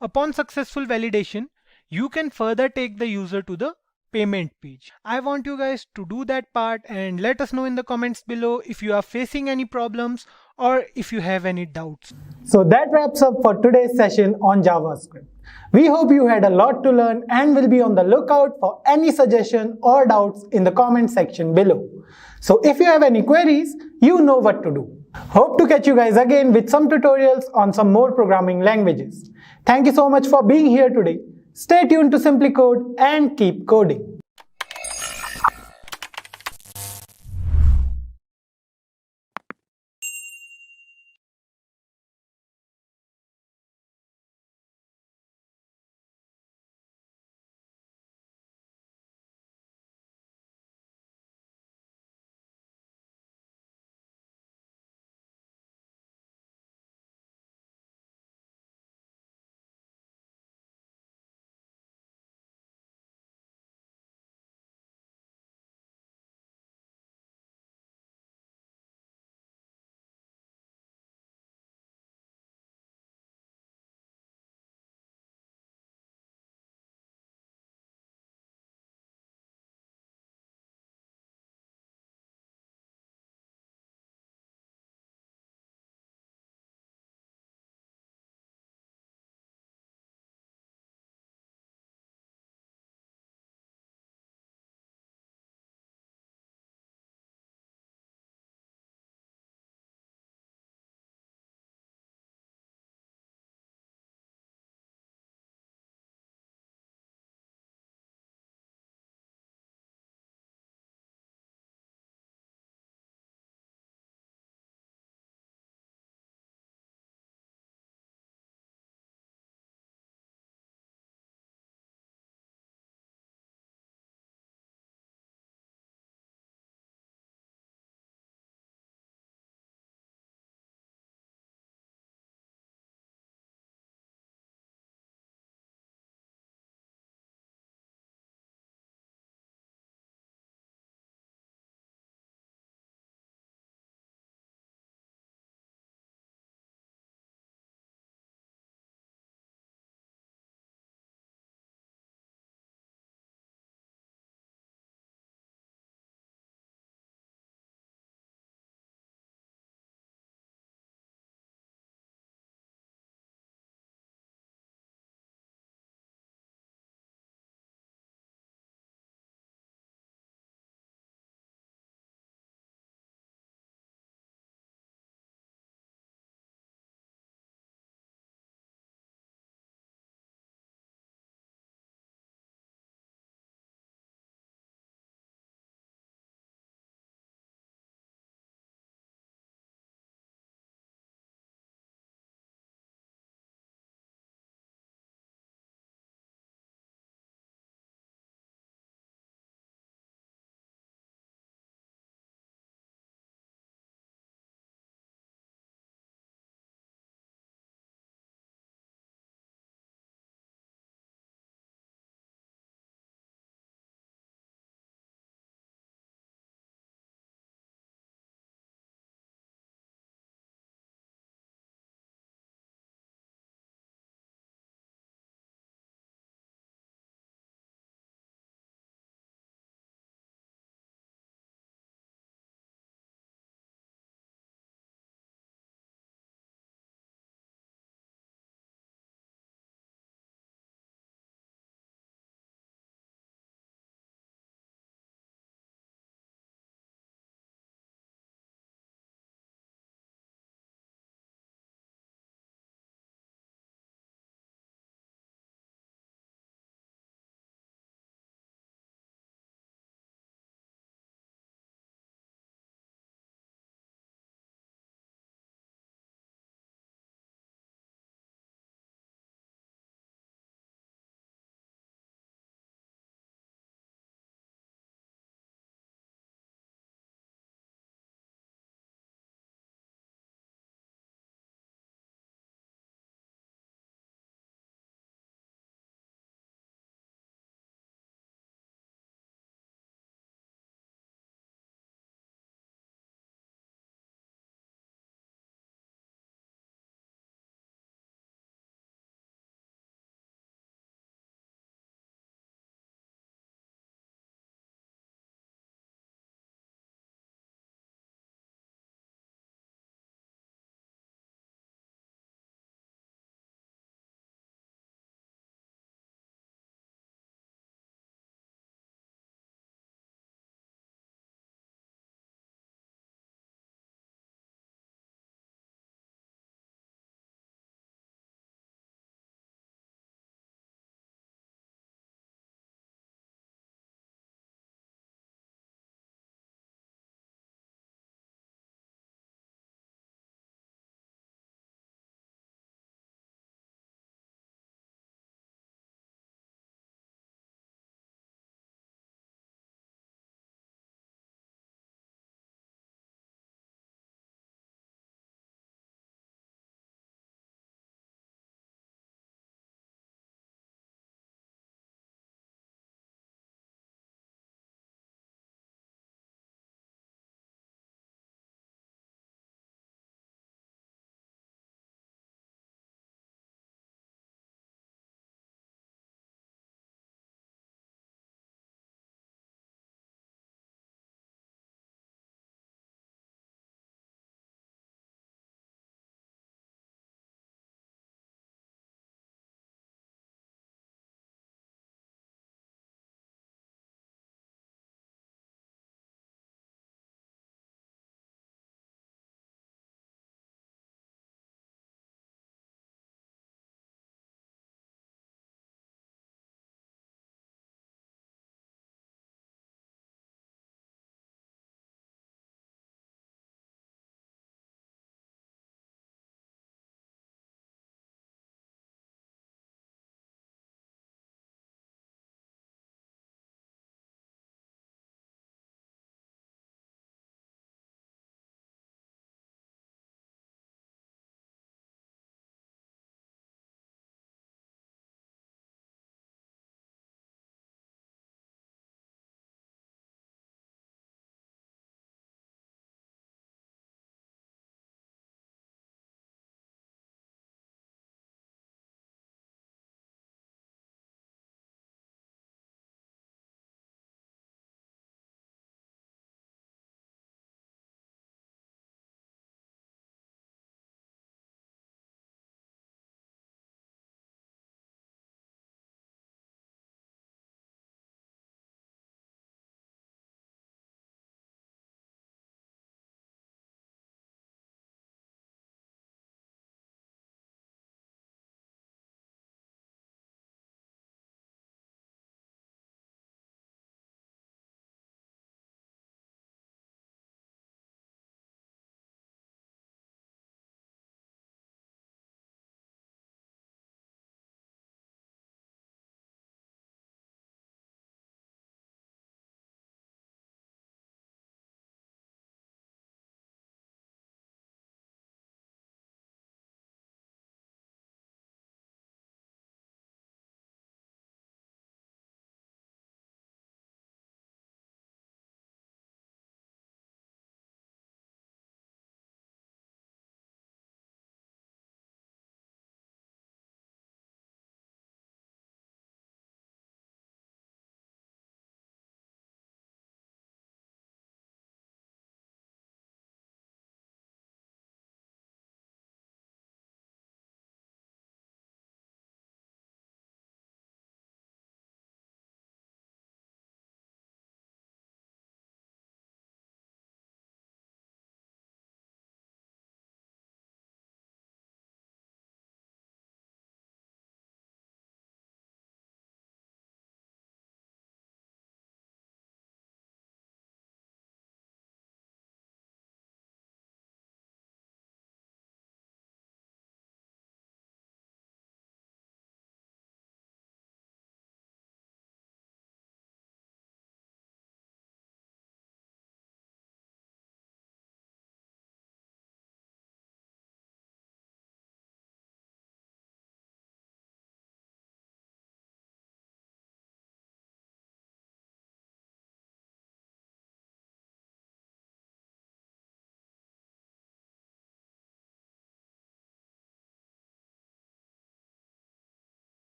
Upon successful validation, you can further take the user to the payment page. I want you guys to do that part and let us know in the comments below if you are facing any problems or if you have any doubts. So that wraps up for today's session on JavaScript. We hope you had a lot to learn and will be on the lookout for any suggestion or doubts in the comment section below. So if you have any queries, you know what to do. Hope to catch you guys again with some tutorials on some more programming languages. Thank you so much for being here today. Stay tuned to SimpliCode and keep coding.